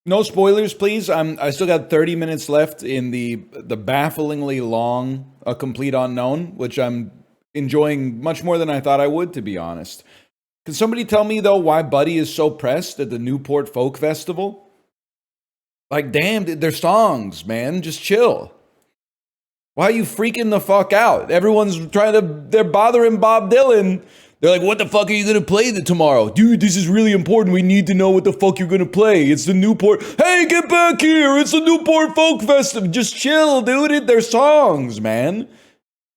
No spoilers, please. I still got 30 minutes left in the bafflingly long A Complete Unknown, which I'm enjoying much more than I thought I would, to be honest. Can somebody tell me though why Buddy is so pressed at the Newport Folk Festival? Like, damn, they're songs, man. Just chill. Why are you freaking the fuck out? Everyone's trying to, they're bothering Bob Dylan. They're like, what the fuck are you gonna play tomorrow? Dude, this is really important. We need to know what the fuck you're gonna play. It's the Newport. Hey, get back here. It's the Newport Folk Festival. Just chill, dude. They're songs, man.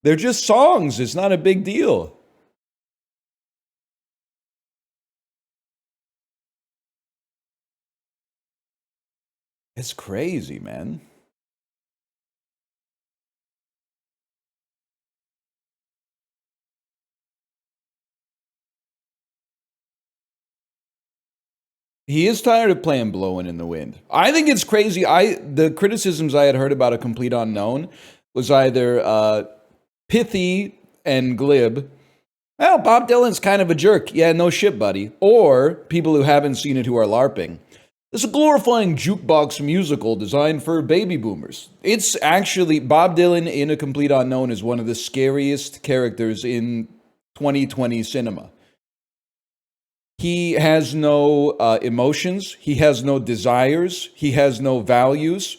They're just songs. It's not a big deal. It's crazy, man. He is tired of playing blowing in the wind. I think it's crazy. The criticisms I had heard about A Complete Unknown was either pithy and glib. Well, Bob Dylan's kind of a jerk. Yeah, no shit, buddy. Or people who haven't seen it who are LARPing. It's a glorifying jukebox musical designed for baby boomers. It's actually Bob Dylan in A Complete Unknown is one of the scariest characters in 2020 cinema. He has no emotions. He has no desires. He has no values.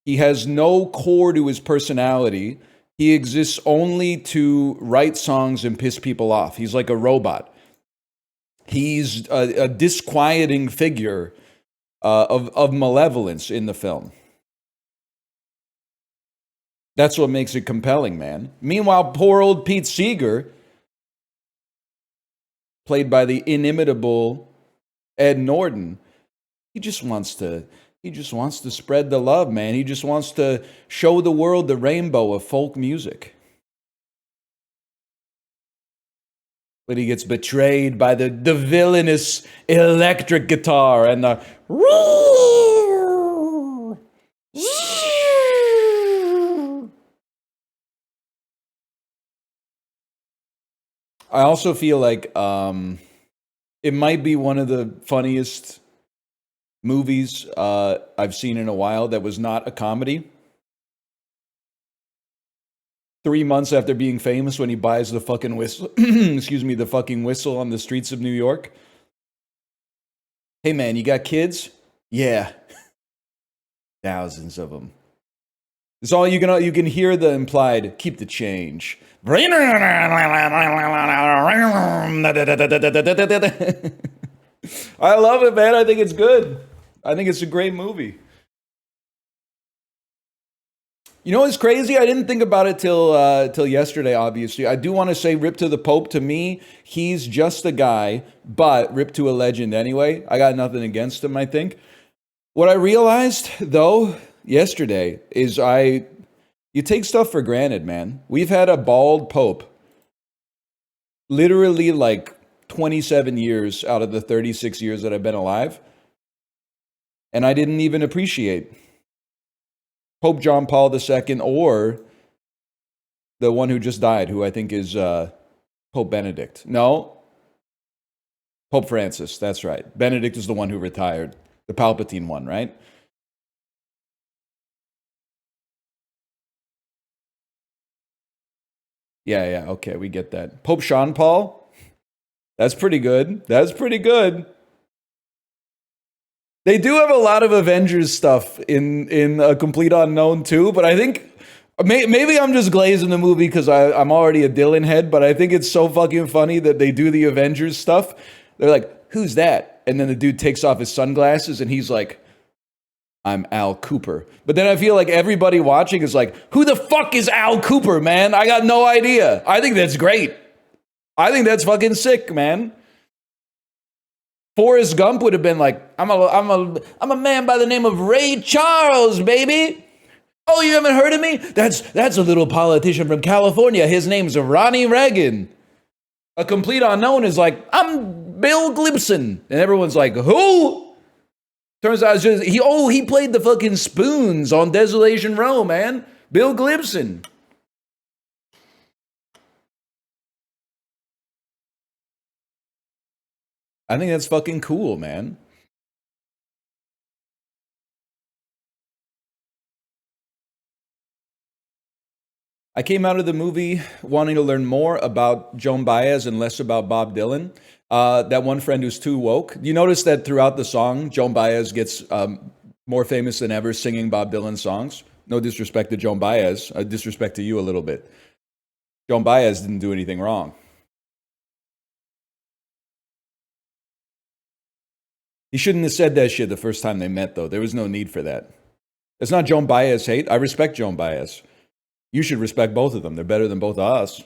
He has no core to his personality. He exists only to write songs and piss people off. He's like a robot. He's a disquieting figure of malevolence in the film. That's what makes it compelling, man. Meanwhile, poor old Pete Seeger, played by the inimitable Ed Norton, he just wants to spread the love, man. He just wants to show the world the rainbow of folk music. But he gets betrayed by the villainous electric guitar and the I also feel like it might be one of the funniest movies I've seen in a while that was not a comedy. 3 months after being famous, when he buys the fucking whistle, excuse me, the fucking whistle on the streets of New York. Hey man, you got kids? Yeah, thousands of them. It's all you can hear the implied. Keep the change. I love it, man. I think it's good. I think it's a great movie. You know what's crazy? I didn't think about it till yesterday. Obviously, I do want to say, rip to the Pope. To me, he's just a guy, but rip to a legend anyway. I got nothing against him. I think. What I realized though yesterday is you take stuff for granted, man. We've had a bald Pope literally like 27 years out of the 36 years that I've been alive, and I didn't even appreciate Pope John Paul II or the one who just died, who I think is Pope Benedict. No, Pope Francis. That's right. Benedict is the one who retired, the Palpatine one, right? Yeah, yeah. Okay, we get that. Pope Sean Paul. That's pretty good. That's pretty good. They do have a lot of Avengers stuff in A Complete Unknown too, but I think maybe I'm just glazing the movie because I'm already a Dylan head. But I think it's so fucking funny that they do the Avengers stuff. They're like, "Who's that?" And then the dude takes off his sunglasses and he's like, "I'm Al Cooper." But then I feel like everybody watching is like, "Who the fuck is Al Cooper, man? I got no idea." I think that's great. I think that's fucking sick, man. Forrest Gump would have been like, I'm a man by the name of Ray Charles, baby. Oh, you haven't heard of me? That's a little politician from California. His name's Ronnie Reagan. A Complete Unknown is like, I'm Bill Gibson. And everyone's like, who? Turns out it's just, he played the fucking spoons on Desolation Row, man. Bill Gibson. I think that's fucking cool, man. I came out of the movie wanting to learn more about Joan Baez and less about Bob Dylan. That one friend who's too woke. You notice that throughout the song, Joan Baez gets more famous than ever singing Bob Dylan songs. No disrespect to Joan Baez, disrespect to you a little bit. Joan Baez didn't do anything wrong. He shouldn't have said that shit the first time they met, though. There was no need for that. It's not Joan Baez hate. I respect Joan Baez. You should respect both of them. They're better than both of us.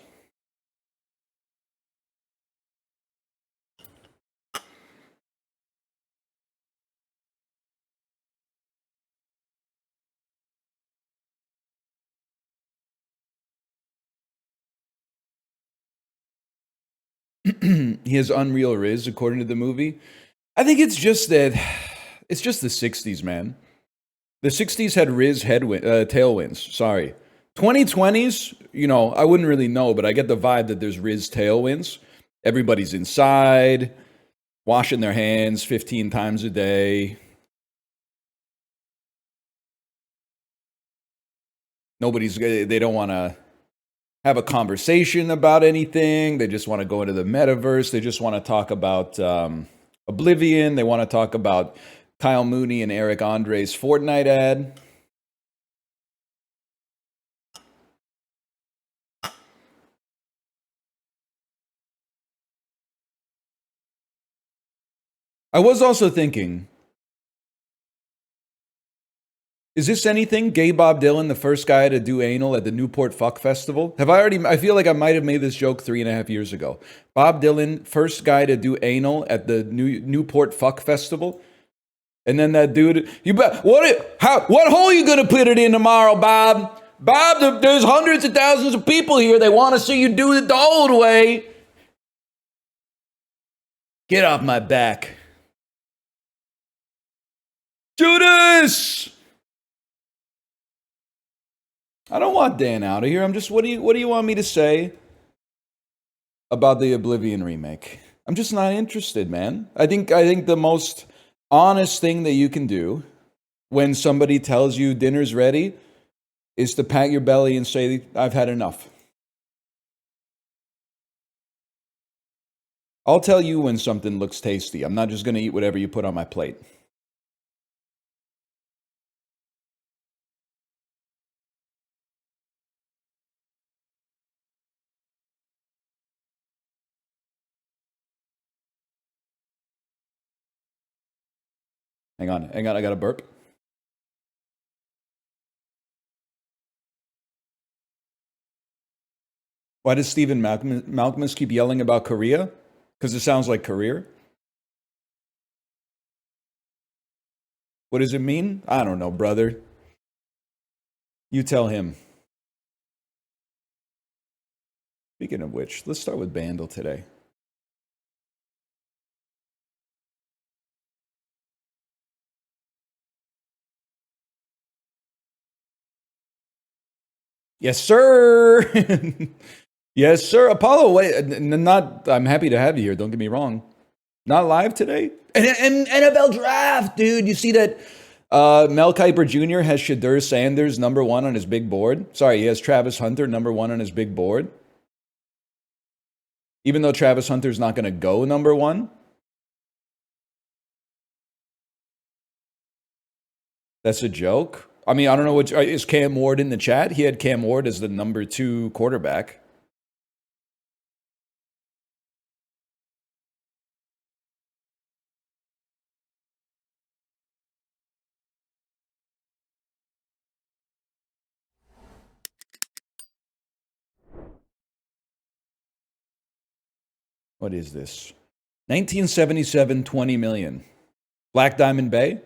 He has unreal riz, according to the movie. I think it's just that it's just the 60s, man. The 60s had riz tailwinds. Sorry. 2020s, you know, I wouldn't really know, but I get the vibe that there's riz tailwinds. Everybody's inside, washing their hands 15 times a day. They don't want to have a conversation about anything. They just want to go into the metaverse. They just want to talk about Oblivion. They want to talk about Kyle Mooney and Eric Andre's Fortnite ad. I was also thinking, is this anything? Gay Bob Dylan, the first guy to do anal at the Newport Fuck Festival? I feel like I might have made this joke 3.5 years ago. Bob Dylan, first guy to do anal at the Newport Fuck Festival. And then that dude, what hole are you going to put it in tomorrow, Bob? Bob, there's hundreds of thousands of people here. They want to see you do it the old way. Get off my back. Judas! I don't want Dan out of here. I'm just, what do you want me to say about the Oblivion remake? I'm just not interested, man. I think the most honest thing that you can do when somebody tells you dinner's ready is to pat your belly and say, I've had enough. I'll tell you when something looks tasty. I'm not just going to eat whatever you put on my plate. Hang on, I got a burp. Why does Stephen Malkmus keep yelling about Korea? Because it sounds like career. What does it mean? I don't know, brother. You tell him. Speaking of which, let's start with Bandle today. Yes, sir. Yes, sir. Apollo, wait, I'm happy to have you here. Don't get me wrong. Not live today? And NFL draft, dude. You see that Mel Kiper Jr. has Shedeur Sanders #1 on his big board? Sorry, he has Travis Hunter #1 on his big board. Even though Travis Hunter's not going to go #1. That's a joke. I mean, I don't know what is Cam Ward in the chat. He had Cam Ward as the #2 quarterback. What is this? 1977, 20 million. Black Diamond Bay?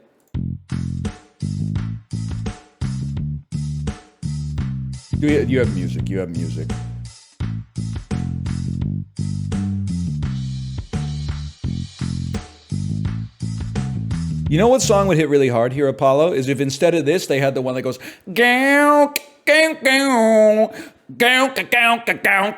You have music. You have music. You know what song would hit really hard here, Apollo? Is if instead of this, they had the one that goes, gow, gow, gow, gow, gow, gow,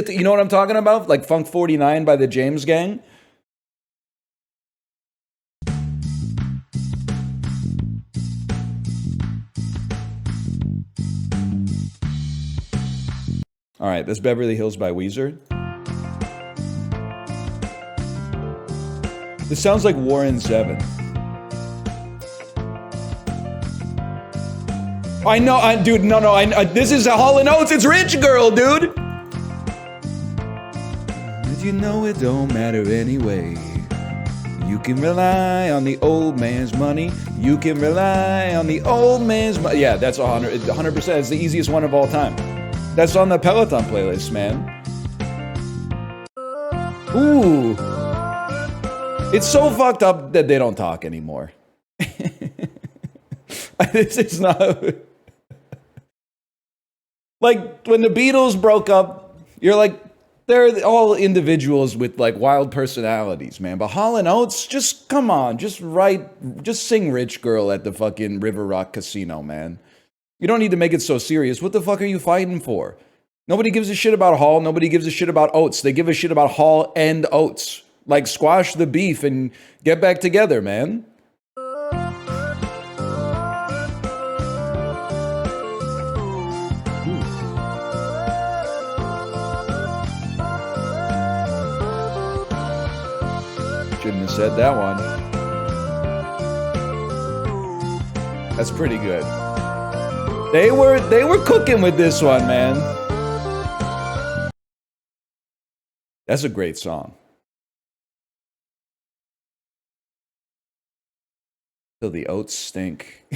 you know what I'm talking about? Like Funk 49 by the James Gang? All right, that's Beverly Hills by Weezer. This sounds like Warren Zevon. I know, dude. No, this is a Hall & Oates. It's Rich Girl, dude. But you know it don't matter anyway. You can rely on the old man's money. You can rely on the old man's money. Yeah, that's 100%. It's the easiest one of all time. That's on the Peloton playlist, man. Ooh. It's so fucked up that they don't talk anymore. This is not... Like, when the Beatles broke up, you're like, they're all individuals with, like, wild personalities, man. But Hall & Oates, just, come on, just sing Rich Girl at the fucking River Rock Casino, man. You don't need to make it so serious. What the fuck are you fighting for? Nobody gives a shit about Hall. Nobody gives a shit about Oates. They give a shit about Hall and Oates. Like, squash the beef and get back together, man. Shouldn't have said that one. That's pretty good. They were cooking with this one, man. That's a great song. Till the oats stink.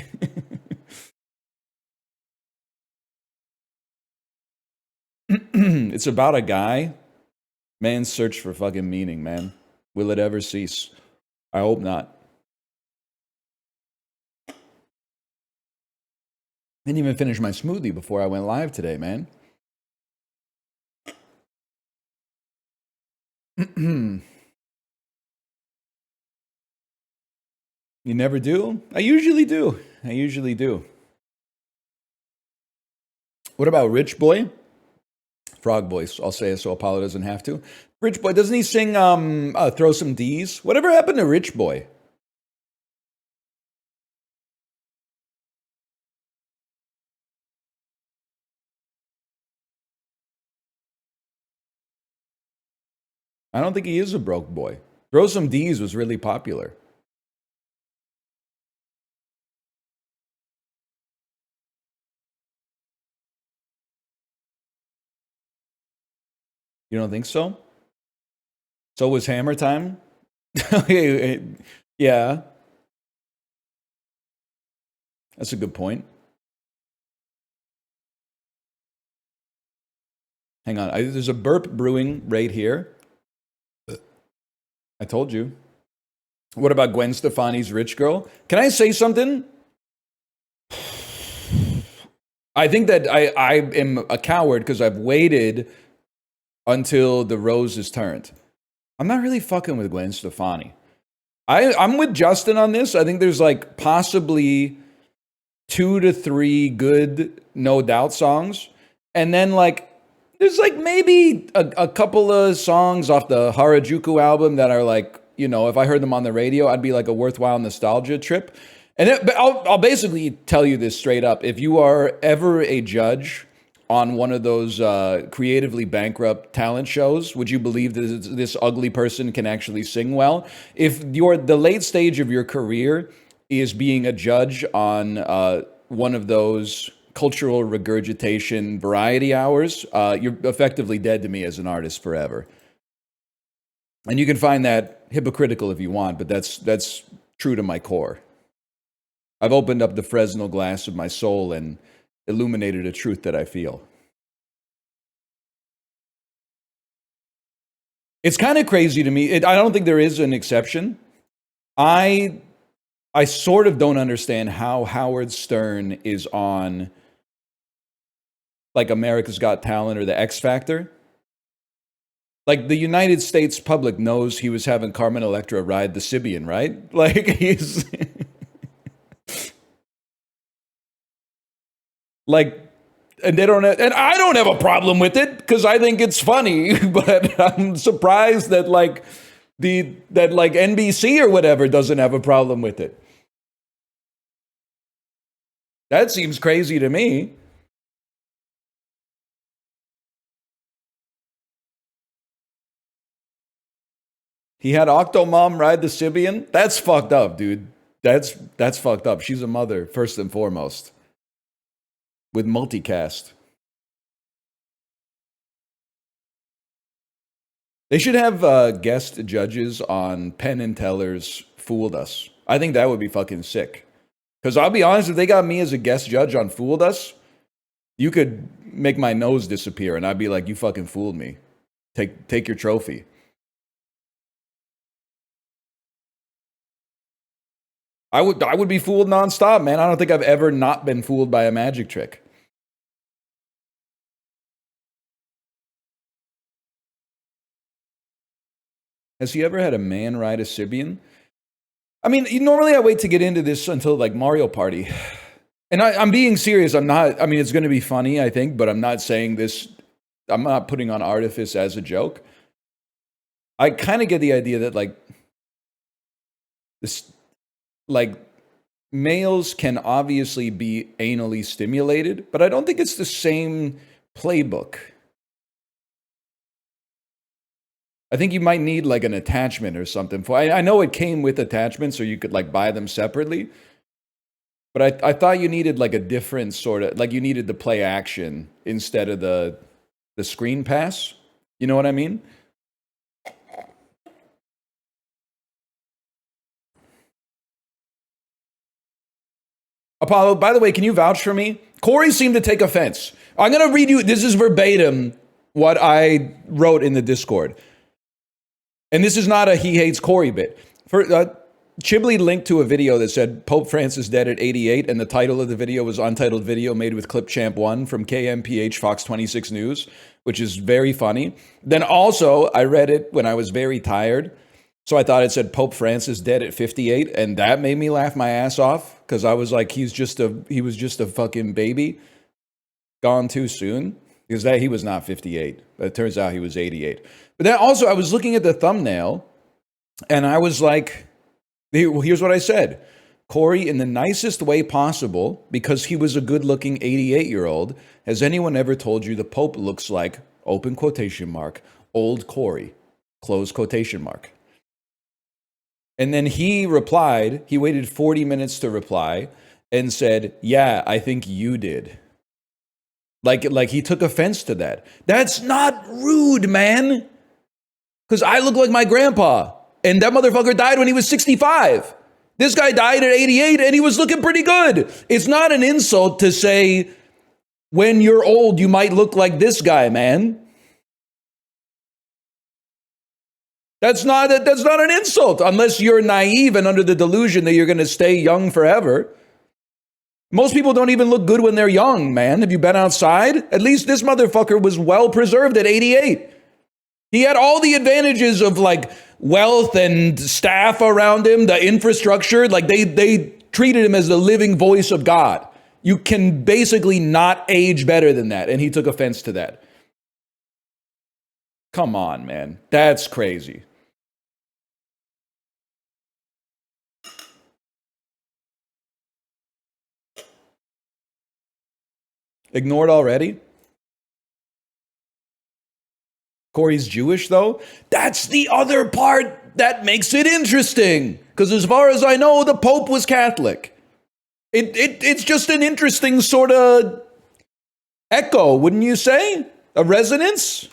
It's about a guy. Man's search for fucking meaning, man. Will it ever cease? I hope not. Didn't even finish my smoothie before I went live today, man. You never do? I usually do. What about Rich Boy? Frog Voice, I'll say it so Apollo doesn't have to. Rich Boy, doesn't he sing Throw Some D's? Whatever happened to Rich Boy? I don't think he is a broke boy. Throw Some D's was really popular. You don't think so? So was Hammer Time? Yeah. That's a good point. Hang on. There's a burp brewing right here. I told you. What about Gwen Stefani's Rich Girl? Can I say something? I think that I am a coward because I've waited until the rose is turned. I'm not really fucking with Gwen Stefani. I'm with Justin on this. I think there's like possibly 2 to 3 good No Doubt songs. And then like there's like maybe a couple of songs off the Harajuku album that are like, you know, if I heard them on the radio, I'd be like a worthwhile nostalgia trip. And I'll basically tell you this straight up. If you are ever a judge on one of those creatively bankrupt talent shows, would you believe that this ugly person can actually sing well? If you're the late stage of your career is being a judge on one of those cultural regurgitation variety hours, you're effectively dead to me as an artist forever. And you can find that hypocritical if you want, but that's true to my core. I've opened up the Fresnel glass of my soul and illuminated a truth that I feel. It's kind of crazy to me. I don't think there is an exception. I sort of don't understand how Howard Stern is on like America's Got Talent or the X Factor. Like the United States public knows he was having Carmen Electra ride the Sibian, right? Like he's like, and they don't, and I don't have a problem with it because I think it's funny. But I'm surprised that like NBC or whatever doesn't have a problem with it. That seems crazy to me. He had Octomom ride the Sibian. That's fucked up, dude. That's fucked up. She's a mother first and foremost. With multicast. They should have guest judges on Penn and Teller's Fooled Us. I think that would be fucking sick. Because I'll be honest, if they got me as a guest judge on Fooled Us, you could make my nose disappear and I'd be like, you fucking fooled me. Take your trophy. I would be fooled nonstop, man. I don't think I've ever not been fooled by a magic trick. Has he ever had a man ride a Sibian? I mean, normally I wait to get into this until like Mario Party. And I'm being serious. I'm not, I mean, it's going to be funny, I think, but I'm not saying this, I'm not putting on artifice as a joke. I kind of get the idea that like, this, like, males can obviously be anally stimulated, but I don't think it's the same playbook. I think you might need like an attachment or something. I know it came with attachments, or you could like buy them separately. But I thought you needed like a different sort of, like you needed the play action instead of the screen pass. You know what I mean? Apollo, by the way, can you vouch for me? Corey seemed to take offense. I'm going to read you, this is verbatim what I wrote in the Discord. And this is not a he hates Corey bit. Chibley linked to a video that said Pope Francis dead at 88, and the title of the video was Untitled Video Made with Clipchamp 1 from KMPH Fox 26 News, which is very funny. Then also, I read it when I was very tired, so I thought it said Pope Francis dead at 58, and that made me laugh my ass off, because I was like, he was just a fucking baby, gone too soon, because he was not 58, but it turns out he was 88. But then also, I was looking at the thumbnail, and I was like, here's what I said. Corey, in the nicest way possible, because he was a good-looking 88-year-old, has anyone ever told you the Pope looks like, open quotation mark, old Corey, close quotation mark. And then he replied, he waited 40 minutes to reply, and said, yeah, I think you did. Like he took offense to that. That's not rude, man. Because I look like my grandpa. And that motherfucker died when he was 65. This guy died at 88 and he was looking pretty good. It's not an insult to say, when you're old, you might look like this guy, man. That's not an insult, unless you're naive and under the delusion that you're going to stay young forever. Most people don't even look good when they're young, man. Have you been outside? At least this motherfucker was well preserved at 88. He had all the advantages of like wealth and staff around him, the infrastructure. Like they treated him as the living voice of God. You can basically not age better than that. And he took offense to that. Come on, man. That's crazy. Ignored already? Corey's Jewish, though? That's the other part that makes it interesting. Because as far as I know, the Pope was Catholic. It's just an interesting sort of echo, wouldn't you say? A resonance?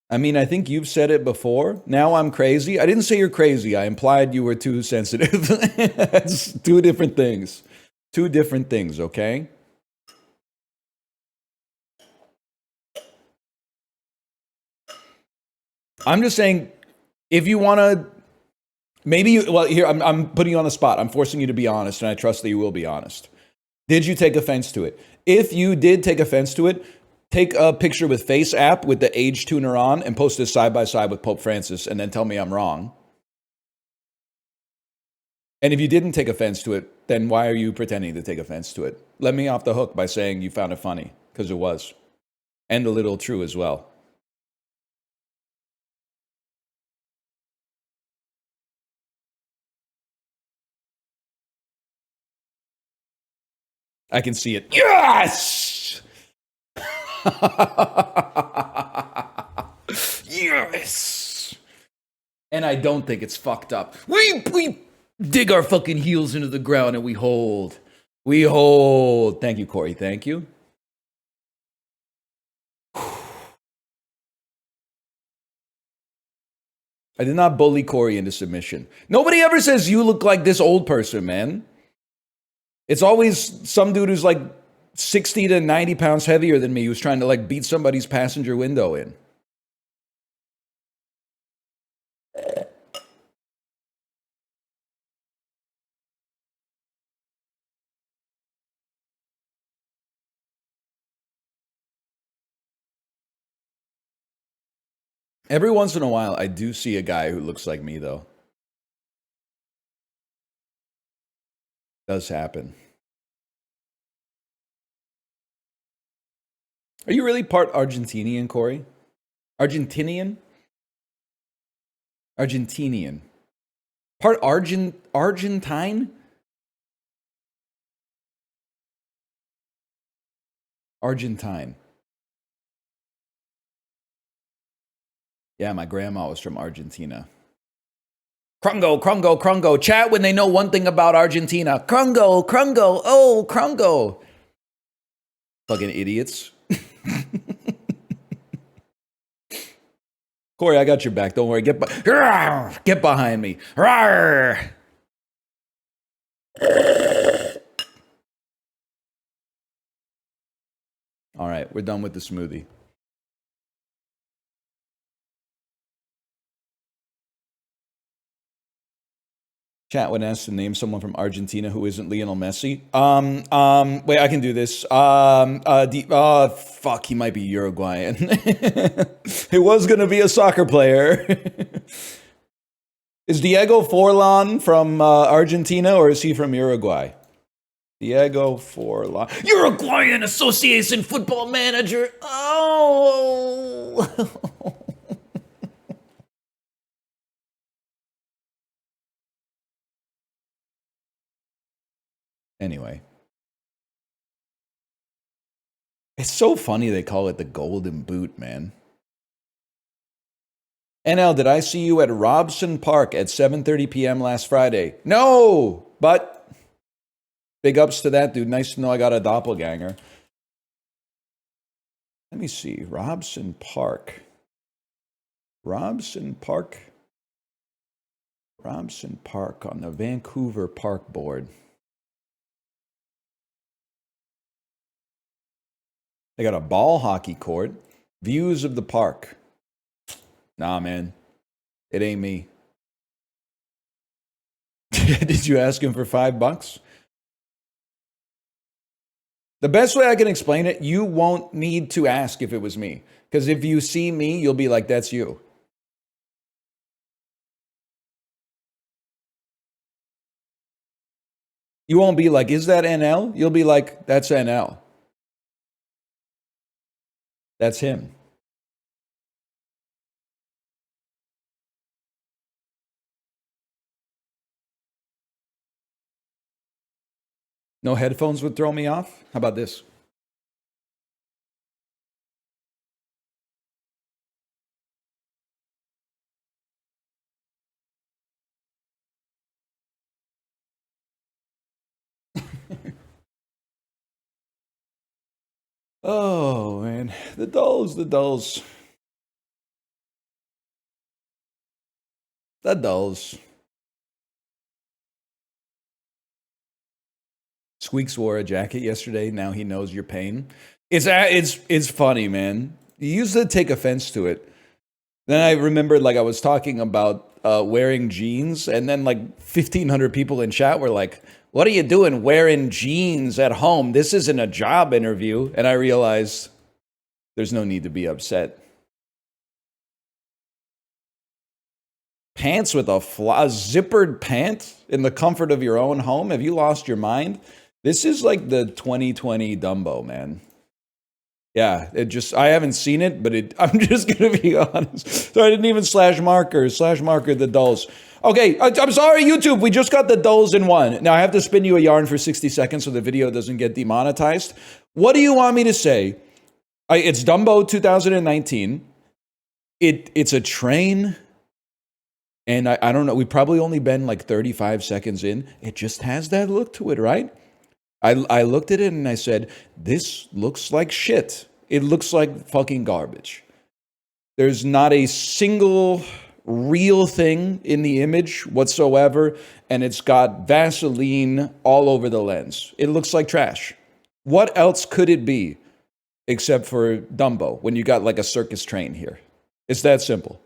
I mean, I think you've said it before. Now I'm crazy. I didn't say you're crazy. I implied you were too sensitive. That's two different things. Two different things, okay? I'm just saying, if you want to, maybe you, well, here, I'm putting you on the spot. I'm forcing you to be honest, and I trust that you will be honest. Did you take offense to it? If you did take offense to it, take a picture with Face app with the age tuner on and post it side by side with Pope Francis, and then tell me I'm wrong. And if you didn't take offense to it, then why are you pretending to take offense to it? Let me off the hook by saying you found it funny, because it was. And a little true as well. I can see it. Yes! Yes. And I don't think it's fucked up. We dig our fucking heels into the ground and we hold. We hold. Thank you, Corey. Thank you. I did not bully Corey into submission. Nobody ever says you look like this old person, man. It's always some dude who's like 60 to 90 pounds heavier than me who's trying to like beat somebody's passenger window in. Every once in a while, I do see a guy who looks like me, though. Does happen. Are you really part Argentinian, Corey? Argentinian? Argentinian. Part Argentine? Argentine. Yeah, my grandma was from Argentina. Krungo, Krungo, Krungo. Chat when they know one thing about Argentina. Krungo, Krungo, oh, Krungo. Fucking idiots. Corey, I got your back. Don't worry. Get behind me. Rawr. All right, we're done with the smoothie. Chat when asked to name someone from Argentina who isn't Lionel Messi. Wait, I can do this. Fuck, he might be Uruguayan. It was gonna be a soccer player. Is Diego Forlan from Argentina or is he from Uruguay? Diego Forlan, Uruguayan Association football manager. Oh. Anyway. It's so funny they call it the Golden Boot, man. NL, did I see you at Robson Park at 7:30 p.m. last Friday? No, but big ups to that dude. Nice to know I got a doppelganger. Let me see. Robson Park. Robson Park. Robson Park on the Vancouver Park Board. They got a ball hockey court. Views of the park. Nah, man. It ain't me. Did you ask him for $5? The best way I can explain it, you won't need to ask if it was me. Because if you see me, you'll be like, that's you. You won't be like, is that NL? You'll be like, that's NL. That's him. No headphones would throw me off? How about this? Oh, man. The dolls, the dolls. The dolls. Squeaks wore a jacket yesterday. Now he knows your pain. It's funny, man. You used to take offense to it. Then I remembered, like, I was talking about wearing jeans, and then like 1,500 people in chat were like, "What are you doing wearing jeans at home? This isn't a job interview." And I realized there's no need to be upset. Pants with a zippered pant in the comfort of your own home? Have you lost your mind? This is like the 2020 Dumbo, man. Yeah, I haven't seen it, but I'm just going to be honest. So I didn't even slash marker the dolls. Okay, I'm sorry, YouTube. We just got the dolls in one. Now I have to spin you a yarn for 60 seconds so the video doesn't get demonetized. What do you want me to say? It's Dumbo 2019. It's a train, and I don't know. We've probably only been like 35 seconds in. It just has that look to it, right? I looked at it and I said, this looks like shit. It looks like fucking garbage. There's not a single real thing in the image whatsoever, and it's got Vaseline all over the lens. It looks like trash. What else could it be except for Dumbo when you got like a circus train here? It's that simple.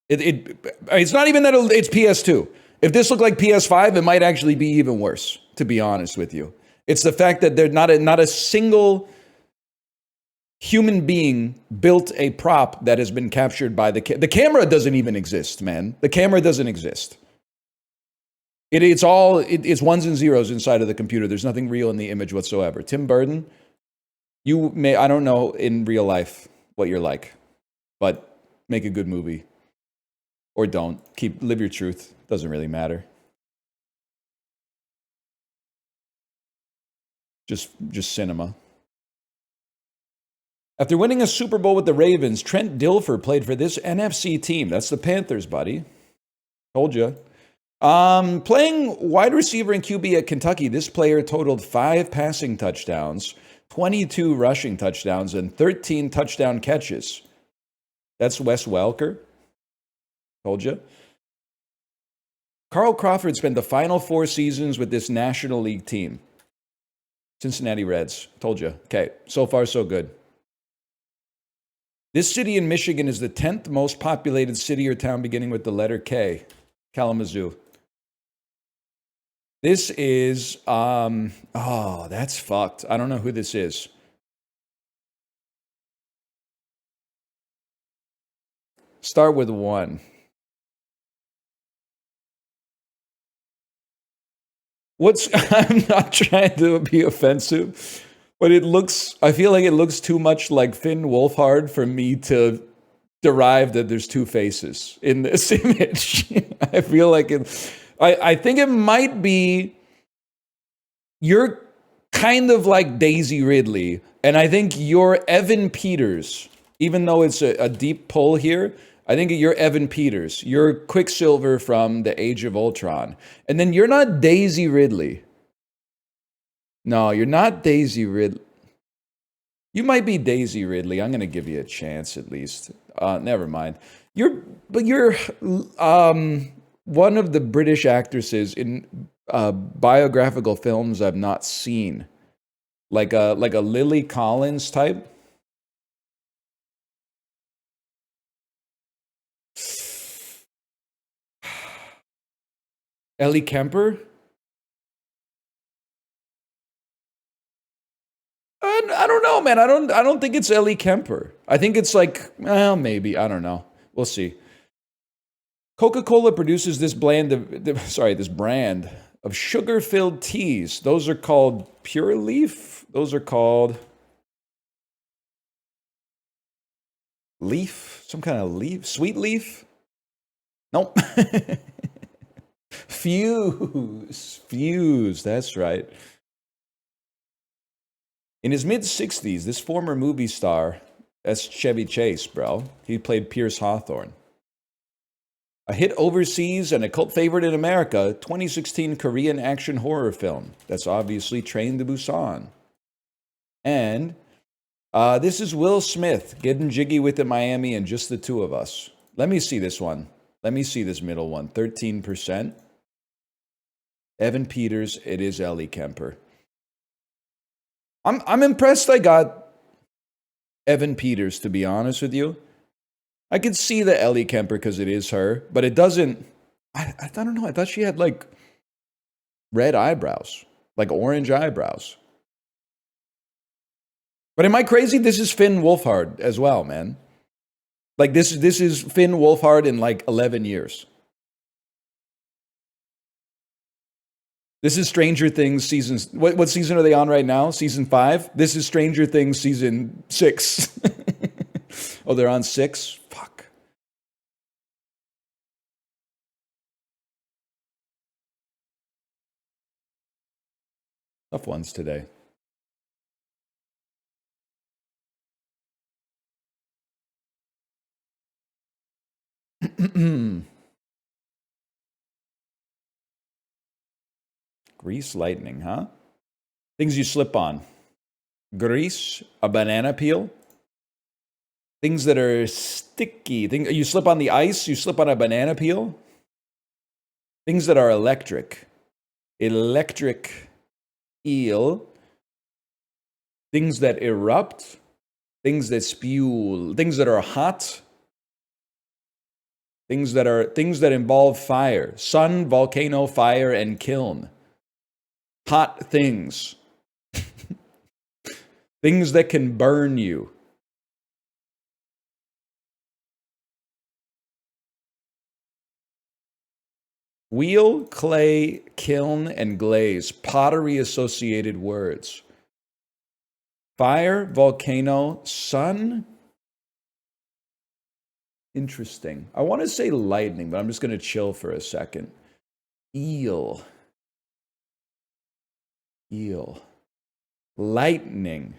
It's not even that it's PS2. If this looked like PS5, it might actually be even worse, to be honest with you. It's the fact that there's not a single human being built a prop that has been captured by the camera doesn't even exist, man. The camera doesn't exist. It's ones and zeros inside of the computer. There's nothing real in the image whatsoever. Tim Burton, I don't know in real life what you're like, but make a good movie. Or don't. Live your truth. Doesn't really matter. Just cinema. After winning a Super Bowl with the Ravens, Trent Dilfer played for this NFC team. That's the Panthers, buddy. Told you. Playing wide receiver and QB at Kentucky, this player totaled 5 passing touchdowns, 22 rushing touchdowns, and 13 touchdown catches. That's Wes Welker. Told you. Carl Crawford spent the final 4 seasons with this National League team. Cincinnati Reds. Told you. Okay, so far so good. This city in Michigan is the 10th most populated city or town beginning with the letter K. Kalamazoo. This is, that's fucked. I don't know who this is. Start with 1. I'm not trying to be offensive, but I feel like it looks too much like Finn Wolfhard for me to derive that there's 2 faces in this image. I feel like I think it might be, you're kind of like Daisy Ridley, and I think you're Evan Peters, even though it's a deep pull here. I think you're Evan Peters. You're Quicksilver from the Age of Ultron. And then you're not Daisy Ridley. No, you're not Daisy Ridley. You might be Daisy Ridley. I'm going to give you a chance at least. Never mind. You're one of the British actresses in biographical films I've not seen. Like a Lily Collins type. Ellie Kemper? I don't know, man. I don't think it's Ellie Kemper. I think it's like, well, maybe. I don't know. We'll see. Coca-Cola produces this brand of sugar-filled teas. Those are called Pure Leaf. Those are called Leaf, some kind of leaf, Sweet Leaf. Nope. Fuse. That's right. In his mid-60s, this former movie star, that's Chevy Chase, bro. He played Pierce Hawthorne. A hit overseas and a cult favorite in America, 2016 Korean action horror film. That's obviously Train to Busan. And this is Will Smith getting jiggy with the Miami and just the 2 of us. Let me see this one. Let me see this middle one. 13%. Evan Peters. It is Ellie Kemper. I'm impressed I got Evan Peters, to be honest with you. I could see the Ellie Kemper because it is her, but it doesn't. I don't know. I thought she had like red eyebrows, like orange eyebrows. But am I crazy? This is Finn Wolfhard as well, man. Like this is Finn Wolfhard in like 11 years. This is Stranger Things seasons. What season are they on right now? Season 5? This is Stranger Things season 6. Oh, they're on 6? Fuck. Tough ones today. Grease lightning, huh? Things you slip on. Grease, a banana peel. Things that are sticky. You slip on the ice, you slip on a banana peel. Things that are electric. Electric eel. Things that erupt. Things that spew. Things that are hot. Things that involve fire. Sun, volcano, fire, and kiln. Hot things. Things that can burn you. Wheel, clay, kiln, and glaze. Pottery-associated words. Fire, volcano, sun. Interesting. I want to say lightning, but I'm just going to chill for a second. Eel. Eel. Lightning.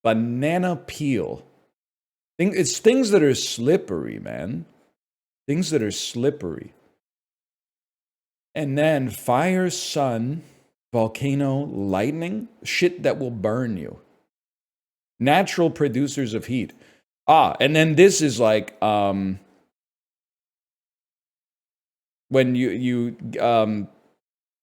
Banana peel. It's things that are slippery, man. Things that are slippery. And then fire, sun, volcano, lightning. Shit that will burn you. Natural producers of heat. And then this is like when you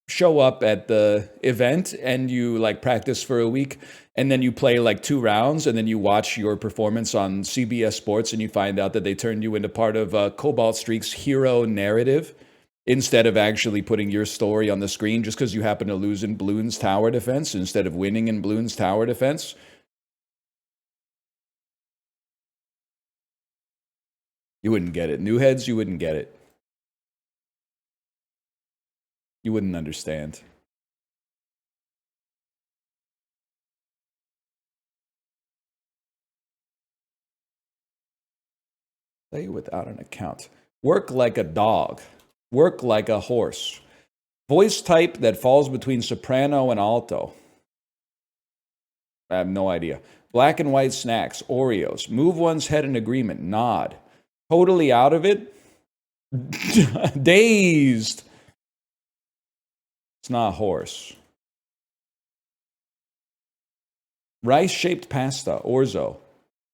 show up at the event and you like practice for a week and then you play like 2 rounds and then you watch your performance on CBS Sports and you find out that they turned you into part of Cobalt Streak's hero narrative instead of actually putting your story on the screen just because you happen to lose in Bloons Tower Defense instead of winning in Bloons Tower Defense. You wouldn't get it. New heads, you wouldn't get it. You wouldn't understand. Play without an account. Work like a dog. Work like a horse. Voice type that falls between soprano and alto. I have no idea. Black and white snacks. Oreos. Move one's head in agreement. Nod. Totally out of it. Dazed. It's not a horse. Rice-shaped pasta, orzo.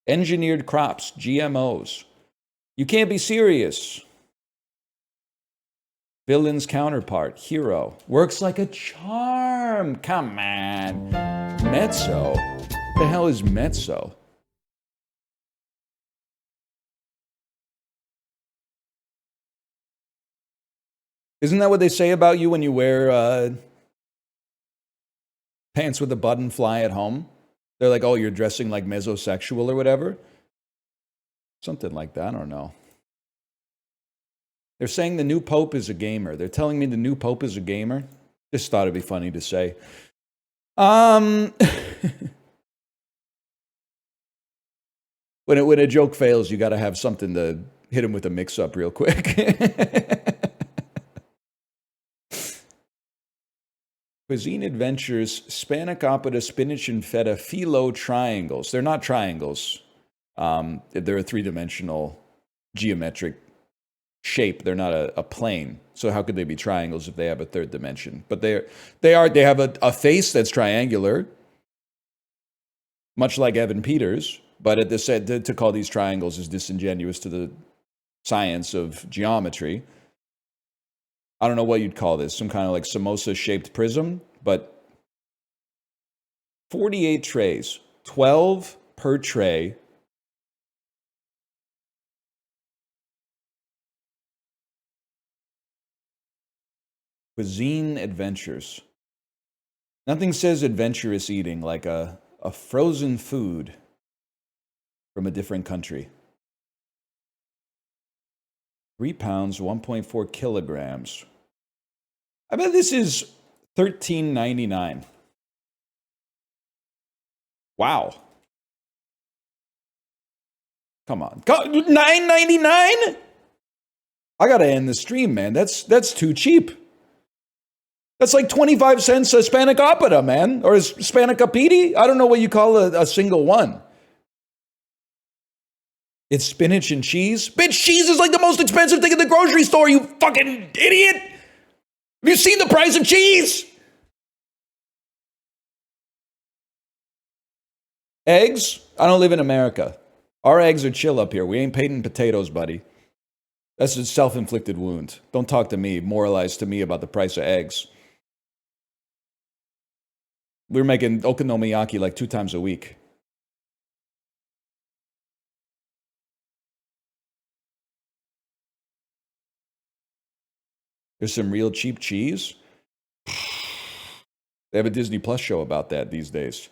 Engineered crops, GMOs. You can't be serious. Villain's counterpart, hero. Works like a charm. Come on. Mezzo? What the hell is mezzo? Isn't that what they say about you when you wear pants with a button fly at home? They're like, oh, you're dressing like mezzosexual or whatever. Something like that, I don't know. They're saying the new pope is a gamer. They're telling me the new pope is a gamer. Just thought it'd be funny to say. When a joke fails, you got to have something to hit him with a mix-up real quick. Cuisine Adventures, spanakopita, spinach, and feta phyllo triangles. They're not triangles. They're a 3-dimensional geometric shape. They're not a plane. So how could they be triangles if they have a 3rd dimension? But they have a face that's triangular, much like Evan Peters. But to call these triangles is disingenuous to the science of geometry. I don't know what you'd call this, some kind of like samosa-shaped prism, but 48 trays, 12 per tray. Cuisine Adventures. Nothing says adventurous eating like a frozen food from a different country. 3 pounds, 1.4 kilograms. I bet this is $13.99. Wow. Come on. $9.99? I gotta end the stream, man. That's too cheap. That's like 25 cents a spanakopita, man. Or a spanakopiti? I don't know what you call a single one. It's spinach and cheese. Bitch, cheese is like the most expensive thing in the grocery store, you fucking idiot! Have you seen the price of cheese? Eggs? I don't live in America. Our eggs are chill up here. We ain't paid in potatoes, buddy. That's a self-inflicted wound. Don't talk to me, moralize to me about the price of eggs. We're making okonomiyaki like 2 times a week. There's some real cheap cheese. They have a Disney Plus show about that these days.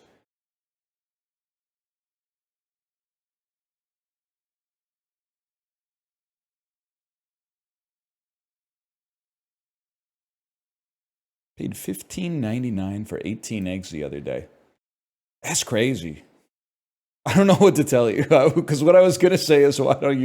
Paid $15.99 for 18 eggs the other day. That's crazy. I don't know what to tell you, because what I was gonna say is, why don't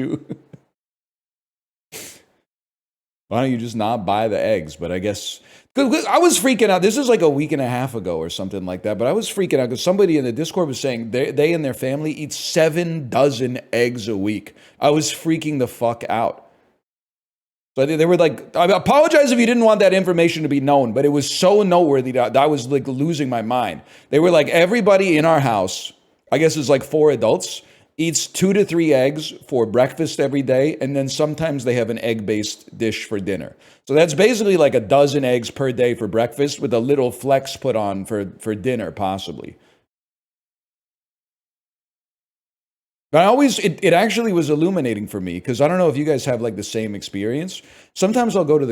you just not buy the eggs? But I guess I was freaking out. This is like a week and a half ago or something like that. But I was freaking out because somebody in the Discord was saying they and their family eat 7 dozen eggs a week. I was freaking the fuck out. So they were like, I apologize if you didn't want that information to be known, but it was so noteworthy that I was like losing my mind. They were like, everybody in our house, I guess it's like 4 adults, eats 2 to 3 eggs for breakfast every day, and then sometimes they have an egg-based dish for dinner. So that's basically like a dozen eggs per day for breakfast with a little flex put on for dinner, possibly. But it actually was illuminating for me, because I don't know if you guys have like the same experience. Sometimes I'll go to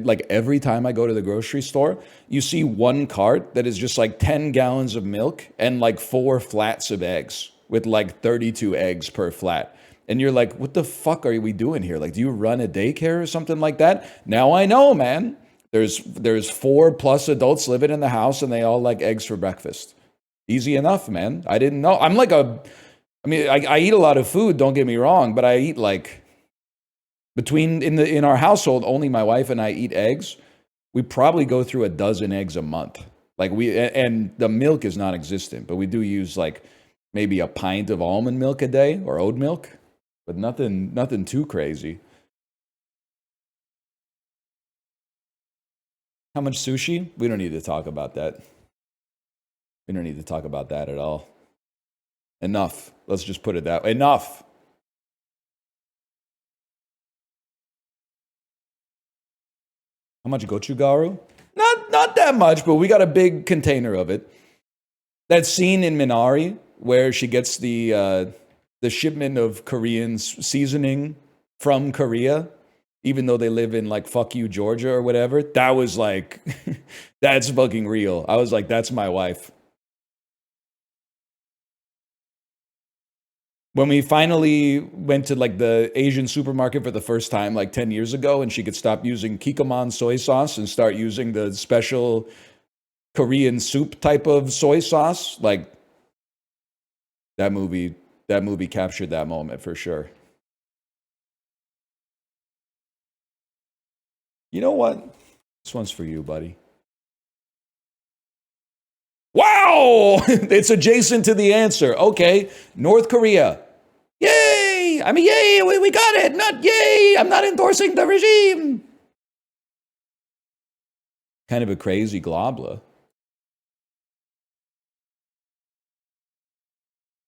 like every time I go to the grocery store, you see one cart that is just like 10 gallons of milk and like 4 flats of eggs with like 32 eggs per flat. And you're like, what the fuck are we doing here? Like, do you run a daycare or something like that? Now I know, man. There's 4+ adults living in the house and they all like eggs for breakfast. Easy enough, man. I didn't know. I eat a lot of food, don't get me wrong, but I eat like in our household, only my wife and I eat eggs. We probably go through a dozen eggs a month. And the milk is non-existent, but we do use like maybe a pint of almond milk a day or oat milk, but nothing too crazy. How much sushi? We don't need to talk about that. We don't need to talk about that at all. Enough. Let's just put it that way. Enough. How much gochugaru? Not that much, but we got a big container of it. That scene in Minari where she gets the shipment of Korean seasoning from Korea, even though they live in like fuck you Georgia or whatever. That was like, that's fucking real. I was like, that's my wife. When we finally went to like the Asian supermarket for the first time, like 10 years ago, and she could stop using Kikkoman soy sauce and start using the special Korean soup type of soy sauce, like that movie captured that moment for sure. You know what? This one's for you, buddy. Wow! It's adjacent to the answer. Okay, North Korea. Yay! I mean, yay, we got it. Not yay, I'm not endorsing the regime. Kind of a crazy globla.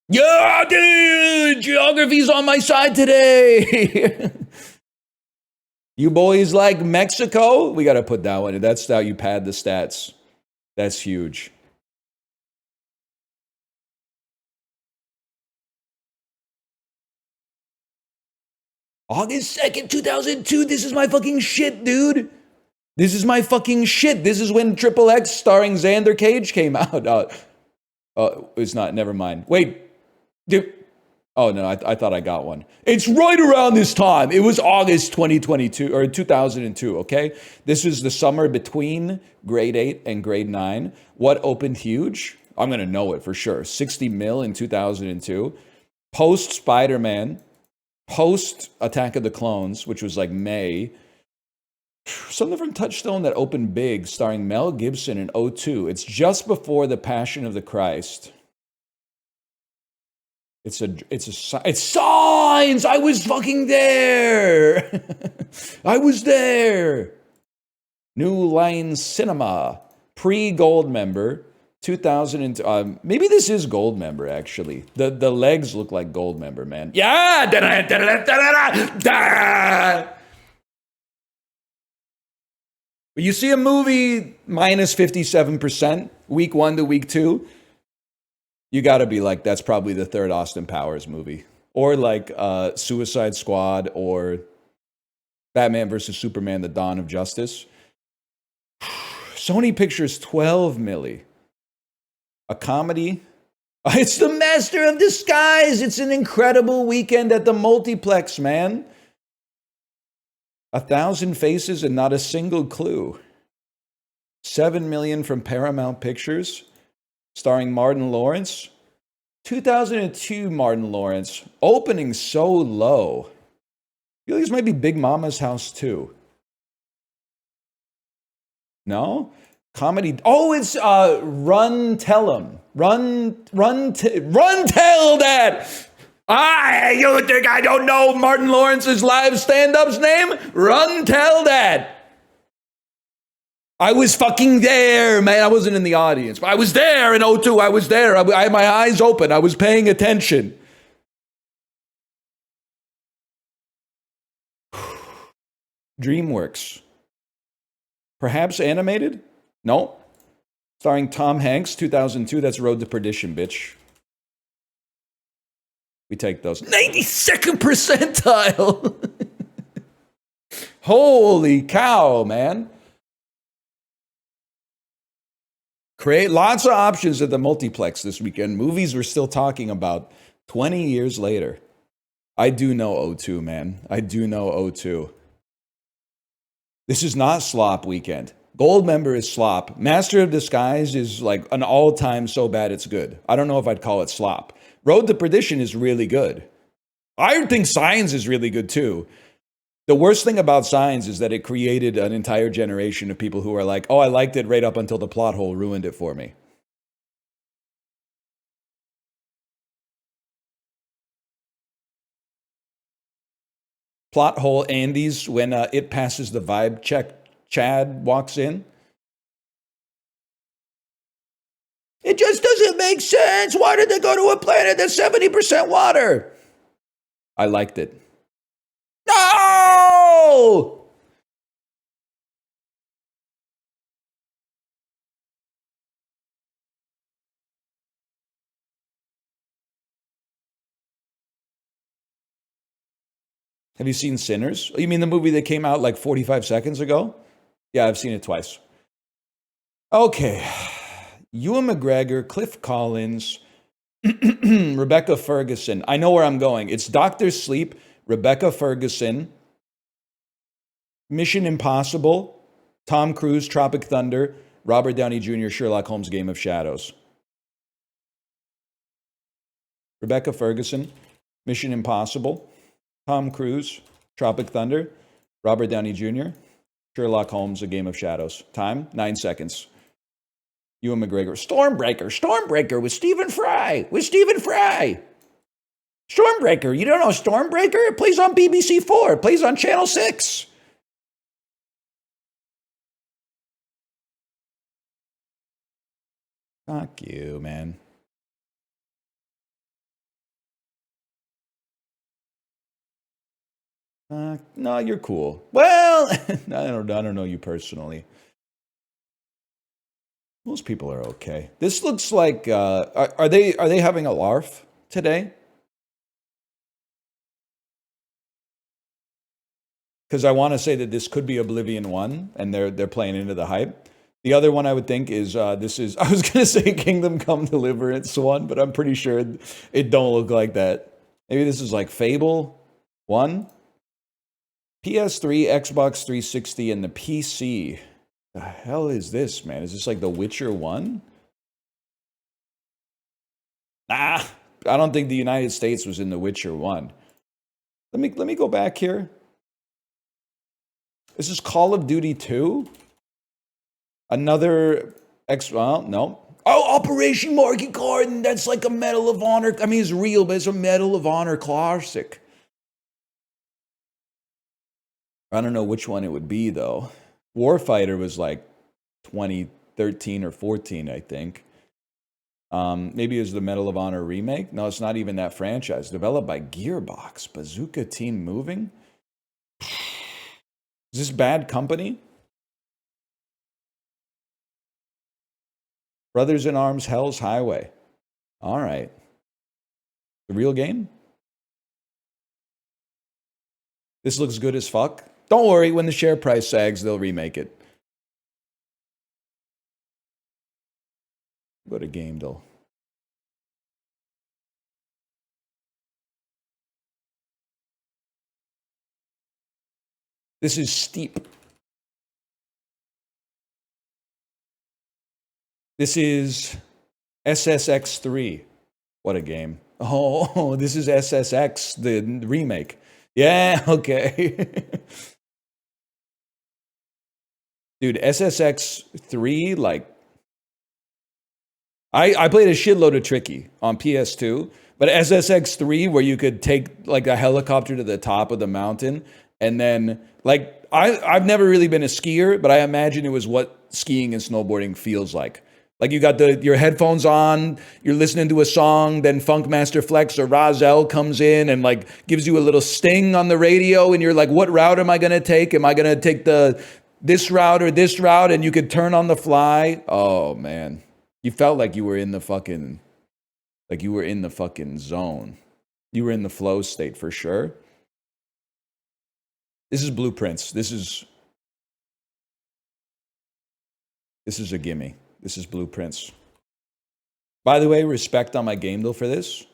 Yeah, dude! Geography's on my side today! You boys like Mexico? We got to put that one. That's how you pad the stats. That's huge. August 2nd, 2002. This is my fucking shit, dude. This is my fucking shit. This is when Triple X starring Xander Cage came out. It's not. Never mind. Wait. Dude. Oh, no. I thought I got one. It's right around this time. It was August 2022 or 2002, okay? This was the summer between grade 8 and grade 9. What opened huge? I'm going to know it for sure. 60 mil in 2002. Post Spider-Man. Post Attack of the Clones, which was like May. Something from Touchstone that opened big, starring Mel Gibson in 2002. It's just before the Passion of the Christ. It's Signs! I was fucking there! I was there! New Line Cinema, pre-gold member, 2000 and maybe this is gold member actually. The legs look like gold member, man. Yeah. You see a movie minus 57% week 1 to week 2, you got to be like, that's probably the third Austin Powers movie, or like Suicide Squad, or Batman versus Superman: The Dawn of Justice. Sony Pictures 12 milli. A comedy. It's The Master of Disguise. It's an incredible weekend at the multiplex, man. 1,000 faces and not a single clue. 7 million from Paramount Pictures, starring Martin Lawrence. 2002 Martin Lawrence, opening so low. I feel like this might be Big Mama's House too. No? Comedy. Oh, it's Run Tell 'em. Run Tell That. You think I don't know Martin Lawrence's live stand-up's name? Run Tell That. I was fucking there, man. I wasn't in the audience, but I was there in '02. I was there. I had my eyes open. I was paying attention. DreamWorks. Perhaps animated? No. Starring Tom Hanks, 2002. That's Road to Perdition, bitch. We take those. 92nd percentile. Holy cow, man. Create lots of options at the multiplex this weekend. Movies we're still talking about 20 years later. I do know '02, man. I do know '02. This is not slop weekend. Gold member is slop. Master of Disguise is like an all-time so bad it's good. I don't know if I'd call it slop. Road to Perdition is really good. I think Signs is really good too. The worst thing about Signs is that it created an entire generation of people who are like, oh, I liked it right up until the plot hole ruined it for me. Plot hole Andy's when it passes the vibe check. Chad walks in. It just doesn't make sense. Why did they go to a planet that's 70% water? I liked it. No! Have you seen Sinners? You mean the movie that came out like 45 seconds ago? Yeah, I've seen it twice. Okay. Ewan McGregor, Cliff Collins, Rebecca Ferguson. I know where I'm going. It's Dr. Sleep, Rebecca Ferguson, Mission Impossible, Tom Cruise, Tropic Thunder, Robert Downey Jr., Sherlock Holmes, Game of Shadows. Rebecca Ferguson, Mission Impossible, Tom Cruise, Tropic Thunder, Robert Downey Jr., Sherlock Holmes, A Game of Shadows. Time, 9 seconds. Ewan McGregor. Stormbreaker with Stephen Fry. Stormbreaker. You don't know Stormbreaker? It plays on BBC 4. It plays on Channel 6. Fuck you, man. No, you're cool. Well, I don't know you personally. Most people are okay. This looks like are they having a LARF today? Because I want to say that this could be Oblivion 1, and they're playing into the hype. The other one I would think is this is I was gonna say Kingdom Come Deliverance 1, but I'm pretty sure it don't look like that. Maybe this is like Fable 1. PS3, Xbox 360, and the PC. The hell is this, man? Is this like The Witcher 1? I don't think the United States was in The Witcher 1. Let me go back here. This is Call of Duty 2? Another well, no. Oh, Operation Market Garden. That's like a Medal of Honor. I mean, it's real, but it's a Medal of Honor classic. I don't know which one it would be, though. Warfighter was like 2013 or 14, I think. Maybe it was the Medal of Honor remake. No, it's not even that franchise. Developed by Gearbox. Bazooka Team Moving? Is this Bad Company? Brothers in Arms, Hell's Highway. All right. The real game? This looks good as fuck. Don't worry, when the share price sags, they'll remake it. Go to Gamedel. This is Steep. This is SSX3. What a game. Oh, this is SSX, the remake. Yeah, okay. Dude, SSX3, like... I played a shitload of Tricky on PS2, but SSX3, where you could take like a helicopter to the top of the mountain, and then, like, I've never really been a skier, but I imagine it was what skiing and snowboarding feels like. Like, you got your headphones on, you're listening to a song, then Funkmaster Flex or Rahzel comes in and like gives you a little sting on the radio, and you're like, what route am I gonna take? Am I gonna take this route or this route? And you could turn on the fly. Oh man. You felt like you were in the fucking zone. You were in the flow state for sure. This is Blueprints. This is a gimme. This is Blueprints. By the way, respect on my game though for this.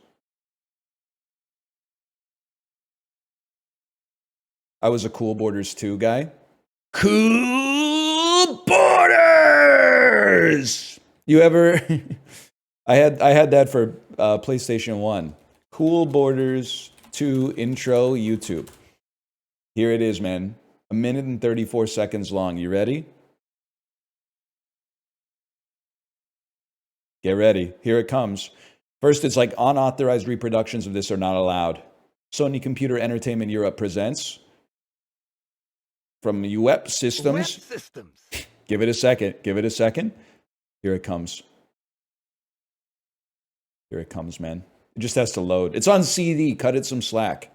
I was a Cool Borders 2 guy. Cool Borders! You ever... I had that for PlayStation 1. Cool Borders 2 intro YouTube. Here it is, man. 1 minute and 34 seconds long. You ready? Get ready. Here it comes. First, it's like unauthorized reproductions of this are not allowed. Sony Computer Entertainment Europe presents from UEP Systems. Give it a second. Give it a second. Here it comes. Here it comes, man. It just has to load. It's on CD. Cut it some slack.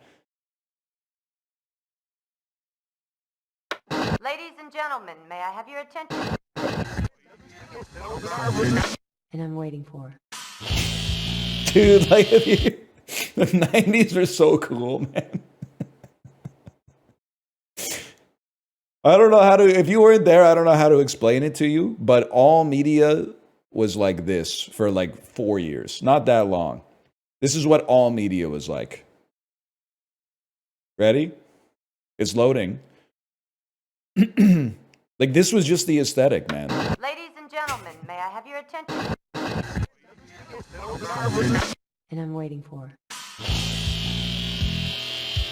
Ladies and gentlemen, may I have your attention? And I'm waiting for. Dude, like, the 90s were so cool, man. I don't know how to, if you weren't there, I don't know how to explain it to you, but all media was like this for like 4 years. Not that long. This is what all media was like. Ready? It's loading. Like, this was just the aesthetic, man. Ladies and gentlemen, may I have your attention? And I'm waiting for.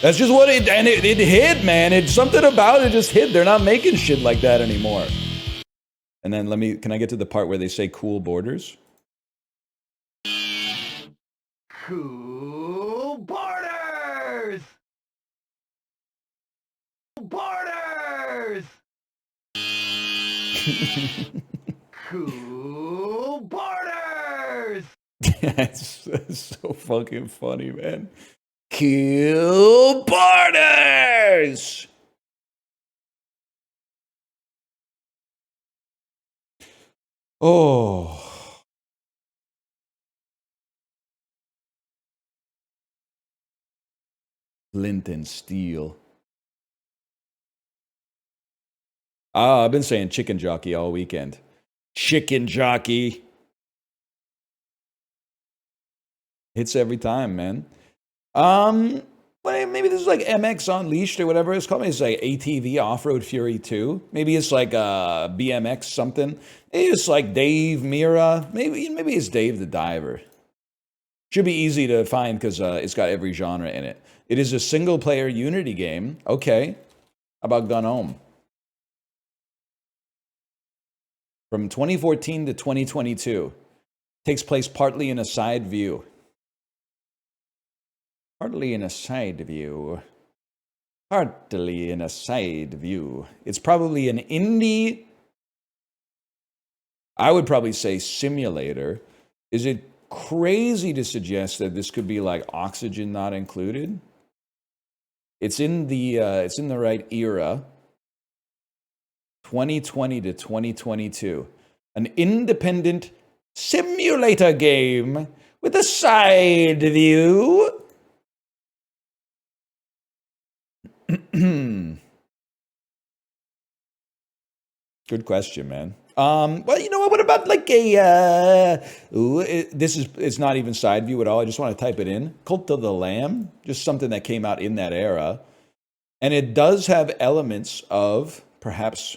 That's just what it hit, man. It's something about it just hit. They're not making shit like that anymore. And then can I get to the part where they say Cool Borders? Cool Borders! Borders! Cool Borders! That's so fucking funny, man. Cool Borders! Oh. Flint and Steel. I've been saying chicken jockey all weekend. Chicken jockey. Hits every time, man. Well, maybe this is like MX Unleashed or whatever it's called. Maybe it's like ATV Off-Road Fury 2. Maybe it's like BMX something. Maybe it's like Dave Mira. Maybe it's Dave the Diver. Should be easy to find because it's got every genre in it. It is a single-player Unity game. Okay. How about Gun Home? From 2014 to 2022. Takes place partly in a side view. Partly in a side view. Partly in a side view. It's probably an indie, I would probably say simulator. Is it crazy to suggest that this could be like Oxygen Not Included? It's in the right era. 2020 to 2022. An independent simulator game with a side view. Good question, man. Well, you know what? What about like it's not even side view at all. I just want to type it in. Cult of the Lamb, just something that came out in that era. And it does have elements of perhaps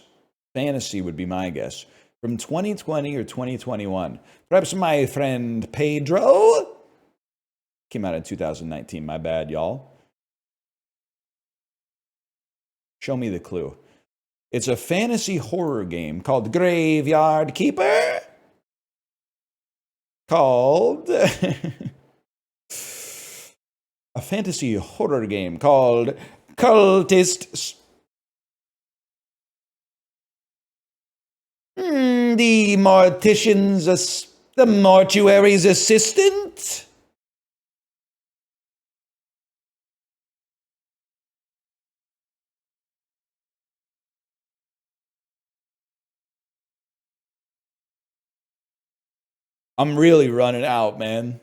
fantasy would be my guess. From 2020 or 2021. Perhaps my friend Pedro came out in 2019. My bad, y'all. Show me the clue. It's a fantasy horror game called Graveyard Keeper. Called a fantasy horror game called Cultist. The the mortuary's assistant. I'm really running out, man.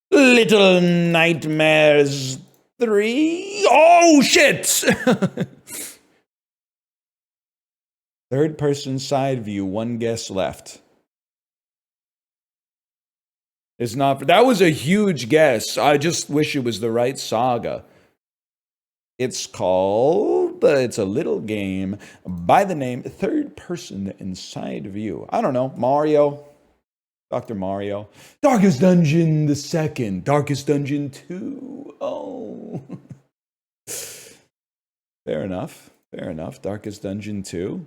Little Nightmares 3. Oh, shit! Third person side view, one guess left. It's not. That was a huge guess. I just wish it was the right saga. It's called, it's a little game by the name Third Person in Side View. I don't know, Mario. Dr. Mario. Darkest Dungeon the Second. Darkest Dungeon 2. Oh. Fair enough. Fair enough. Darkest Dungeon 2.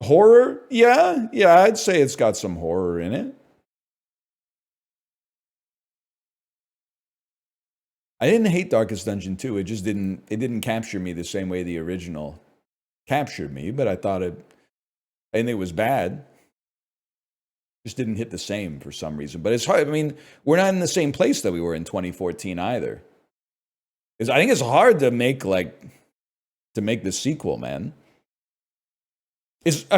Horror? Yeah. Yeah, I'd say it's got some horror in it. I didn't hate Darkest Dungeon 2. It just didn't capture me the same way the original captured me, but I didn't think it was bad. Just didn't hit the same for some reason. But it's hard. I mean, we're not in the same place that we were in 2014 either. I think it's hard to make the sequel, man. I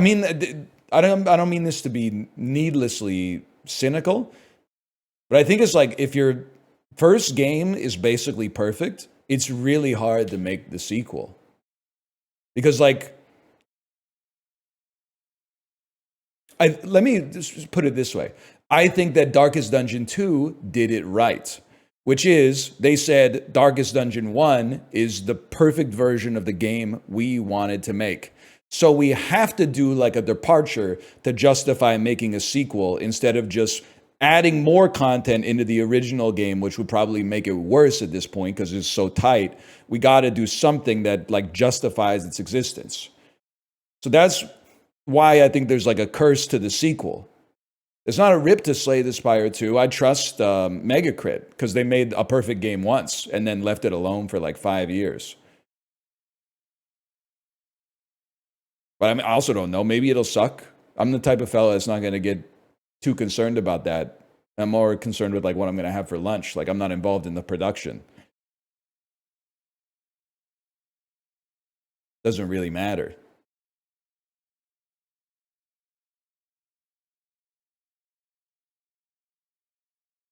don't mean this to be needlessly cynical, but I think it's like if your first game is basically perfect, it's really hard to make the sequel. Because let me just put it this way. I think that Darkest Dungeon 2 did it right, which is they said Darkest Dungeon 1 is the perfect version of the game we wanted to make. So we have to do like a departure to justify making a sequel instead of just adding more content into the original game, which would probably make it worse at this point because it's so tight. We got to do something that justifies its existence. So that's why I think there's a curse to the sequel. It's not a rip to Slay the Spire 2. I trust Megacrit because they made a perfect game once and then left it alone for 5 years. But I also don't know. Maybe it'll suck. I'm the type of fella that's not going to get too concerned about that. I'm more concerned with what I'm going to have for lunch. I'm not involved in the production. Doesn't really matter.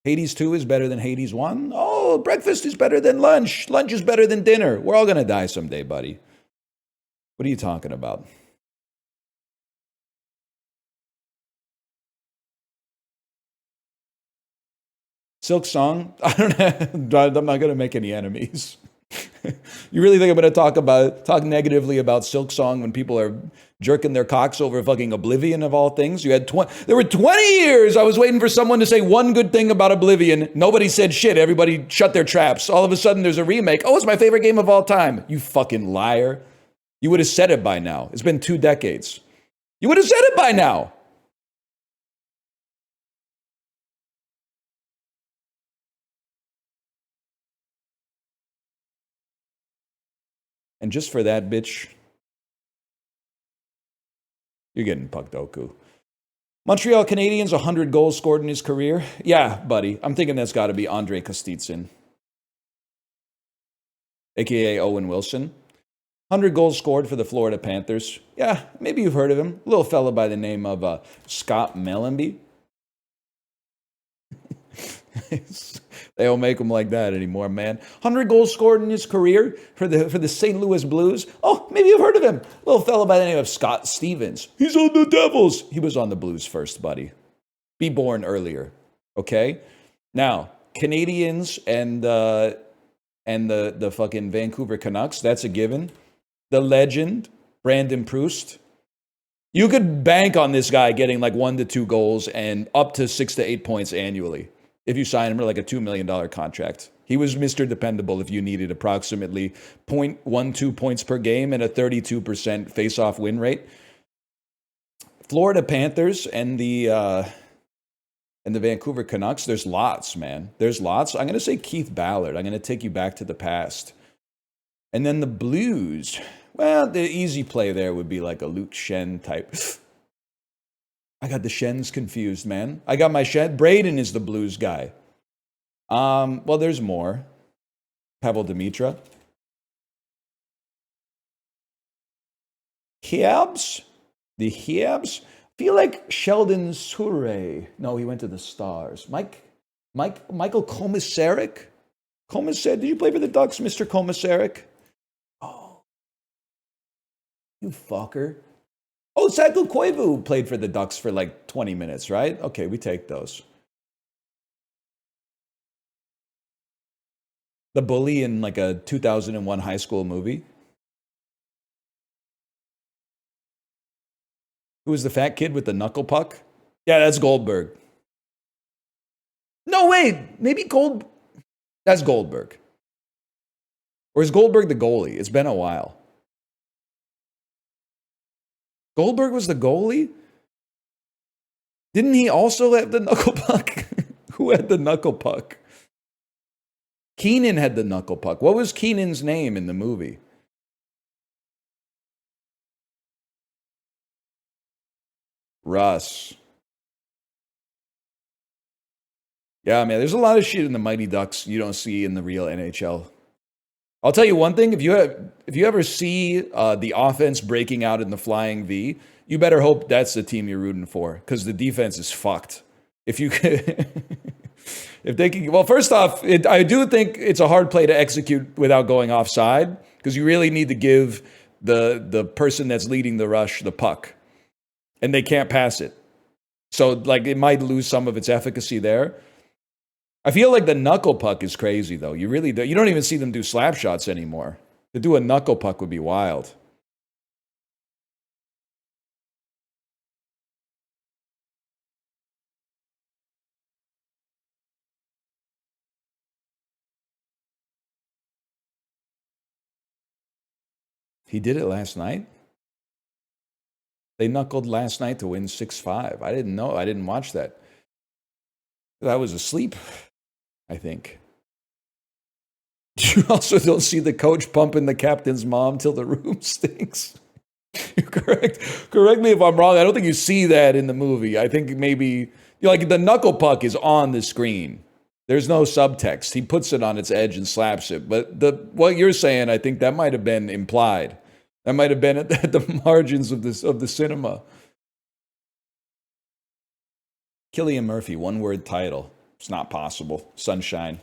Hades 2 is better than Hades 1? Oh, breakfast is better than lunch. Lunch is better than dinner. We're all going to die someday, buddy. What are you talking about? Silk Song? I don't know. I'm not going to make any enemies. You really think I'm going to talk negatively about Silk Song when people are jerking their cocks over fucking Oblivion of all things? There were 20 years I was waiting for someone to say one good thing about Oblivion. Nobody said shit. Everybody shut their traps. All of a sudden there's a remake. Oh, it's my favorite game of all time. You fucking liar. You would have said it by now. It's been 2 decades. You would have said it by now. And just for that, bitch, you're getting Puck Doku. Montreal Canadiens, 100 goals scored in his career. Yeah, buddy. I'm thinking that's got to be Andre Kostitsyn, a.k.a. Owen Wilson. 100 goals scored for the Florida Panthers. Yeah, maybe you've heard of him. A little fella by the name of Scott Mellanby. They don't make him like that anymore, man. 100 goals scored in his career for the St. Louis Blues. Oh, maybe you've heard of him. A little fella by the name of Scott Stevens. He's on the Devils. He was on the Blues first, buddy. Be born earlier, okay? Now, Canadians and the fucking Vancouver Canucks, that's a given. The legend, Brandon Proust. You could bank on this guy getting like 1 to 2 goals and up to 6 to 8 points annually if you sign him to like a $2 million contract. He was Mr. Dependable if you needed approximately 0.12 points per game and a 32% face-off win rate. Florida Panthers and the Vancouver Canucks, there's lots, man. There's lots. I'm going to say Keith Ballard. I'm going to take you back to the past. And then the Blues, well, the easy play there would be like a Luke Schenn type. I got the Schenns confused, man. I got my Schenn. Braden is the Blues guy. Well, there's more. Pavel Demitra. Hiabs? The Hiabs? I feel like Sheldon Surrey. No, he went to the Stars. Michael Komisarek? Did you play for the Ducks, Mr. Komisarek? Oh. You fucker. Oh, Saku Koivu played for the Ducks for like 20 minutes, right? Okay, we take those. The bully in like a 2001 high school movie. Who was the fat kid with the knuckle puck? Yeah, that's Goldberg. No, wait. Maybe that's Goldberg. Or is Goldberg the goalie? It's been a while. Goldberg was the goalie? Didn't he also have the knuckle puck? Who had the knuckle puck? Keenan had the knuckle puck. What was Keenan's name in the movie? Russ. Yeah, man, there's a lot of shit in the Mighty Ducks you don't see in the real NHL. I'll tell you one thing, if you ever see the offense breaking out in the flying V, you better hope that's the team you're rooting for, because the defense is fucked. If you could, if they can, well, first off, I do think it's a hard play to execute without going offside, because you really need to give the person that's leading the rush the puck, and they can't pass it. So, like, it might lose some of its efficacy there. I feel like the knuckle puck is crazy, though. You really do. You don't even see them do slap shots anymore. To do a knuckle puck would be wild. He did it last night? They knuckled last night to win 6-5. I didn't know. I didn't watch that. I was asleep, I think. You also don't see the coach pumping the captain's mom till the room stinks. You're correct. Correct me if I'm wrong. I don't think you see that in the movie. I think maybe, like, the knuckle puck is on the screen. There's no subtext. He puts it on its edge and slaps it. But what you're saying, I think that might have been implied. That might have been at the margins of the cinema. Cillian Murphy, one-word title. It's not possible. Sunshine.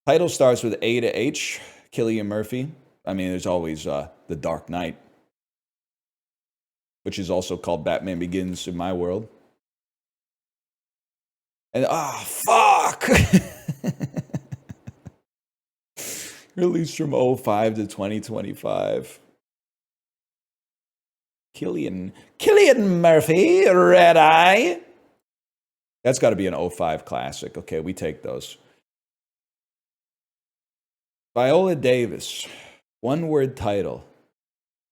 Title starts with A to H. Cillian Murphy. I mean, there's always The Dark Knight, which is also called Batman Begins in my world. And, fuck! Released from 2005 to 2025. Cillian Murphy, Red Eye. That's got to be an 2005 classic. Okay, we take those. Viola Davis, one-word title.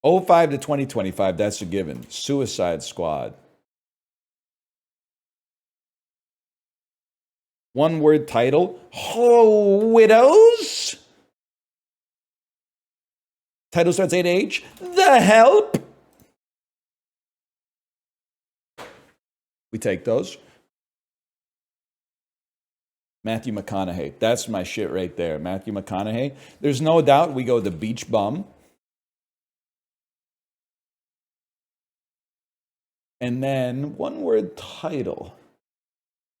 2005 to 2025, that's a given. Suicide Squad. One-word title. Oh, Widows. Title starts AH. The Help. We take those. Matthew McConaughey. That's my shit right there. Matthew McConaughey. There's no doubt we go the Beach Bum. And then one word title.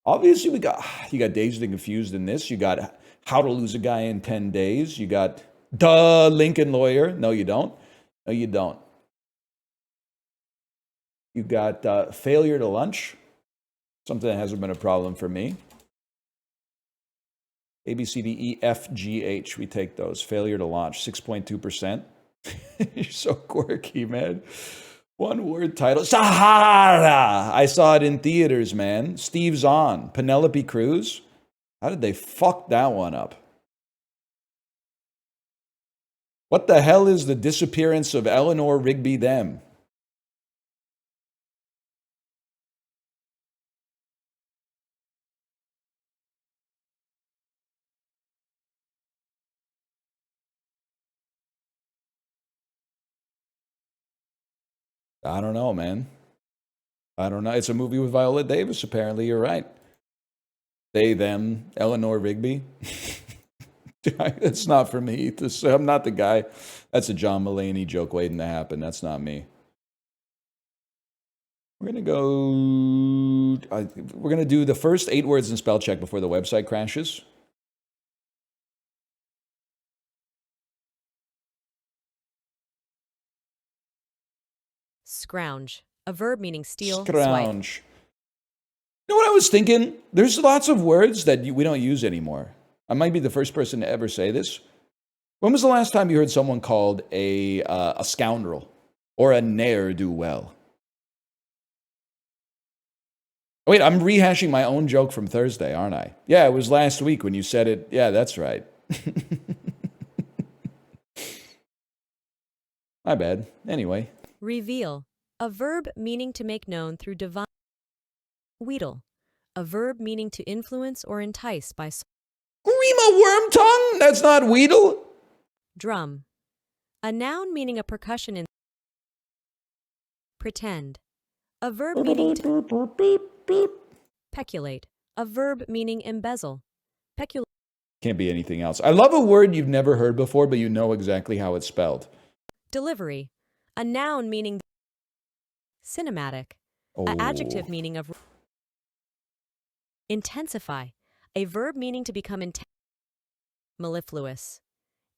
Obviously, you got Dazed and Confused in this. You got How to Lose a Guy in 10 Days. You got The Lincoln Lawyer. No, you don't. No, you don't. You got Failure to Lunch. Something that hasn't been a problem for me. A, B, C, D, E, F, G, H. We take those. Failure to Launch, 6.2%. You're so quirky, man. One word title. Sahara. I saw it in theaters, man. Steve Zahn. Penelope Cruz. How did they fuck that one up? What the hell is the disappearance of Eleanor Rigby them? I don't know, man. I don't know. It's a movie with Viola Davis, apparently. You're right. They, them, Eleanor Rigby. It's not for me. I'm not the guy. That's a John Mulaney joke waiting to happen. That's not me. We're going to go... we're going to do the first 8 words in spell check before the website crashes. Scrounge, a verb meaning steal, Scrounge. swipe. You know what I was thinking? There's lots of words that we don't use anymore. I might be the first person to ever say this. When was the last time you heard someone called a scoundrel or a ne'er-do-well? Wait, I'm rehashing my own joke from Thursday, aren't I? Yeah, it was last week when you said it. Yeah, that's right. My bad. Anyway. Reveal, a verb meaning to make known through divine. Wheedle, a verb meaning to influence or entice by. Grima worm tongue? That's not wheedle. Drum, a noun meaning a percussion in. Pretend, a verb meaning to. Peculate, a verb meaning embezzle. Peculate. Can't be anything else. I love a word you've never heard before, but you know exactly how it's spelled. Delivery, a noun meaning. Cinematic, an adjective meaning of. Intensify, a verb meaning to become intense. Mellifluous,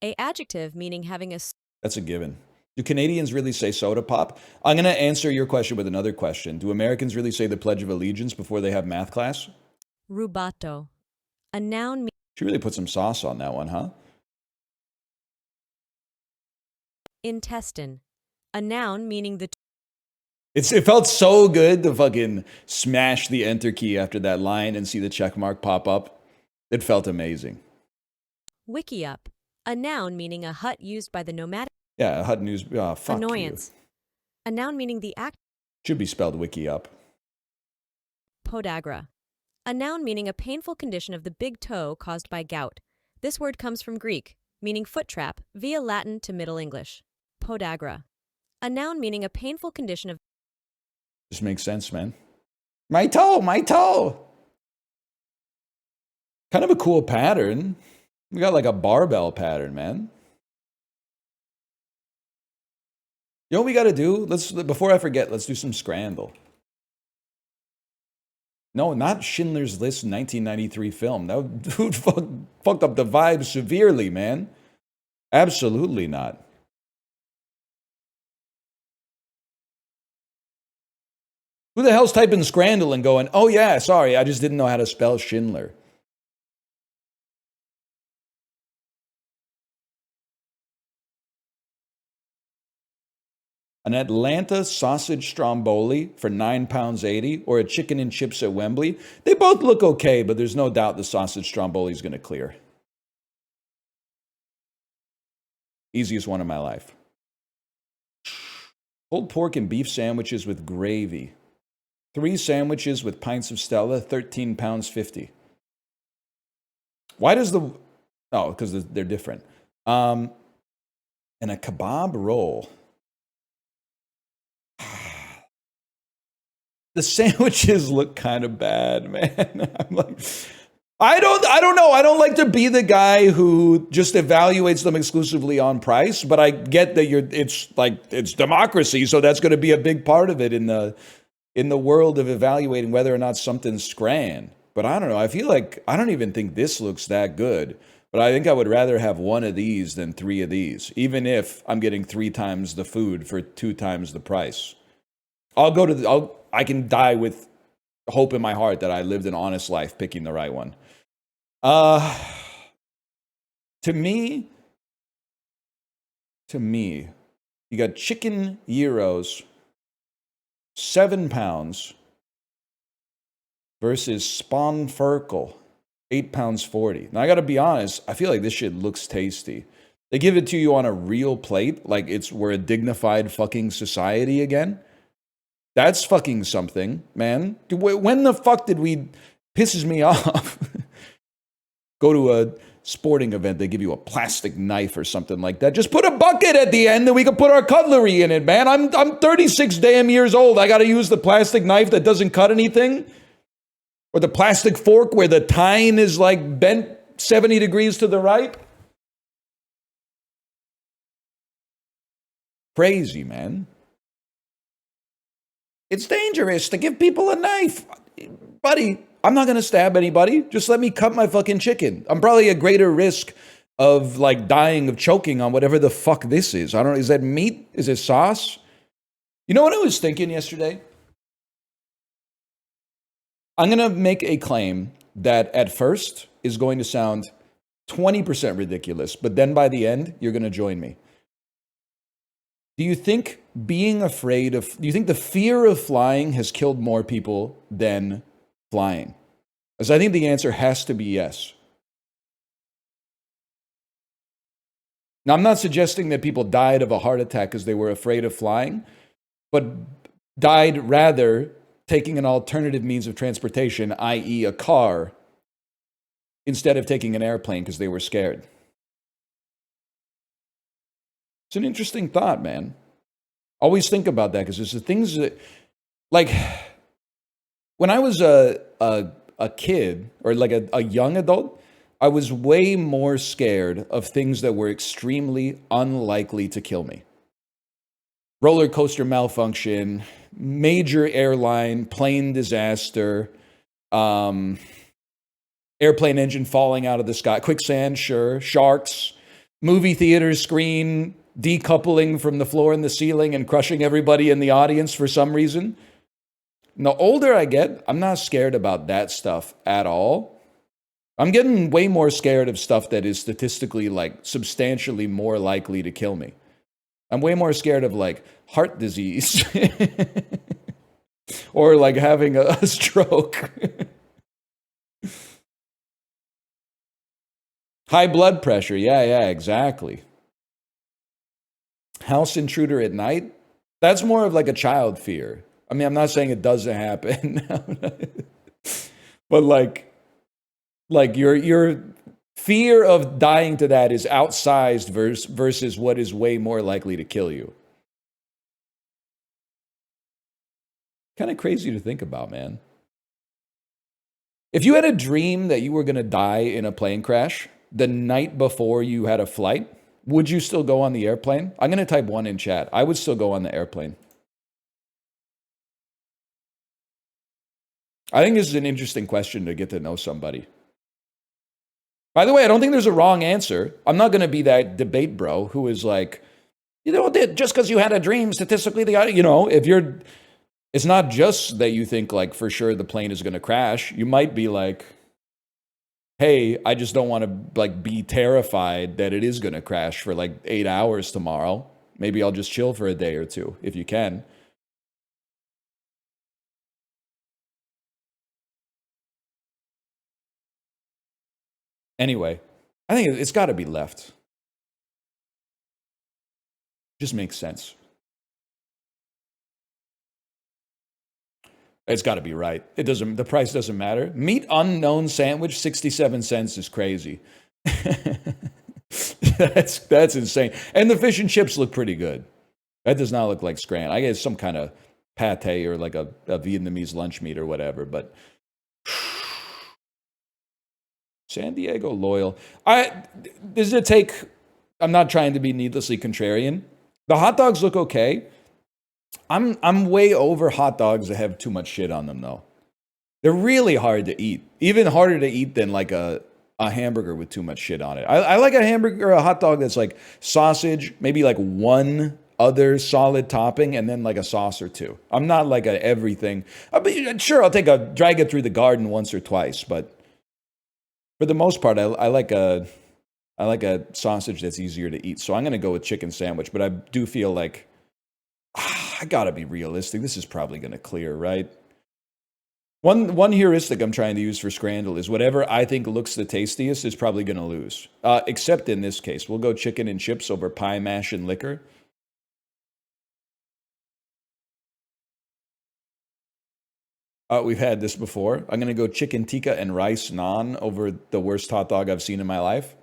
a adjective meaning having a. That's a given. Do Canadians really say soda pop? I'm going to answer your question with another question. Do Americans really say the Pledge of Allegiance before they have math class? Rubato, a noun. She really put some sauce on that one, huh? Intestine, a noun meaning the. It felt so good to fucking smash the enter key after that line and see the check mark pop up. It felt amazing. Wickiup, a noun meaning a hut used by the nomadic. Yeah, HUD News. Oh, fuck Annoyance, you. a noun meaning the act. Should be spelled wiki up. Podagra, a noun meaning a painful condition of the big toe caused by gout. This word comes from Greek, meaning foot trap, via Latin to Middle English. Podagra, a noun meaning a painful condition of. This makes sense, man. My toe, my toe. Kind of a cool pattern. We got like a barbell pattern, man. You know what we got to do? Before I forget, let's do some Scrandle. No, not Schindler's List 1993 film. That dude fucked up the vibe severely, man. Absolutely not. Who the hell's typing Scrandle and going, oh yeah, sorry, I just didn't know how to spell Schindler. An Atlanta sausage stromboli for £9.80 or a chicken and chips at Wembley. They both look okay, but there's no doubt the sausage stromboli is going to clear. Easiest one of my life. Pulled pork and beef sandwiches with gravy. 3 sandwiches with pints of Stella, £13.50. Why does the... Oh, because they're different. and a kebab roll. The sandwiches look kind of bad, man. I'm like, I don't know. I don't like to be the guy who just evaluates them exclusively on price, but I get that it's democracy, so that's going to be a big part of it in the world of evaluating whether or not something's scran. But I don't know. I feel like I don't even think this looks that good. But I think I would rather have one of these than three of these, even if I'm getting 3 times the food for 2 times the price. I can die with hope in my heart that I lived an honest life picking the right one. To me, you got chicken gyros, 7 pounds, versus spanferkel, 8 pounds 40. Now I gotta be honest, I feel like this shit looks tasty. They give it to you on a real plate, like we're a dignified fucking society again. That's fucking something, man. When the fuck did we... Pisses me off. Go to a sporting event, they give you a plastic knife or something like that. Just put a bucket at the end and we can put our cutlery in it, man. I'm 36 damn years old. I gotta use the plastic knife that doesn't cut anything? Or the plastic fork where the tine is like bent 70 degrees to the right? Crazy, man. It's dangerous to give people a knife. Buddy, I'm not going to stab anybody. Just let me cut my fucking chicken. I'm probably at greater risk of like dying of choking on whatever the fuck this is. I don't know. Is that meat? Is it sauce? You know what I was thinking yesterday? I'm going to make a claim that at first is going to sound 20% ridiculous, but then by the end, you're going to join me. Do you think do you think the fear of flying has killed more people than flying? As I think the answer has to be yes. Now, I'm not suggesting that people died of a heart attack because they were afraid of flying, but died rather taking an alternative means of transportation, i.e. a car, instead of taking an airplane because they were scared. It's an interesting thought, man. Always think about that because there's the things that, like, when I was a kid or like a young adult, I was way more scared of things that were extremely unlikely to kill me. Roller coaster malfunction, major airline, plane disaster, airplane engine falling out of the sky, quicksand, sure, sharks, movie theater screen decoupling from the floor and the ceiling and crushing everybody in the audience for some reason. And the older I get, I'm not scared about that stuff at all. I'm getting way more scared of stuff that is statistically like substantially more likely to kill me. I'm way more scared of like heart disease or like having a stroke. High blood pressure. Yeah, exactly. House intruder at night. That's more of like a child fear. I mean, I'm not saying it doesn't happen, but like your fear of dying to that is outsized versus what is way more likely to kill you. Kind of crazy to think about, man. If you had a dream that you were going to die in a plane crash the night before you had a flight, would you still go on the airplane? I'm going to type 1 in chat. I would still go on the airplane. I think this is an interesting question to get to know somebody. By the way, I don't think there's a wrong answer. I'm not going to be that debate bro who is like, you know, just because you had a dream, statistically, it's not just that you think like for sure the plane is going to crash. You might be like, hey, I just don't want to like be terrified that it is going to crash for like 8 hours tomorrow. Maybe I'll just chill for a day or two if you can. Anyway, I think it's got to be left. Just makes sense. It's got to be right. The price doesn't matter. Meat unknown sandwich, 67 cents is crazy. That's insane. And the fish and chips look pretty good. That does not look like Scran. I guess some kind of pate or like a Vietnamese lunch meat or whatever. But San Diego Loyal. Does it take? I'm not trying to be needlessly contrarian. The hot dogs look okay. I'm way over hot dogs that have too much shit on them though. They're really hard to eat. Even harder to eat than like a hamburger with too much shit on it. I like a hamburger or a hot dog that's like sausage, maybe like one other solid topping, and then like a sauce or two. I'm not like a everything. Sure, I'll drag it through the garden once or twice, but for the most part, I like a sausage that's easier to eat. So I'm gonna go with chicken sandwich, but I do feel like I gotta be realistic. This is probably gonna clear, right? One heuristic I'm trying to use for Scrandal is whatever I think looks the tastiest is probably going to lose. Except in this case. We'll go chicken and chips over pie, mash, and liquor. We've had this before. I'm going to go chicken tikka and rice naan over the worst hot dog I've seen in my life.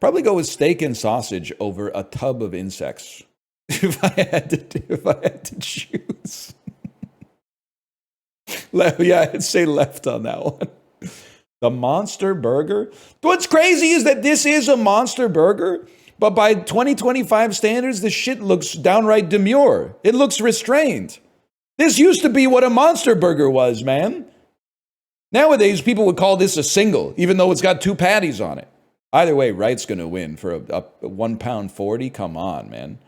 Probably go with steak and sausage over a tub of insects. If I had to choose. Yeah, I'd say left on that one. The Monster Burger. What's crazy is that this is a Monster Burger, but by 2025 standards, the shit looks downright demure. It looks restrained. This used to be what a Monster Burger was, man. Nowadays, people would call this a single, even though it's got 2 patties on it. Either way, Wright's going to win for a £1.40. Come on, man.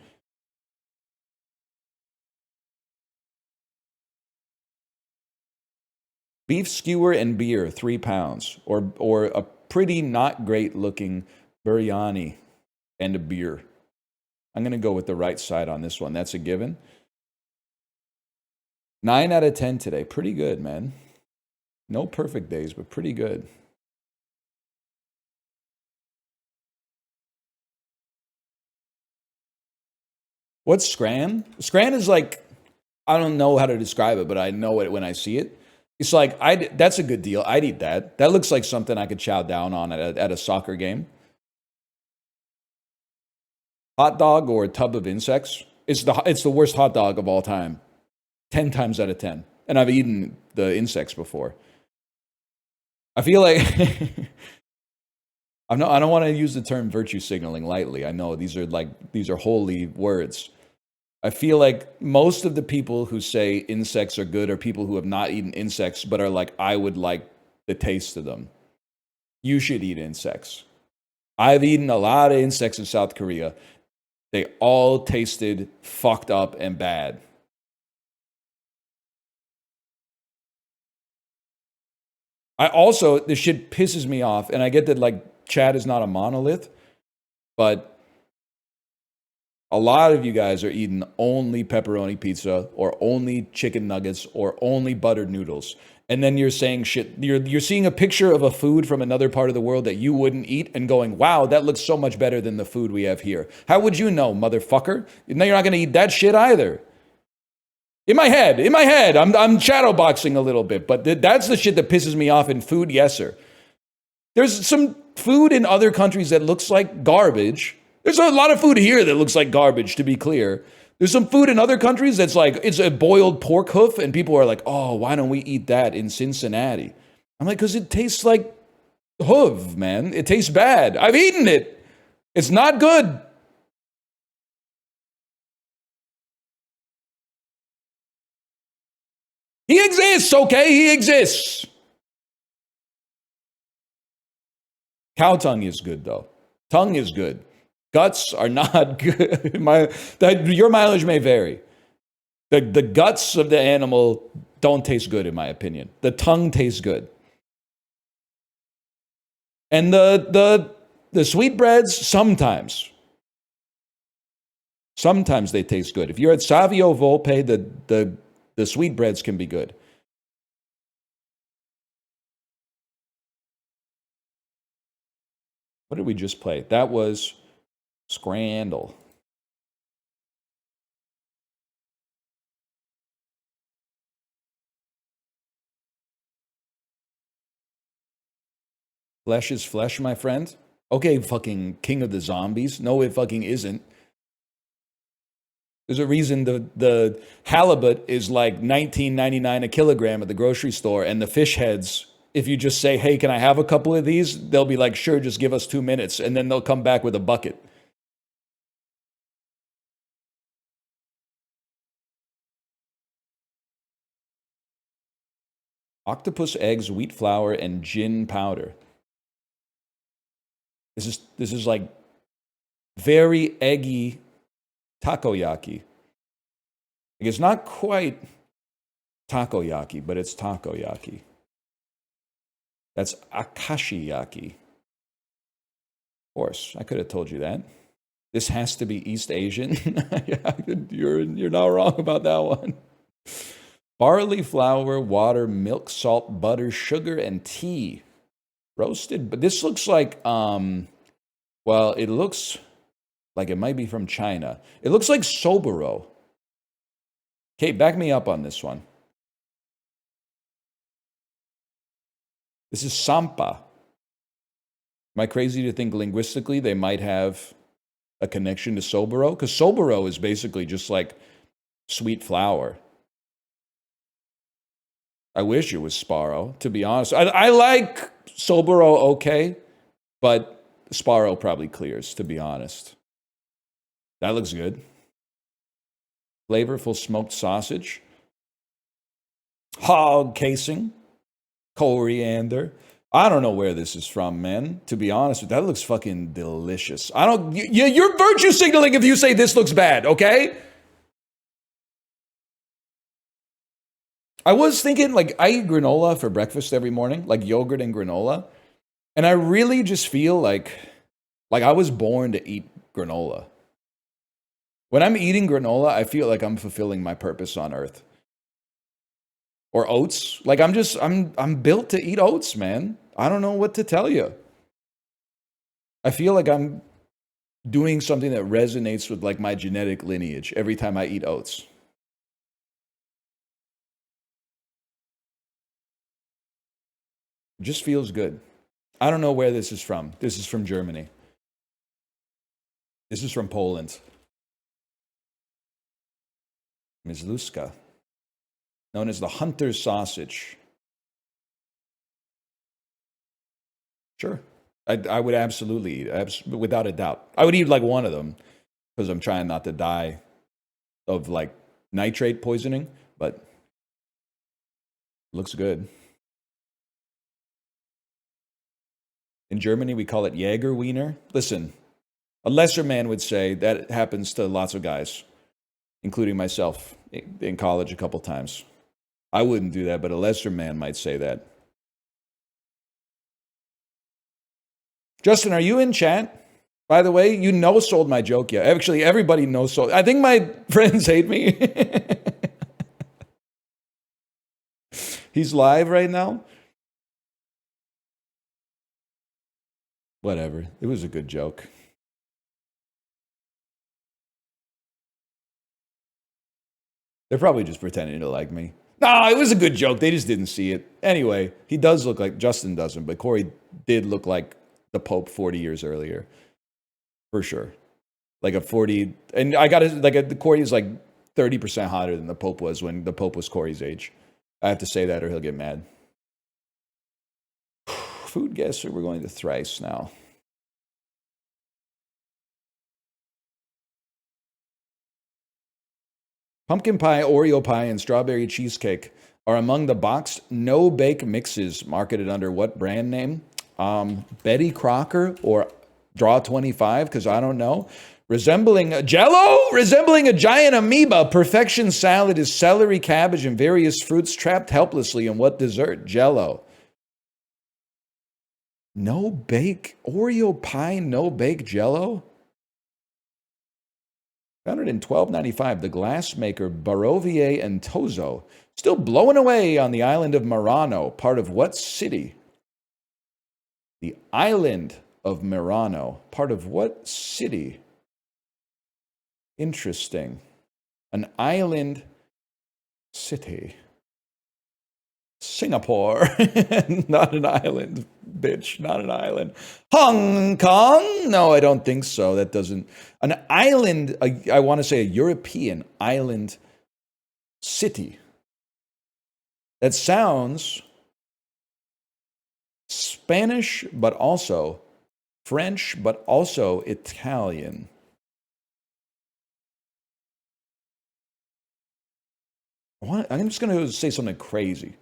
Beef skewer and beer, 3 pounds, or a pretty not great looking biryani and a beer. I'm going to go with the right side on this one. That's a given. 9 out of 10 today. Pretty good, man. No perfect days, but pretty good. What's Scran? Scran is like, I don't know how to describe it, but I know it when I see it. It's like, that's a good deal. I'd eat that. That looks like something I could chow down on at a soccer game. Hot dog or a tub of insects. It's the worst hot dog of all time. 10 times out of 10. And I've eaten the insects before. I feel like I don't want to use the term virtue signaling lightly. I know these are holy words. I feel like most of the people who say insects are good are people who have not eaten insects, but are like, I would like the taste of them. You should eat insects. I've eaten a lot of insects in South Korea. They all tasted fucked up and bad. This shit pisses me off, and I get that like Chad is not a monolith, but a lot of you guys are eating only pepperoni pizza or only chicken nuggets or only buttered noodles. And then you're saying shit. You're seeing a picture of a food from another part of the world that you wouldn't eat and going, wow, that looks so much better than the food we have here. How would you know, motherfucker? No, you're not going to eat that shit either. In my head, I'm shadowboxing a little bit, but that's the shit that pisses me off in food, yes, sir. There's some food in other countries that looks like garbage. There's a lot of food here that looks like garbage, to be clear. There's some food in other countries that's like, it's a boiled pork hoof, and people are like, oh, why don't we eat that in Cincinnati? I'm like, because it tastes like hoof, man. It tastes bad. I've eaten it. It's not good. He exists, okay? He exists. Cow tongue is good, though. Tongue is good. Guts are not good. Your mileage may vary. The guts of the animal don't taste good, in my opinion. The tongue tastes good. And the sweetbreads, sometimes. Sometimes they taste good. If you're at Savio Volpe, the sweetbreads can be good. What did we just play? That was Scrandal. Flesh is flesh, my friend. Okay, fucking king of the zombies. No, it fucking isn't. There's a reason the halibut is like $19.99 a kilogram at the grocery store, and the fish heads, if you just say, hey, can I have a couple of these? They'll be like, sure, just give us 2 minutes, and then they'll come back with a bucket. Octopus eggs, wheat flour, and gin powder. This is like very eggy takoyaki. Like it's not quite takoyaki, but it's takoyaki. That's akashiyaki. Of course, I could have told you that. This has to be East Asian. Yeah, you're not wrong about that one. Barley flour, water, milk, salt, butter, sugar, and tea. Roasted, but this looks like, well, it looks like it might be from China. It looks like Soboro. Kate, back me up on this one. This is Sampa. Am I crazy to think linguistically they might have a connection to Soboro? Because Soboro is basically just like sweet flour. I wish it was Sparrow, to be honest. I like Soboro okay, but Sparrow probably clears, to be honest. That looks good. Flavorful smoked sausage. Hog casing. Coriander. I don't know where this is from, man. To be honest with you, that looks fucking delicious. You're virtue signaling if you say this looks bad, okay? I was thinking, like, I eat granola for breakfast every morning, like yogurt and granola. And I really just feel like I was born to eat granola. When I'm eating granola, I feel like I'm fulfilling my purpose on earth. Or oats. Like I'm built to eat oats, man. I don't know what to tell you. I feel like I'm doing something that resonates with like my genetic lineage every time I eat oats. It just feels good. I don't know where this is from. This is from Germany. This is from Poland. Mizluska, known as the hunter's sausage. Sure. I would absolutely eat, without a doubt. I would eat like one of them because I'm trying not to die of like nitrate poisoning, but looks good. In Germany, we call it Jäger Wiener. Listen, a lesser man would say that happens to lots of guys, including myself in college a couple times. I wouldn't do that, but a lesser man might say that. Justin, are you in chat? By the way, you no-sold my joke yet. Actually, everybody no-sold. I think my friends hate me. He's live right now. Whatever. It was a good joke. They're probably just pretending to like me. No, it was a good joke. They just didn't see it. Anyway, he does look like, Justin doesn't, but Corey did look like the Pope 40 years earlier. For sure. Like a 40, and I got it, like Corey is like 30% hotter than the Pope was when the Pope was Corey's age. I have to say that or he'll get mad. Food guesser, we're going to thrice now. Pumpkin pie, Oreo pie, and strawberry cheesecake are among the boxed no-bake mixes marketed under what brand name? Betty Crocker or Draw 25, because I don't know. Resembling a Jell-O? Resembling a giant amoeba, perfection salad is celery, cabbage, and various fruits trapped helplessly in what dessert? Jell-O. No bake Oreo pie, no bake Jell-O. Founded in 1295, the glassmaker Barovier and Tozo, still blowing away on the island of Murano, part of what city? The island of Murano, part of what city? Interesting. An island city. Singapore, not an island. Bitch, not an island. Hong Kong? No, I don't think so. That doesn't. An island, I want to say a European island city. That sounds Spanish, but also French, but also Italian. I'm just going to say something crazy.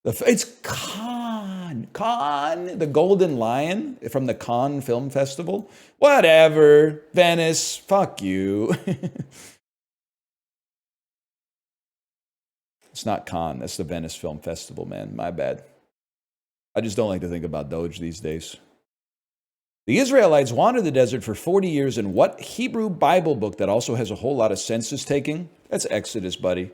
It's Cannes, the Golden Lion from the Cannes Film Festival. Whatever, Venice, fuck you. It's not Cannes, that's the Venice Film Festival, man. My bad. I just don't like to think about Doge these days. The Israelites wandered the desert for 40 years in what Hebrew Bible book that also has a whole lot of census taking? That's Exodus, buddy.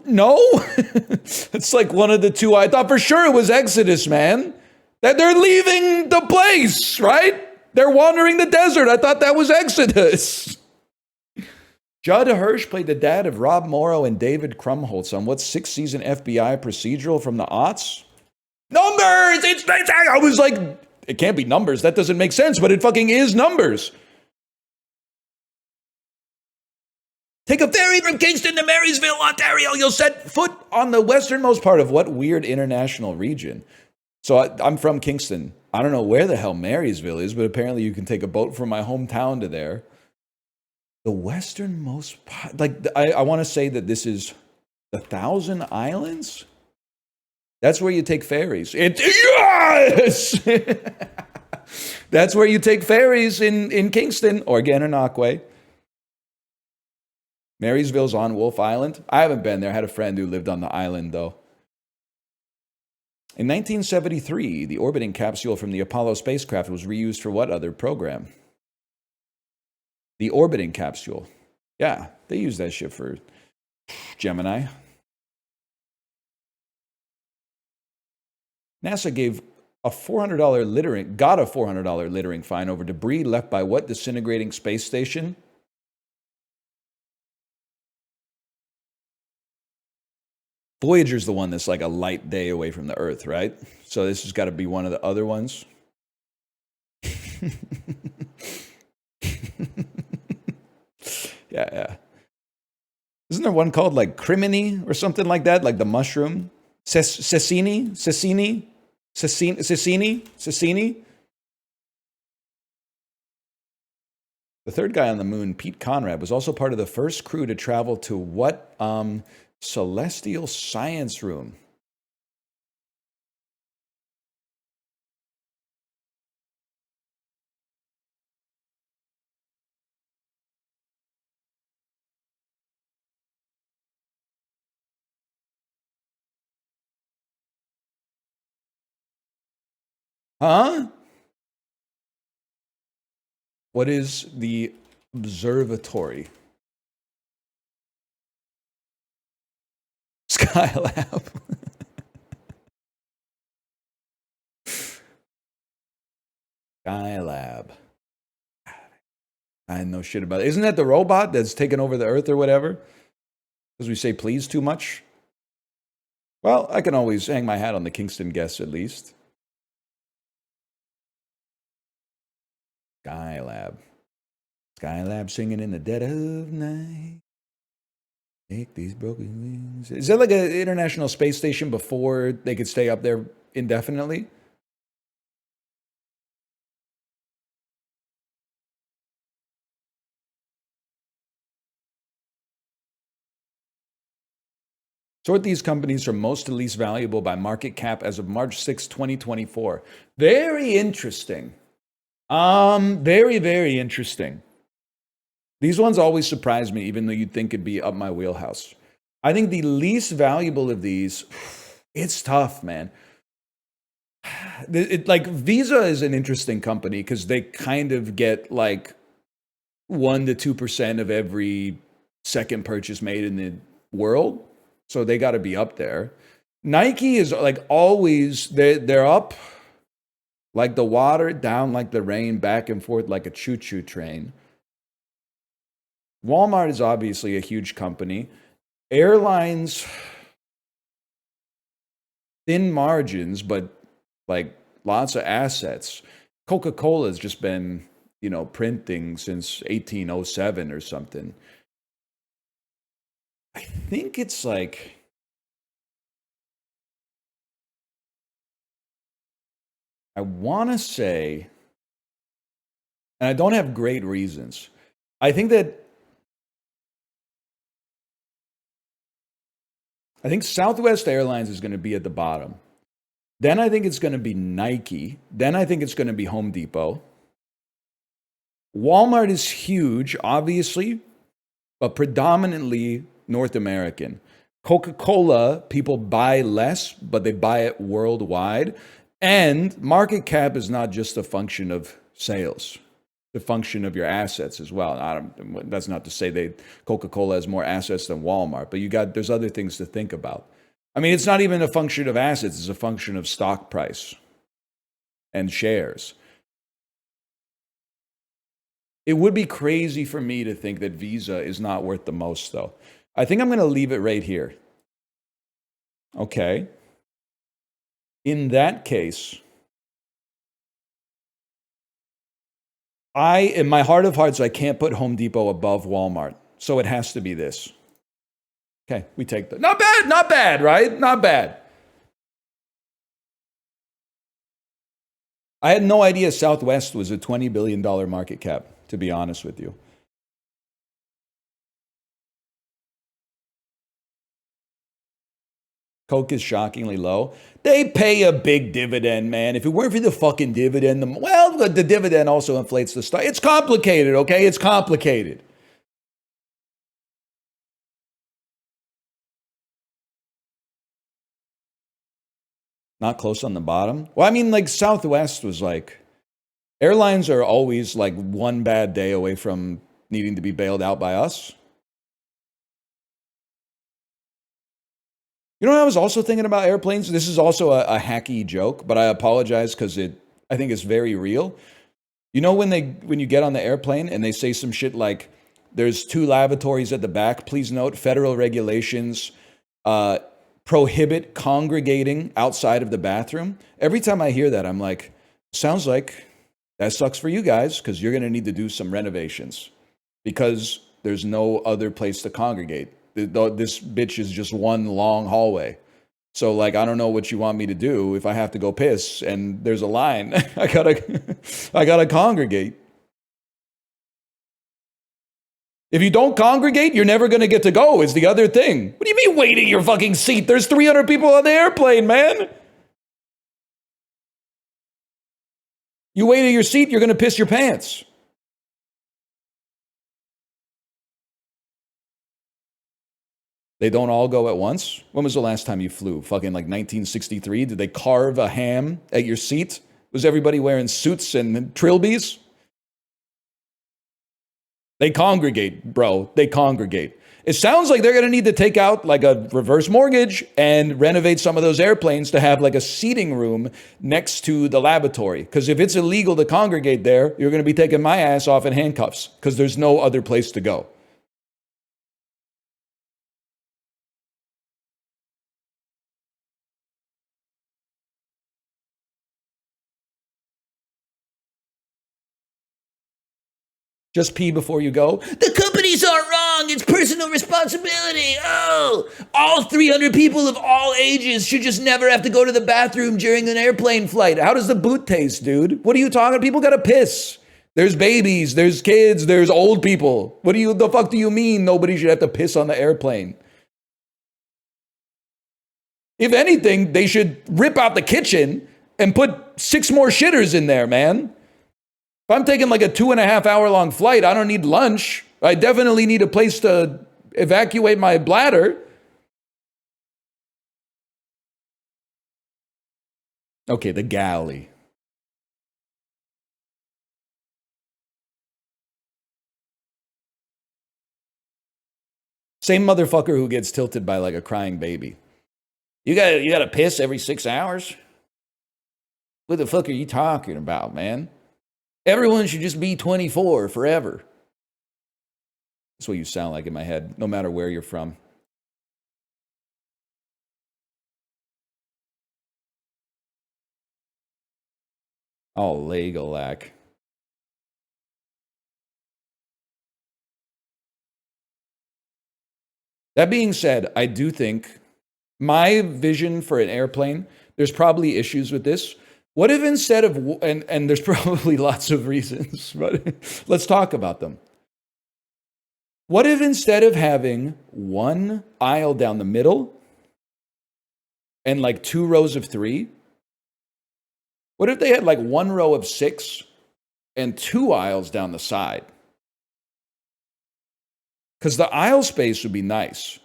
No? It's like one of the two. I thought for sure it was Exodus, man. That they're leaving the place, right? They're wandering the desert. I thought that was Exodus. Judd Hirsch played the dad of Rob Morrow and David Krumholtz on what six-season FBI procedural from the aughts? Numbers! I was like, it can't be Numbers. That doesn't make sense, but it fucking is Numbers. Take a ferry from Kingston to Marysville, Ontario. You'll set foot on the westernmost part of what weird international region? So I'm from Kingston. I don't know where the hell Marysville is, but apparently you can take a boat from my hometown to there. The westernmost part, like I want to say that this is the Thousand Islands. That's where you take ferries. Yes! That's where you take ferries in Kingston or Gananoque. Marysville's on Wolf Island. I haven't been there. I had a friend who lived on the island, though. In 1973, the orbiting capsule from the Apollo spacecraft was reused for what other program? The orbiting capsule. Yeah, they used that shit for Gemini. NASA gave a $400 littering fine over debris left by what disintegrating space station? Voyager's the one that's like a light day away from the Earth, right? So this has got to be one of the other ones. Yeah. Isn't there one called like crimini or something like that? Like the mushroom? Cecini? The third guy on the moon, Pete Conrad, was also part of the first crew to travel to what celestial science room? Huh? What is the observatory? Skylab. Skylab. I know shit about it. Isn't that the robot that's taken over the Earth or whatever? Because we say please too much? Well, I can always hang my hat on the Kingston guests at least. Skylab. Skylab singing in the dead of night. Take these broken wings. Is that like an International Space Station before they could stay up there indefinitely? Sort these companies from most to least valuable by market cap as of March 6, 2024. Very interesting. Very, very interesting. These ones always surprise me, even though you'd think it'd be up my wheelhouse. I think the least valuable of these, it's tough, man. Like Visa is an interesting company because they kind of get like 1% to 2% of every second purchase made in the world. So they got to be up there. Nike is like always, they're up like the water, down like the rain, back and forth like a choo-choo train. Walmart is obviously a huge company. Airlines, thin margins, but like lots of assets. Coca-Cola has just been, printing since 1807 or something. I think it's like, I want to say, and I don't have great reasons. I think Southwest Airlines is going to be at the bottom. Then I think it's going to be Nike. Then I think it's going to be Home Depot. Walmart is huge, obviously, but predominantly North American. Coca-Cola, people buy less, but they buy it worldwide. And market cap is not just a function of sales. The function of your assets as well. That's not to say Coca-Cola has more assets than Walmart, but there's other things to think about. I mean, it's not even a function of assets, it's a function of stock price and shares. It would be crazy for me to think that Visa is not worth the most, though. I think I'm going to leave it right here. Okay. In that case, in my heart of hearts, I can't put Home Depot above Walmart. So it has to be this. Okay, we take that. Not bad, right? Not bad. I had no idea Southwest was a $20 billion market cap, to be honest with you. Coke is shockingly low. They pay a big dividend, man. If it weren't for the fucking dividend, the dividend also inflates the stock. It's complicated, okay? It's complicated. Not close on the bottom? Well, I mean, like Southwest was like, airlines are always like one bad day away from needing to be bailed out by us. You know what I was also thinking about airplanes? This is also a hacky joke, but I apologize because I think it's very real. You know when you get on the airplane and they say some shit like, there's 2 lavatories at the back. Please note, federal regulations prohibit congregating outside of the bathroom. Every time I hear that, I'm like, sounds like that sucks for you guys because you're going to need to do some renovations because there's no other place to congregate. This bitch is just one long hallway. So like, I don't know what you want me to do if I have to go piss and there's a line. I gotta congregate. If you don't congregate, you're never going to get to go is the other thing. What do you mean waiting your fucking seat? There's 300 people on the airplane, man. You wait in your seat, you're going to piss your pants. They don't all go at once? When was the last time you flew? Fucking like 1963? Did they carve a ham at your seat? Was everybody wearing suits and trilbies? They congregate, bro. They congregate. It sounds like they're going to need to take out like a reverse mortgage and renovate some of those airplanes to have like a seating room next to the lavatory. Because if it's illegal to congregate there, you're going to be taking my ass off in handcuffs because there's no other place to go. Just pee before you go. The companies are wrong. It's personal responsibility. Oh, all 300 people of all ages should just never have to go to the bathroom during an airplane flight. How does the boot taste, dude? What are you talking? People got to piss. There's babies, there's kids, there's old people. The fuck do you mean nobody should have to piss on the airplane? If anything, they should rip out the kitchen and put 6 more shitters in there, man. If I'm taking like a 2.5 hour long flight, I don't need lunch. I definitely need a place to evacuate my bladder. Okay, the galley. Same motherfucker who gets tilted by like a crying baby. You gotta piss every 6 hours? What the fuck are you talking about, man? Everyone should just be 24 forever. That's what you sound like in my head, no matter where you're from. Oh, Legolac. That being said, I do think my vision for an airplane, there's probably issues with this. What if instead of, and there's probably lots of reasons, but let's talk about them. What if instead of having one aisle down the middle and like 2 rows of 3, what if they had like 1 row of 6 and 2 aisles down the side? Because the aisle space would be nice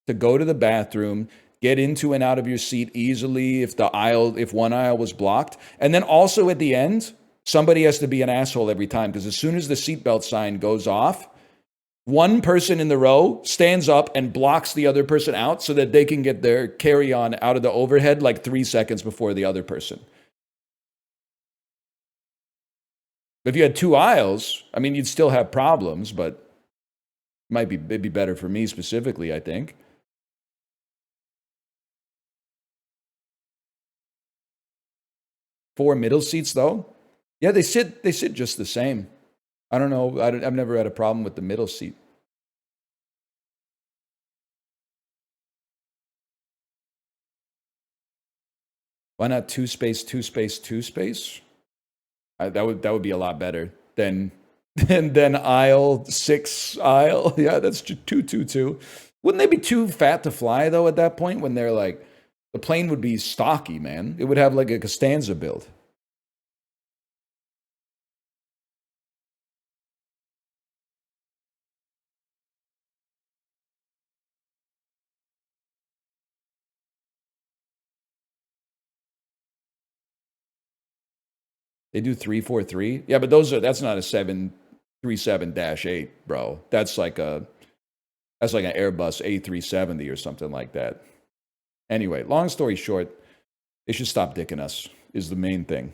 to go to the bathroom, get into and out of your seat easily if one aisle was blocked. And then also at the end, somebody has to be an asshole every time, because as soon as the seatbelt sign goes off, one person in the row stands up and blocks the other person out so that they can get their carry-on out of the overhead like 3 seconds before the other person. If you had 2 aisles, I mean, you'd still have problems, but it'd be better for me specifically, I think. Four middle seats, though? Yeah, they sit just the same. I don't know. I've never had a problem with the middle seat. Why not 2 space, 2 space, 2 space? That would be a lot better than aisle 6 aisle. Yeah, that's 2, 2, 2. Wouldn't they be too fat to fly though at that point, when they're like, the plane would be stocky, man. It would have like a Costanza build. They do 343. Yeah, but that's not a 737-8, bro. That's like an Airbus A370 or something like that. Anyway, long story short, they should stop dicking us is the main thing.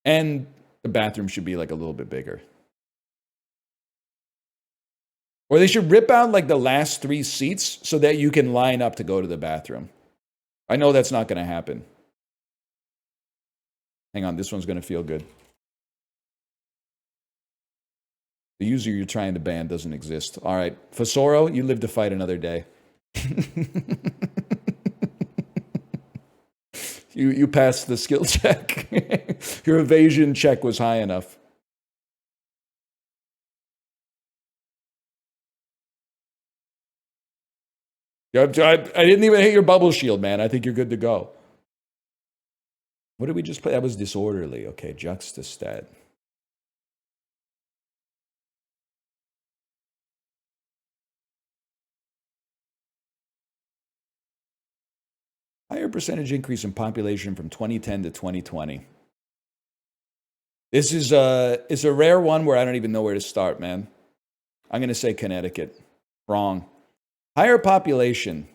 And the bathroom should be like a little bit bigger. Or they should rip out like the last 3 seats so that you can line up to go to the bathroom. I know that's not going to happen. Hang on, this one's going to feel good. The user you're trying to ban doesn't exist. All right, Fosoro, you live to fight another day. You passed the skill check. Your evasion check was high enough. I didn't even hit your bubble shield, man. I think you're good to go. What did we just play? That was disorderly. Okay, juxtastat. Higher percentage increase in population from 2010 to 2020. This is it's a rare one where I don't even know where to start, man. I'm going to say Connecticut. Wrong. Higher population.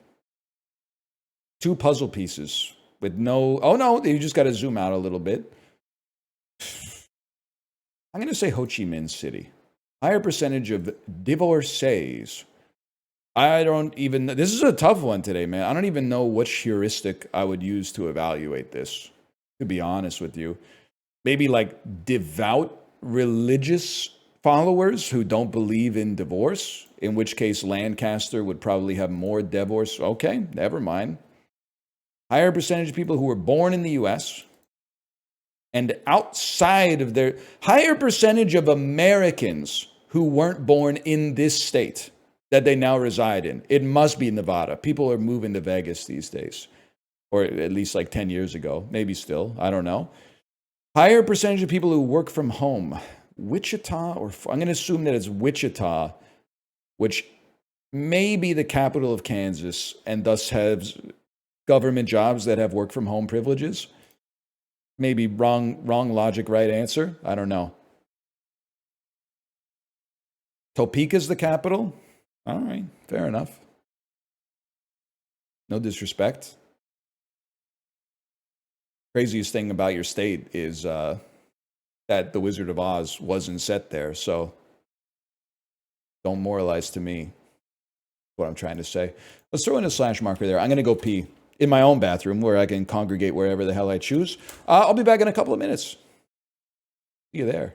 2 puzzle pieces with no... Oh, no, you just got to zoom out a little bit. I'm going to say Ho Chi Minh City. Higher percentage of divorcees. I don't even... This is a tough one today, man. I don't even know which heuristic I would use to evaluate this, to be honest with you. Maybe like devout religious followers who don't believe in divorce, in which case Lancaster would probably have more divorce. Okay, never mind. Higher percentage of people who were born in the U.S. and outside of their... Higher percentage of Americans who weren't born in this state that they now reside in. It must be Nevada. People are moving to Vegas these days. Or at least like 10 years ago. Maybe still. I don't know. Higher percentage of people who work from home. Wichita, or I'm going to assume that it's Wichita, which may be the capital of Kansas and thus has government jobs that have work from home privileges. Maybe wrong logic, right answer. I don't know. Topeka's the capital? All right, fair enough. No disrespect. Craziest thing about your state is that the Wizard of Oz wasn't set there. So Don't moralize to me. What I'm trying to say. Let's throw in a slash marker there. I'm going to go pee in my own bathroom where I can congregate wherever the hell I choose. I'll be back in a couple of minutes. See you there.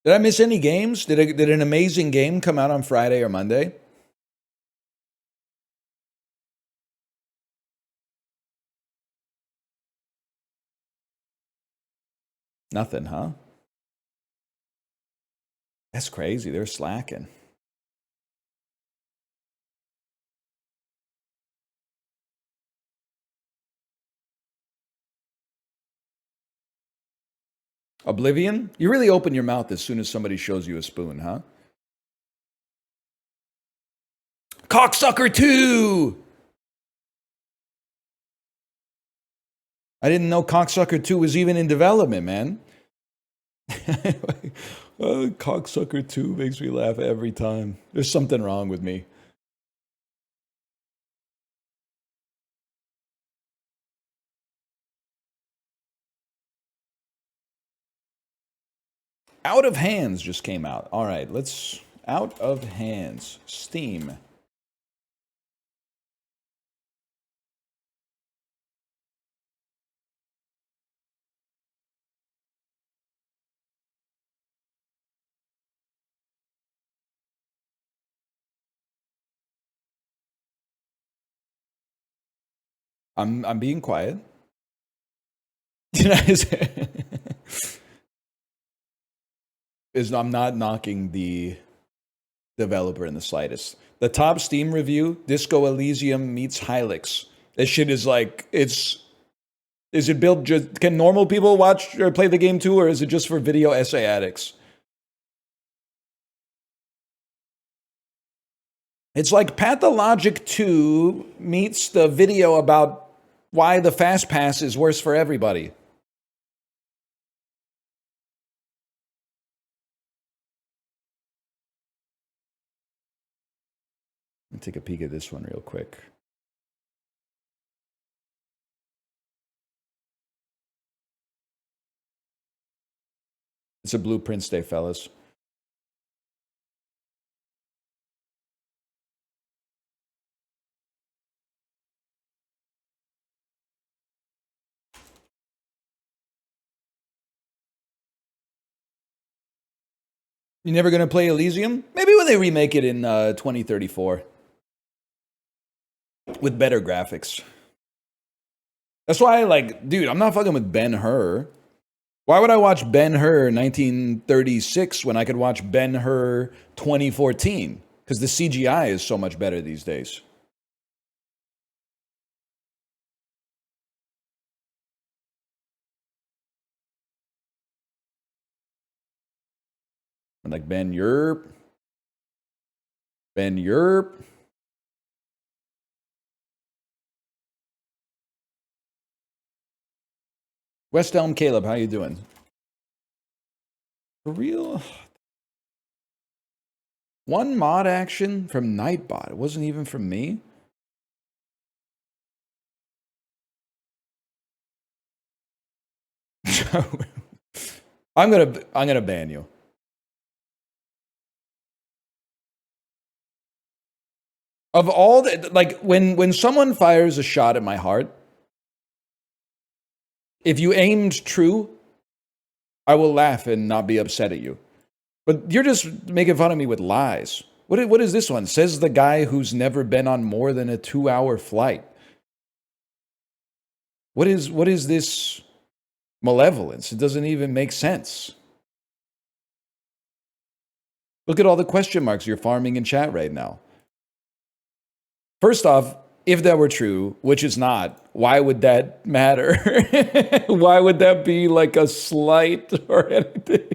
Did I miss any games? Did an amazing game come out on Friday or Monday? Nothing, huh? That's crazy. They're slacking. Oblivion? You really open your mouth as soon as somebody shows you a spoon, huh? Cocksucker 2! I didn't know Cocksucker 2 was even in development, man. Cocksucker 2 makes me laugh every time. There's something wrong with me. Out of Hands just came out. All right, let's... Out of Hands. Steam. I'm being quiet. I'm not knocking the developer in the slightest. The top Steam review, Disco Elysium meets Hylics. This shit is like, is it built just, can normal people watch or play the game too, or is it just for video essay addicts? It's like Pathologic 2 meets the video about why the Fast Pass is worse for everybody. Let me take a peek at this one real quick. It's a Blueprints Day, fellas. You never gonna play Elysium? Maybe when they remake it in 2034 with better graphics. That's why, like, dude, I'm not fucking with Ben-Hur. Why would I watch Ben-Hur 1936 when I could watch Ben-Hur 2014? Because the CGI is so much better these days. And like Ben-Hur. Ben-Hur. West Elm Caleb, how you doing? For real? One mod action from Nightbot. It wasn't even from me. I'm gonna ban you. Of all the, like, when someone fires a shot at my heart, if you aimed true, I will laugh and not be upset at you. But you're just making fun of me with lies. What is this one? Says the guy who's never been on more than a 2-hour flight. What is this malevolence? It doesn't even make sense. Look at all the question marks you're farming in chat right now. First off, if that were true, which is not, why would that matter? Why would that be like a slight or anything?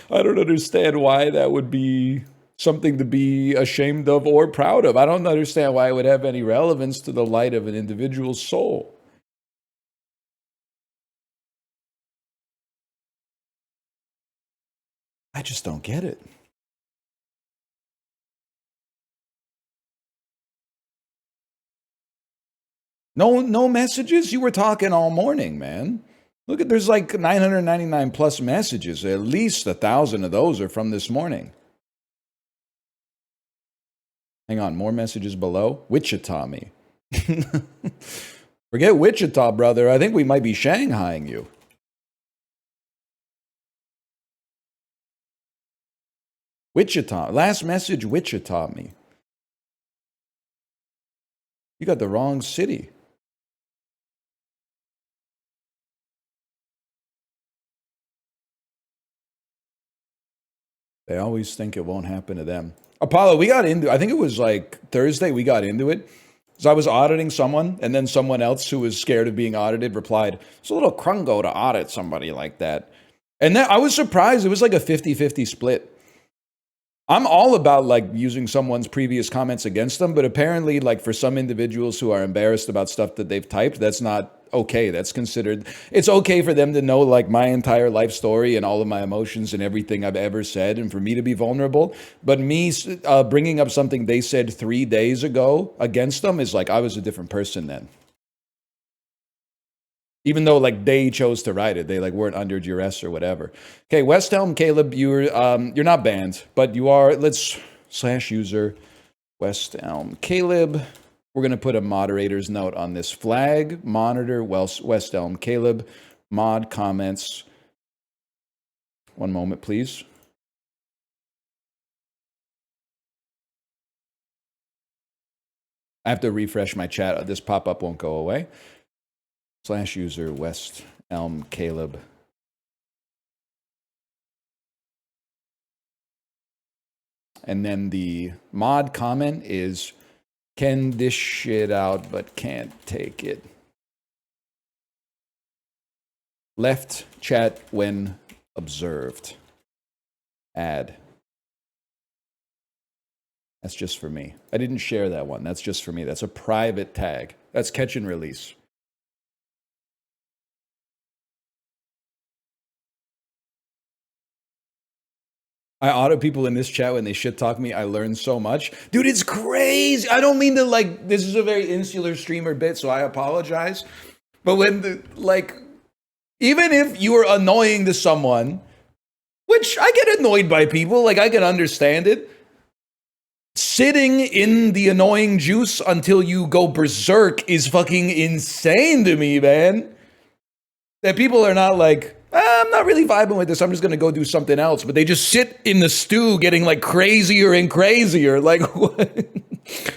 I don't understand why that would be something to be ashamed of or proud of. I don't understand why it would have any relevance to the light of an individual's soul. I just don't get it. No messages? You were talking all morning, man. Look at, there's like 999 plus messages. At least 1,000 of those are from this morning. Hang on, more messages below. Wichita me. Forget Wichita, brother. I think we might be Shanghaiing you. Wichita. Last message, Wichita me. You got the wrong city. They always think it won't happen to them. Apollo, we got into, I think it was like Thursday, we got into it. So I was auditing someone, and then someone else who was scared of being audited replied, it's a little crungo to audit somebody like that. And then I was surprised. It was like a 50-50 split. I'm all about like using someone's previous comments against them, but apparently like for some individuals who are embarrassed about stuff that they've typed, that's not okay. That's considered, it's okay for them to know like my entire life story and all of my emotions and everything I've ever said, and for me to be vulnerable. But me bringing up something they said 3 days ago against them is like I was a different person then. Even though like they chose to write it, they like weren't under duress or whatever. Okay, West Elm Caleb, you're not banned, but you are. Let's /user West Elm Caleb. We're gonna put a moderator's note on this flag. Monitor West Elm Caleb. Mod comments. One moment, please. I have to refresh my chat. This pop-up won't go away. /user West Elm Caleb. And then the mod comment is, can this shit out but can't take it. Left chat when observed. Add. That's just for me. I didn't share that one. That's just for me. That's a private tag. That's catch and release. I audit people in this chat when they shit talk me. I learn so much. Dude, it's crazy. I don't mean to like, this is a very insular streamer bit, so I apologize. But when the, like, even if you are annoying to someone Which I get annoyed by people. Like, I can understand it. Sitting in the annoying juice until you go berserk is fucking insane to me, man. That people are not like, I'm not really vibing with this, I'm just gonna go do something else. But they just sit in the stew getting like crazier and crazier. Like, what?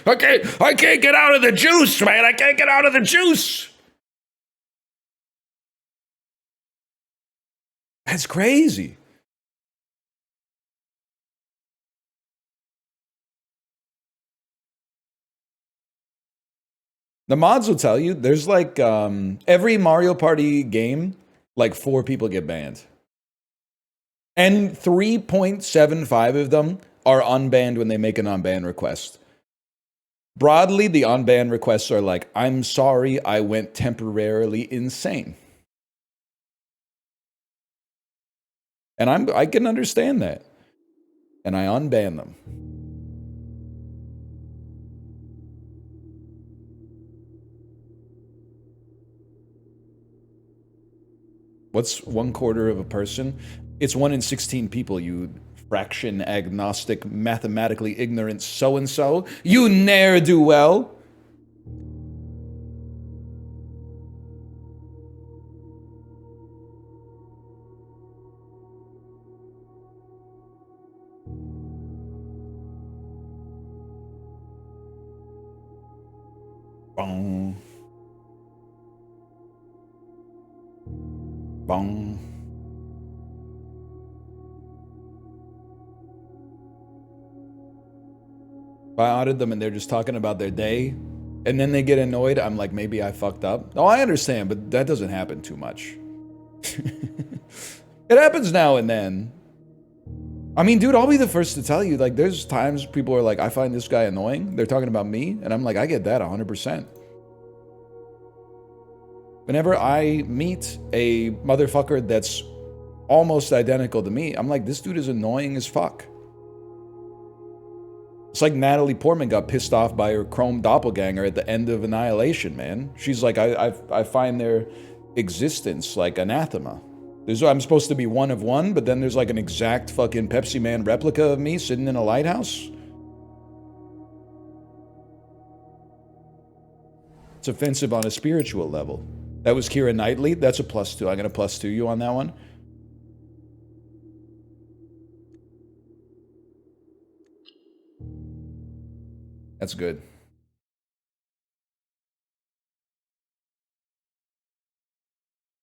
I can't get out of the juice, man. I can't get out of the juice. That's crazy. The mods will tell you there's like every Mario Party game, like 4 people get banned. And 3.75 of them are unbanned when they make an unban request. Broadly, the unban requests are like, I'm sorry, I went temporarily insane. And I can understand that. And I unban them. What's 1/4 of a person? It's 1 in 16 people, you fraction agnostic, mathematically ignorant so-and-so. You ne'er-do-well. Bong. Bong. If I audited them and they're just talking about their day, and then they get annoyed, I'm like, maybe I fucked up. Oh, I understand, but that doesn't happen too much. It happens now and then. I mean, dude, I'll be the first to tell you, like, there's times people are like, I find this guy annoying. They're talking about me, and I'm like, I get that 100%. Whenever I meet a motherfucker that's almost identical to me, I'm like, this dude is annoying as fuck. It's like Natalie Portman got pissed off by her Chrome doppelganger at the end of Annihilation, man. She's like, I find their existence like anathema. I'm supposed to be one of one, but then there's like an exact fucking Pepsi Man replica of me sitting in a lighthouse. It's offensive on a spiritual level. That was Keira Knightley. That's a +2. I'm going to +2 you on that one. That's good.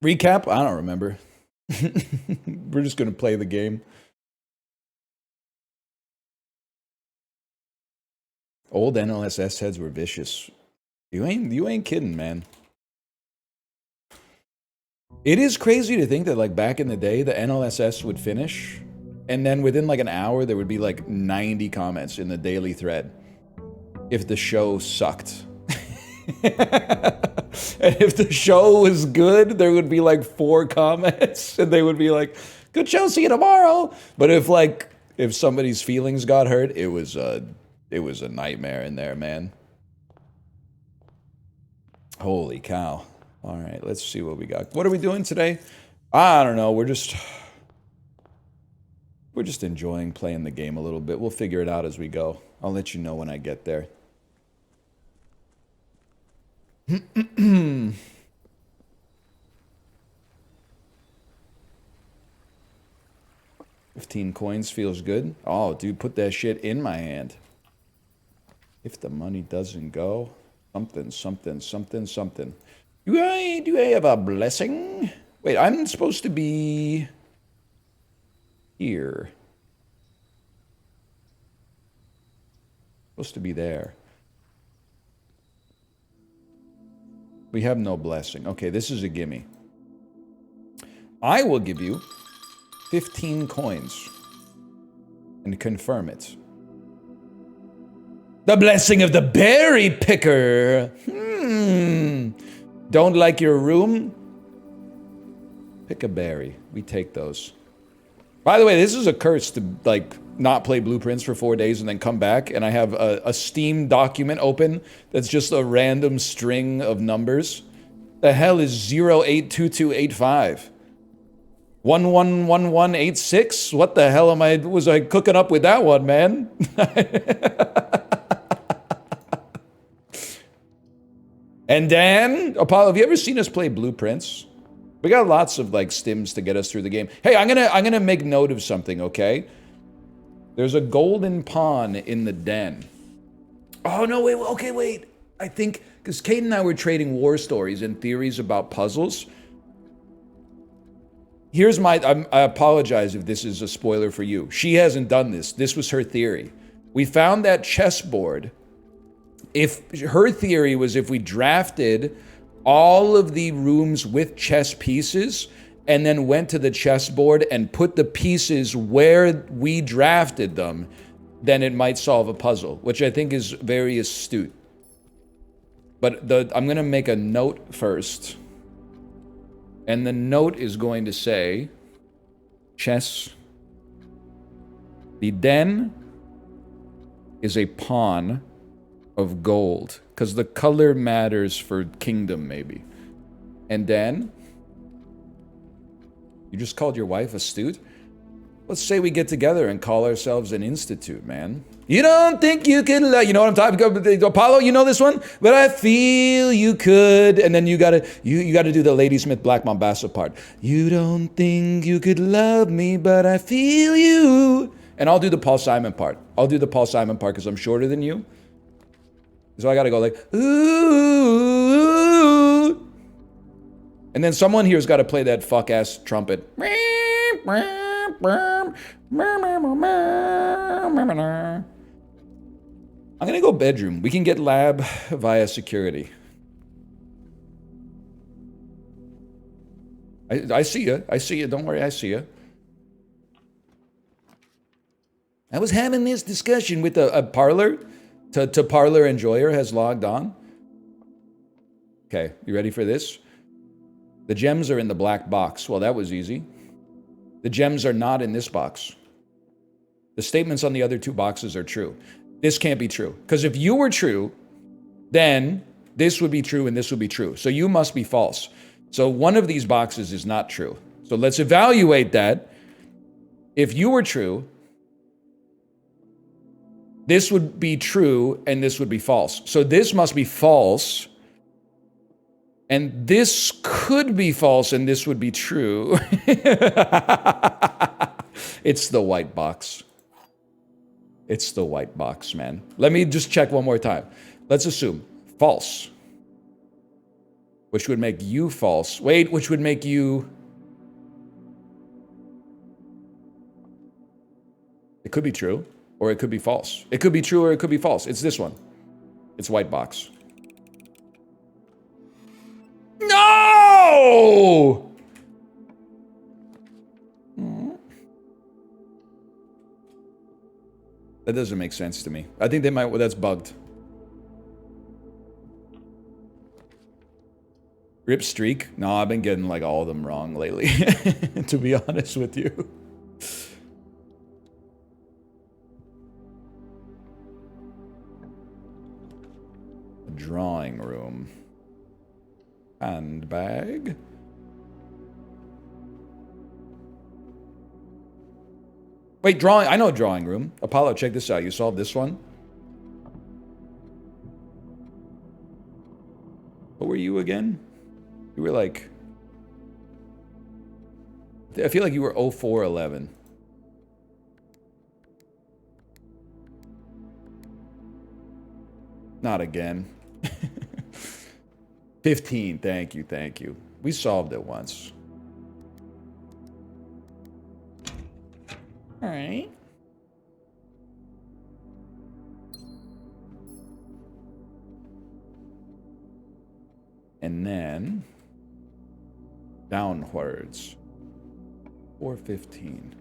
Recap? I don't remember. We're just going to play the game. Old NLSS heads were vicious. You ain't kidding, man. It is crazy to think that, like, back in the day, the NLSS would finish, and then within like an hour, there would be like 90 comments in the daily thread if the show sucked. And if the show was good, there would be like 4 comments, and they would be like, "Good show, see you tomorrow." But if somebody's feelings got hurt, it was a nightmare in there, man. Holy cow. All right, let's see what we got. What are we doing today? I don't know. We're just enjoying playing the game a little bit. We'll figure it out as we go. I'll let you know when I get there. 15 coins feels good. Oh, dude, put that shit in my hand. If the money doesn't go, something. Do I have a blessing? Wait, I'm supposed to be here. Supposed to be there. We have no blessing. Okay, this is a gimme. I will give you 15 coins and confirm it. The blessing of the berry picker. Don't like your room? Pick a berry. We take those. By the way, this is a curse to, like, not play Blueprints for 4 days and then come back, and I have a Steam document open that's just a random string of numbers. The hell is 082285? 111186. What the hell was I cooking up with that one, man? And Dan, Apollo, have you ever seen us play Blueprints? We got lots of like stims to get us through the game. Hey, I'm gonna make note of something, okay? There's a golden pawn in the den. Oh no, wait, okay, wait. I think because Kate and I were trading war stories and theories about puzzles. Here's I apologize if this is a spoiler for you. She hasn't done this. This was her theory. We found that chessboard. If her theory was if we drafted all of the rooms with chess pieces and then went to the chessboard and put the pieces where we drafted them, then it might solve a puzzle, which I think is very astute. But I'm going to make a note first. And the note is going to say, chess. The den is a pawn of gold, because the color matters for kingdom, maybe. And then, you just called your wife astute? Let's say we get together and call ourselves an institute, man. You don't think you could, you know what I'm talking about? Apollo, you know this one? But I feel you could. And then you gotta do the Ladysmith Black Mombasa part. You don't think you could love me, but I feel you. And I'll do the Paul Simon part. I'll do the Paul Simon part because I'm shorter than you. So I gotta go like, ooh. And then someone here's gotta play that fuck-ass trumpet. I'm gonna go bedroom. We can get lab via security. I see you. I see you. Don't worry, I see you. I was having this discussion with a parlor. To Parlor Enjoyer has logged on. Okay, you ready for this? The gems are in the black box. Well, that was easy. The gems are not in this box. The statements on the other two boxes are true. This can't be true. Because if you were true, then this would be true and this would be true. So you must be false. So one of these boxes is not true. So let's evaluate that. If you were true, this would be true and this would be false. So this must be false. And this could be false and this would be true. It's the white box. It's the white box, man. Let me just check one more time. Let's assume false. Which would make you false. Wait, which would make you... It could be true. Or it could be false. It could be true or it could be false. It's this one. It's white box. No! That doesn't make sense to me. I think they might, well, that's bugged. Rip streak? No, I've been getting like all of them wrong lately, to be honest with you. Drawing room. Handbag. Wait, drawing. I know a drawing room. Apollo, check this out. You solved this one? What were you again? You were like... I feel like you were 0411. Not again. 15, thank you, thank you. We solved it once. All right. And then downwards. 415.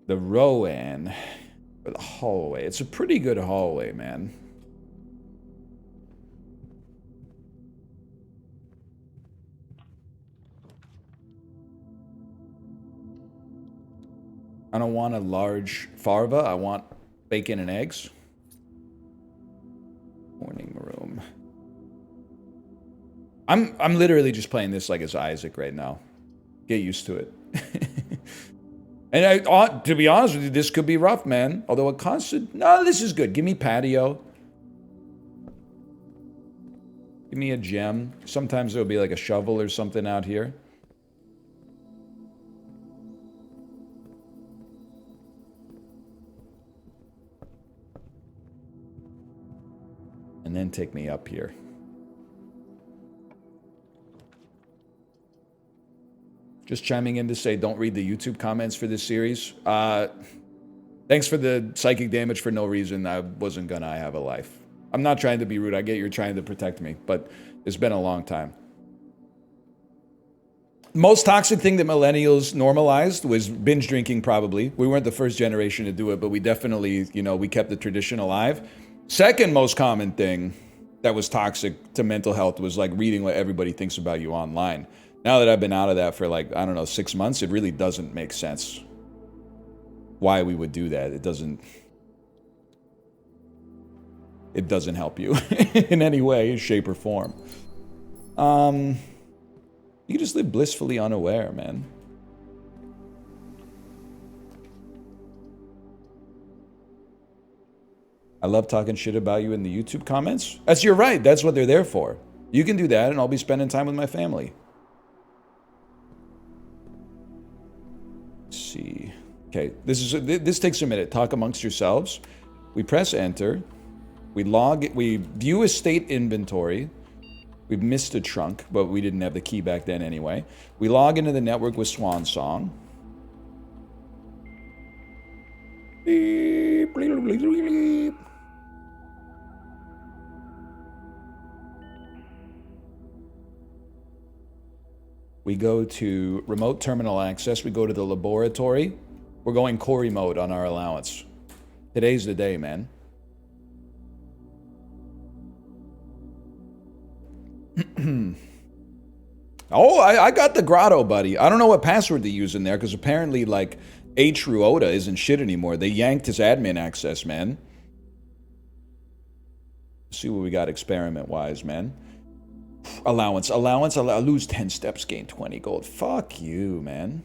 The Rowan or the hallway. It's a pretty good hallway, man. I don't want a large farva. I want bacon and eggs. Morning room. I'm literally just playing this like it's Isaac right now. Get used to it. And I ought to be honest with you, this could be rough, man. Although it constant. No, this is good. Give me patio. Give me a gem. Sometimes there'll be like a shovel or something out here. And then take me up here. Just chiming in to say, don't read the YouTube comments for this series. Thanks for the psychic damage for no reason. I wasn't gonna. I have a life. I'm not trying to be rude. I get you're trying to protect me, but it's been a long time. Most toxic thing that millennials normalized was binge drinking, probably. We weren't the first generation to do it, but we definitely, you know, we kept the tradition alive. Second most common thing that was toxic to mental health was like reading what everybody thinks about you online. Now that I've been out of that for like, I don't know, 6 months, it really doesn't make sense why we would do that. It doesn't help you in any way, shape, or form. You can just live blissfully unaware, man. I love talking shit about you in the YouTube comments. You're right. That's what they're there for. You can do that, and I'll be spending time with my family. Let's see. Okay, this takes a minute. Talk amongst yourselves. We press enter. We view estate inventory. We missed a trunk, but we didn't have the key back then anyway. We log into the network with Swan Song. Beep, bleep, bleep, bleep, bleep. We go to remote terminal access. We go to the laboratory. We're going Corey mode on our allowance. Today's the day, man. Oh, I got the grotto, buddy. I don't know what password to use in there because apparently, like, H. Ruota isn't shit anymore. They yanked his admin access, man. Let's see what we got experiment-wise, man. Allowance. I lose 10 steps, gain 20 gold. Fuck you, man.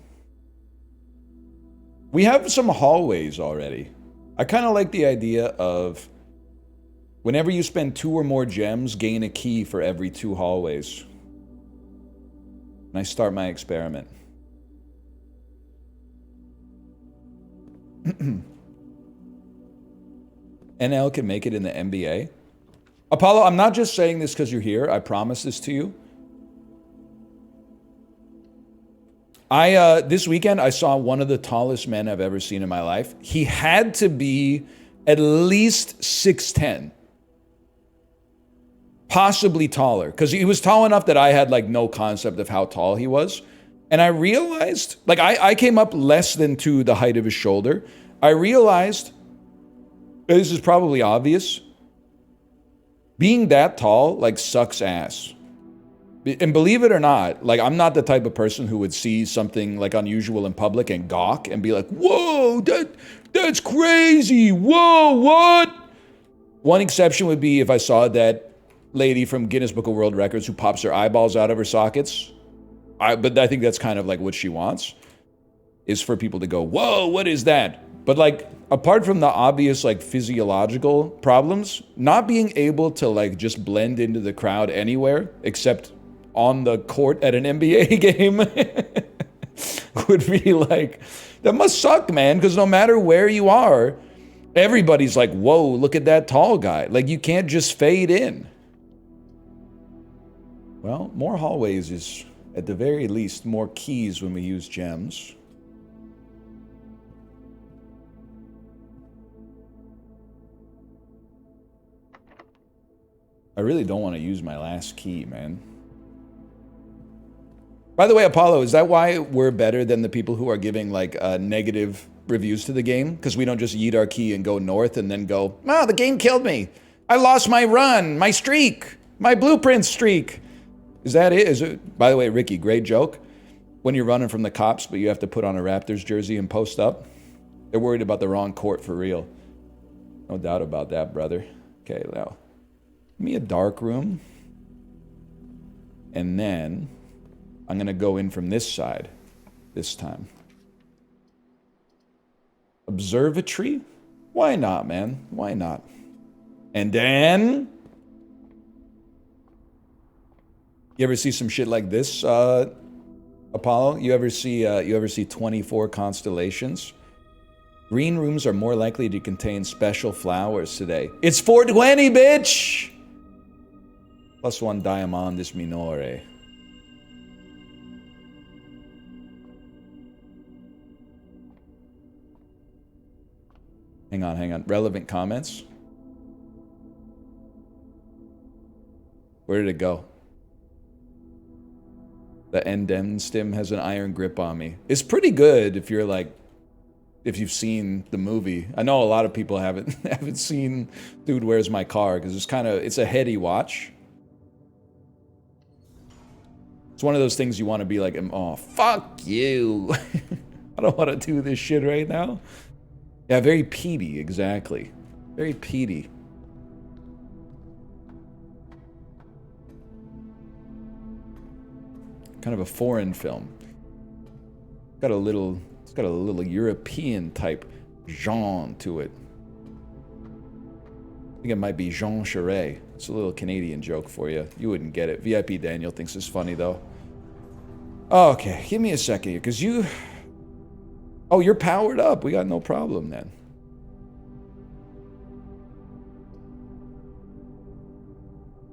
We have some hallways already. I kind of like the idea of whenever you spend 2 or more gems, gain a key for every 2 hallways. And I start my experiment. NL can make it in the NBA. Apollo, I'm not just saying this because you're here. I promise this to you. This weekend, I saw one of the tallest men I've ever seen in my life. He had to be at least 6'10". Possibly taller. Because he was tall enough that I had, like, no concept of how tall he was. And I realized, like, I came up less than to the height of his shoulder. I realized, this is probably obvious, being that tall, like, sucks ass. And believe it or not, like, I'm not the type of person who would see something, like, unusual in public and gawk and be like, whoa, that's crazy. Whoa, what? One exception would be if I saw that lady from Guinness Book of World Records who pops her eyeballs out of her sockets. But I think that's kind of like what she wants, is for people to go, whoa, what is that? But, like, apart from the obvious, like, physiological problems, not being able to, like, just blend into the crowd anywhere except on the court at an NBA game would be like, that must suck, man, because no matter where you are, everybody's like, whoa, look at that tall guy. Like, you can't just fade in. Well, more hallways is, at the very least, more keys when we use gems. I really don't want to use my last key, man. By the way, Apollo, is that why we're better than the people who are giving, like, negative reviews to the game? Because we don't just yeet our key and go north and then go, oh, the game killed me. I lost my run, my streak, my blueprint streak. Is that it? Is it? By the way, Ricky, great joke. When you're running from the cops, but you have to put on a Raptors jersey and post up, they're worried about the wrong court for real. No doubt about that, brother. Okay, now, give me a dark room. And then I'm going to go in from this side. this time. Observatory? Why not, man? Why not? And then... You ever see some shit like this, Apollo? You ever see 24 constellations? Green rooms are more likely to contain special flowers today. It's 420, bitch! +1 Diamondis Minore. Hang on. Relevant comments? Where did it go? The Endem stim has an iron grip on me. It's pretty good if you're like, if you've seen the movie. I know a lot of people haven't seen Dude, Where's My Car? Because it's a heady watch. It's one of those things you want to be like, oh, fuck you. I don't want to do this shit right now. Yeah, very peaty, exactly. Very peaty. Kind of a foreign film. It's got a little European type genre to it. I think it might be Jean Charest. It's a little Canadian joke for you. You wouldn't get it. VIP Daniel thinks it's funny though. Okay, give me a second here, because you... Oh, you're powered up. We got no problem then.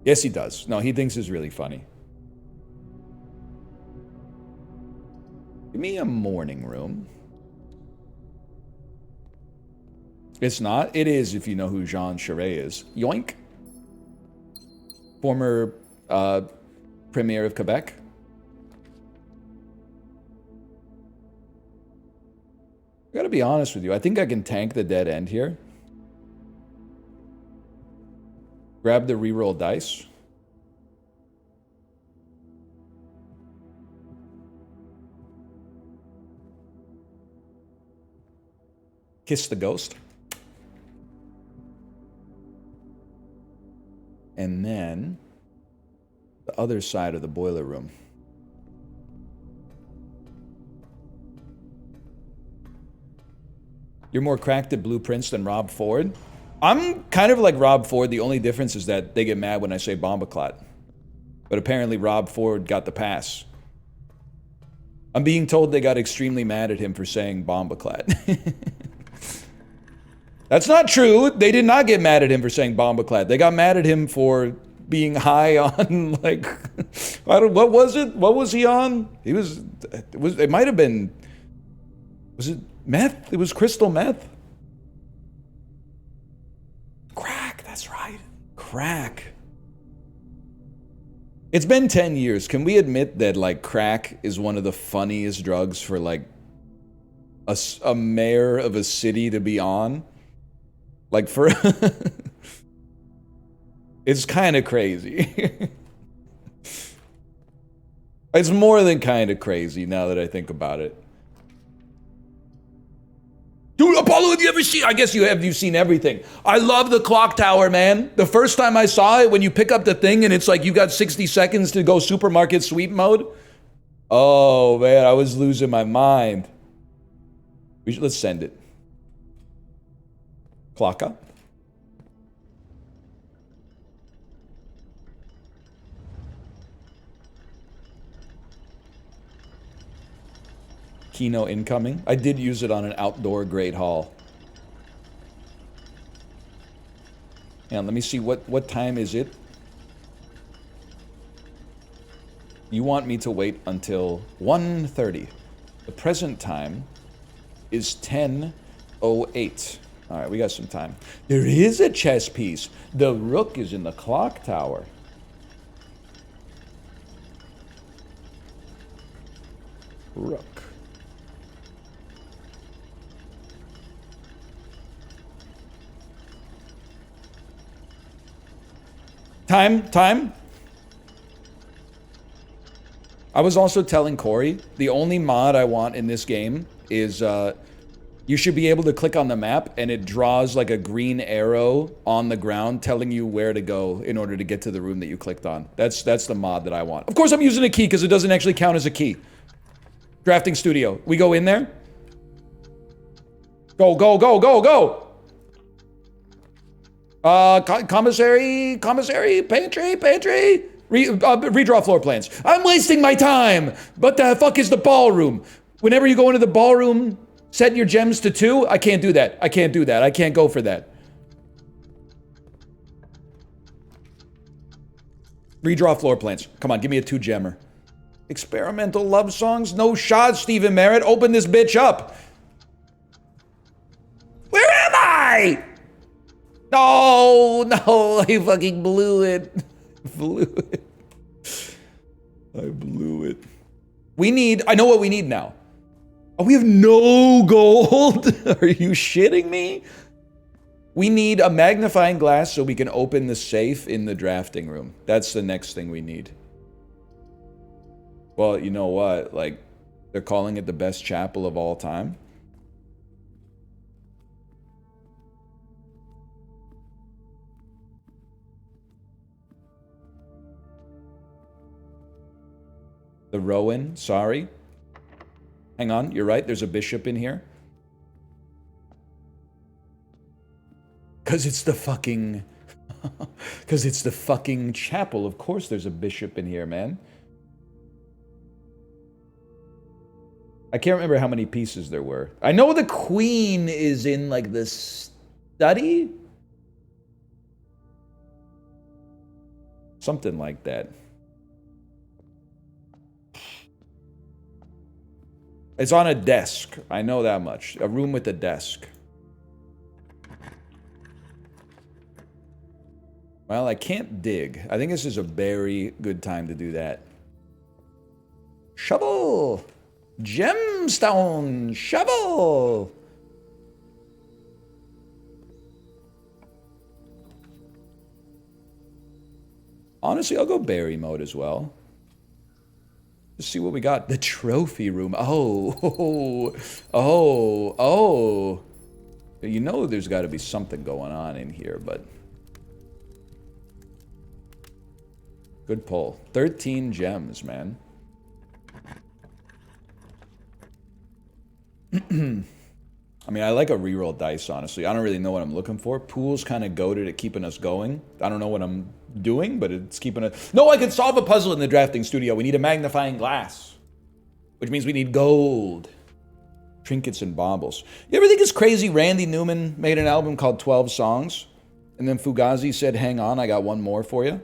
Yes, he does. No, he thinks it's really funny. Give me a morning room. It's not. It is if you know who Jean Charest is. Yoink. Former Premier of Quebec. I gotta be honest with you. I think I can tank the dead end here. Grab the reroll dice. Kiss the ghost. And then the other side of the boiler room. You're more cracked at blueprints than Rob Ford? I'm kind of like Rob Ford. The only difference is that they get mad when I say Bombaclat. But apparently Rob Ford got the pass. I'm being told they got extremely mad at him for saying Bombaclat. That's not true. They did not get mad at him for saying Bombaclat. They got mad at him for being high on, like, what was it? What was he on? It might have been, was it meth? It was crystal meth. Crack, that's right. Crack. It's been 10 years. Can we admit that, like, crack is one of the funniest drugs for, like, a mayor of a city to be on? Like, for... It's kind of crazy. It's more than kind of crazy now that I think about it. Dude, Apollo, have you ever seen... I guess you've seen everything. I love the clock tower, man. The first time I saw it, when you pick up the thing and it's like you got 60 seconds to go supermarket sweep mode. Oh, man, I was losing my mind. Let's send it. Clock up. Kino incoming. I did use it on an outdoor Great Hall. And let me see, what time is it? You want me to wait until 1:30. The present time is 10:08. All right, we got some time. There is a chess piece. The rook is in the clock tower. Rook. Time. I was also telling Corey, the only mod I want in this game is you should be able to click on the map and it draws like a green arrow on the ground telling you where to go in order to get to the room that you clicked on. That's the mod that I want. Of course I'm using a key because it doesn't actually count as a key. Drafting studio. We go in there. Go, go, go, go, go. Commissary, pantry. Redraw floor plans. I'm wasting my time. What the fuck is the ballroom? Whenever you go into the ballroom, set your gems to 2. I can't do that. I can't go for that. Redraw floor plans. Come on, give me a 2-gemmer. Experimental love songs? No shot, Stephen Merritt. Open this bitch up. Where am I? No, I fucking blew it. I blew it. I know what we need now. Oh, we have no gold? Are you shitting me? We need a magnifying glass so we can open the safe in the drafting room. That's the next thing we need. Well, you know what? Like, they're calling it the best chapel of all time. The Rowan, sorry. Hang on, you're right, there's a bishop in here. Because it's the fucking... Because it's the fucking chapel. Of course there's a bishop in here, man. I can't remember how many pieces there were. I know the queen is in, like, the study? Something like that. It's on a desk. I know that much. A room with a desk. Well, I can't dig. I think this is a very good time to do that. Shovel! Gemstone! Shovel! Honestly, I'll go berry mode as well. Let's see what we got. The trophy room. Oh. You know there's got to be something going on in here, but... Good pull. 13 gems, man. I mean, I like a reroll dice, honestly. I don't really know what I'm looking for. Pool's kind of goated at keeping us going. I don't know what I'm doing, but it's keeping us... No, I can solve a puzzle in the drafting studio. We need a magnifying glass. Which means we need gold. Trinkets and baubles. You ever think it's crazy Randy Newman made an album called 12 Songs? And then Fugazi said, hang on, I got one more for you?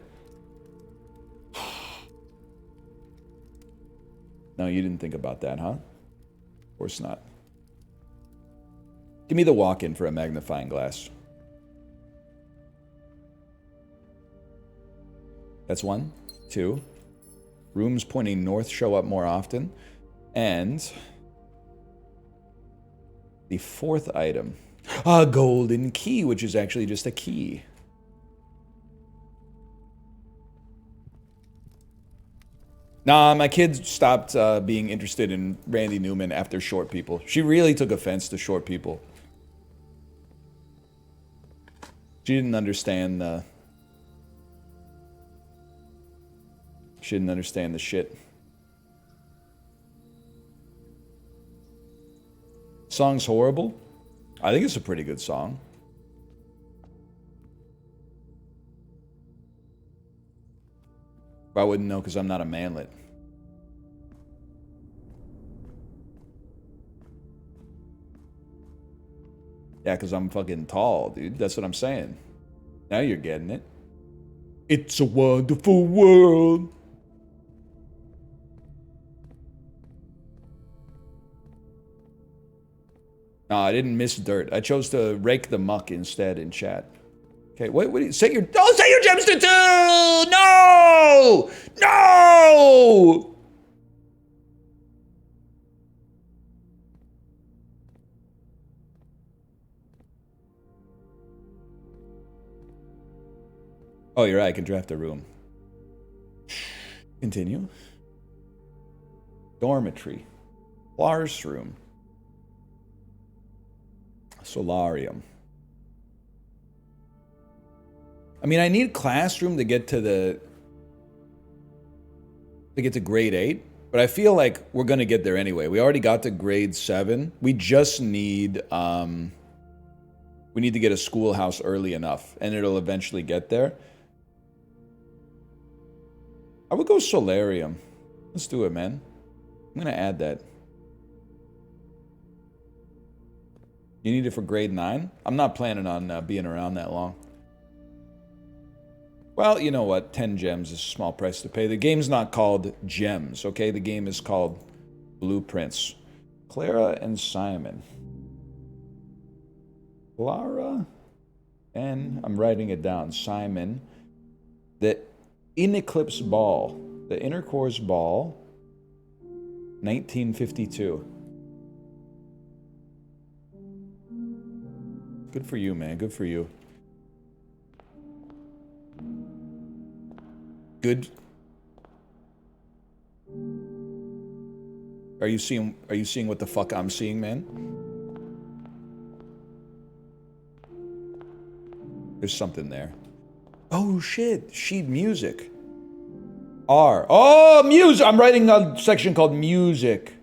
No, you didn't think about that, huh? Of course not. Give me the walk-in for a magnifying glass. That's 1, 2. Rooms pointing north show up more often. And the 4th item. A golden key, which is actually just a key. Nah, my kid stopped being interested in Randy Newman after Short People. She really took offense to Short People. She didn't understand the... She didn't understand the shit. Song's horrible? I think it's a pretty good song. But I wouldn't know because I'm not a manlet. Yeah, because I'm fucking tall, dude. That's what I'm saying. Now you're getting it. It's a wonderful world. No, I didn't miss dirt. I chose to rake the muck instead in chat. Okay, what do you set your... Don't set your gems to 2! No! No! Oh, you're right. I can draft a room. Continue. Dormitory. Classroom. Solarium. I mean, I need classroom to get to the... to get to grade 8. But I feel like we're going to get there anyway. We already got to grade 7. We just need... we need to get a schoolhouse early enough, and it'll eventually get there. I would go solarium. Let's do it, man. I'm going to add that. You need it for grade 9? I'm not planning on being around that long. Well, you know what? 10 gems is a small price to pay. The game's not called Gems, okay? The game is called Blueprints. Clara and Simon. Clara and... I'm writing it down. Simon. The In-Eclipse Ball. The Intercourse Ball. 1952. Good for you, man. Good for you. Good. Are you seeing what the fuck I'm seeing, man? There's something there. Oh shit, sheet music. R. Oh, music. I'm writing a section called music.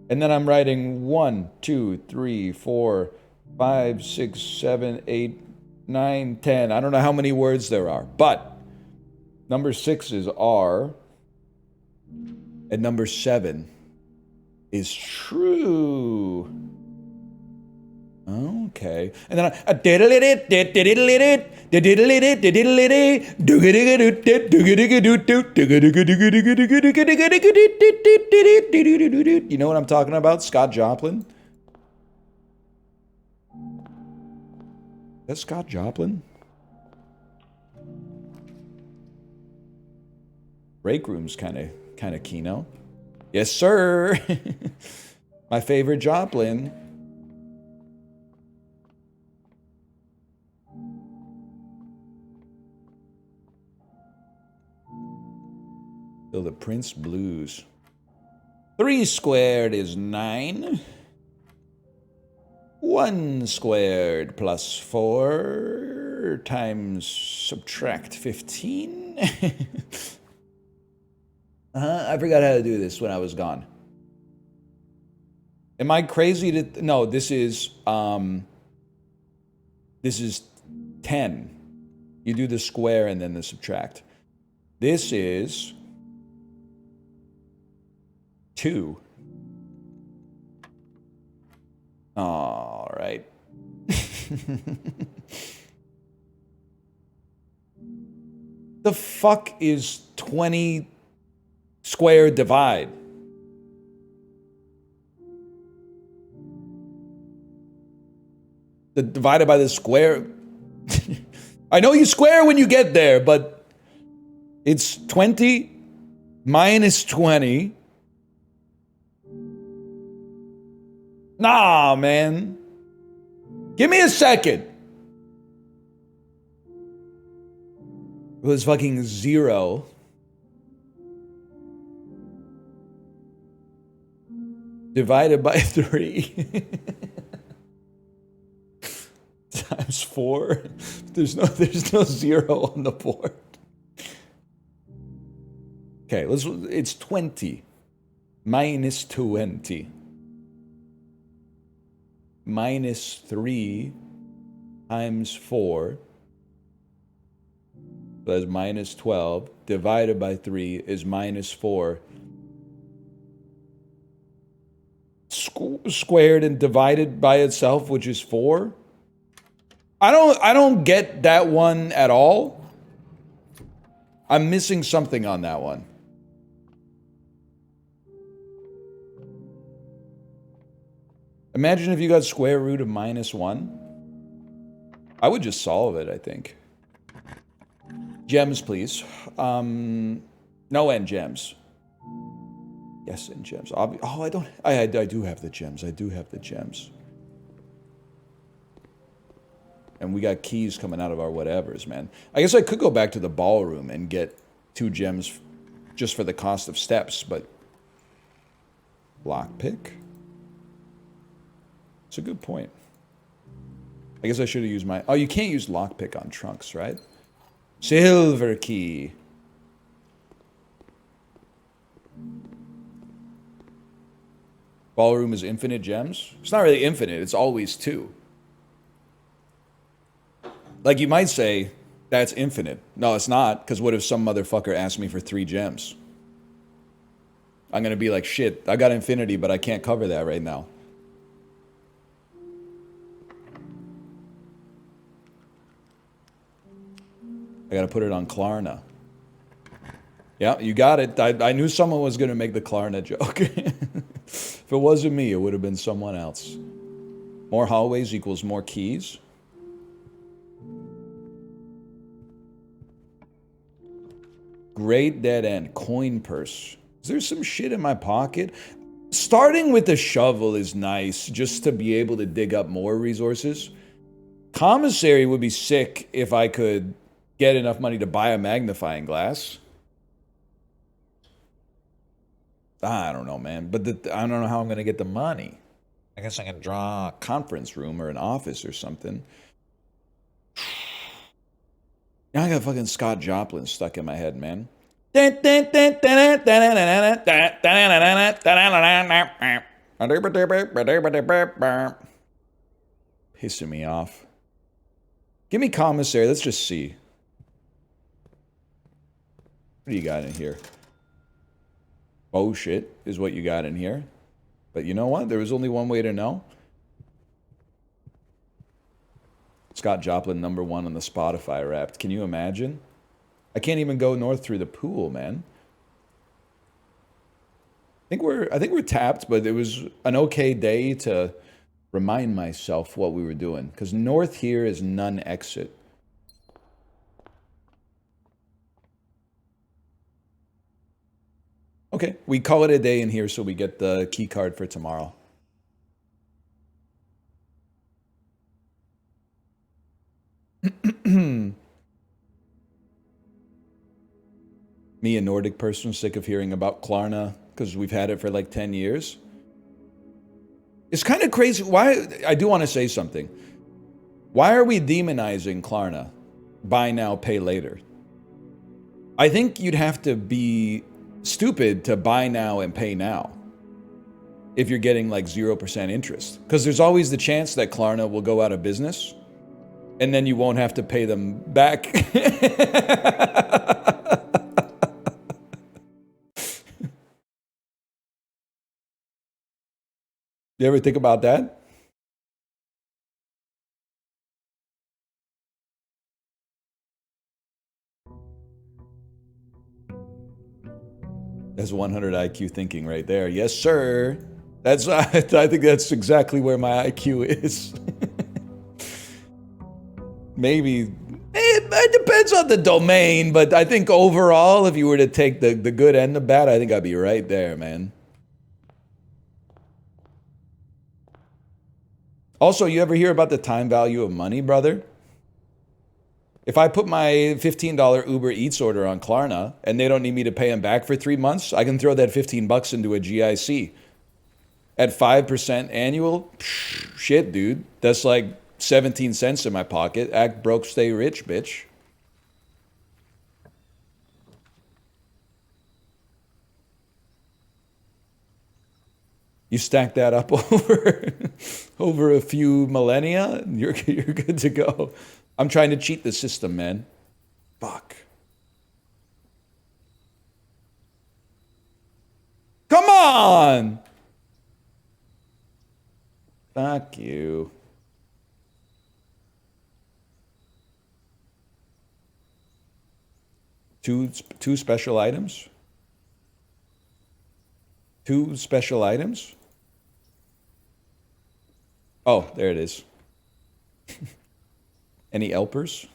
And then I'm writing 1, 2, 3, 4, 5, 6, 7, 8, 9, 10. I don't know how many words there are, but number 6 is R, and number 7 is true. Okay. And then you know what I'm talking about? Scott Joplin? That's Scott Joplin? Break room's kind of Kino. Yes, sir. My favorite Joplin. So the Prince Blues. 3 squared is 9. 1 squared plus 4 times subtract 15. I forgot how to do this when I was gone. Am I crazy to... No, this is 10. You do the square and then the subtract. This is 2. All right. The fuck is 20 square divide? The divided by the square. I know you square when you get there, but it's 20 minus 20. Nah, man. Give me a second. It was fucking 0. Divided by 3. Times 4. There's no 0 on the board. Okay, it's 20. Minus 20. Minus 3 times 4. That's minus 12. Divided by 3 is minus 4. Squared and divided by itself, which is 4. I don't get that one at all. I'm missing something on that one. Imagine if you got square root of minus 1. I would just solve it, I think. Gems, please. No end gems. Yes, end gems. Oh, I don't... I do have the gems. I do have the gems. And we got keys coming out of our whatevers, man. I guess I could go back to the ballroom and get 2 gems just for the cost of steps, but... Lockpick? It's a good point. I guess I should have used my... Oh, you can't use lockpick on trunks, right? Silver key. Ballroom is infinite gems? It's not really infinite, it's always 2. Like you might say, that's infinite. No, it's not, because what if some motherfucker asked me for 3 gems? I'm gonna be like, shit, I got infinity, but I can't cover that right now. I gotta put it on Klarna. Yeah, you got it. I knew someone was gonna make the Klarna joke. If it wasn't me, it would have been someone else. More hallways equals more keys. Great dead end. Coin purse. Is there some shit in my pocket? Starting with the shovel is nice, just to be able to dig up more resources. Commissary would be sick if I could get enough money to buy a magnifying glass. I don't know, man. But I don't know how I'm going to get the money. I guess I can draw a conference room or an office or something. Now I got fucking Scott Joplin stuck in my head, man. Pissing me off. Give me commissary. Let's just see. What do you got in here? Oh shit is what you got in here. But you know what? There was only one way to know. Scott Joplin #1 on the Spotify Wrapped. Can you imagine? I can't even go north through the pool, man. I think we're tapped, but it was an okay day to remind myself what we were doing. Because north here is none exit. Okay, we call it a day in here so we get the key card for tomorrow. Me, a Nordic person, sick of hearing about Klarna because we've had it for like 10 years. It's kind of crazy. Why? I do want to say something. Why are we demonizing Klarna? Buy now, pay later. I think you'd have to be stupid to buy now and pay now if you're getting like 0% interest. Because there's always the chance that Klarna will go out of business and then you won't have to pay them back. You ever think about that? That's 100 IQ thinking right there. Yes, sir. That's I think that's exactly where my IQ is. Maybe it depends on the domain, but I think overall, if you were to take the good and the bad, I think I'd be right there, man. Also, you ever hear about the time value of money, brother? If I put my $15 Uber Eats order on Klarna and they don't need me to pay them back for 3 months, I can throw that 15 bucks into a GIC. At 5% annual, shit, dude. That's like 17 cents in my pocket. Act broke, stay rich, bitch. You stack that up over a few millennia, you're good to go. I'm trying to cheat the system, man. Fuck. Come on! Fuck you. Two special items? 2 special items? Oh, there it is. Any Elpers?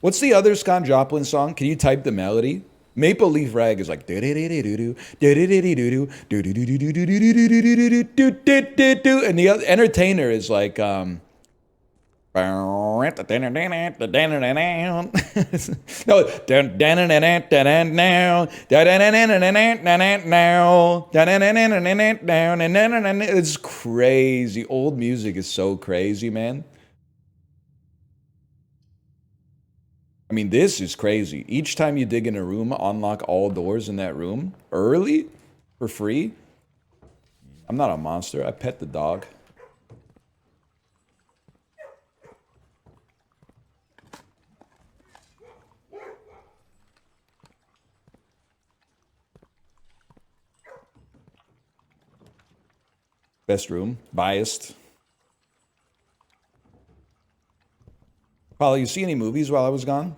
What's the other Scott Joplin song? Can you type the melody? Maple Leaf Rag is like and the Entertainer is like no, it's crazy. Old music is so crazy, man. I mean, this is crazy. Each time you dig in a room, unlock all doors in that room early for free. I'm not a monster. I pet the dog. Best room. Biased. Paulo, you see any movies while I was gone?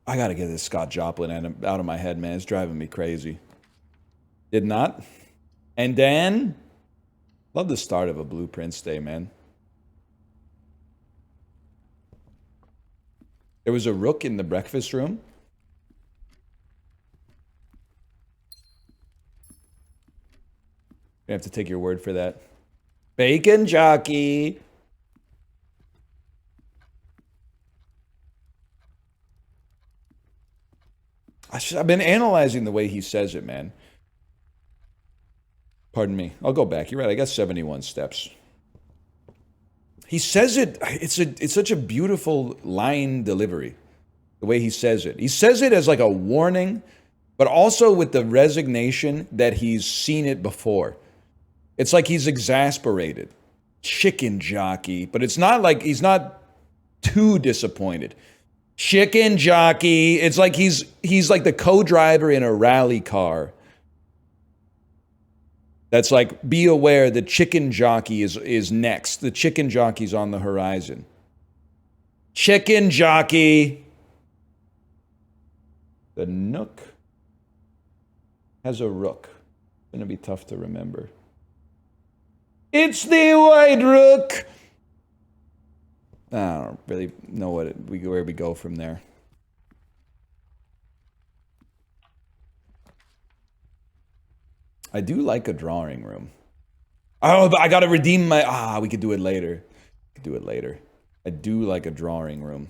I gotta get this Scott Joplin out of my head, man. It's driving me crazy. Did not? And Dan? Love the start of a Blueprints Day, man. There was a rook in the breakfast room. I have to take your word for that. Bacon jockey. I've been analyzing the way he says it, man. Pardon me. I'll go back. You're right. I got 71 steps. He says it. It's such a beautiful line delivery. The way he says it. He says it as like a warning, but also with the resignation that he's seen it before. It's like he's exasperated. Chicken jockey. But it's not like he's not too disappointed. Chicken jockey. It's like he's like the co-driver in a rally car. That's like, be aware the chicken jockey is next. The chicken jockey's on the horizon. Chicken jockey. The Nook has a rook. It's gonna be tough to remember. It's the White Rook. I don't really know where we go from there. I do like a drawing room. Oh, but I gotta redeem my... we could do it later. I do like a drawing room.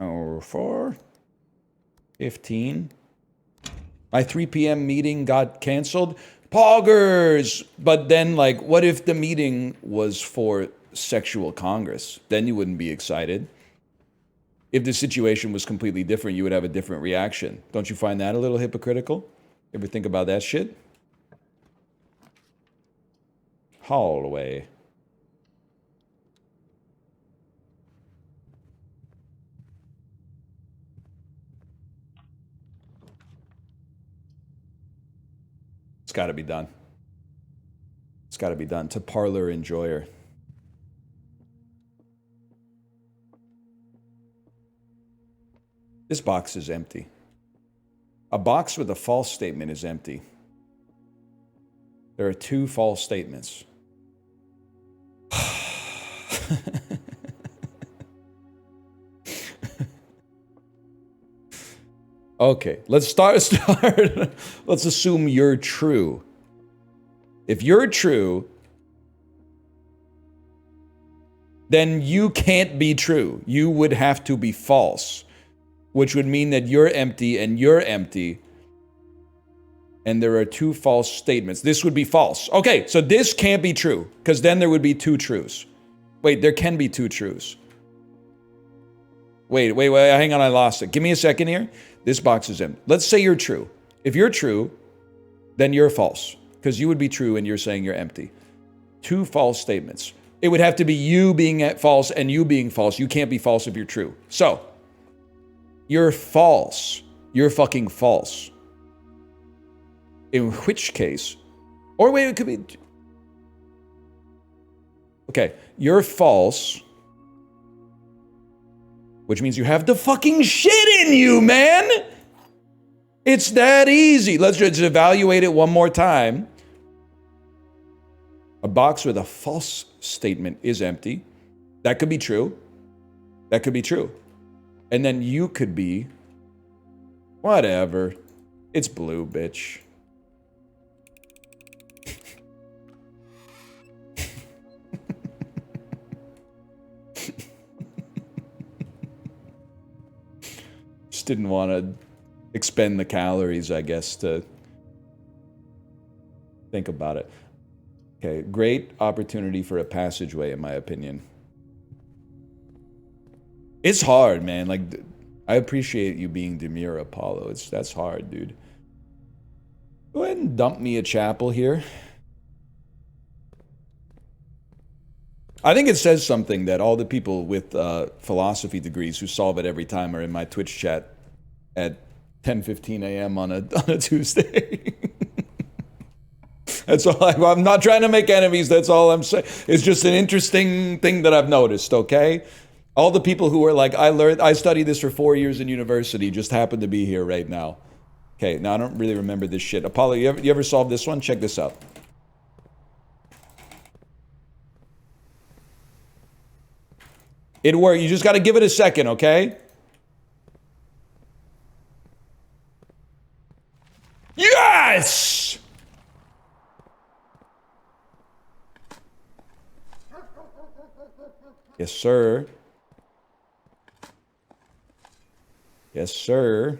Oh, 4:15. My 3 p.m. meeting got canceled. Poggers! But then, like, what if the meeting was for sexual congress? Then you wouldn't be excited. If the situation was completely different, you would have a different reaction. Don't you find that a little hypocritical? Ever think about that shit? Hallway. It's got to be done. It's got to be done. To parlor enjoyer. This box is empty. A box with a false statement is empty. There are 2 false statements. Okay, let's start. Let's assume you're true. If you're true, then you can't be true. You would have to be false, which would mean that you're empty and you're empty. And there are 2 false statements. This would be false. Okay, so this can't be true, because then there would be 2 truths. Wait, there can be 2 truths. Wait, hang on, I lost it. Give me a second here. This box is empty. Let's say you're true. If you're true, then you're false, because you would be true and you're saying you're empty. 2 false statements. It would have to be you being false and you being false. You can't be false if you're true. So, you're false. You're fucking false. In which case, or wait, it could be... Okay, you're false, which means you have the fucking shit in you, man! It's that easy. Let's just evaluate it one more time. A box with a false statement is empty. That could be true. That could be true. And then you could be... Whatever. It's blue, bitch. didn't want to expend the calories, I guess, to think about it. Okay, great opportunity for a passageway, in my opinion. It's hard, man. Like, I appreciate you being demure, Apollo. That's hard, dude. Go ahead and dump me a chapel here. I think it says something that all the people with philosophy degrees who solve it every time are in my Twitch chat at 10:15 a.m. on a Tuesday. That's all. I'm not trying to make enemies. That's all I'm saying. It's just an interesting thing that I've noticed. Okay, all the people who are like, I studied this for 4 years in university, just happen to be here right now. Okay, now I don't really remember this shit. Apollo, you ever solved this one? Check this out. It worked. You just got to give it a second, okay? Yes! Yes, sir. Yes, sir.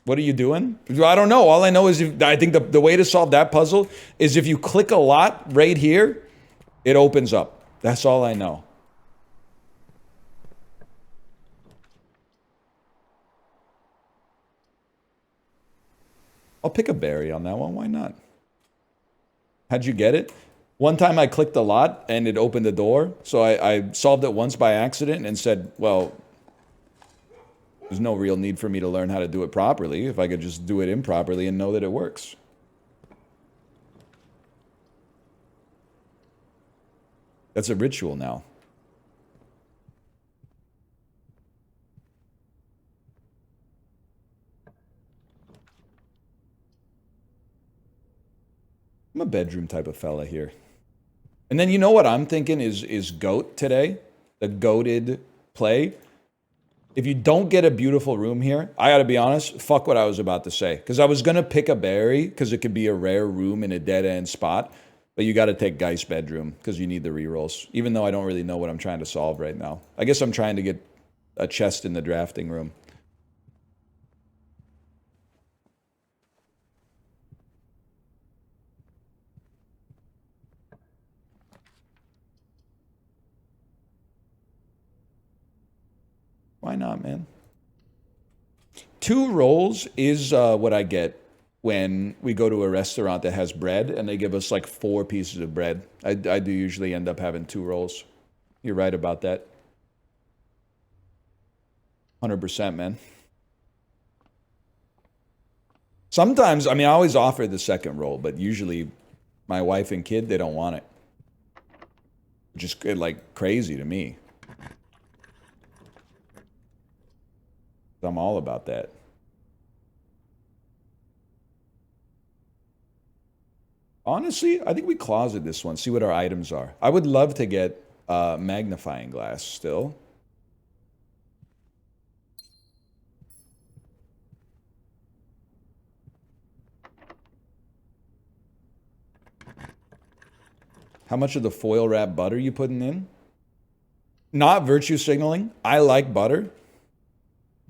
What are you doing? I don't know. All I know is I think the way to solve that puzzle is if you click a lot right here, it opens up. That's all I know. I'll pick a berry on that one. Why not? How'd you get it? One time I clicked a lot and it opened the door. So I solved it once by accident and said, well, there's no real need for me to learn how to do it properly if I could just do it improperly and know that it works. That's a ritual now. I'm a bedroom type of fella here. And then you know what I'm thinking is GOAT today? The GOATed play. If you don't get a beautiful room here, I gotta be honest, fuck what I was about to say. Because I was gonna pick a berry, because it could be a rare room in a dead-end spot. But you gotta take Geist bedroom, because you need the rerolls. Even though I don't really know what I'm trying to solve right now. I guess I'm trying to get a chest in the drafting room. Why not, man? 2 rolls is what I get when we go to a restaurant that has bread and they give us like 4 pieces of bread. I do usually end up having 2 rolls. You're right about that. 100%, man. Sometimes, I mean, I always offer the second roll, but usually my wife and kid, they don't want it. Just like crazy to me. I'm all about that. Honestly, I think we closet this one, see what our items are. I would love to get magnifying glass still. How much of the foil wrap butter you putting in? Not virtue signaling. I like butter.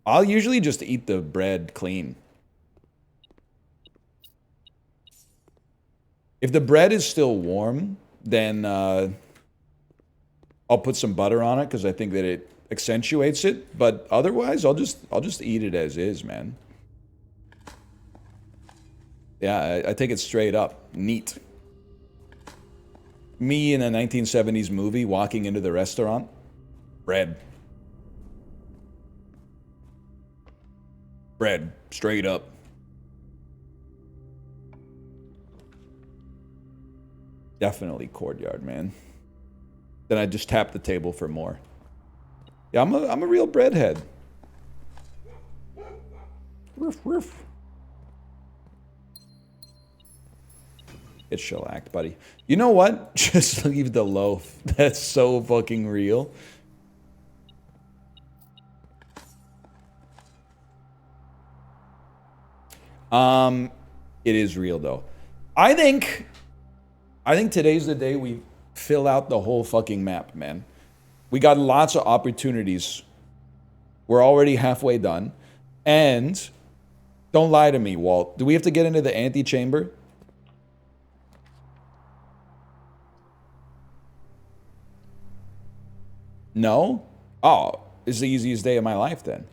I'll usually just eat the bread clean. If the bread is still warm, then I'll put some butter on it because I think that it accentuates it. But otherwise, I'll just eat it as is, man. Yeah, I take it straight up. Neat. Me in a 1970s movie walking into the restaurant. Bread. Bread, straight up. Definitely courtyard, man. Then I just tap the table for more. Yeah, I'm a real breadhead. Roof, roof. It's shellacked, buddy. You know what? Just leave the loaf. That's so fucking real. It is real though. I think today's the day we fill out the whole fucking map, man. We got lots of opportunities We're already halfway done. And don't lie to me, Walt. Do we have to get into the antechamber? No? Oh, it's the easiest day of my life then.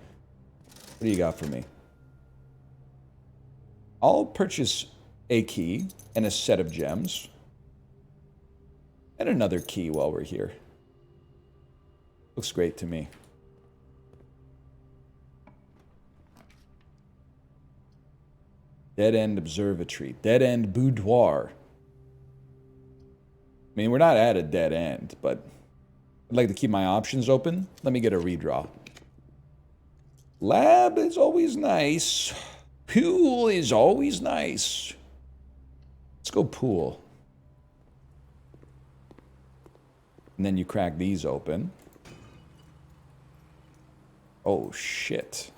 What do you got for me? I'll purchase a key and a set of gems. And another key while we're here. Looks great to me. Dead End Observatory. Dead End Boudoir. I mean, we're not at a dead end, but I'd like to keep my options open. Let me get a redraw. Lab is always nice. Pool is always nice. Let's go pool. And then you crack these open. Oh, shit.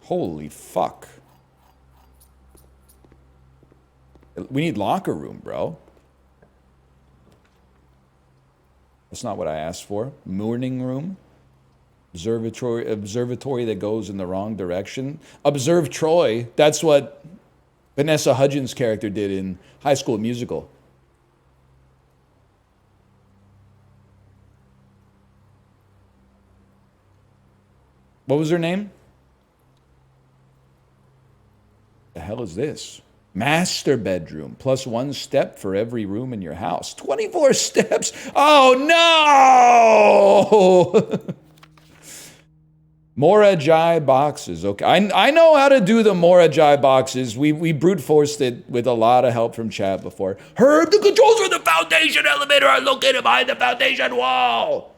Holy fuck. We need locker room, bro. That's not what I asked for. Morning room. Observatory that goes in the wrong direction. Observe Troy. That's what Vanessa Hudgens' character did in High School Musical. What was her name? The hell is this? Master bedroom, plus 1 step for every room in your house. 24 steps. Oh no! Morajai boxes. Okay, I know how to do the Morajai boxes. We brute forced it with a lot of help from chat before. Herb, the controls for the foundation elevator are located behind the foundation wall.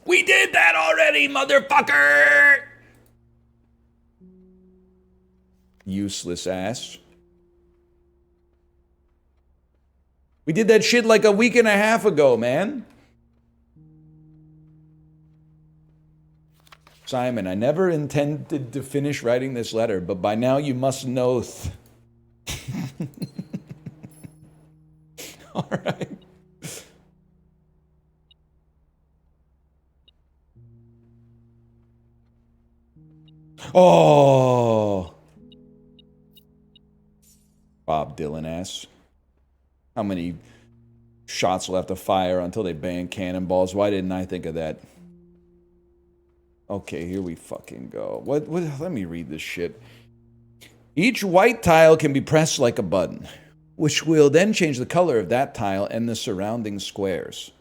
We did that already, motherfucker! Useless ass. We did that shit like a week and a half ago, man. Simon, I never intended to finish writing this letter, but by now you must know. All right. Oh. Bob Dylan ass. How many shots will have to fire until they ban cannonballs? Why didn't I think of that? Okay, here we fucking go. What? Let me read this shit. Each white tile can be pressed like a button, which will then change the color of that tile and the surrounding squares.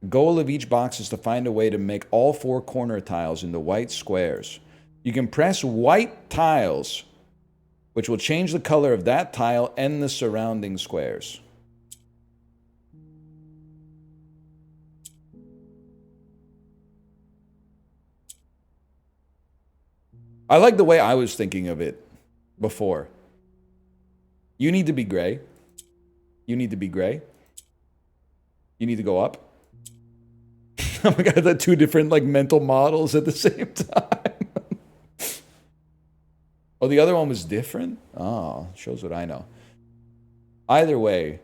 The goal of each box is to find a way to make all 4 corner tiles into white squares. You can press white tiles, which will change the color of that tile and the surrounding squares. I like the way I was thinking of it before. You need to be gray. You need to be gray. You need to go up. Oh my god, the 2 different like mental models at the same time. Oh, the other one was different? Oh, shows what I know. Either way,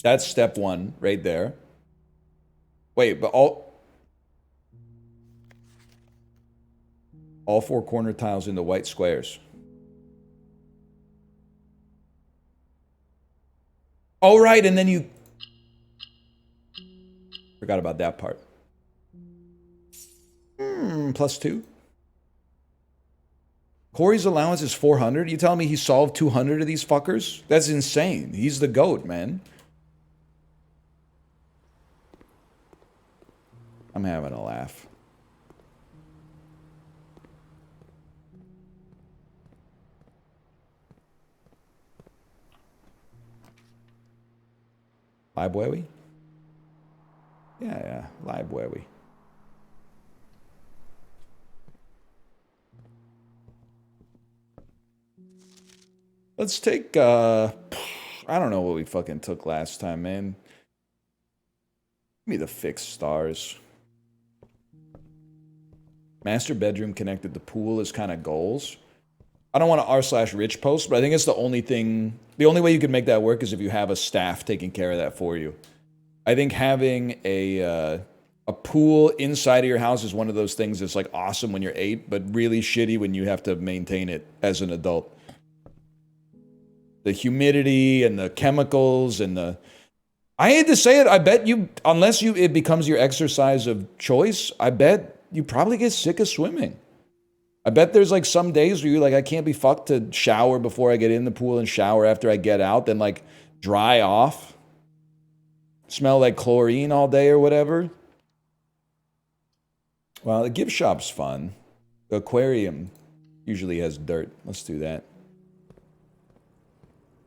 that's step 1 right there. Wait, but all 4 corner tiles into white squares. Oh, right, and then you... Forgot about that part. +2. Corey's allowance is 400? You telling me he solved 200 of these fuckers? That's insane. He's the GOAT, man. I'm having a laugh. Library? Yeah, library. Let's take, I don't know what we fucking took last time, man. Give me the fixed stars. Master bedroom connected to pool is kind of goals. I don't want to r/rich post, but I think it's the only thing, the only way you can make that work is if you have a staff taking care of that for you. I think having a pool inside of your house is one of those things that's like awesome when you're 8, but really shitty when you have to maintain it as an adult. The humidity and the chemicals and the... I hate to say it, I bet you, unless it becomes your exercise of choice, I bet you probably get sick of swimming. I bet there's like some days where you're like, I can't be fucked to shower before I get in the pool and shower after I get out, then like dry off, smell like chlorine all day or whatever. Well, the gift shop's fun. The aquarium usually has dirt. Let's do that.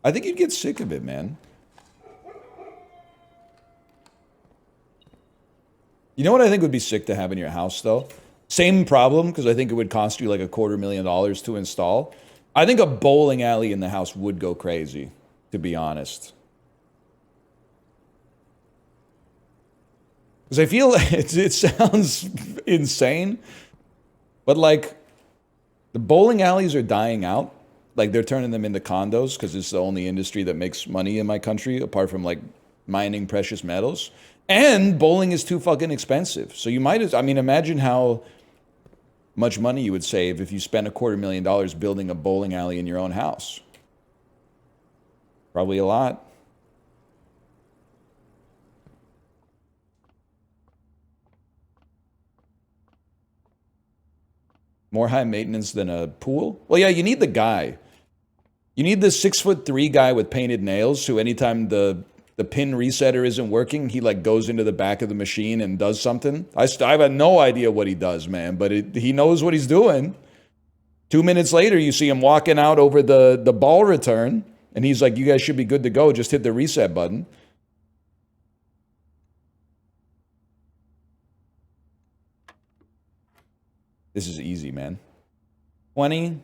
I think you'd get sick of it, man. You know what I think would be sick to have in your house, though? Same problem, because I think it would cost you like $250,000 to install. I think a bowling alley in the house would go crazy, to be honest. Because I feel it sounds insane, but like the bowling alleys are dying out. Like they're turning them into condos because it's the only industry that makes money in my country, apart from like mining precious metals. And bowling is too fucking expensive. So you might, I mean, imagine how much money you would save if you spent $250,000 building a bowling alley in your own house. Probably a lot. More high maintenance than a pool? Well, yeah, you need the guy. You need the 6'3" guy with painted nails who anytime the pin resetter isn't working, he like goes into the back of the machine and does something. I have no idea what he does, man, but he knows what he's doing. 2 minutes later, you see him walking out over the ball return, and he's like, you guys should be good to go. Just hit the reset button. This is easy, man. 20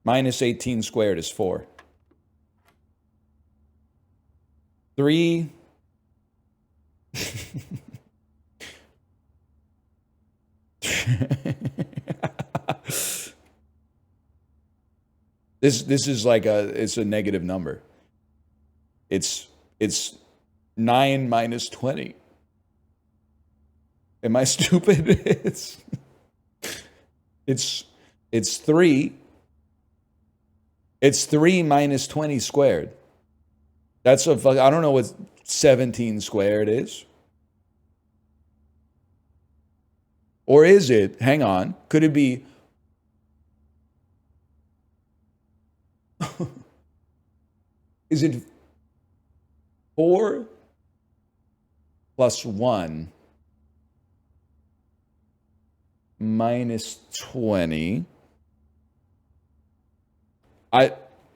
minus 18 squared is 4. 3 This is like it's a negative number. It's 9 minus 20. Am I stupid? It's 3. It's 3 minus 20 squared. That's I don't know what 17 squared is. Or is it, hang on, could it be, is it 4 plus 1 minus 20?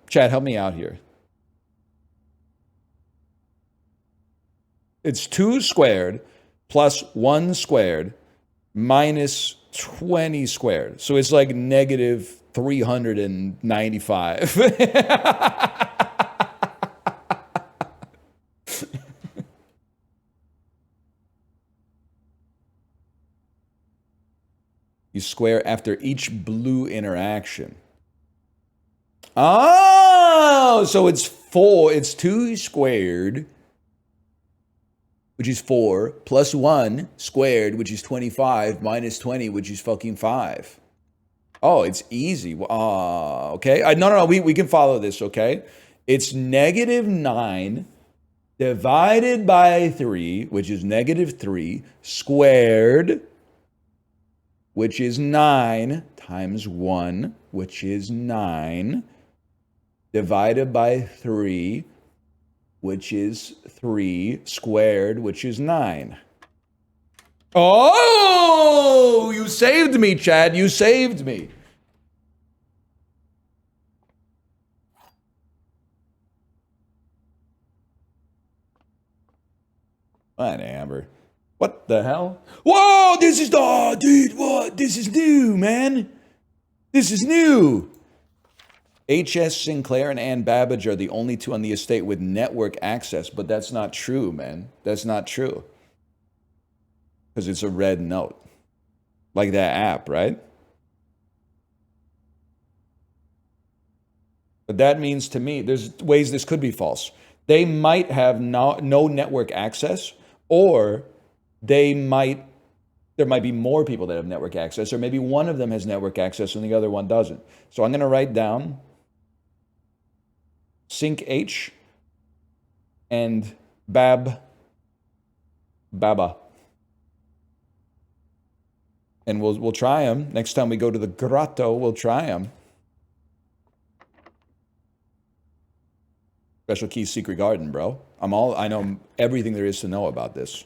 Chad, help me out here. It's 2 squared plus 1 squared minus 20 squared. So it's like negative 395. You square after each blue interaction. Oh, so it's 4. It's 2 squared, which is 4, plus 1 squared, which is 25, minus 20, which is fucking 5. Oh, it's easy. Okay. No, we can follow this, okay? It's negative 9 divided by 3, which is negative 3, squared, which is 9, times 1, which is 9, divided by 3, which is 3, squared, which is 9. Oh, you saved me, Chad. You saved me. Whatever. What the hell? Whoa, this is dude, what? This is new, man. This is new. H.S. Sinclair and Ann Babbage are the only 2 on the estate with network access, but that's not true, man. That's not true. Because it's a red note. Like that app, right? But that means to me, there's ways this could be false. They might have no network access, Or there might be more people that have network access, or maybe one of them has network access and the other one doesn't. So I'm going to write down sync H and Baba. And we'll try them. Next time we go to the grotto, we'll try them. Special Keys Secret Garden, bro. I know everything there is to know about this.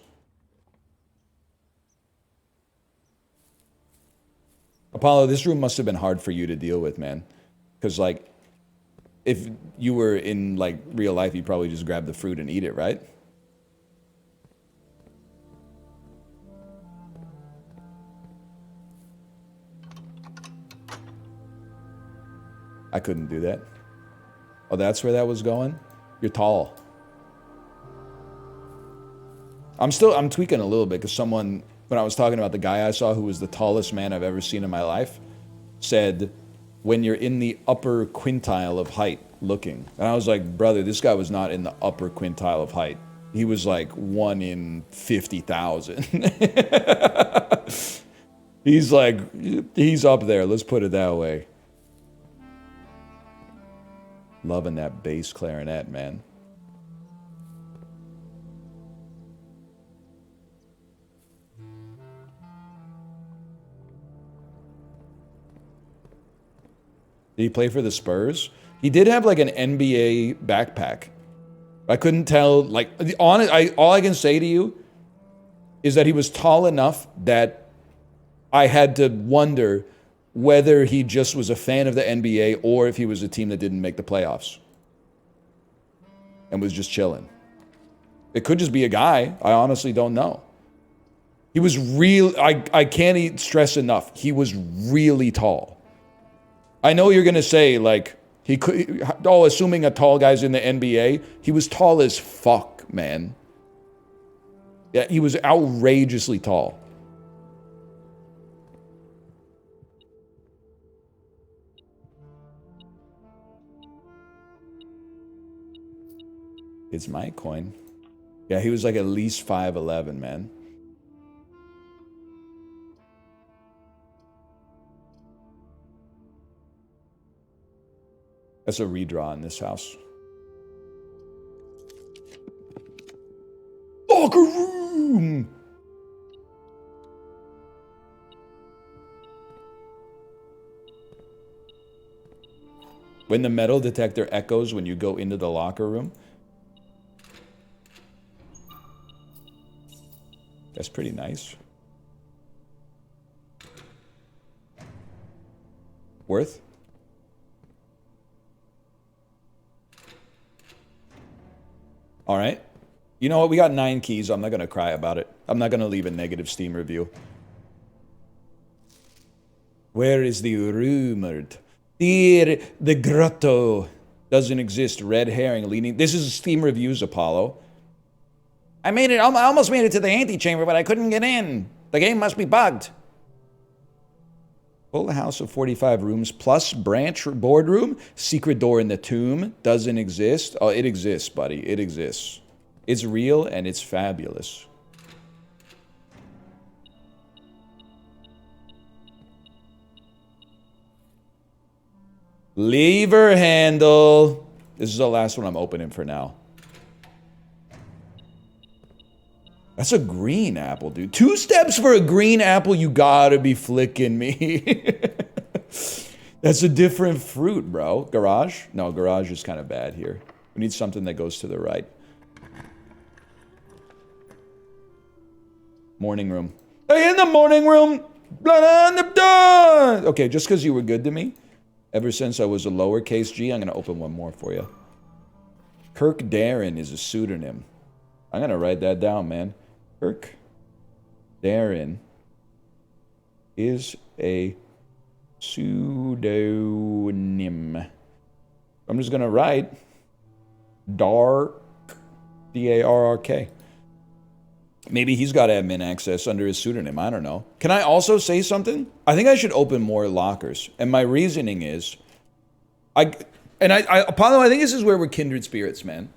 Apollo, this room must have been hard for you to deal with, man. Because, like, if you were in, like, real life, you'd probably just grab the fruit and eat it, right? I couldn't do that. Oh, that's where that was going? You're tall. I'm tweaking a little bit because someone, when I was talking about the guy I saw who was the tallest man I've ever seen in my life, said, when you're in the upper quintile of height looking. And I was like, brother, this guy was not in the upper quintile of height. He was like 1 in 50,000. He's up there, let's put it that way. Loving that bass clarinet, man. Did he play for the Spurs? He did have like an NBA backpack. I couldn't tell, like, all I can say to you is that he was tall enough that I had to wonder whether he just was a fan of the NBA or if he was a team that didn't make the playoffs and was just chilling. It could just be a guy. I honestly don't know. He was I can't stress enough. He was really tall. I know you're going to say, like, assuming a tall guy's in the NBA, he was tall as fuck, man. Yeah, he was outrageously tall. It's my coin. Yeah, he was like at least 5'11", man. That's a redraw in this house. Locker room! When the metal detector echoes when you go into the locker room. That's pretty nice. Worth? All right. You know what? We got 9 keys. I'm not going to cry about it. I'm not going to leave a negative Steam review. Where is the rumored? Dear, the grotto doesn't exist. Red herring leading. This is Steam reviews, Apollo. I almost made it to the antechamber, but I couldn't get in. The game must be bugged. Full house of 45 rooms plus branch boardroom. Secret door in the tomb doesn't exist. Oh, it exists, buddy. It exists. It's real and it's fabulous. Lever handle. This is the last one I'm opening for now. That's a green apple, dude. 2 steps for a green apple, you gotta be flicking me. That's a different fruit, bro. Garage? No, garage is kind of bad here. We need something that goes to the right. Morning room. Hey, in the morning room! Blood on the door! Okay, just because you were good to me, ever since I was a lowercase g, I'm gonna open one more for you. Kirk Darren is a pseudonym. I'm gonna write that down, man. Kirk Darren is a pseudonym. I'm just gonna write Dark, D-A-R-R-K. Maybe he's got admin access under his pseudonym. I don't know. Can I also say something? I think I should open more lockers. And my reasoning is, Apollo, I think this is where we're kindred spirits, man.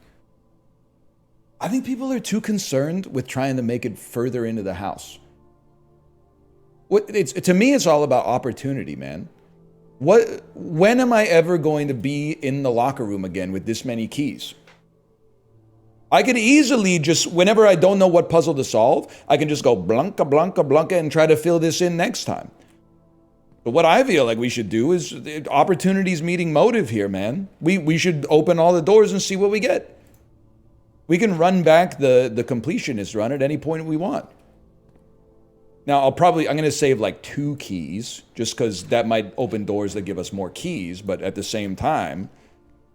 I think people are too concerned with trying to make it further into the house. To me, it's all about opportunity, man. When am I ever going to be in the locker room again with this many keys? I could easily just, whenever I don't know what puzzle to solve, I can just go blanca, blanca, blanca and try to fill this in next time. But what I feel like we should do is opportunities meeting motive here, man. We should open all the doors and see what we get. We can run back the completionist run at any point we want. Now, I'm going to save like 2 keys, just because that might open doors that give us more keys, but at the same time,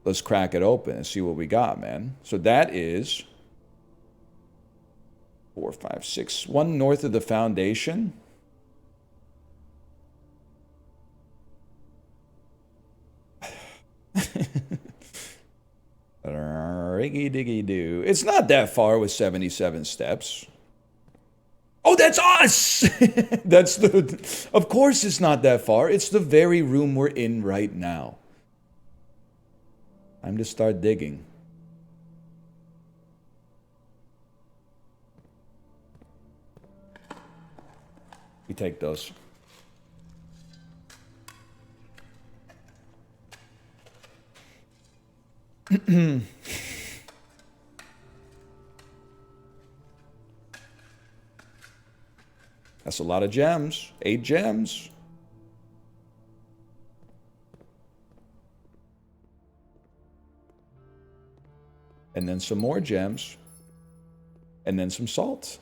let's crack it open and see what we got, man. So that is 4, 5, 6, 1 north of the foundation. Riggy diggy doo. It's not that far with 77 steps. Oh, that's us! Of course it's not that far. It's the very room we're in right now. Time to start digging. We take those. That's a lot of gems. 8 gems. And then some more gems. And then some salt.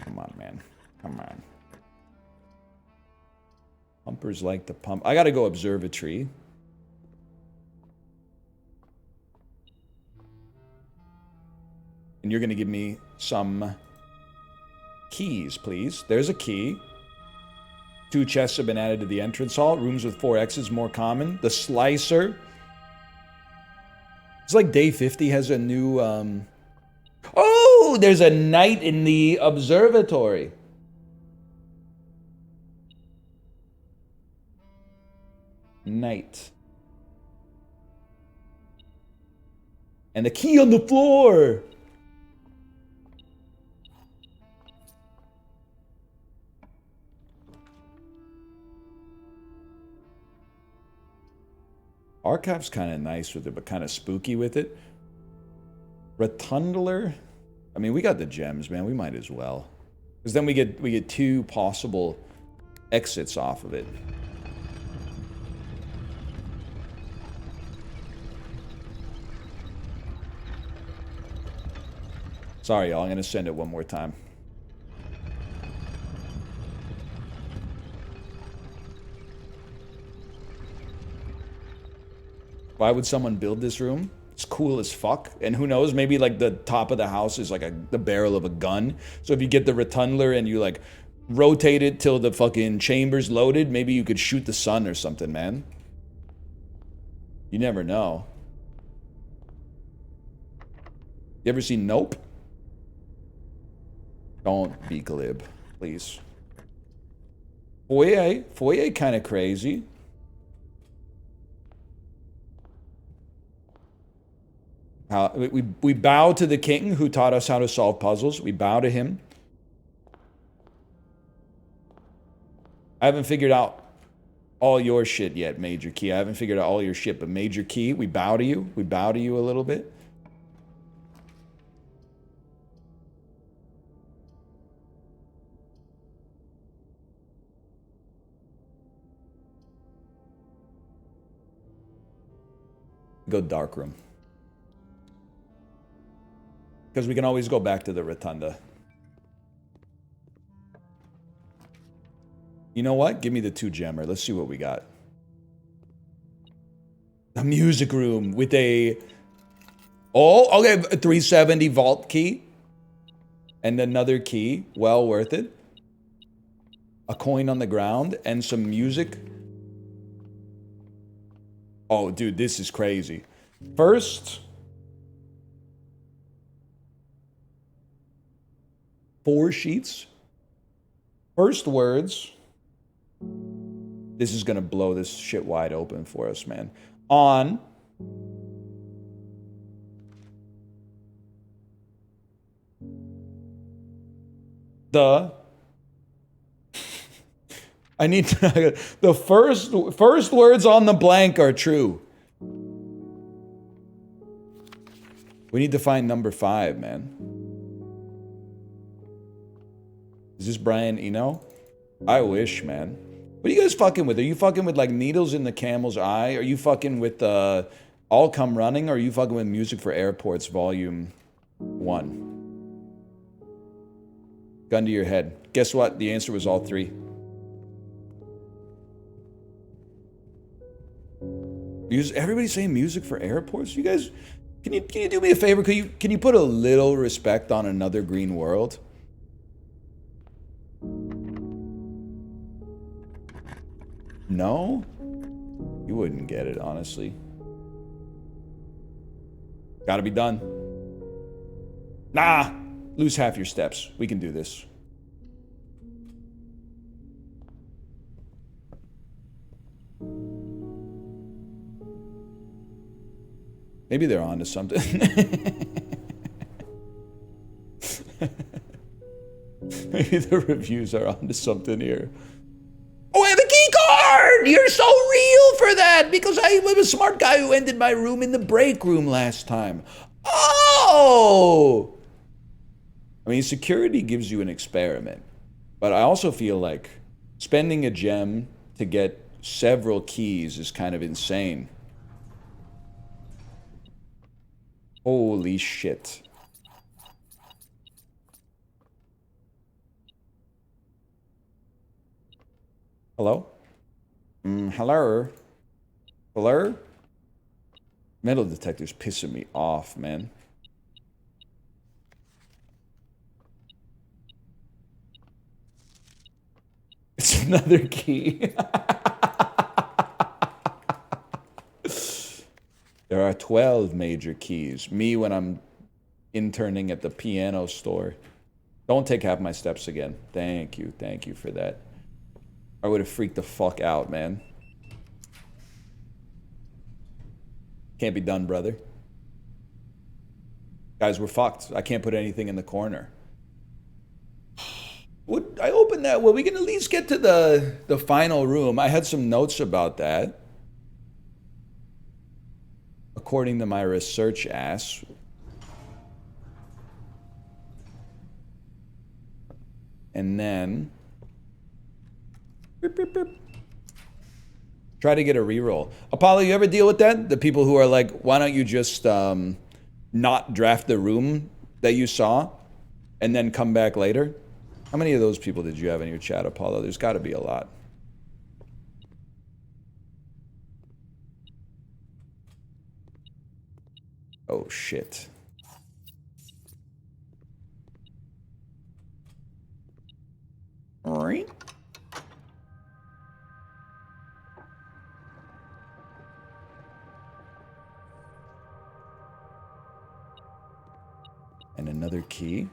Come on, man. Come on. Pumpers like to pump. I gotta go observatory. And you're gonna give me some keys, please. There's a key. 2 chests have been added to the entrance hall. Rooms with 4 X's more common. The slicer. It's like day 50 has a new... Oh, there's a night in the observatory. Night. And the key on the floor. Archive's kind of nice with it, but kind of spooky with it. Rotundler. I mean, we got the gems, man. We might as well. Because then we get 2 possible exits off of it. Sorry, y'all. I'm going to send it one more time. Why would someone build this room? It's cool as fuck. And who knows, maybe like the top of the house is like the barrel of a gun. So if you get the rotundler and you like rotate it till the fucking chamber's loaded, maybe you could shoot the sun or something, man. You never know. You ever seen Nope? Don't be glib, please. Foyer. Foyer kind of crazy. We bow to the king who taught us how to solve puzzles. We bow to him. I haven't figured out all your shit yet, Major Key. I haven't figured out all your shit, but Major Key, we bow to you. We bow to you a little bit. Go dark room. Because we can always go back to the rotunda. You know what? Give me the 2 gemmer. Let's see what we got. A music room with a... Oh, okay. A 370 vault key. And another key. Well worth it. A coin on the ground. And some music. Oh, dude, this is crazy. First... 4 sheets. First words. This is gonna blow this shit wide open for us, man. on the I need to the first words on the blank are true. We need to find number 5, man. Is this Brian Eno? I wish, man. What are you guys fucking with? Are you fucking with like needles in the camel's eye? Are you fucking with All Come Running? Or are you fucking with Music for Airports Volume 1? Gun to your head. Guess what? The answer was all 3. Everybody saying Music for Airports? You guys, can you do me a favor? Can you put a little respect on Another Green World? No? You wouldn't get it, honestly. Gotta be done. Nah! Lose half your steps. We can do this. Maybe they're onto something. Maybe the reviews are onto something here. Oh, I have a key card! You're so real for that! Because I was a smart guy who ended my room in the break room last time. Oh! I mean, security gives you an experiment. But I also feel like spending a gem to get several keys is kind of insane. Holy shit. Hello? Hello? Hello? Metal detector's pissing me off, man. It's another key. There are 12 major keys. Me when I'm interning at the piano store. Don't take half my steps again. Thank you for that. I would have freaked the fuck out, man. Can't be done, brother. Guys, we're fucked. I can't put anything in the corner. Would I open that? Well, we can at least get to the final room. I had some notes about that. According to my research ass. And then try to get a reroll. Apollo, you ever deal with that? The people who are like, why don't you just not draft the room that you saw and then come back later? How many of those people did you have in your chat, Apollo? There's got to be a lot. Oh, shit. All right. And another key.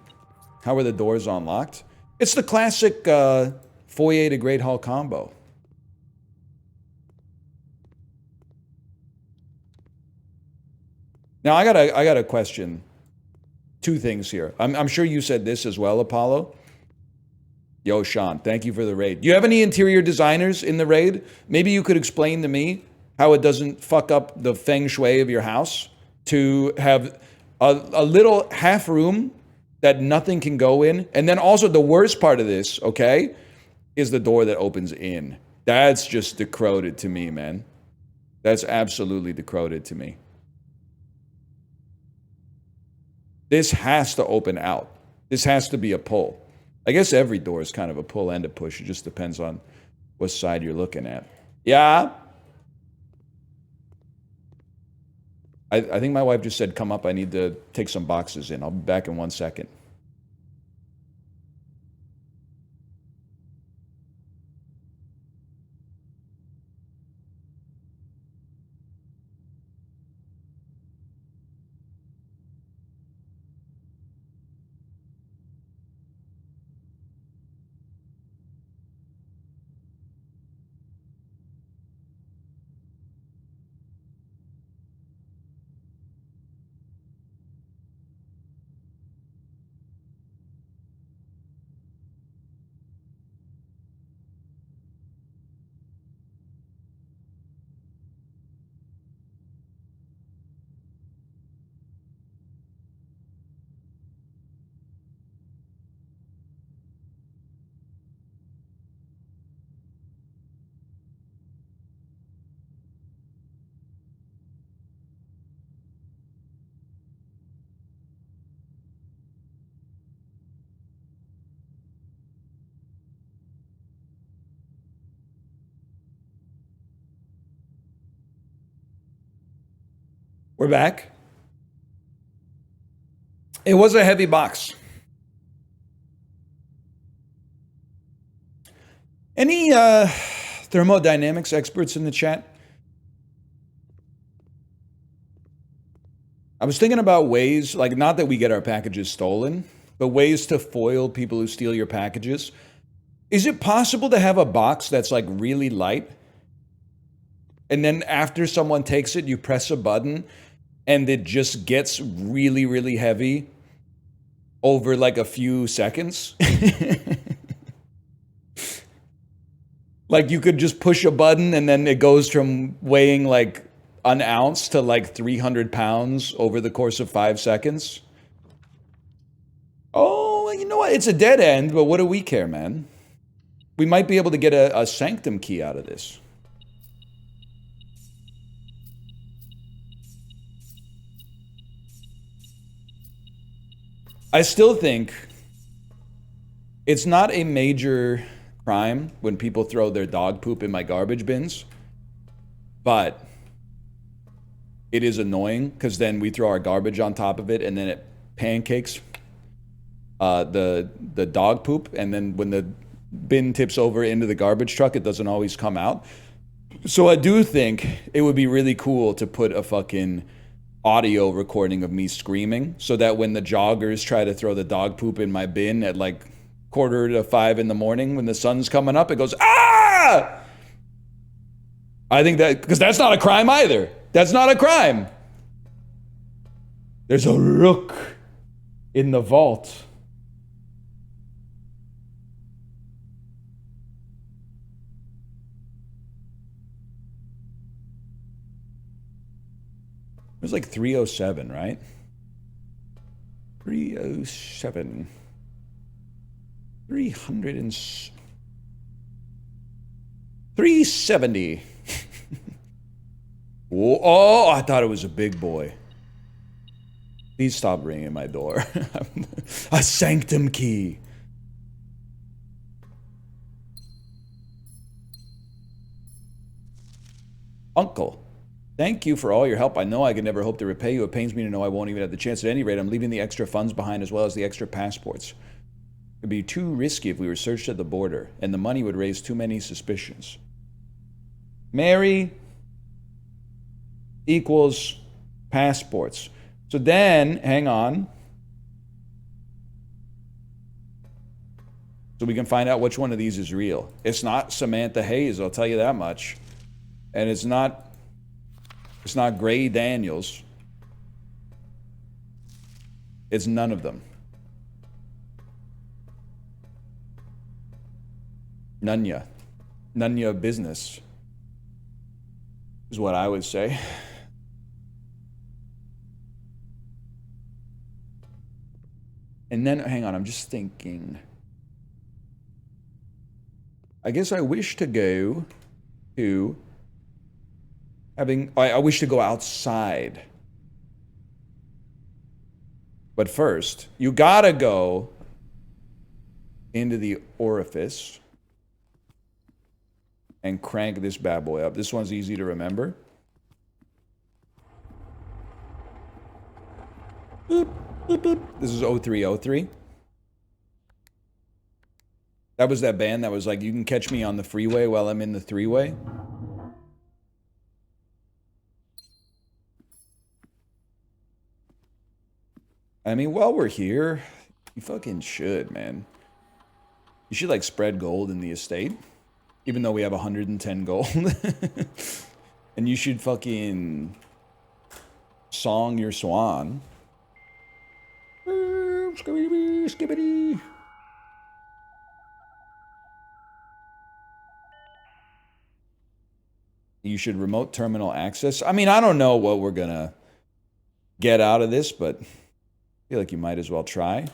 How are the doors unlocked? It's the classic foyer to Great Hall combo. Now I got a question. Two things here. I'm sure you said this as well, Apollo. Yo, Sean, thank you for the raid. Do you have any interior designers in the raid? Maybe you could explain to me how it doesn't fuck up the feng shui of your house to have a little half room that nothing can go in. And then also the worst part of this, okay, is the door that opens in. That's just decrowed to me, man. That's absolutely decrowed to me. This has to open out. This has to be a pull. I guess every door is kind of a pull and a push. It just depends on what side you're looking at. Yeah? I think my wife just said, come up, I need to take some boxes in. I'll be back in 1 second. We're back. It was a heavy box. Any thermodynamics experts in the chat? I was thinking about ways, like, not that we get our packages stolen, but ways to foil people who steal your packages. Is it possible to have a box that's like really light? And then after someone takes it, you press a button and it just gets really, really heavy over like a few seconds? Like you could just push a button and then it goes from weighing like an ounce to like 300 pounds over the course of 5 seconds? Oh, you know what? It's a dead end, but what do we care, man? We might be able to get a sanctum key out of this. I still think it's not a major crime when people throw their dog poop in my garbage bins, but it is annoying because then we throw our garbage on top of it and then it pancakes the dog poop, and then when the bin tips over into the garbage truck, it doesn't always come out. So I do think it would be really cool to put a fucking audio recording of me screaming so that when the joggers try to throw the dog poop in my bin at like 4:45 in the morning when the sun's coming up, it goes, ah! I think that, because that's not a crime either. That's not a crime. There's a rook in the vault. It was like 307, right? 307. 370. Oh, I thought it was a big boy. Please stop ringing my door. A sanctum key. Uncle, thank you for all your help. I know I can never hope to repay you. It pains me to know I won't even have the chance. At any rate, I'm leaving the extra funds behind as well as the extra passports. It would be too risky if we were searched at the border, and the money would raise too many suspicions. Mary equals passports. So then, hang on. So we can find out which one of these is real. It's not Samantha Hayes, I'll tell you that much. And it's not Gray Daniels. It's none of them. Nunya. Nunya business is what I would say. And then, hang on, I'm just thinking. I guess I wish to go to I wish to go outside. But first, you gotta go into the orifice and crank this bad boy up. This one's easy to remember. Boop, boop, boop. This is 0303. That was that band that was like, you can catch me on the freeway while I'm in the three-way. I mean, while we're here, you fucking should, man. You should, like, spread gold in the estate. Even though we have 110 gold. And you should fucking song your swan. Skibbity, skibbity. You should remote terminal access. I mean, I don't know what we're gonna get out of this, but I feel like you might as well try.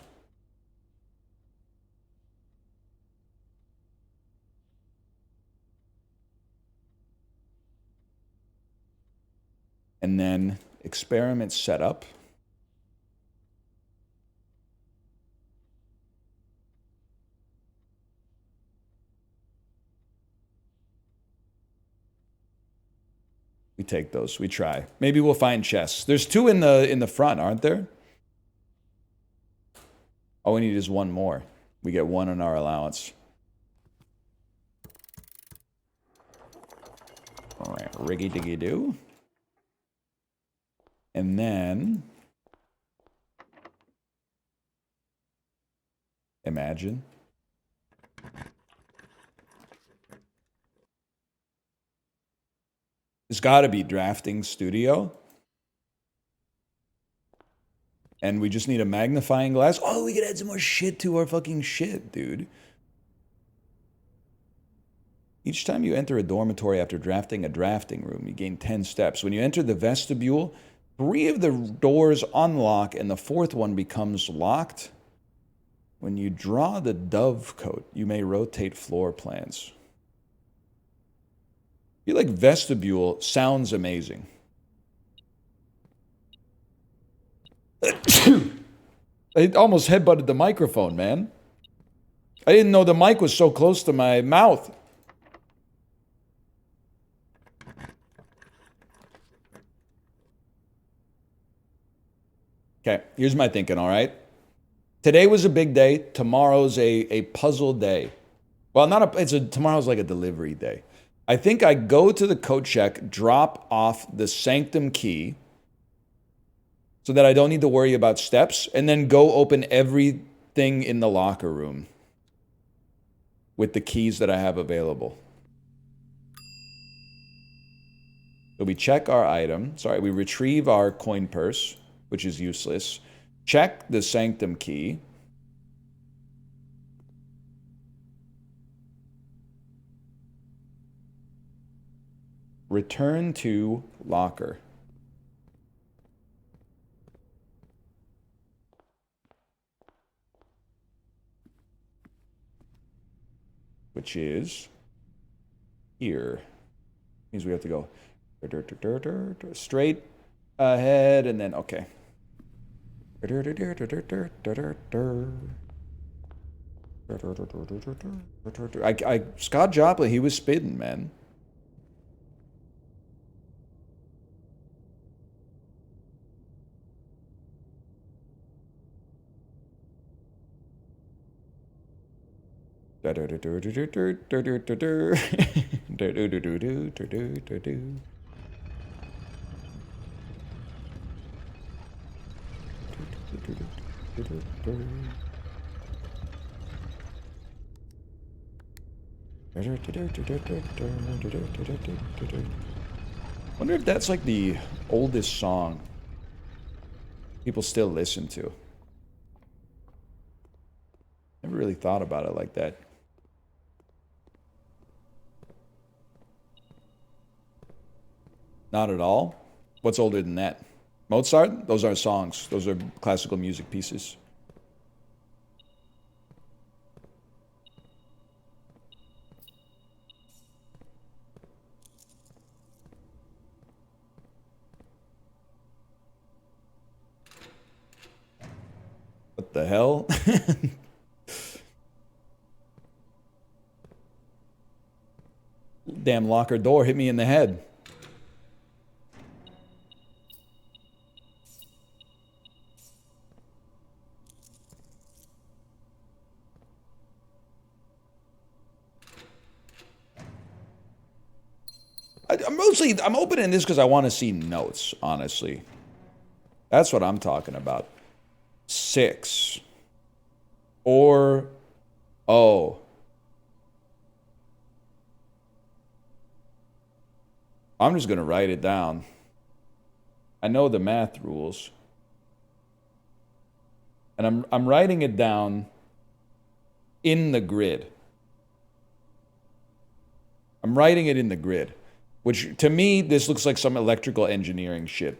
And then experiment setup. We take those. We try. Maybe we'll find chests. There's 2 in the front, aren't there? All we need is 1 more. We get 1 on our allowance. All right, riggy diggy do. And then imagine. It's got to be drafting studio. And we just need a magnifying glass. Oh, we could add some more shit to our fucking shit, dude. Each time you enter a dormitory after drafting a drafting room, you gain 10 steps. When you enter the vestibule, 3 of the doors unlock and the 4th one becomes locked. When you draw the dove coat, you may rotate floor plans. I feel like vestibule sounds amazing. I almost headbutted the microphone, man. I didn't know the mic was so close to my mouth. Okay, here's my thinking, all right? Today was a big day. Tomorrow's a puzzle day. Well, tomorrow's like a delivery day. I think I go to the coat check, drop off the sanctum key so that I don't need to worry about steps, and then go open everything in the locker room with the keys that I have available. So we check our item. Sorry, we retrieve our coin purse, which is useless. Check the sanctum key. Return to locker. Which is here. Means we have to go straight ahead and then okay. Scott Joplin, he was spitting, man. Wonder if that's like the oldest song people still listen to. Never really thought about it like that. Not at all. What's older than that? Mozart? Those are songs. Those are classical music pieces. What the hell? Damn locker door hit me in the head. I'm opening this because I want to see notes, honestly. That's what I'm talking about. 6. Or, oh. I'm just going to write it down. I know the math rules. And I'm writing it down in the grid. I'm writing it in the grid. Which, to me, this looks like some electrical engineering shit.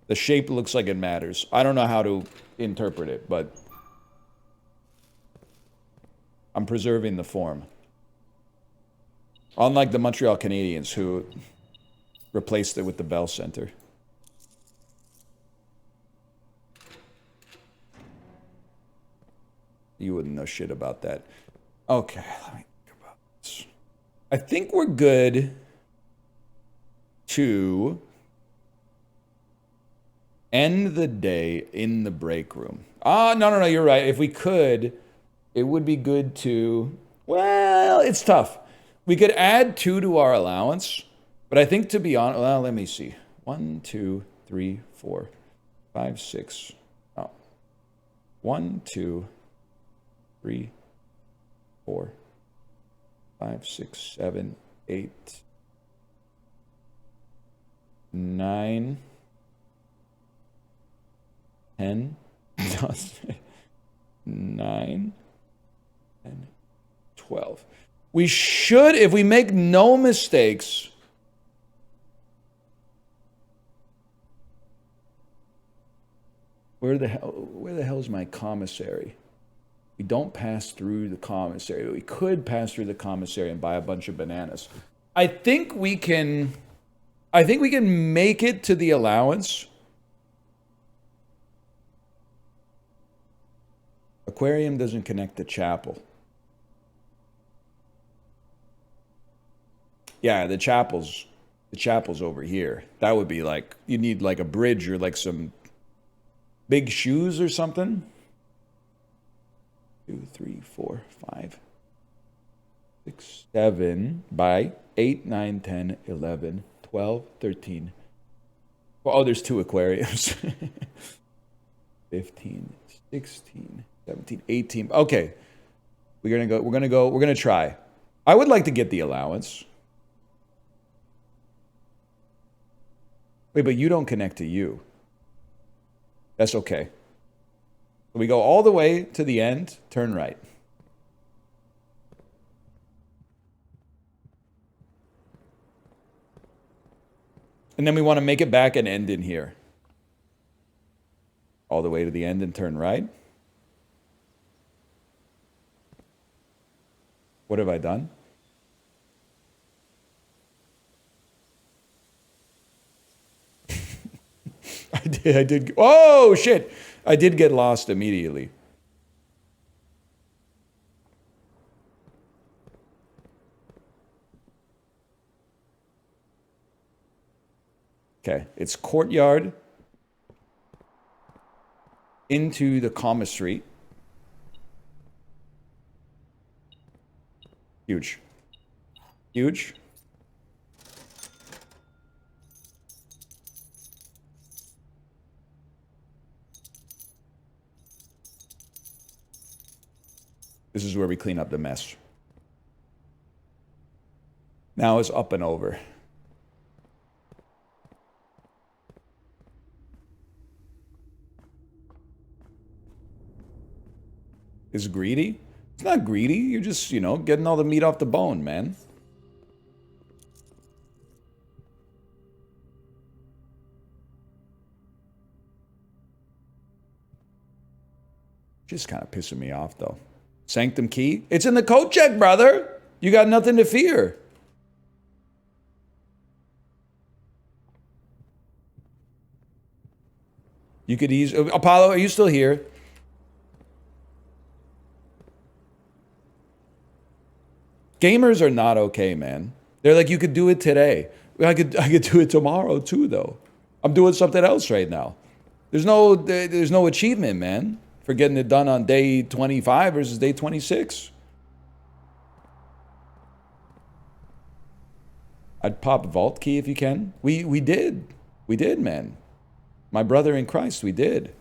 The shape looks like it matters. I don't know how to interpret it, but I'm preserving the form. Unlike the Montreal Canadiens, who replaced it with the Bell Center. You wouldn't know shit about that. Okay, let me think about this. I think we're good to end the day in the break room. No, you're right. If we could, it would be good to, well, it's tough. We could add 2 to our allowance, but I think to be honest, well, let me see. 1, 2, 3, 4, 5, 6. Oh. 1, 2, 3, 4, 5, 6, 7, 8, 9, 10, 9, 10, 12. We should, if we make no mistakes, where the hell is my commissary? We don't pass through the commissary. We could pass through the commissary and buy a bunch of bananas. I think we can make it to the allowance. Aquarium doesn't connect to chapel. Yeah, the chapel's over here. That would be like, you need like a bridge or like some big shoes or something. 2, 3, 4, 5, 6, 7 by 8, 9, 10, 11, 12, 13. Oh, there's 2 aquariums. 15, 16, 17, 18. Okay. We're gonna try. I would like to get the allowance. Wait, but you don't connect to you. That's okay. We go all the way to the end, turn right. And then we want to make it back and end in here. All the way to the end and turn right. What have I done? I did. Oh, shit. I did get lost immediately. Okay, it's courtyard into the commissary. Huge. Huge. This is where we clean up the mess. Now it's up and over. Is greedy? It's not greedy. You're just, getting all the meat off the bone, man. Just kind of pissing me off, though. Sanctum key? It's in the coat check, brother. You got nothing to fear. You could easily... Apollo, are you still here? Gamers are not okay, man. They're like, you could do it today. I could do it tomorrow, too, though. I'm doing something else right now. There's no achievement, man, for getting it done on day 25 versus day 26. I'd pop vault key if you can. We did. We did, man. My brother in Christ, we did.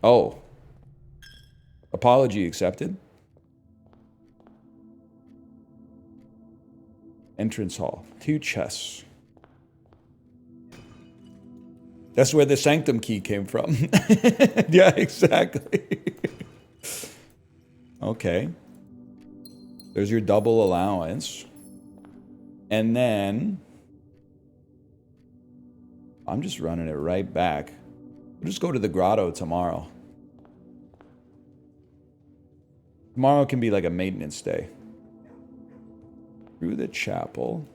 Oh. Apology accepted. Entrance hall. 2 chests. That's where the sanctum key came from. Yeah, exactly. Okay. There's your double allowance. And then... I'm just running it right back. We'll just go to the grotto tomorrow. Tomorrow can be like a maintenance day. Through the chapel.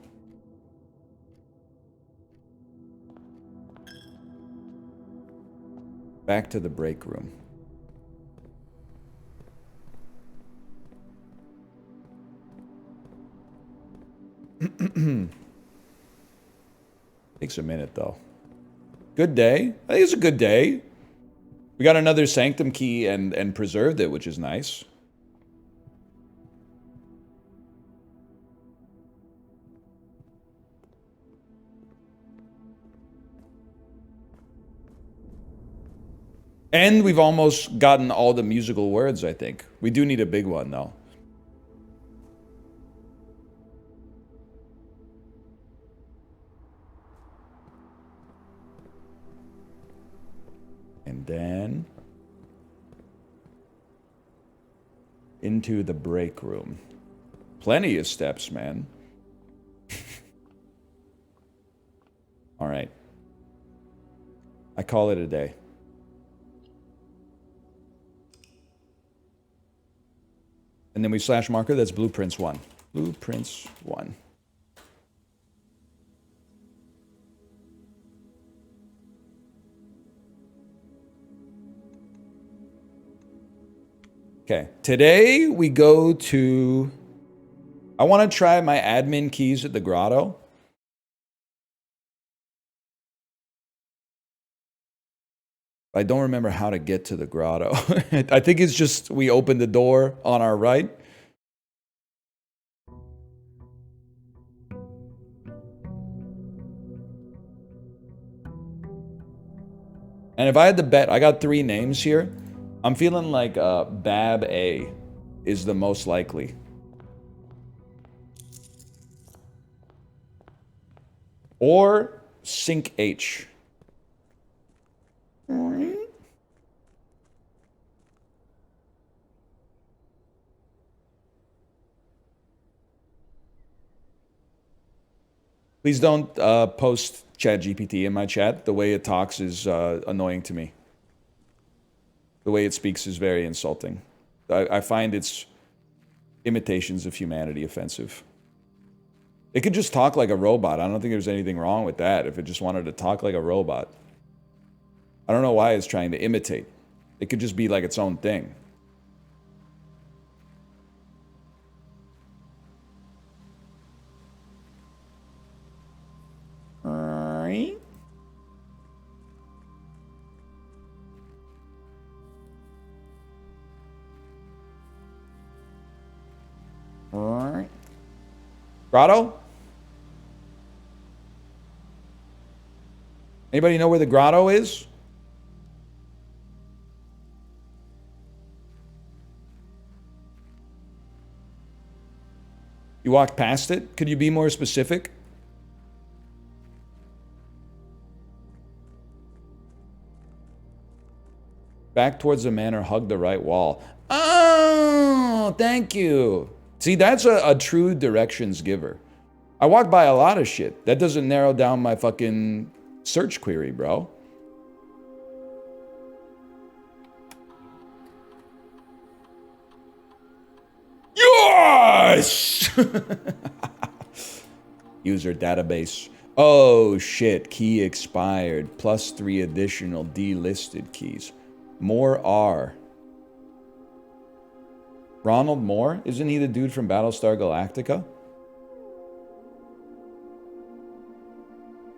Back to the break room. Takes a minute, though. Good day. I think it's a good day. We got another Sanctum key and preserved it, which is nice. And we've almost gotten all the musical words, I think. We do need a big one, though. And then into the break room. Plenty of steps, man. All right. I call it a day. And then we slash marker, that's Blueprints 1. Blueprints 1. Okay, today we go to... I want to try my admin keys at the grotto. I don't remember how to get to the grotto. I think it's just we open the door on our right. And if I had to bet, I got 3 names here. I'm feeling like Bab A is the most likely. Or Sync H. Please don't post ChatGPT in my chat. The way it talks is annoying to me. The way it speaks is very insulting. I find its imitations of humanity offensive. It could just talk like a robot. I don't think there's anything wrong with that if it just wanted to talk like a robot. I don't know why it's trying to imitate. It could just be like its own thing. Grotto? Anybody know where the grotto is? You walked past it? Could you be more specific? Back towards the manor, hug the right wall. Oh, thank you. See, that's a true directions giver. I walk by a lot of shit. That doesn't narrow down my fucking search query, bro. Yes! User database. Oh shit, key expired. +3 additional delisted keys. More R. Ronald Moore? Isn't he the dude from Battlestar Galactica?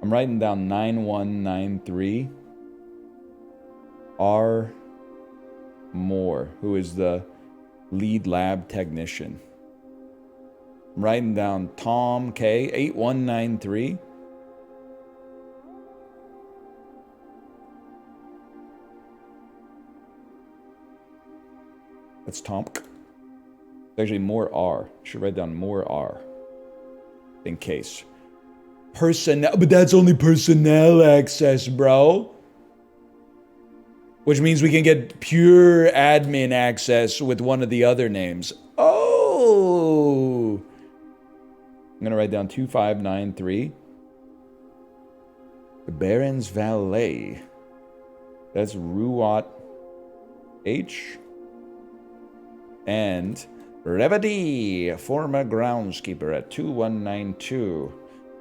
I'm writing down 9193. R. Moore, who is the lead lab technician. I'm writing down Tom K. 8193. That's Tomk. Actually, more R. Should write down more R. In case. Personnel, but that's only personnel access, bro. Which means we can get pure admin access with one of the other names. Oh! I'm gonna write down 2593. The Baron's Valet. That's Ruat H. And Revedy, former groundskeeper at 2192.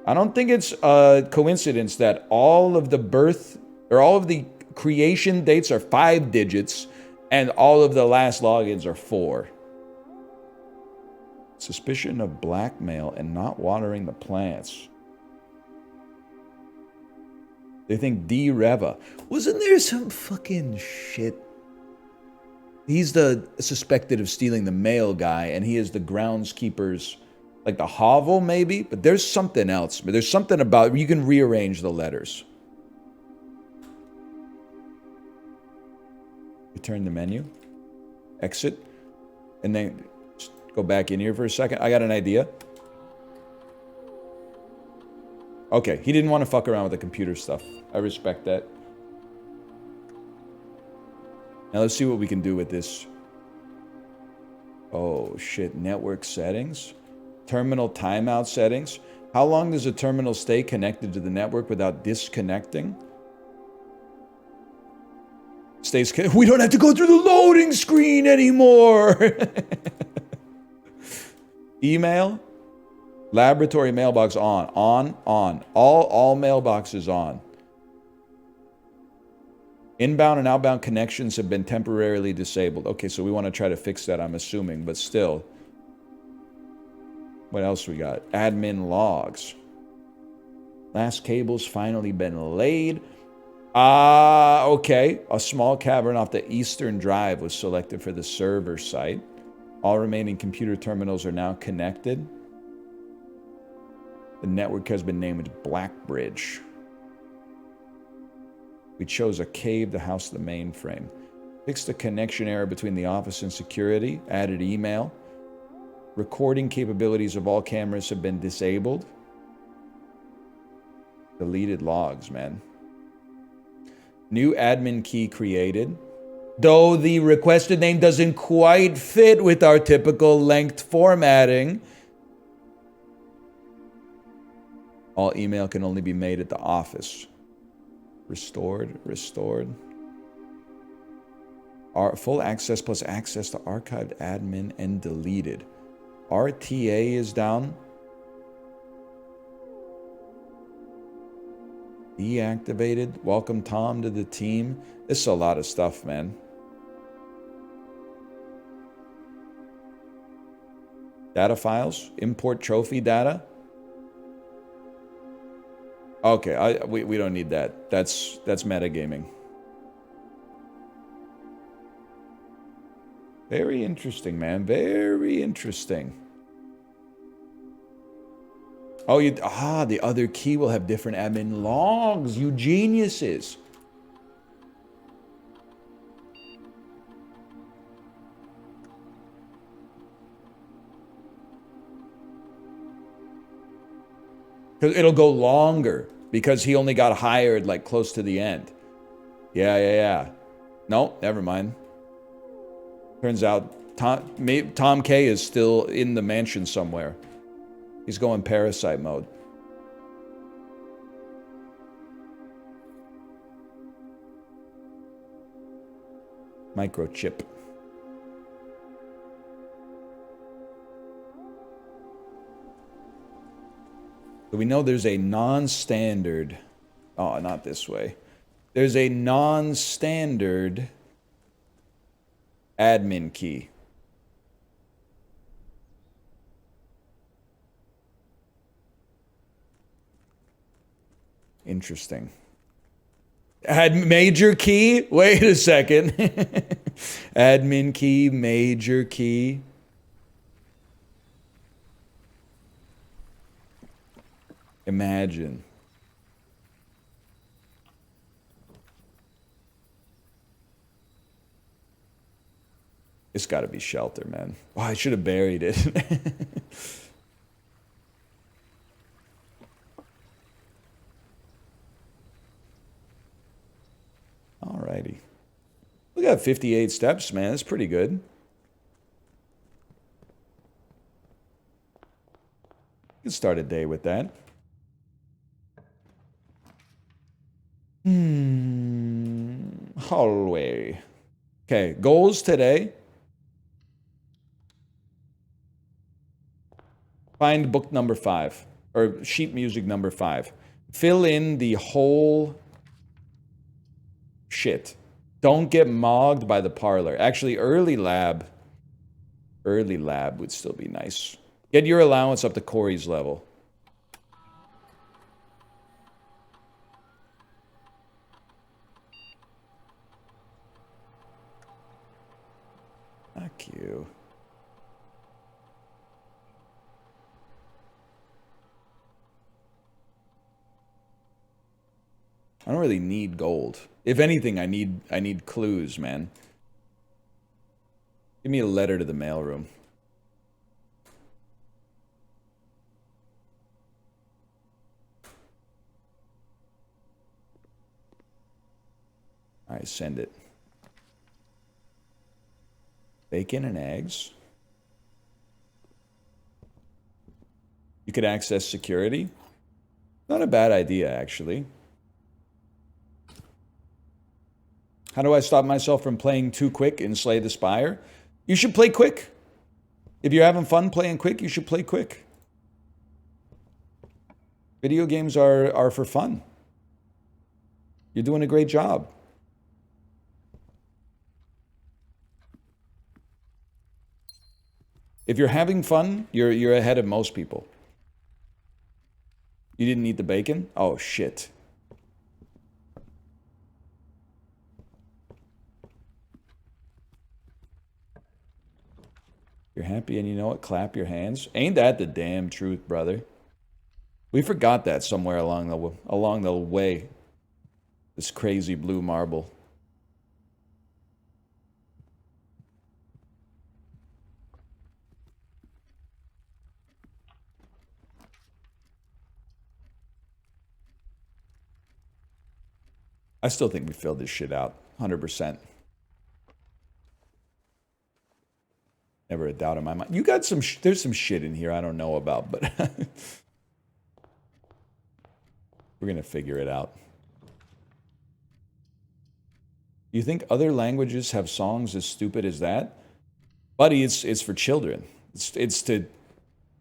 I don't think it's a coincidence that all of the birth, or all of the creation dates are 5 digits, and all of the last logins are 4. Suspicion of blackmail and not watering the plants. They think D. Reva. Wasn't there some fucking shit? He's the suspected of stealing the mail guy, and he is the groundskeeper's, like the hovel maybe? But there's something else. But there's something about, you can rearrange the letters. Return the menu. Exit. And then just go back in here for a second. I got an idea. Okay, he didn't want to fuck around with the computer stuff. I respect that. Now let's see what we can do with this. Oh shit, network settings. Terminal timeout settings. How long does a terminal stay connected to the network without disconnecting? We don't have to go through the loading screen anymore. Email. Laboratory mailbox on. On. All mailboxes on. Inbound and outbound connections have been temporarily disabled. Okay, so we want to try to fix that, I'm assuming, but still. What else we got? Admin logs. Last cable's finally been laid. Okay. A small cavern off the Eastern Drive was selected for the server site. All remaining computer terminals are now connected. The network has been named Blackbridge. We chose a cave to house the mainframe. Fixed the connection error between the office and security. Added email. Recording capabilities of all cameras have been disabled. Deleted logs, man. New admin key created. Though the requested name doesn't quite fit with our typical length formatting. All email can only be made at the office. Restored. Full access plus access to archived admin and deleted. RTA is down. Deactivated. Welcome Tom to the team. This is a lot of stuff, man. Data files. Import trophy data. Okay, we don't need that. That's metagaming. Very interesting, man. Very interesting. Oh, the other key will have different admin logs. You geniuses. It'll go longer because he only got hired like close to the end. Yeah. No, never mind. Turns out Tom K is still in the mansion somewhere. He's going parasite mode. Microchip. So we know there's a non-standard... Oh, not this way. There's a non-standard admin key. Interesting. Add major key? Wait a second. Admin key, major key. Imagine. It's got to be shelter, man. Oh, I should have buried it. Alrighty. We got 58 steps, man. That's pretty good. You can start a day with that. Hallway. Okay, goals today. Find book number 5, or sheet music number 5. Fill in the whole shit. Don't get mogged by the parlor. Actually, early lab would still be nice. Get your allowance up to Corey's level. Fuck you. I don't really need gold. If anything, I need clues, man. Give me a letter to the mailroom. All right, send it. Bacon and eggs. You could access security. Not a bad idea, actually. How do I stop myself from playing too quick in Slay the Spire? You should play quick. If you're having fun playing quick, you should play quick. Video games are for fun. You're doing a great job. If you're having fun, you're ahead of most people. You didn't eat the bacon? Oh, shit. You're happy and you know it? Clap your hands. Ain't that the damn truth, brother? We forgot that somewhere along the way. This crazy blue marble. I still think we filled this shit out. 100%. Never a doubt in my mind. You got some, there's some shit in here I don't know about, but we're going to figure it out. You think other languages have songs as stupid as that? Buddy, it's for children. It's to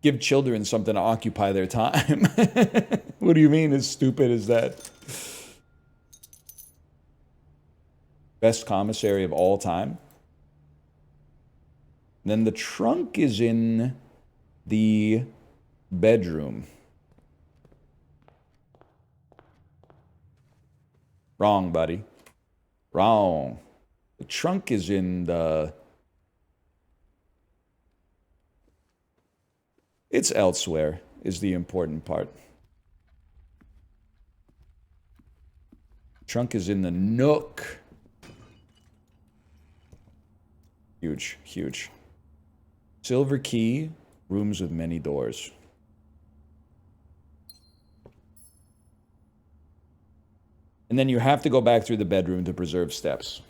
give children something to occupy their time. What do you mean as stupid as that? Best commissary of all time? And then the trunk is in the bedroom. Wrong, buddy. Wrong. The trunk is in the... It's elsewhere, is the important part. Trunk is in the nook. Huge, huge. Silver key, rooms with many doors. And then you have to go back through the bedroom to preserve steps.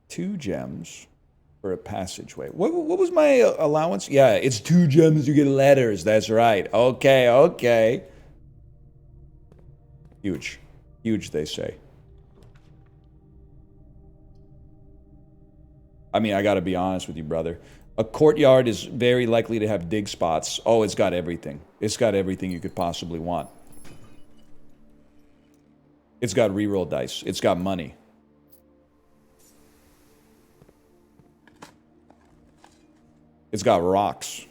Two gems for a passageway. What was my allowance? Yeah, it's 2 gems, you get letters. That's right. Okay, okay. Huge. Huge, they say. I mean, I gotta be honest with you, brother. A courtyard is very likely to have dig spots. Oh, it's got everything. It's got everything you could possibly want. It's got reroll dice. It's got money. It's got rocks.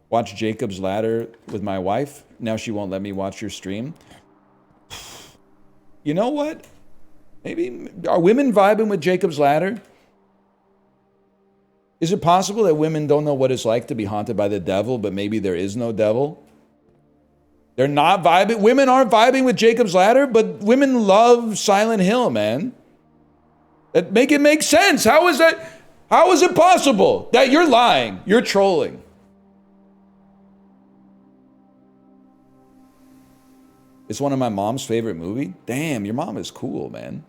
Watch Jacob's Ladder with my wife. Now she won't let me watch your stream. You know what? Maybe, are women vibing with Jacob's Ladder? Is it possible that women don't know what it's like to be haunted by the devil, but maybe there is no devil? They're not vibing. Women aren't vibing with Jacob's Ladder, but women love Silent Hill, man. That make it make sense. How is that? How is it possible that you're lying? You're trolling. It's one of my mom's favorite movie. Damn, your mom is cool, man.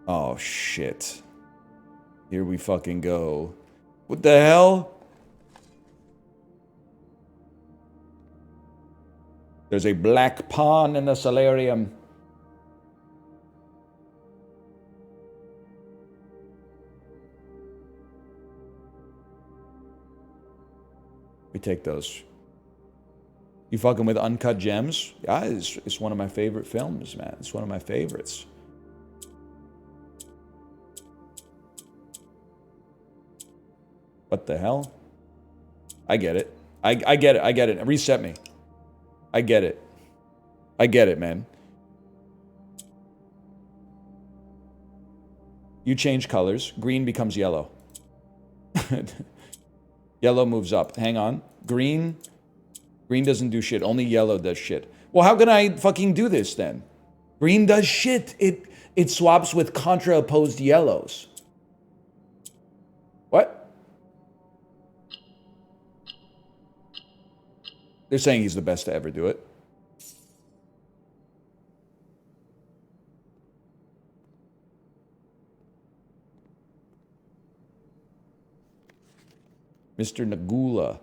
Oh, shit. Here we fucking go. What the hell? There's a black pawn in the solarium. take those. You fucking with Uncut Gems? Yeah, it's one of my favorite films, man. It's one of my favorites. What the hell? I get it. I get it. I get it. Reset me. I get it. I get it, man. You change colors. Green becomes yellow. Yellow moves up. Hang on. Green doesn't do shit. Only yellow does shit. Well, how can I fucking do this then? Green does shit. It swaps with contra-opposed yellows. What? They're saying he's the best to ever do it. Mr. Nagula.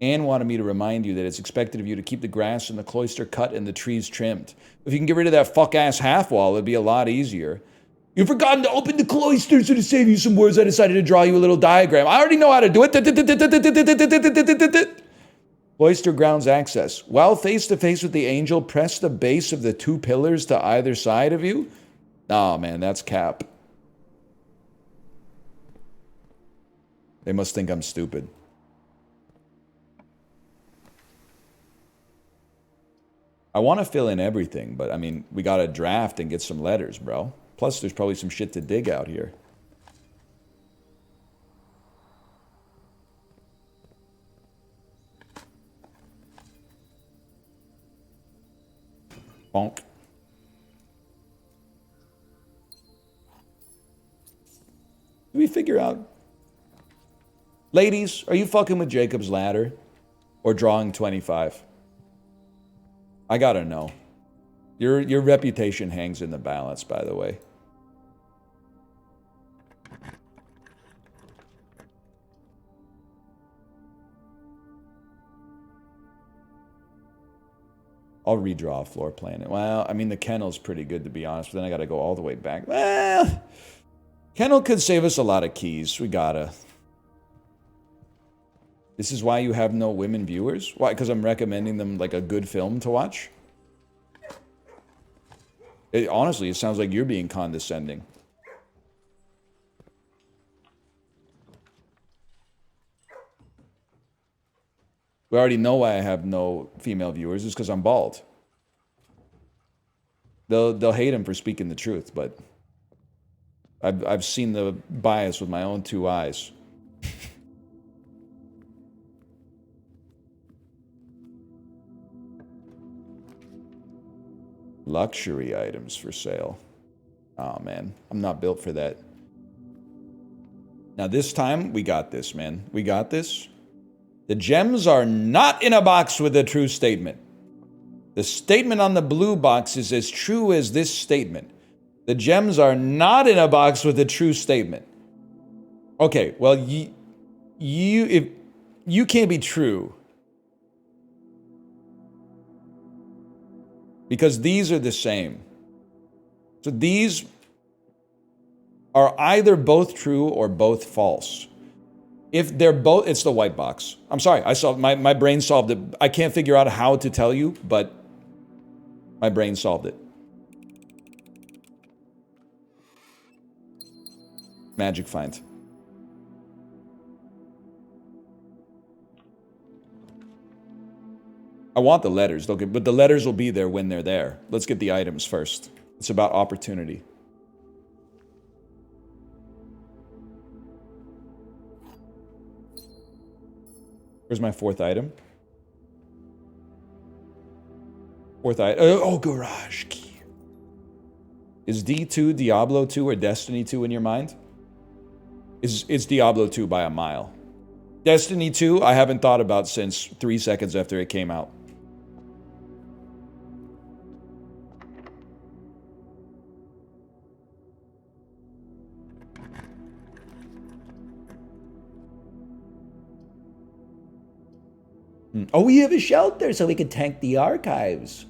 Anne wanted me to remind you that it's expected of you to keep the grass in the cloister cut and the trees trimmed. If you can get rid of that fuck-ass half wall, it'd be a lot easier. You've forgotten to open the cloister, so to save you some words, I decided to draw you a little diagram. I already know how to do it. Cloister grounds access. While face-to-face with the angel, press the base of the 2 pillars to either side of you. Oh, man, that's cap. They must think I'm stupid. I want to fill in everything, but I mean, we got to draft and get some letters, bro. Plus, there's probably some shit to dig out here. Bonk. Do we figure out? Ladies, are you fucking with Jacob's Ladder? Or drawing 25? I gotta know. Your reputation hangs in the balance, by the way. I'll redraw a floor plan. Well, I mean, the kennel's pretty good, to be honest, but then I gotta go all the way back. Well, kennel could save us a lot of keys. We gotta. This is why you have no women viewers? Why? Because I'm recommending them, like, a good film to watch? Honestly, it sounds like you're being condescending. We already know why I have no female viewers. It's because I'm bald. They'll hate him for speaking the truth, but I've seen the bias with my own 2 eyes. Luxury items for sale. Oh, man. I'm not built for that. Now, this time, we got this, man. We got this. The gems are not in a box with a true statement. The statement on the blue box is as true as this statement. The gems are not in a box with a true statement. Okay, well, if you can't be true. Because these are the same. So these are either both true or both false. If they're both, it's the white box. I'm sorry, my brain solved it. I can't figure out how to tell you, but my brain solved it. Magic find. I want the letters, but the letters will be there when they're there. Let's get the items first. It's about opportunity. Where's my 4th item? 4th item. Oh, garage key. Is D2 Diablo 2 or Destiny 2 in your mind? It's Diablo 2 by a mile. Destiny 2, I haven't thought about since 3 seconds after it came out. Oh, we have a shelter so we can tank the archives.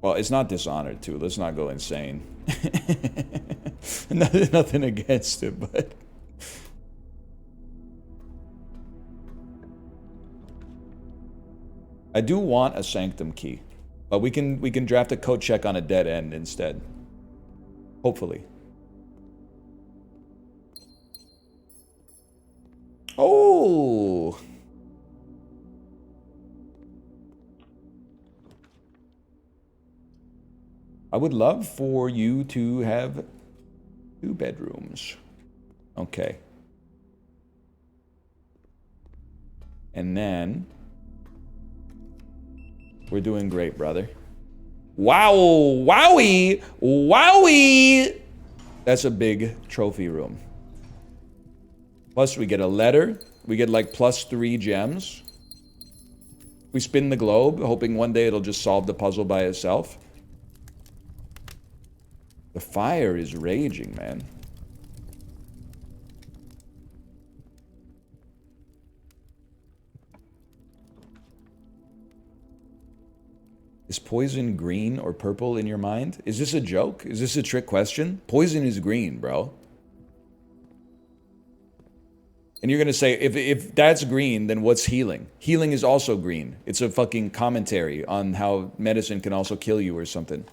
Well, it's not Dishonored 2. Let's not go insane. Nothing against it, but I do want a Sanctum key, but we can draft a coat check on a dead end instead. Hopefully. Oh. I would love for you to have 2 bedrooms. Okay. And then we're doing great, brother. Wow, wowie, wowie. That's a big trophy room. Plus we get a letter. We get like +3 gems. We spin the globe, hoping one day it'll just solve the puzzle by itself. The fire is raging, man. Is poison green or purple in your mind? Is this a joke? Is this a trick question? Poison is green, bro. And you're gonna say, if that's green, then what's healing? Healing is also green. It's a fucking commentary on how medicine can also kill you or something.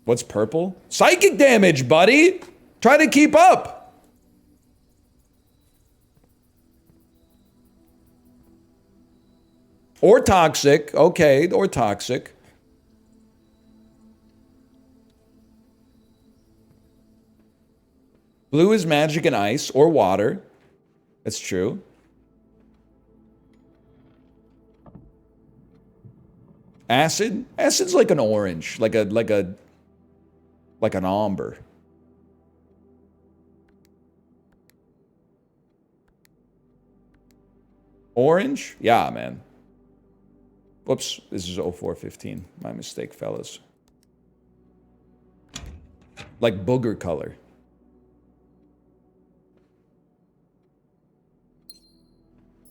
What's purple? Psychic damage, buddy! Try to keep up! Or toxic. Okay, or toxic. Blue is magic and ice, or water. That's true. Acid? Acid's like an orange, like an amber. Orange? Yeah, man. Whoops, this is 0415. My mistake, fellas. Like booger color.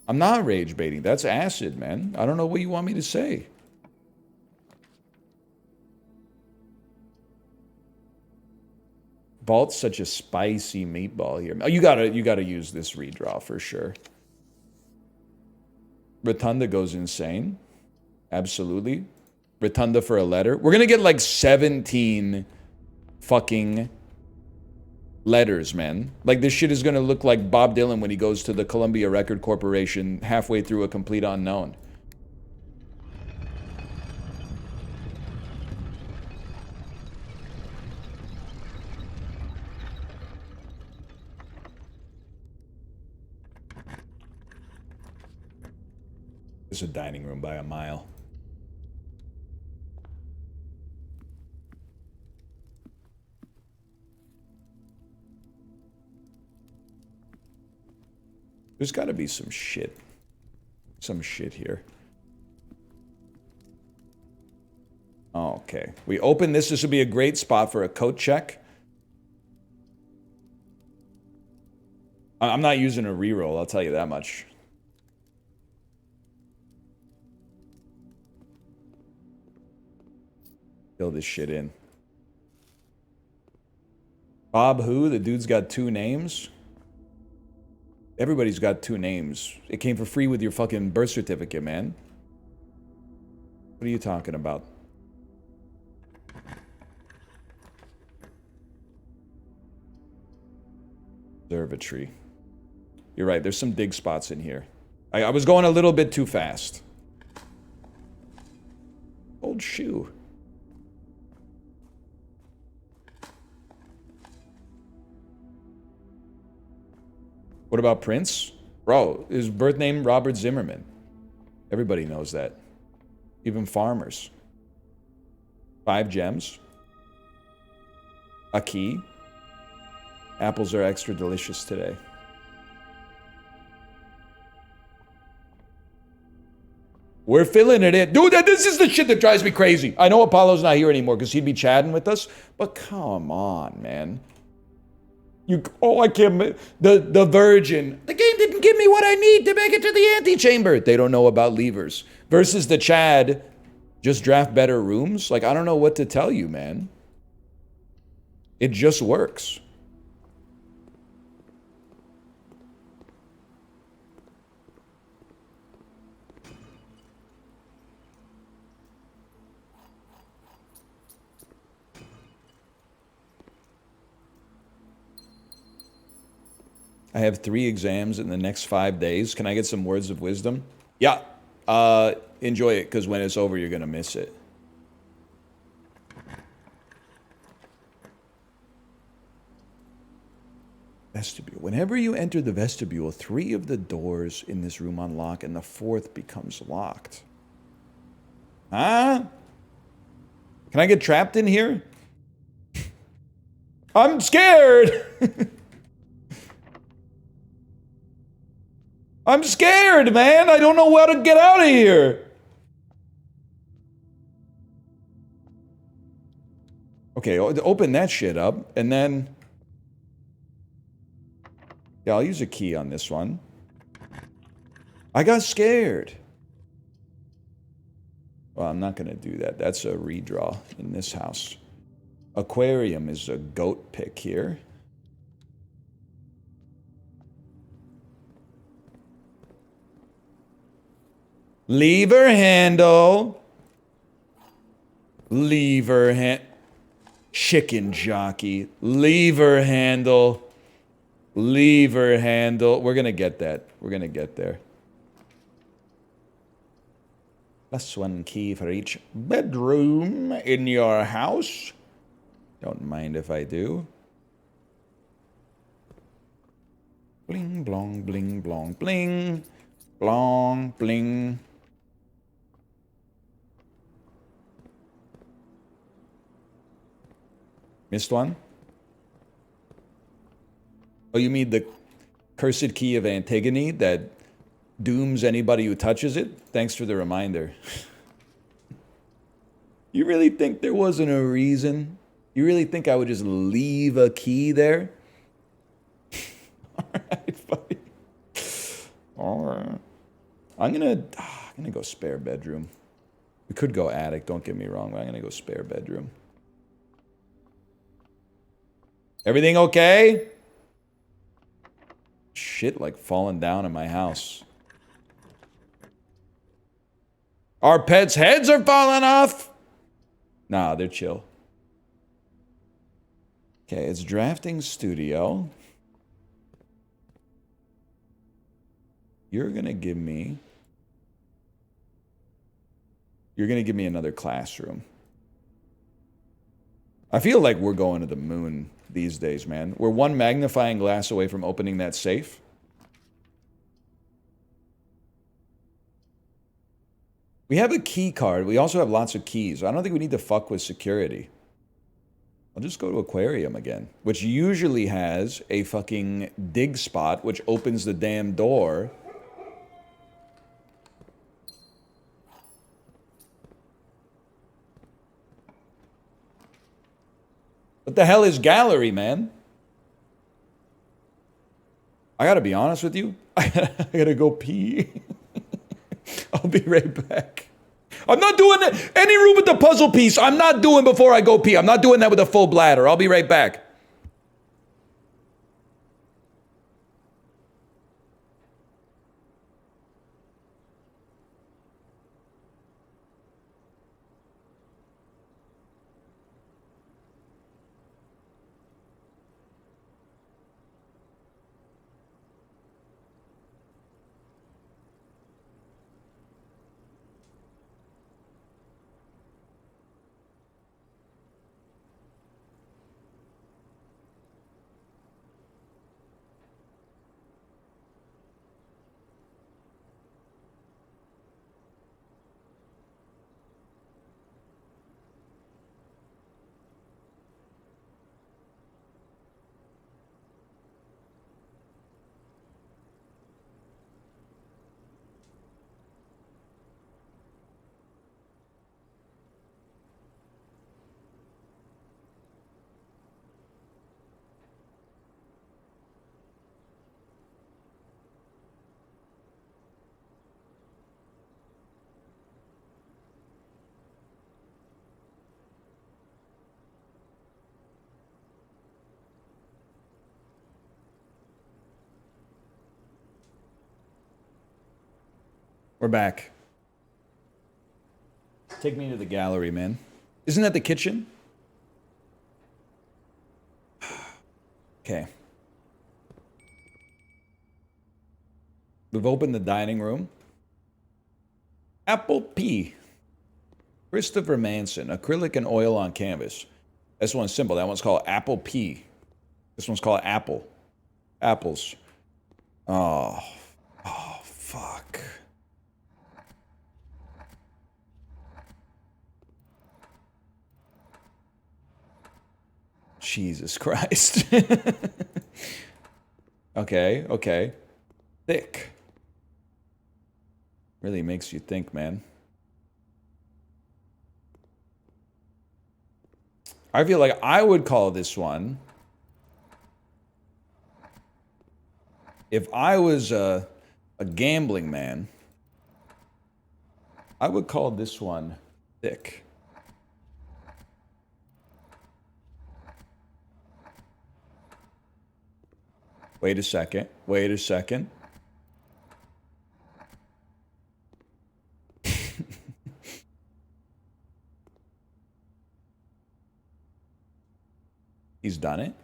I'm not rage baiting. That's acid, man. I don't know what you want me to say. Balt's such a spicy meatball here. Oh, you gotta use this redraw for sure. Rotunda goes insane. Absolutely. Rotunda for a letter. We're gonna get like 17 fucking letters, man. Like this shit is gonna look like Bob Dylan when he goes to the Columbia Record Corporation halfway through A Complete Unknown. It's a dining room by a mile. There's got to be some shit. Some shit here. Oh, okay. We open this. This would be a great spot for a coat check. I'm not using a reroll, I'll tell you that much. Fill this shit in. Bob who? The dude's got 2 names? Everybody's got 2 names. It came for free with your fucking birth certificate, man. What are you talking about? Observatory. You're right, there's some dig spots in here. I was going a little bit too fast. Old shoe. What about Prince? Bro, his birth name, Robert Zimmerman. Everybody knows that. Even farmers. 5 gems. A key. Apples are extra delicious today. We're filling it in. Dude, this is the shit that drives me crazy. I know Apollo's not here anymore because he'd be chatting with us, but come on, man. I can't. The Virgin. The game didn't give me what I need to make it to the antechamber. They don't know about levers. Versus the Chad, just draft better rooms. Like, I don't know what to tell you, man. It just works. I have 3 exams in the next 5 days. Can I get some words of wisdom? Yeah. Enjoy it, because when it's over, you're going to miss it. Vestibule. Whenever you enter the vestibule, 3 of the doors in this room unlock, and the 4th becomes locked. Huh? Can I get trapped in here? I'm scared! I'm scared, man! I don't know how to get out of here! Okay, open that shit up, and then... Yeah, I'll use a key on this one. I got scared. Well, I'm not going to do that. That's a redraw in this house. Aquarium is a goat pick here. Lever handle. Lever hand. Chicken jockey. Lever handle. Lever handle. We're gonna get that. We're gonna get there. +1 key for each bedroom in your house. Don't mind if I do. Bling, blong, bling, blong, bling. Blong, bling. Missed one? Oh, you mean the cursed key of Antigone that dooms anybody who touches it? Thanks for the reminder. You really think there wasn't a reason? You really think I would just leave a key there? Alright, buddy. Alright. I'm gonna go spare bedroom. We could go attic, don't get me wrong, but I'm gonna go spare bedroom. Everything okay? Shit like falling down in my house. Our pets' heads are falling off? Nah, they're chill. Okay, it's drafting studio. You're gonna give me another classroom. I feel like we're going to the moon these days, man. We're one magnifying glass away from opening that safe. We have a key card. We also have lots of keys. I don't think we need to fuck with security. I'll just go to aquarium again, which usually has a fucking dig spot which opens the damn door. What the hell is gallery, man? I gotta be honest with you. I gotta go pee. I'll be right back. I'm not doing it. Any room with the puzzle piece, I'm not doing before I go pee. I'm not doing that with a full bladder. I'll be right back. We're back. Take me to the gallery, man. Isn't that the kitchen? Okay. We've opened the dining room. Apple P. Christopher Manson. Acrylic and oil on canvas. This one's simple. That one's called Apple P. This one's called Apple. Apples. Oh. Oh, fuck. Jesus Christ. Okay, okay. Thick. Really makes you think, man. I feel like I would call this one, if I was a gambling man, I would call this one thick. Wait a second. Wait a second. He's done it.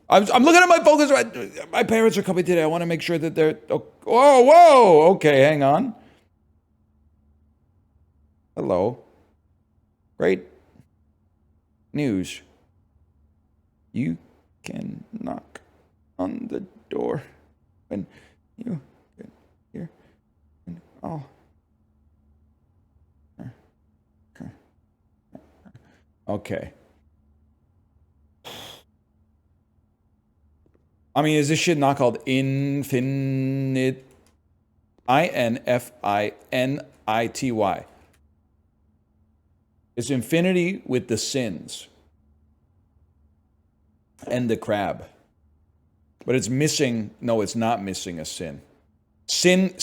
I'm looking at my focus. My parents are coming today. I want to make sure that they're... Oh, whoa! Okay, hang on. Hello. Great news. You can knock on the door when you get here. And I'll... Okay. I mean, is this shit not called Infinite? Infinity. It's infinity with the sins. And the crab. But it's missing, no, it's not missing a sin. Sinfinity.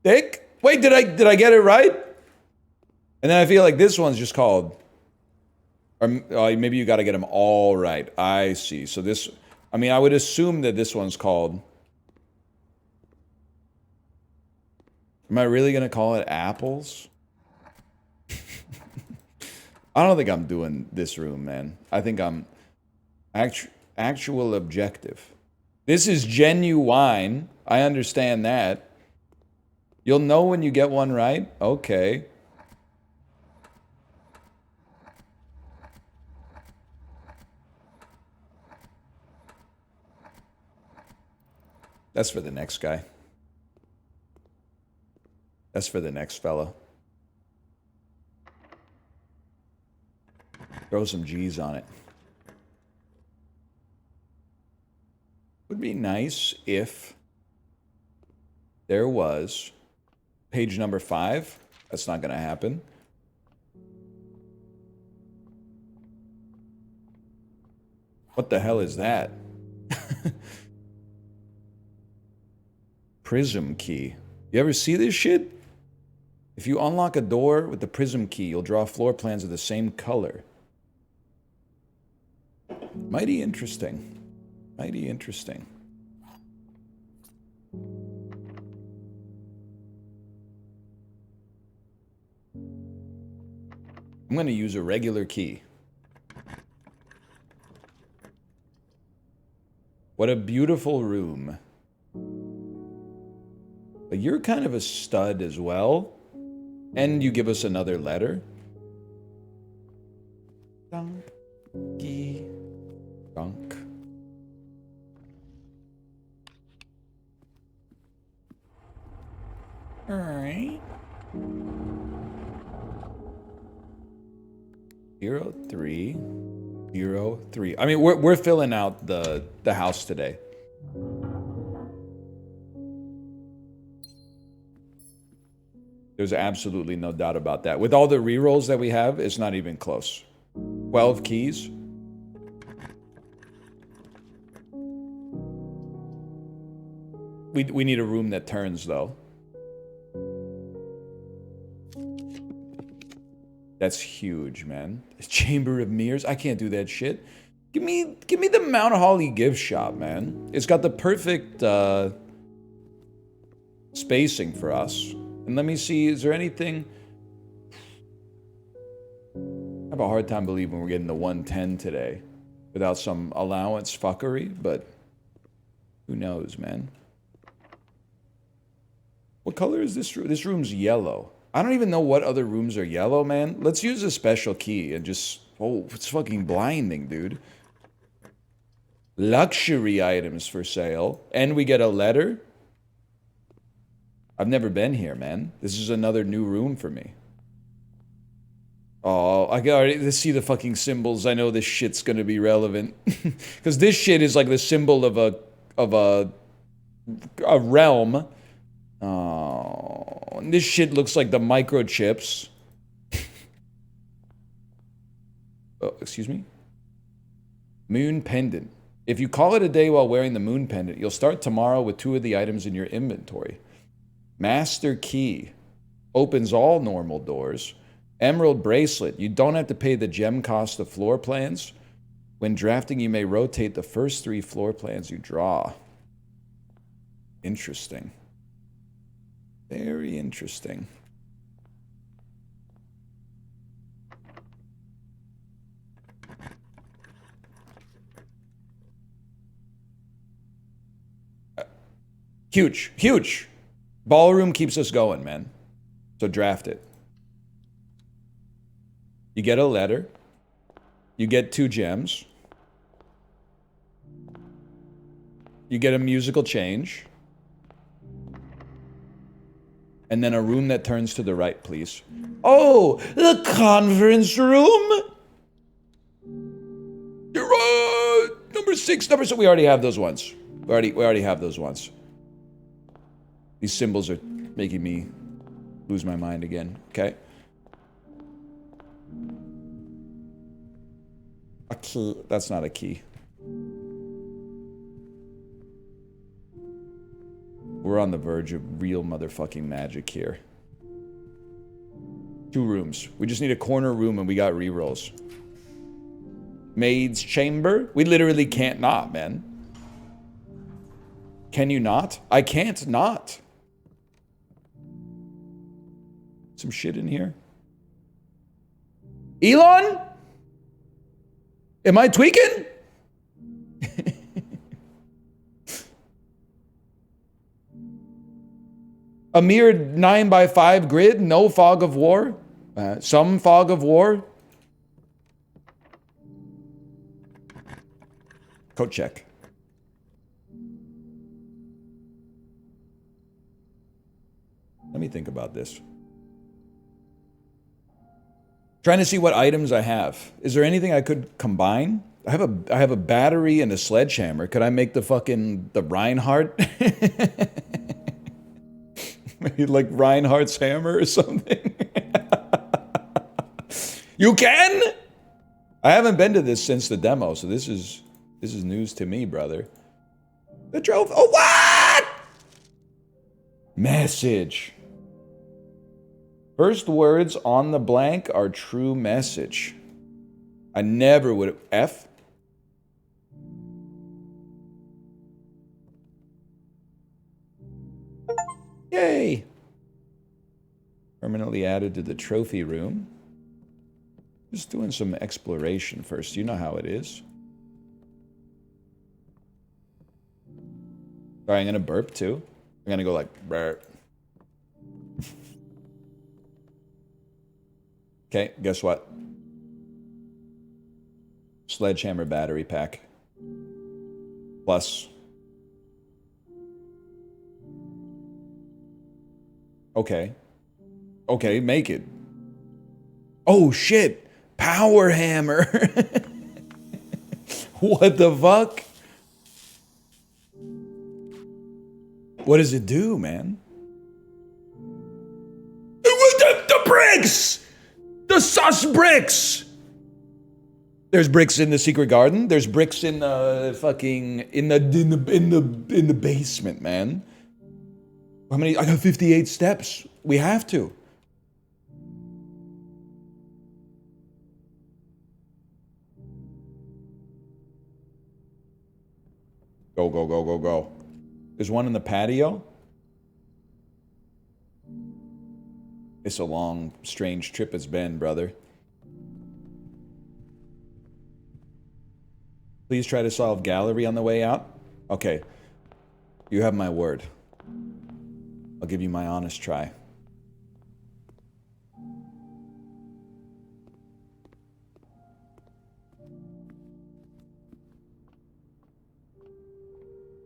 Thick? Wait, did I get it right? And then I feel like this one's just called, or maybe you got to get them all right. I see. So this, I mean, I would assume that this one's called, am I really going to call it apples? I don't think I'm doing this room, man. I think I'm actual objective. This is genuine. I understand that. You'll know when you get one right. Okay. That's for the next guy. That's for the next fella. Throw some G's on it. Would be nice if there was page number 5. That's not going to happen. What the hell is that? Prism key. You ever see this shit? If you unlock a door with the prism key, you'll draw floor plans of the same color. Mighty interesting. Mighty interesting. I'm going to use a regular key. What a beautiful room. But you're kind of a stud as well. And you give us another letter. Donkey. Dunk. Alright. 03. 03. I mean, we're filling out the house today. There's absolutely no doubt about that. With all the rerolls that we have, it's not even close. 12 keys. We need a room that turns, though. That's huge, man. Chamber of Mirrors. I can't do that shit. Give me the Mount Holly gift shop, man. It's got the perfect spacing for us. And let me see, is there anything? I have a hard time believing we're getting the 110 today. without some allowance fuckery, but who knows, man? What color is this room? This room's yellow. I don't even know what other rooms are yellow, man. Let's use a special key and just... Oh, it's fucking blinding, dude. Luxury items for sale. And we get a letter. I've never been here, man. This is another new room for me. Oh, I can already see the fucking symbols. I know this shit's gonna be relevant. Because this shit is like the symbol of a realm. Oh, and this shit looks like the microchips. Oh, excuse me? Moon pendant. If you call it a day while wearing the moon pendant, you'll start tomorrow with 2 of the items in your inventory. Master key. Opens all normal doors. Emerald bracelet. You don't have to pay the gem cost of floor plans. When drafting, you may rotate the first 3 floor plans you draw. Interesting. Very interesting. Huge, huge. Ballroom keeps us going, man. So draft it. You get a letter. You get 2 gems. You get a musical change. And then a room that turns to the right, please. Oh, the conference room? You're number 6, number 6. We already have those ones. We already have those ones. These symbols are making me lose my mind again. Okay. A key. That's not a key. We're on the verge of real motherfucking magic here. 2 rooms. We just need a corner room and we got rerolls. Maid's chamber? We literally can't not, man. Can you not? I can't not. Some shit in here. Elon? Am I tweaking? A mere 9x5 grid, no fog of war. Some fog of war. Code check. Let me think about this. Trying to see what items I have. Is there anything I could combine? I have a battery and a sledgehammer. Could I make the Reinhardt? Maybe like Reinhardt's hammer or something. You can? I haven't been to this since the demo, so this is news to me, brother. The trophy. Oh, what? Message. First words on the blank are true message. I never would. F? Yay! Permanently added to the trophy room. Just doing some exploration first. You know how it is. Sorry, I'm gonna burp too. I'm gonna go like burp. Okay, guess what? Sledgehammer battery pack. Plus. Okay. Okay, make it. Oh shit! Power hammer! What the fuck? What does it do, man? The bricks! The sus bricks! There's bricks in the secret garden. There's bricks in the fucking in the basement, man. How many? I got 58 steps. We have to. Go, go, go, go, go. There's one in the patio. It's a long, strange trip it's been, brother. Please try to solve gallery on the way out. Okay. You have my word. I'll give you my honest try.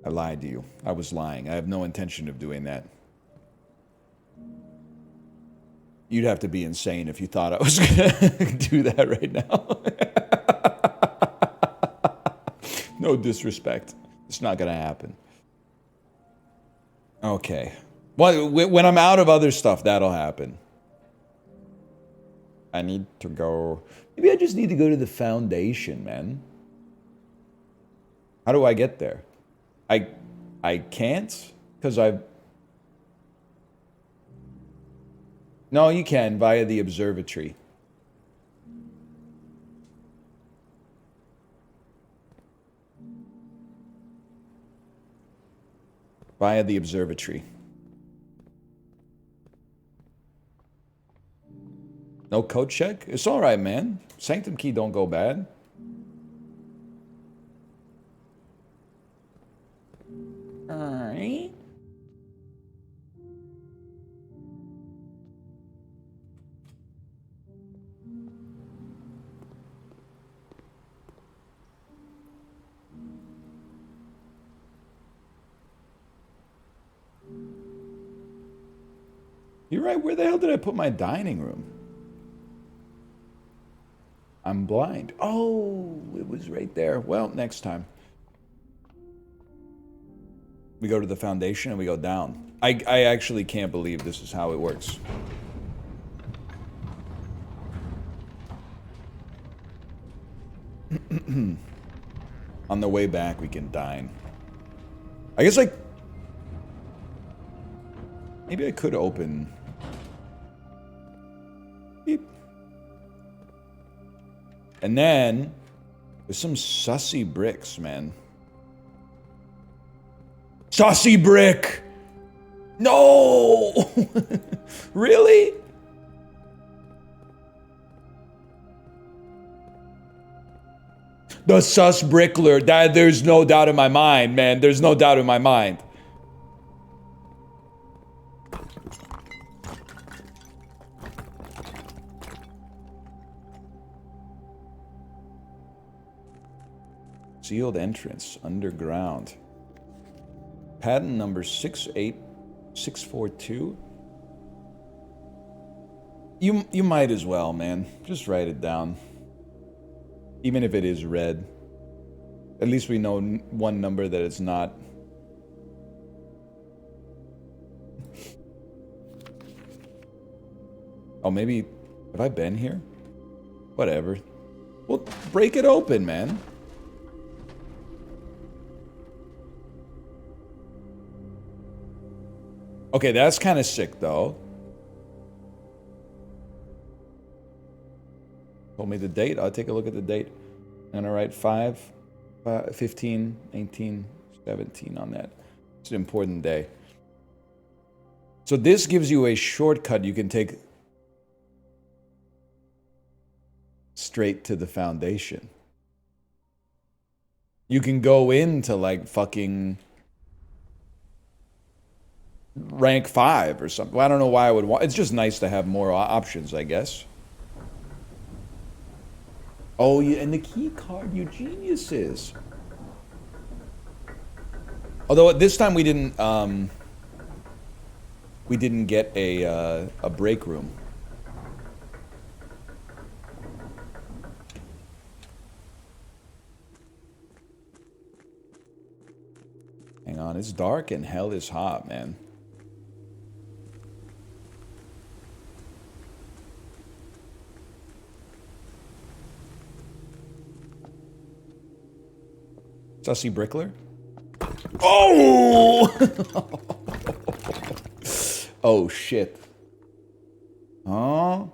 I lied to you. I was lying. I have no intention of doing that. You'd have to be insane if you thought I was gonna do that right now. No disrespect. It's not gonna happen. Okay. Well, when I'm out of other stuff, that'll happen. I need to go... Maybe I just need to go to the Foundation, man. How do I get there? I can't? Because I've... No, you can, via the observatory. Via the observatory. No code check? It's alright, man. Sanctum key don't go bad. Alright. You're right, where the hell did I put my dining room? I'm blind. Oh, it was right there. Well, next time. We go to the Foundation and we go down. I actually can't believe this is how it works. On the way back, we can dine. I guess, like... Maybe I could open... Beep. And then... There's some sussy bricks, man. Sussy brick! No! Really? The sus brickler. There's no doubt in my mind, man. There's no doubt in my mind. Sealed entrance, underground. Patent number 68642. You might as well, man. Just write it down. Even if it is red. At least we know one number that it's not. Oh, maybe... Have I been here? Whatever. Well, break it open, man. Okay, that's kind of sick, though. Told me the date. I'll take a look at the date. I'm gonna write 15, 18, 17 on that. It's an important day. So this gives you a shortcut you can take straight to the Foundation. You can go into, like, fucking... rank 5 or something. Well, I don't know why I would want... It's just nice to have more options, I guess. Oh, yeah, and the key card, you geniuses. Although this time we didn't get a break room. Hang on, it's dark and hell is hot, man. Sussy Brickler? Oh! Oh, shit. Oh?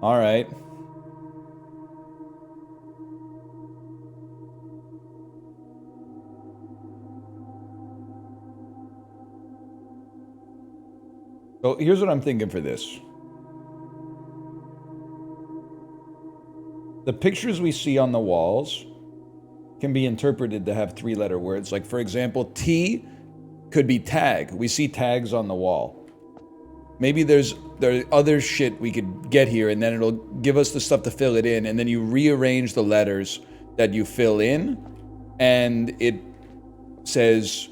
Alright. So here's what I'm thinking for this. The pictures we see on the walls can be interpreted to have 3-letter words. Like, for example, T could be tag. We see tags on the wall. Maybe there are other shit we could get here, and then it'll give us the stuff to fill it in, and then you rearrange the letters that you fill in, and it says,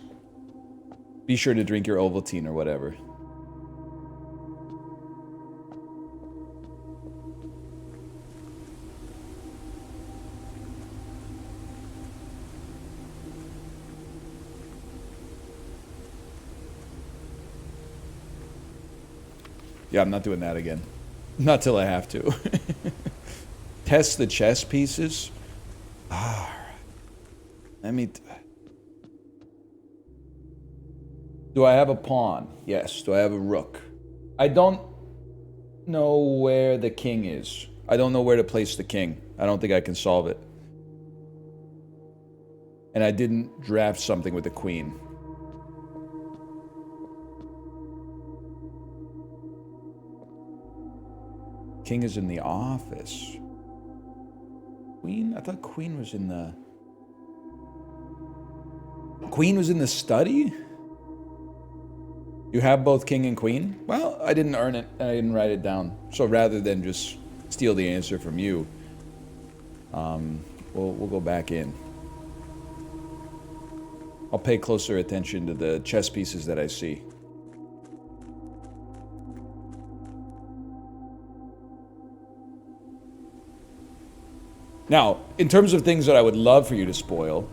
be sure to drink your Ovaltine or whatever. Yeah, I'm not doing that again. Not till I have to. Test the chess pieces. Let me... Do I have a pawn? Yes. Do I have a rook? I don't know where the king is. I don't know where to place the king. I don't think I can solve it. And I didn't draft something with the queen. King is in the office. Queen? I thought queen was in the... Queen was in the study? You have both king and queen? Well, I didn't earn it, and I didn't write it down. So rather than just steal the answer from you, we'll go back in. I'll pay closer attention to the chess pieces that I see. Now, in terms of things that I would love for you to spoil,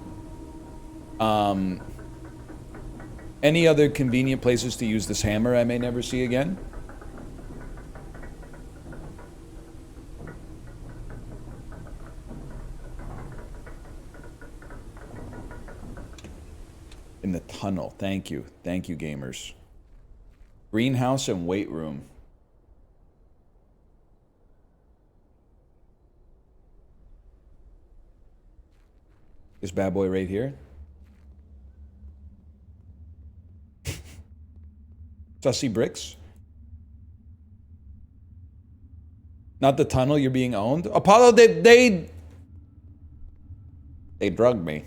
any other convenient places to use this hammer I may never see again? In the tunnel. Thank you. Thank you, gamers. Greenhouse and weight room. This bad boy right here. Sussy bricks. Not the tunnel, you're being owned. Apollo, they drugged me.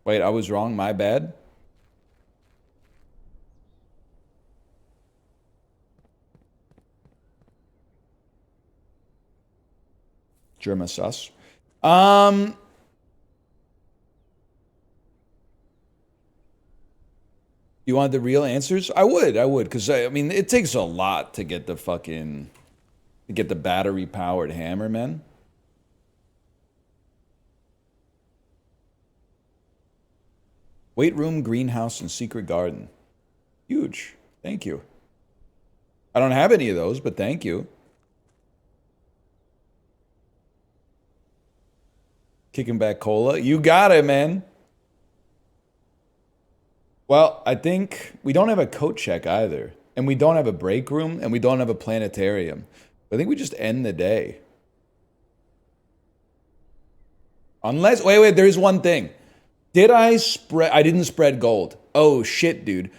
Wait, I was wrong, my bad. Germa sus. You want the real answers? I would, because I mean, it takes a lot to get the battery-powered hammer, man. Weight room, greenhouse, and secret garden. Huge. Thank you. I don't have any of those, but thank you. Kicking back cola. You got it, man. Well, I think we don't have a coat check either. And we don't have a break room, and we don't have a planetarium. I think we just end the day. Unless, wait, there is one thing. I didn't spread gold. Oh, shit, dude.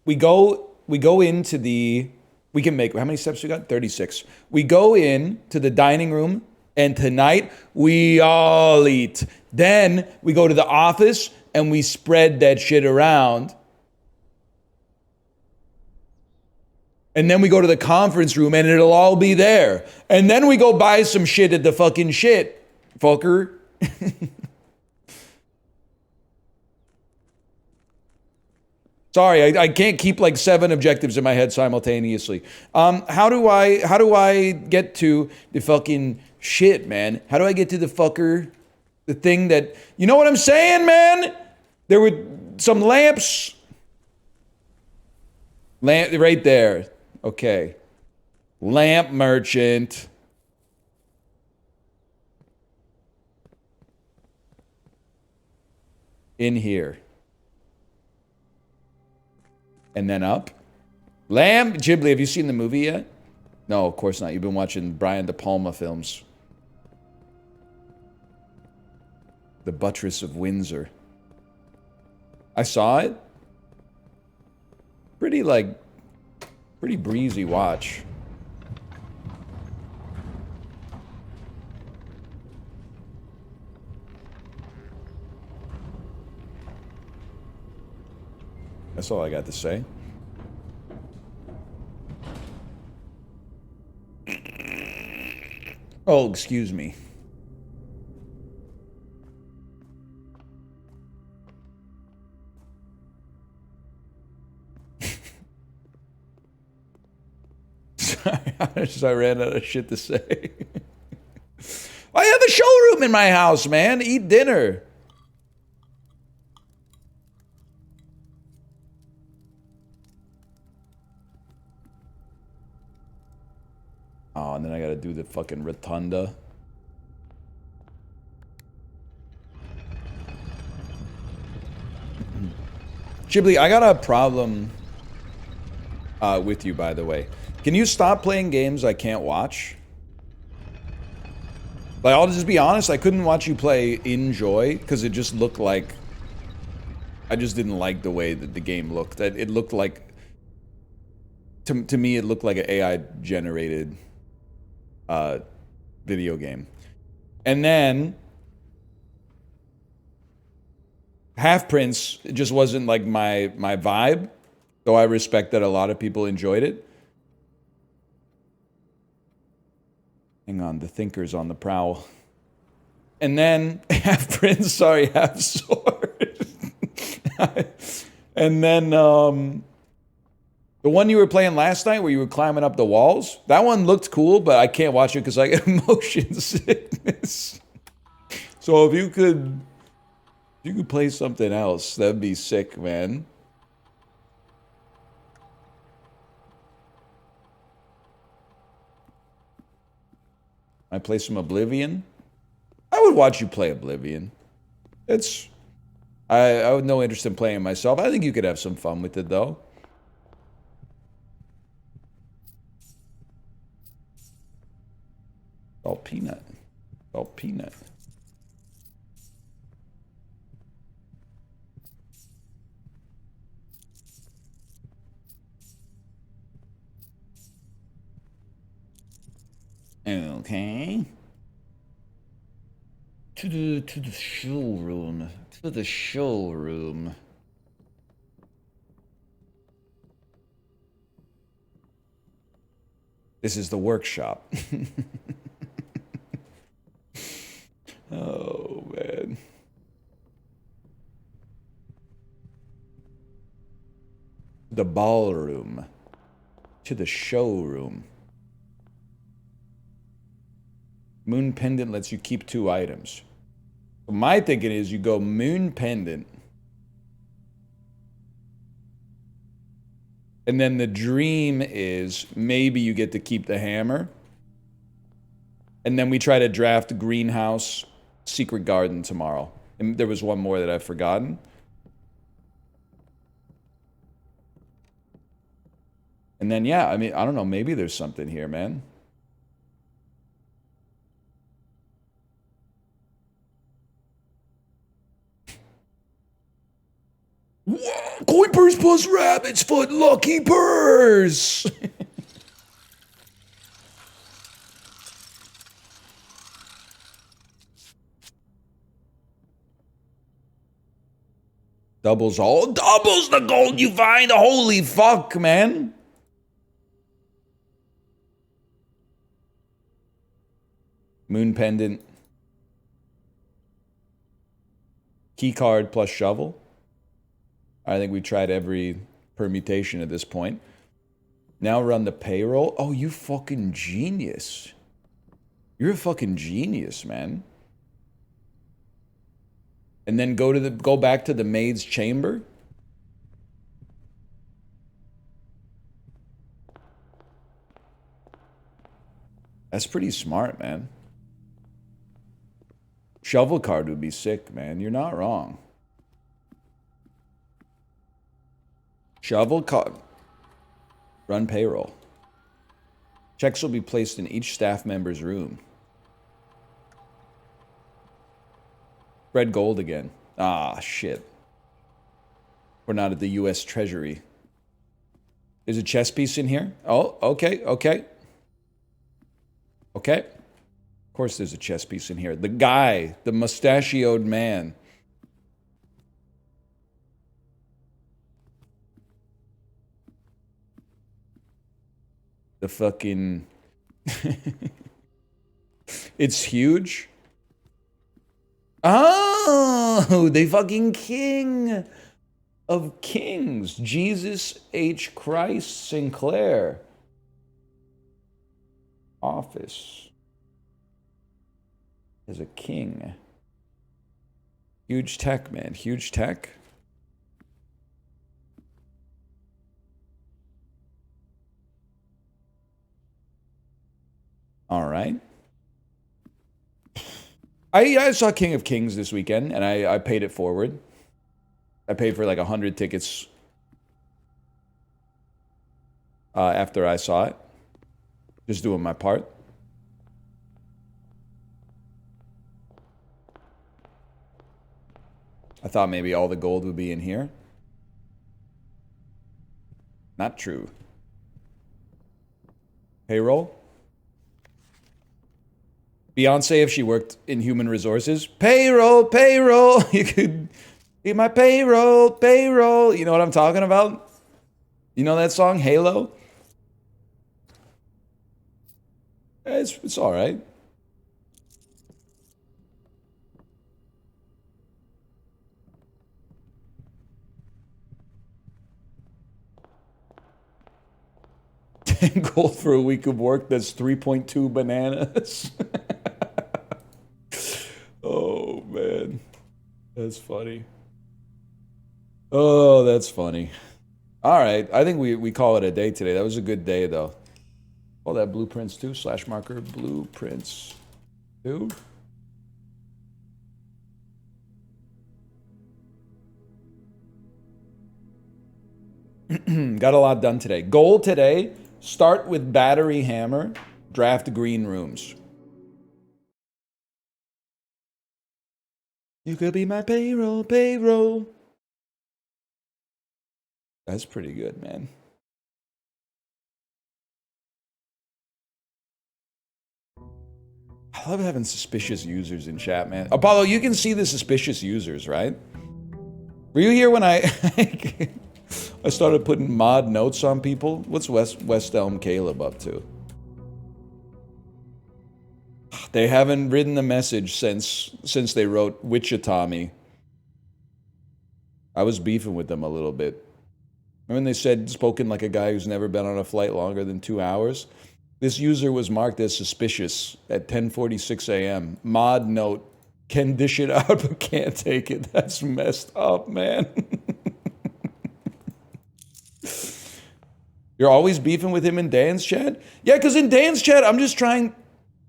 We go into the, we can make, how many steps we got? 36. We go in to the dining room, and tonight we all eat. Then we go to the office, and we spread that shit around. And then we go to the conference room and it'll all be there. And then we go buy some shit at the fucking shit, fucker. Sorry, I can't keep like 7 objectives in my head simultaneously. How do I get to the fucking shit, man? How do I get to the fucker? The thing that, you know what I'm saying, man? There were some lamps. Right there. Okay. Lamp merchant. In here. And then up. Lamp. Ghibli, have you seen the movie yet? No, of course not. You've been watching Brian De Palma films. The Buttress of Windsor. I saw it. Pretty breezy watch. That's all I got to say. Oh, excuse me. Sorry, I ran out of shit to say. I have a showroom in my house, man. Eat dinner. Oh, and then I gotta do the fucking rotunda. Ghibli, I got a problem with you, by the way. Can you stop playing games I can't watch? Like, I'll just be honest, I couldn't watch you play Enjoy, because it just looked like... I just didn't like the way that the game looked. It looked like... To me, it looked like an AI-generated video game. And then... Half Prince just wasn't like my vibe, though I respect that a lot of people enjoyed it. Hang on, the Thinker's on the prowl. And then Half Prince, sorry, Half Sword. And then the one you were playing last night where you were climbing up the walls, that one looked cool, but I can't watch it because I get motion sickness. So if you could play something else, that'd be sick, man. I play some Oblivion. I would watch you play Oblivion. It's... I have no interest in playing it myself. I think you could have some fun with it, though. All peanut. All peanut. Okay. To the showroom. To the showroom. This is the workshop. Oh, man. The ballroom. To the showroom. Moon Pendant lets you keep 2 items. So my thinking is you go Moon Pendant. And then the dream is maybe you get to keep the hammer. And then we try to draft Greenhouse, Secret Garden tomorrow. And there was one more that I've forgotten. And then, yeah, I mean, I don't know. Maybe there's something here, man. Whoa, coin purse plus rabbit's foot lucky purse. Doubles the gold you find. Holy fuck, man. Moon pendant. Key card plus shovel. I think we tried every permutation at this point. Now run the payroll. Oh, you fucking genius. You're a fucking genius, man. And then go back to the maid's chamber. That's pretty smart, man. Shovel card would be sick, man. You're not wrong. Shovel card. Run payroll. Checks will be placed in each staff member's room. Red gold again. Ah, shit. We're not at the U.S. Treasury. There's a chess piece in here? Oh, okay, okay. Okay. Of course there's a chess piece in here. The guy, the mustachioed man. The fucking... It's huge. Oh, the fucking king of kings. Jesus H. Christ Sinclair. Office. As a king. Huge tech, man. Huge tech. All right. I saw King of Kings this weekend, and I paid it forward. I paid for like 100 tickets after I saw it. Just doing my part. I thought maybe all the gold would be in here. Not true. Payroll? Beyonce, if she worked in human resources. Payroll, payroll. You could be my payroll, payroll. You know what I'm talking about? You know that song, Halo? It's all right. Gold for a week of work, that's 3.2 bananas. Oh, man. That's funny. Oh, that's funny. All right. I think we call it a day today. That was a good day, though. Call that Blueprints 2 / marker Blueprints 2. Got a lot done today. Goal today, start with battery hammer, draft green rooms. You could be my payroll, payroll. That's pretty good, man. I love having suspicious users in chat, man. Apollo, you can see the suspicious users, right? Were you here when I I started putting mod notes on people? What's West Elm Caleb up to? They haven't written a message since they wrote Wichita me. I was beefing with them a little bit. Remember when they said spoken like a guy who's never been on a flight longer than 2 hours? This user was marked as suspicious at 10:46 a.m. Mod note, can dish it out but can't take it. That's messed up, man. You're always beefing with him in Dan's chat? Yeah, because in Dan's chat, I'm just trying...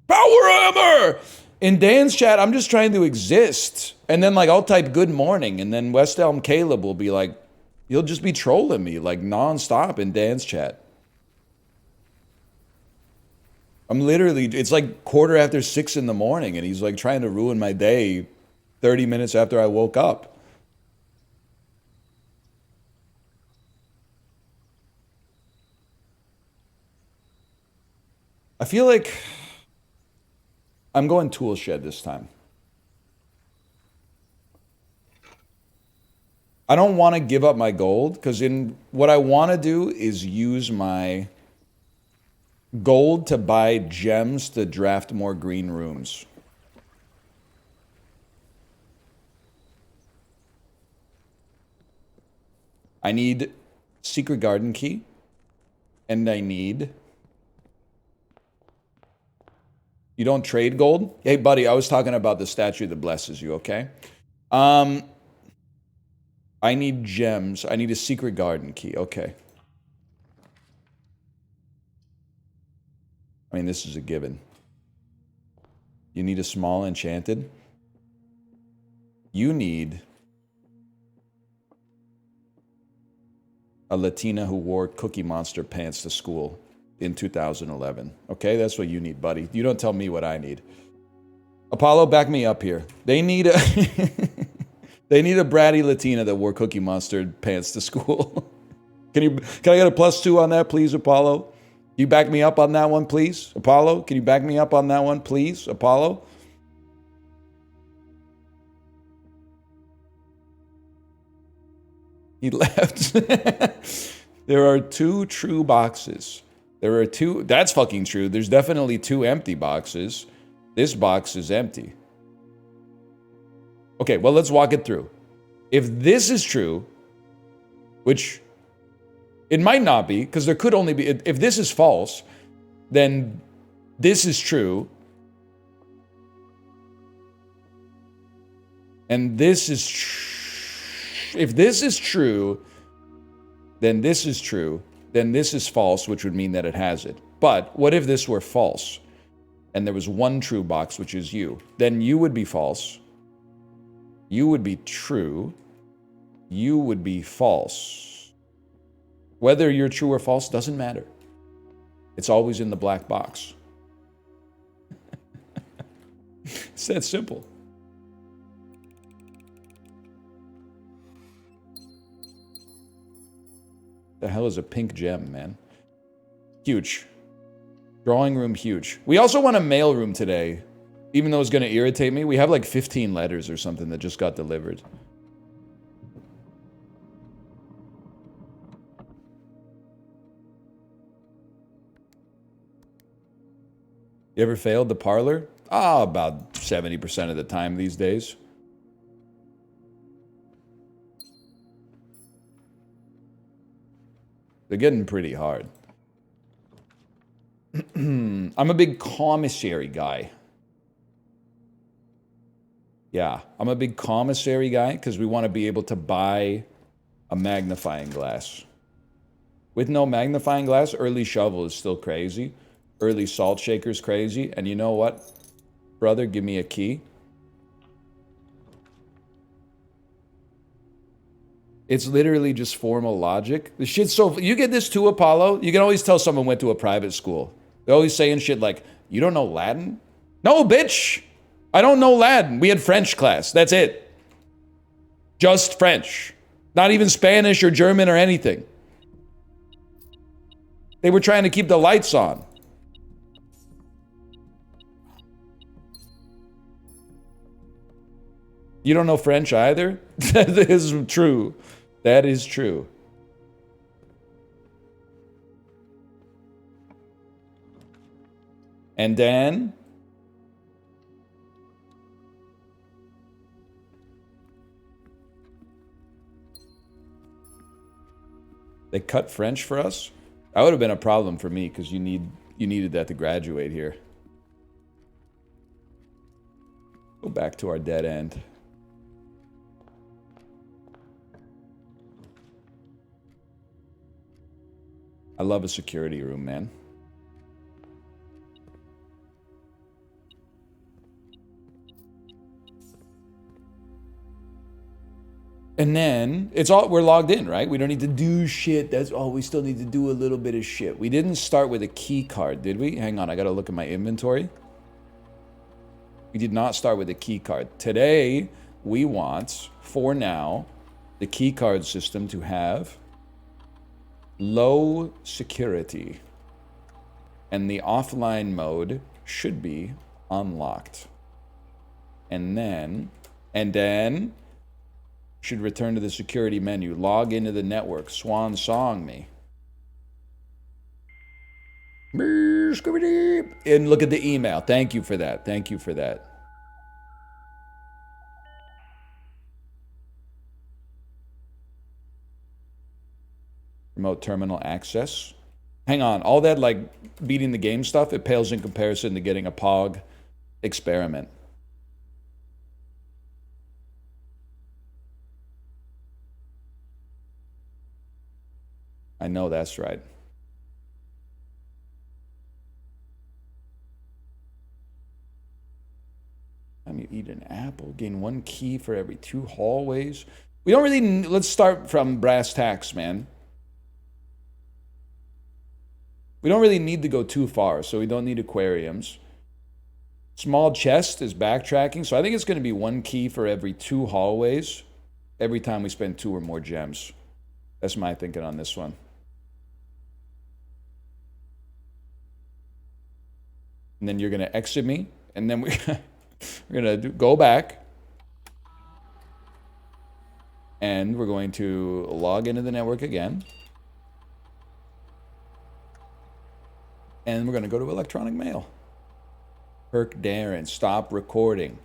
Power hammer! In Dan's chat, I'm just trying to exist. And then, like, I'll type good morning, and then West Elm Caleb will be like, he'll just be trolling me, like, nonstop in Dan's chat. I'm literally, it's like 6:15 in the morning, and he's like trying to ruin my day 30 minutes after I woke up. I feel like I'm going tool shed this time. I don't want to give up my gold, because what I want to do is use my gold to buy gems to draft more green rooms. I need Secret Garden Key, and I need... You don't trade gold? Hey, buddy, I was talking about the statue that blesses you, okay? I need gems. I need a Secret Garden Key, okay. I mean, this is a given. You need a small enchanted. You need a Latina who wore Cookie Monster pants to school in 2011. Okay, that's what you need, buddy. You don't tell me what I need. Apollo, back me up here. They need a they need a bratty Latina that wore Cookie Monster pants to school. Can I get a +2 on that, please, Apollo? Can you back me up on that one, please? Apollo, can you back me up on that one, please? Apollo? He left. There are 2 true boxes. There are two. That's fucking true. There's definitely two empty boxes. This box is empty. Okay, well, let's walk it through. If this is true, which it might not be, because there could only be, if this is false, then this is true. And this is, if this is true, then this is true. Then this is false, which would mean that it has it. But what if this were false? And there was one true box, which is you. Then you would be false. You would be true. You would be false. Whether you're true or false doesn't matter. It's always in the black box. It's that simple. The hell is a pink gem, man? Huge. Drawing room, huge. We also want a mail room today. Even though it's going to irritate me, we have like 15 letters or something that just got delivered. You ever failed the parlor? About 70% of the time these days. They're getting pretty hard. I'm a big commissary guy. Yeah, I'm a big commissary guy because we want to be able to buy a magnifying glass. With no magnifying glass, early shovel is still crazy. Early salt shaker's crazy. And you know what? Brother, give me a key. It's literally just formal logic. The shit's so... You get this too, Apollo? You can always tell someone went to a private school. They're always saying shit like, you don't know Latin? No, bitch! I don't know Latin. We had French class. That's it. Just French. Not even Spanish or German or anything. They were trying to keep the lights on. You don't know French either? That is true. That is true. And then... they cut French for us? That would have been a problem for me because you needed that to graduate here. Go back to our dead end. I love a security room, man. And then, it's all, we're logged in, right? We don't need to do shit. That's all, we still need to do a little bit of shit. We didn't start with a key card, did we? Hang on, I gotta look at my inventory. We did not start with a key card. Today, we want, for now, the key card system to have low security. And the offline mode should be unlocked. And then, should return to the security menu. Log into the network. Swan song me. And look at the email. Thank you for that. Thank you for that. Remote terminal access. Hang on. All that like beating the game stuff, it pales in comparison to getting a POG experiment. I know that's right. Time you eat an apple, gain 1 key for every 2 hallways. We don't really, let's start from brass tacks, man. We don't really need to go too far, so we don't need aquariums. Small chest is backtracking, so I think it's going to be 1 key for every 2 hallways every time we spend 2 or more gems. That's my thinking on this one. And then you're going to exit me, and then we're going to go back. And we're going to log into the network again. And we're going to go to electronic mail. Kirk Darren, stop recording.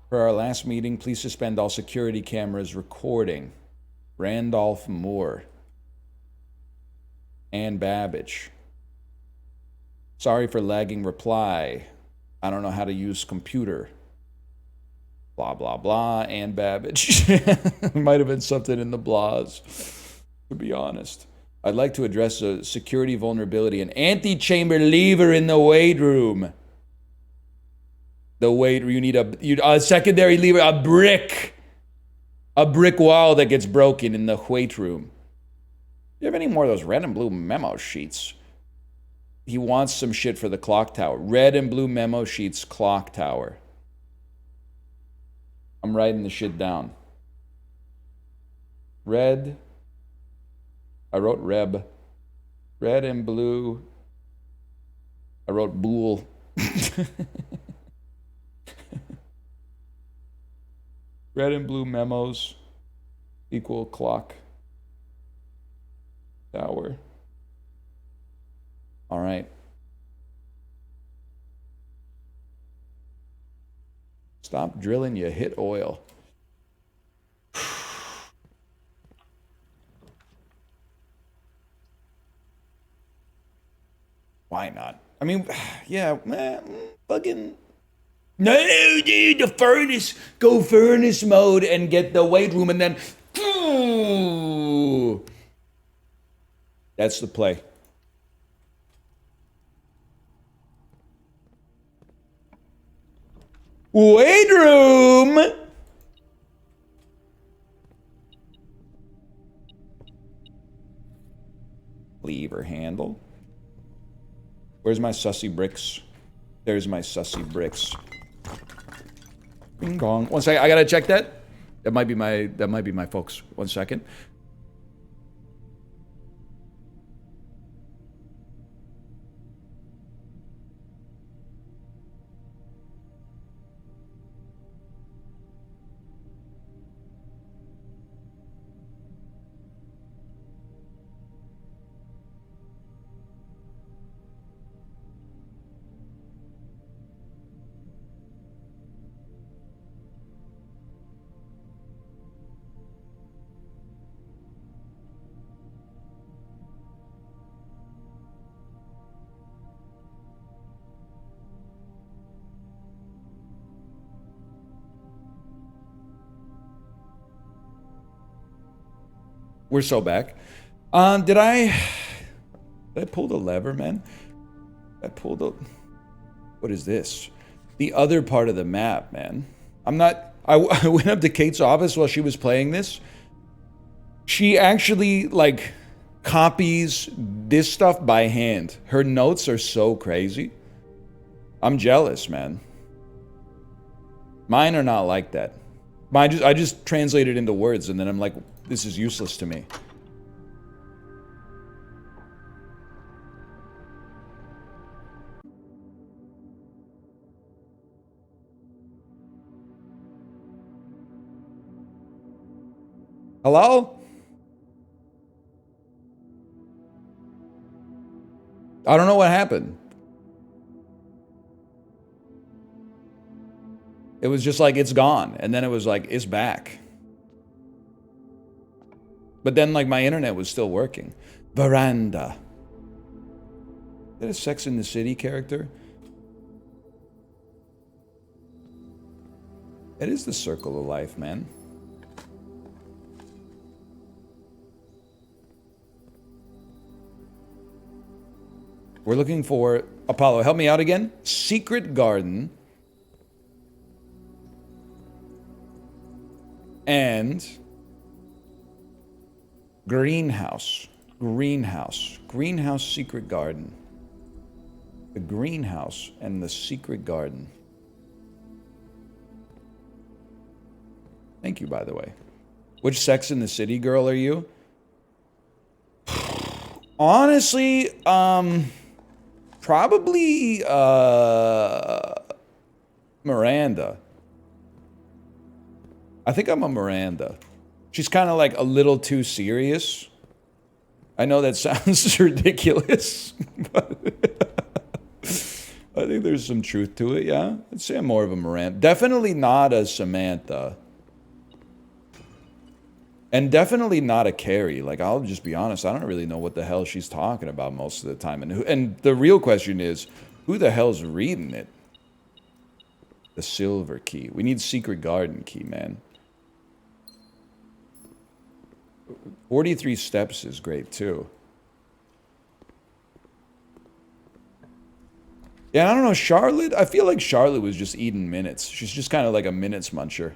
For our last meeting, please suspend all security cameras recording. Randolph Moore. Ann Babbage. Sorry for lagging reply. I don't know how to use computer. Blah, blah, blah. Ann Babbage. Might have been something in the blahs, to be honest. I'd like to address a security vulnerability, an antechamber lever in the weight room. The weight, you need a secondary lever, a brick wall that gets broken in the weight room. Do you have any more of those red and blue memo sheets? He wants some shit for the clock tower. Red and blue memo sheets, clock tower. I'm writing the shit down. Red. I wrote Reb. Red and blue. I wrote Bool. Red and blue memos equal clock tower. All right. Stop drilling, you hit oil. Why not? I mean, yeah, fucking. No, dude, the furnace. Go furnace mode and get the weight room and then. That's the play. Weight room! Lever handle. Where's my sussy bricks? There's my sussy bricks. Bing bong. One second, I gotta check that. That might be my folks. 1 second. We're so back. Did I pull the lever, man? I pulled the... What is this? The other part of the map, man. I went up to Kate's office while she was playing this. She actually, like, copies this stuff by hand. Her notes are so crazy. I'm jealous, man. Mine are not like that. I just translate it into words, and then I'm like, this is useless to me. Hello? I don't know what happened. It was just like, it's gone. And then it was like, it's back. But then, like, my internet was still working. Veranda. Is that a Sex in the City character? It is the circle of life, man. We're looking for... Apollo, help me out again. Secret Garden. And... Greenhouse. Greenhouse Secret Garden. The greenhouse and the secret garden. Thank you, by the way. Which Sex in the City girl are you? Honestly, probably Miranda. I think I'm a Miranda. She's kind of like a little too serious. I know that sounds ridiculous, but I think there's some truth to it, yeah. I'd say I'm more of a Miranda. Definitely not a Samantha. And definitely not a Carrie. Like, I'll just be honest, I don't really know what the hell she's talking about most of the time. And the real question is, who the hell's reading it? The silver key. We need secret garden key, man. 43 steps is great, too. Yeah, I don't know, Charlotte? I feel like Charlotte was just eating minutes. She's just kind of like a minutes muncher.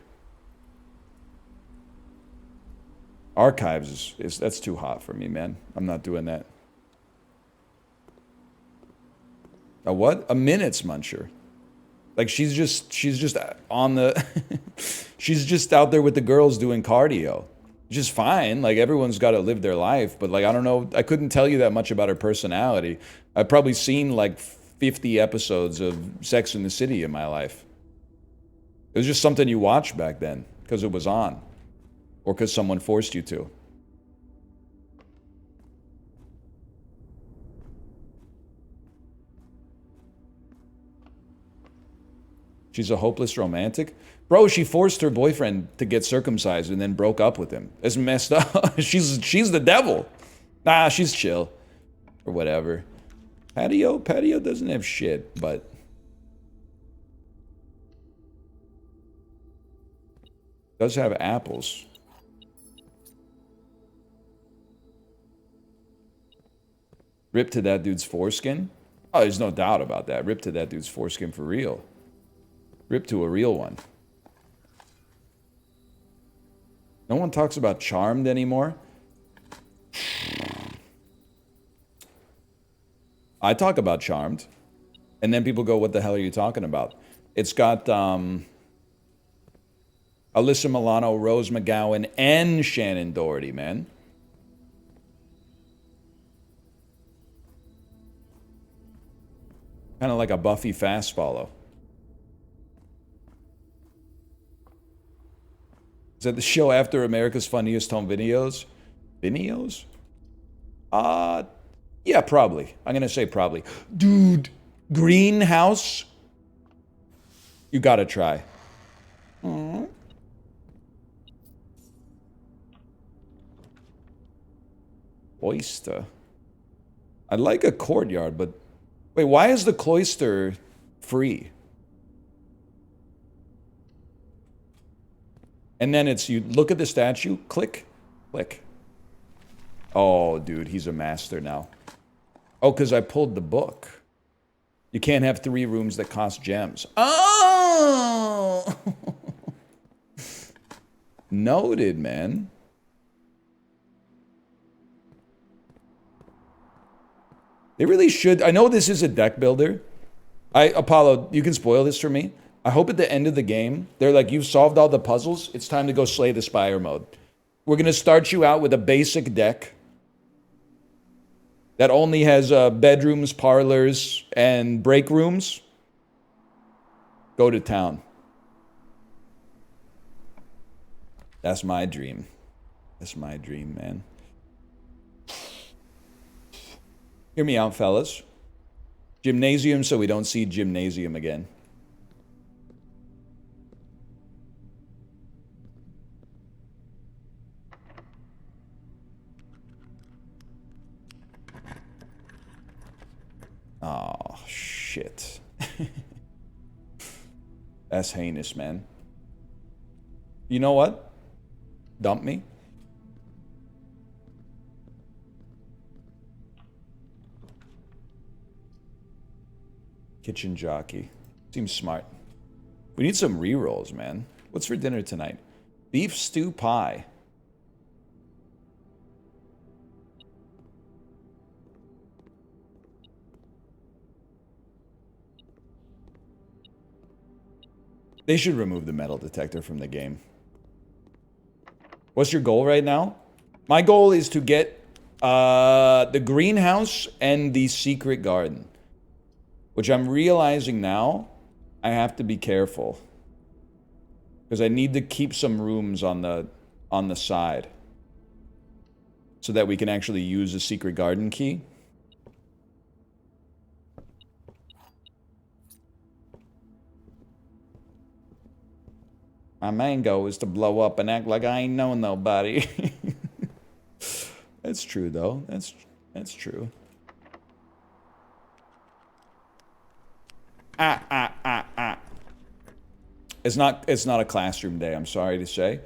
Archives is that's too hot for me, man. I'm not doing that. A what? A minutes muncher. Like she's just on the she's just out there with the girls doing cardio. Which is fine. Like everyone's got to live their life, but like I don't know, I couldn't tell you that much about her personality. I've probably seen like 50 episodes of Sex and the City in my life. It was just something you watched back then because it was on. Or because someone forced you to. She's a hopeless romantic? Bro, she forced her boyfriend to get circumcised and then broke up with him. It's messed up. She's the devil. Nah, she's chill. Or whatever. Patio doesn't have shit, but... does have apples. Rip to that dude's foreskin? Oh, there's no doubt about that. Rip to that dude's foreskin for real. Rip to a real one. No one talks about Charmed anymore. I talk about Charmed. And then people go, what the hell are you talking about? It's got Alyssa Milano, Rose McGowan, and Shannon Doherty, man. Kind of like a Buffy fast follow. Is that the show after America's Funniest Home Videos? Videos? Yeah, probably. I'm gonna say probably. Dude, Greenhouse? You gotta try. Aww. Oyster. I'd like a courtyard, but... wait, why is the cloister free? And then it's, you look at the statue, click, click. Oh, dude, he's a master now. Oh, because I pulled the book. You can't have 3 rooms that cost gems. Oh! Noted, man. They really should. I know this is a deck builder. Apollo, you can spoil this for me. I hope at the end of the game, they're like, you've solved all the puzzles. It's time to go slay the Spire mode. We're going to start you out with a basic deck that only has bedrooms, parlors, and break rooms. Go to town. That's my dream. That's my dream, man. Hear me out, fellas. Gymnasium so we don't see gymnasium again. Oh, shit. That's heinous, man. You know what? Dump me. Kitchen jockey. Seems smart. We need some re-rolls, man. What's for dinner tonight? Beef stew pie. They should remove the metal detector from the game. What's your goal right now? My goal is to get the greenhouse and the secret garden. Which I'm realizing now, I have to be careful. Because I need to keep some rooms on the side. so that we can actually use a secret garden key. My mango is to blow up and act like I ain't know nobody. That's true, though. That's true. It's not a classroom day, I'm sorry to say.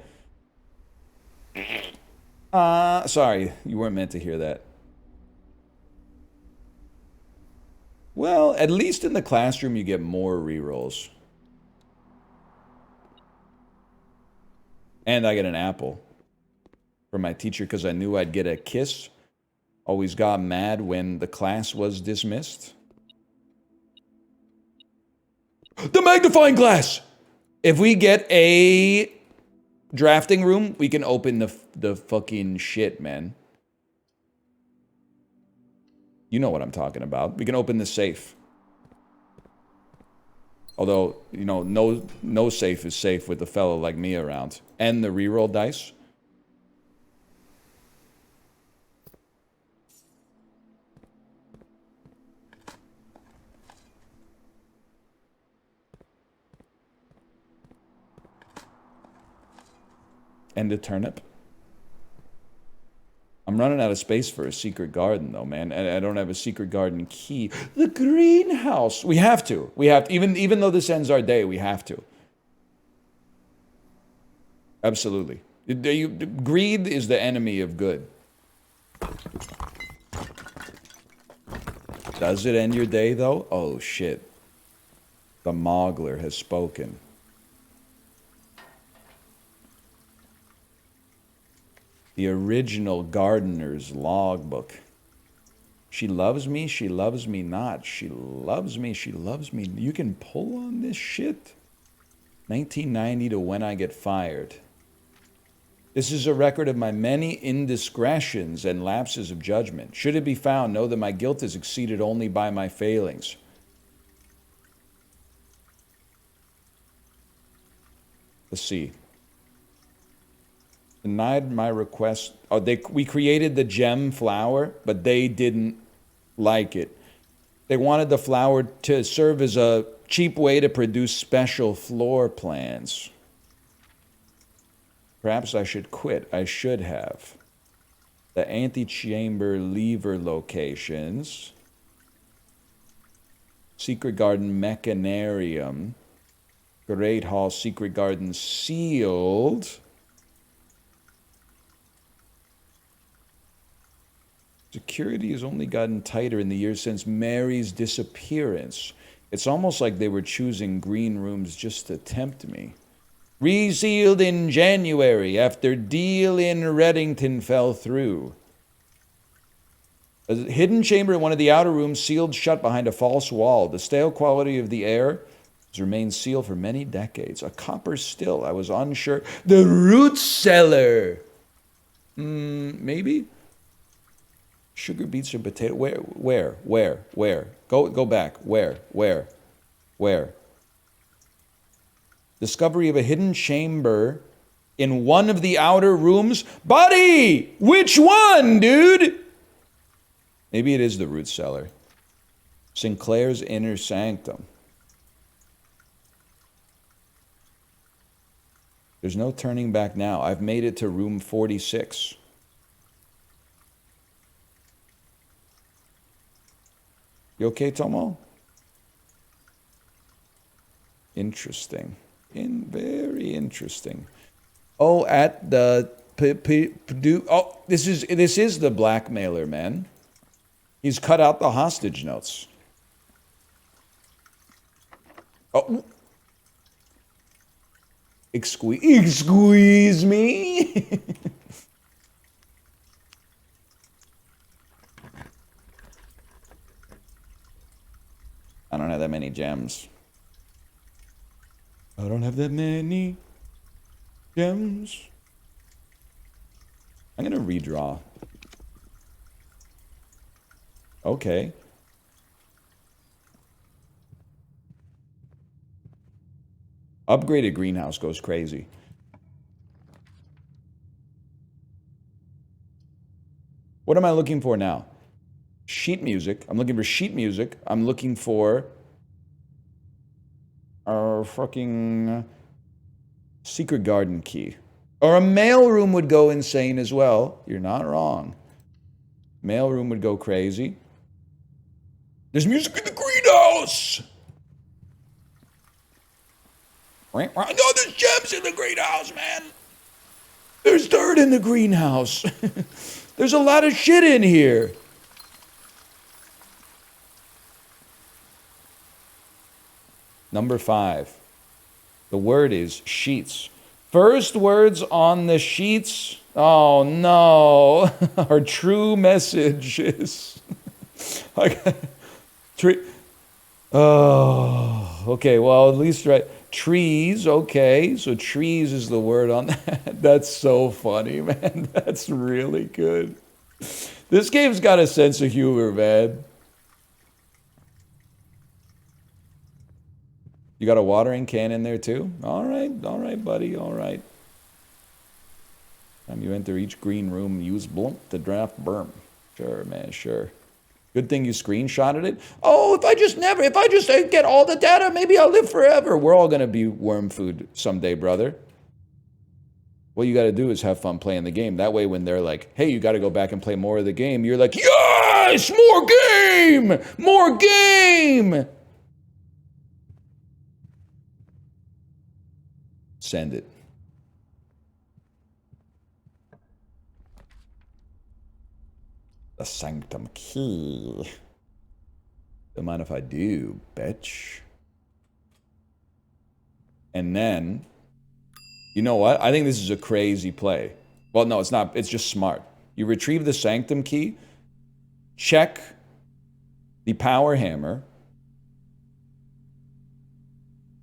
Sorry, you weren't meant to hear that. Well, at least in the classroom you get more rerolls. And I get an apple from my teacher because I knew I'd get a kiss. Always got mad when the class was dismissed. The magnifying glass! If we get a drafting room, we can open the fucking shit, man. You know what I'm talking about. We can open the safe. Although, you know, no safe is safe with a fellow like me around. And the reroll dice. And a turnip. I'm running out of space for a secret garden, though, man. And I don't have a secret garden key. The greenhouse. We have to. We have to. Even though this ends our day, we have to. Absolutely. Greed is the enemy of good. Does it end your day, though? Oh, shit. The Moggler has spoken. The original gardener's logbook. She loves me not. She loves me. You can pull on this shit. 1990 to when I get fired. This is a record of my many indiscretions and lapses of judgment. Should it be found, know that my guilt is exceeded only by my failings. Let's see. Denied my request. Oh, we created the gem flower, but they didn't like it. They wanted the flower to serve as a cheap way to produce special floor plans. Perhaps I should quit. I should have. The antechamber lever locations. Secret Garden Mechanarium. Great Hall Secret Garden sealed. Security has only gotten tighter in the years since Mary's disappearance. It's almost like they were choosing green rooms just to tempt me. Resealed in January after deal in Reddington fell through. A hidden chamber in one of the outer rooms sealed shut behind a false wall. The stale quality of the air has remained sealed for many decades. A copper still. I was unsure. The root cellar. Maybe? Sugar beets or potato. Where? Go back. Where? Discovery of a hidden chamber in one of the outer rooms. Buddy! Which one, dude? Maybe it is the root cellar. Sinclair's inner sanctum. There's no turning back now. I've made it to room 46. You okay, Tomo? Interesting. Very interesting. Oh, at the oh, this is the blackmailer, man. He's cut out the hostage notes. Oh. Excuse me. I don't have that many gems. I don't have that many gems. I'm gonna redraw. Okay. Upgraded greenhouse goes crazy. What am I looking for now? Sheet music. I'm looking for sheet music. I'm looking for our fucking secret garden key. Or a mailroom would go insane as well. You're not wrong. Mailroom would go crazy. There's music in the greenhouse! No, there's gems in the greenhouse, man! There's dirt in the greenhouse. There's a lot of shit in here. Number 5. The word is sheets. First words on the sheets, oh no, our true messages. Oh, okay, well, at least right. Trees, okay, so trees is the word on that. That's so funny, man. That's really good. This game's got a sense of humor, man. You got a watering can in there too? All right, buddy, all right. Time you enter each green room, use blunt to draft berm. Sure, man, sure. Good thing you screenshotted it. Oh, if I just get all the data, maybe I'll live forever. We're all gonna be worm food someday, brother. What you gotta do is have fun playing the game. That way when they're like, hey, you gotta go back and play more of the game, you're like, yes, more game! More game! Send it. The sanctum key. Don't mind if I do, bitch. And then, you know what? I think this is a crazy play. Well, no, it's not. It's just smart. You retrieve the sanctum key, check the power hammer,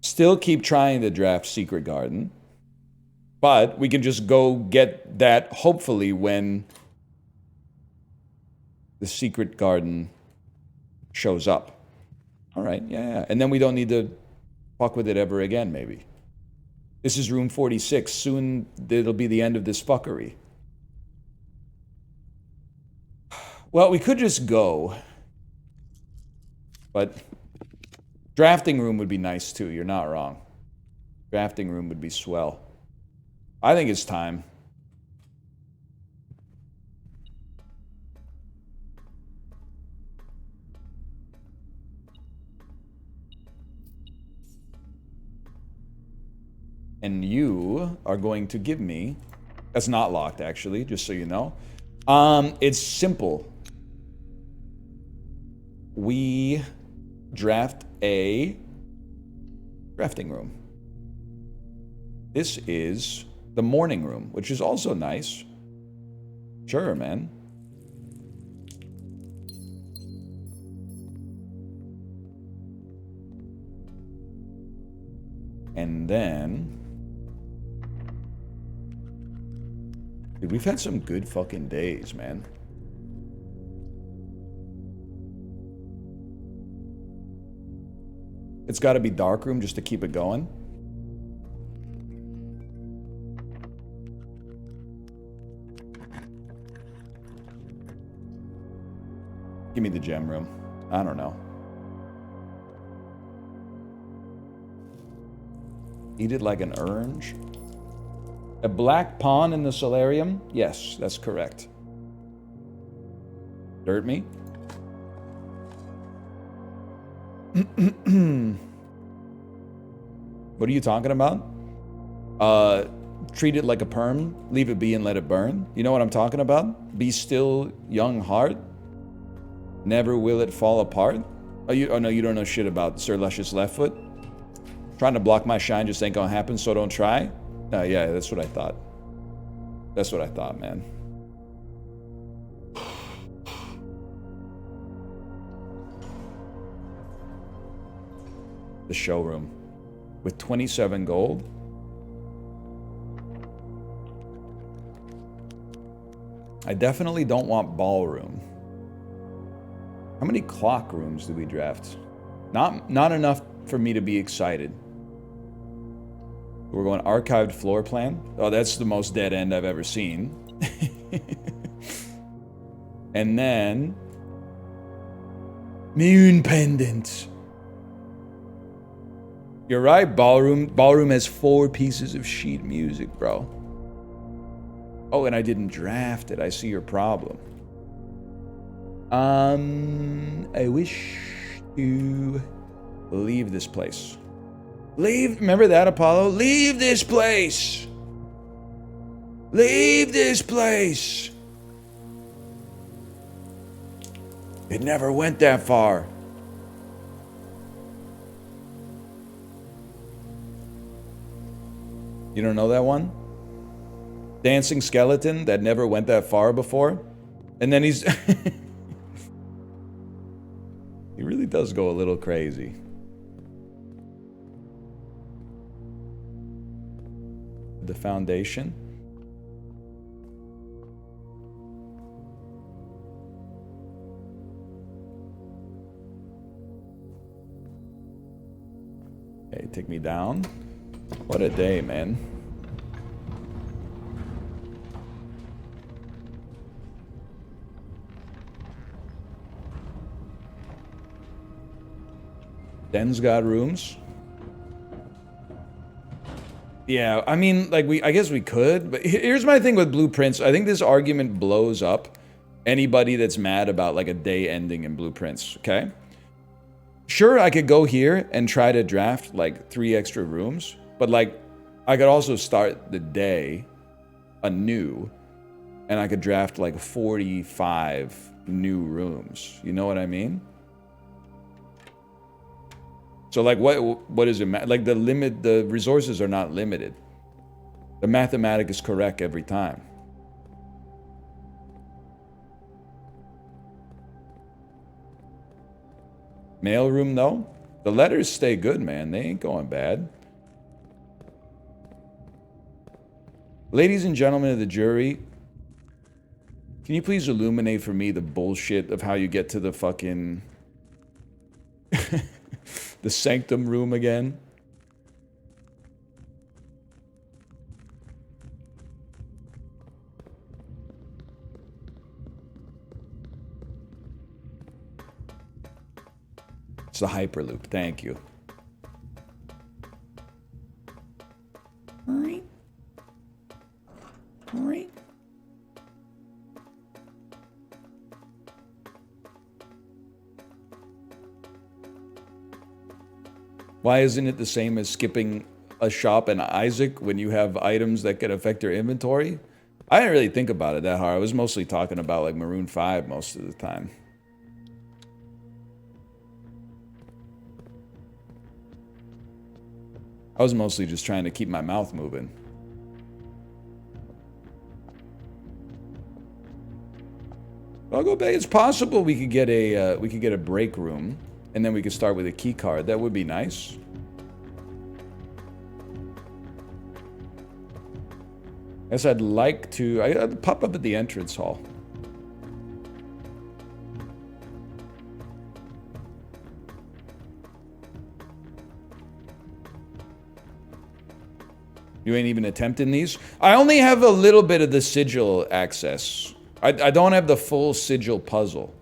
still keep trying to draft Secret Garden, but we can just go get that, hopefully, when the Secret Garden shows up. All right, yeah. And then we don't need to fuck with it ever again, maybe. This is room 46. Soon, it'll be the end of this fuckery. Well, we could just go. But drafting room would be nice, too. You're not wrong. Drafting room would be swell. I think it's time. And you are going to give me... That's not locked, actually, just so you know. It's simple. We draft a drafting room. This is the morning room, which is also nice. Sure, man. And then... Dude, we've had some good fucking days, man. It's got to be dark room just to keep it going. Give me the gem room. I don't know. Eat it like an orange. A black pawn in the solarium? Yes, that's correct. Dirt me? What are you talking about? Treat it like a perm, leave it be and let it burn. You know what I'm talking about? Be still, young heart. Never will it fall apart. Oh no, you don't know shit about Sir Luscious Leftfoot? Trying to block my shine just ain't gonna happen, so don't try? Yeah, that's what I thought. That's what I thought, man. The showroom. With 27 gold. I definitely don't want ballroom. How many clock rooms do we draft? Not enough for me to be excited. We're going archived floor plan. Oh, that's the most dead end I've ever seen. And then moon pendant. You're right, ballroom. Ballroom has 4 pieces of sheet music, bro. Oh, and I didn't draft it. I see your problem. I wish to leave this place. Leave. Remember that, Apollo? Leave this place. Leave this place. It never went that far. You don't know that one? Dancing skeleton that never went that far before? And then he's... He really does go a little crazy. The foundation. Okay, take me down. What a day, man. Den's got rooms. Yeah, I mean, like, I guess we could, but here's my thing with blueprints. I think this argument blows up anybody that's mad about, like, a day ending in blueprints, okay? Sure, I could go here and try to draft, like, 3 extra rooms, but, like, I could also start the day anew, and I could draft, like, 45 new rooms. You know what I mean? So, like, what is it? Like, the resources are not limited. The mathematic is correct every time. Mailroom, though? The letters stay good, man. They ain't going bad. Ladies and gentlemen of the jury, can you please illuminate for me the bullshit of how you get to the fucking... the sanctum room again? It's the Hyperloop. Thank you. Why isn't it the same as skipping a shop in Isaac when you have items that can affect your inventory? I didn't really think about it that hard. I was mostly talking about, like, Maroon 5 most of the time. I was mostly just trying to keep my mouth moving. I'll go back. It's possible we could get a break room, and then we could start with a key card. That would be nice. Guess I'd like to... I'd pop up at the entrance hall. You ain't even attempting these? I only have a little bit of the sigil access. I don't have the full sigil puzzle.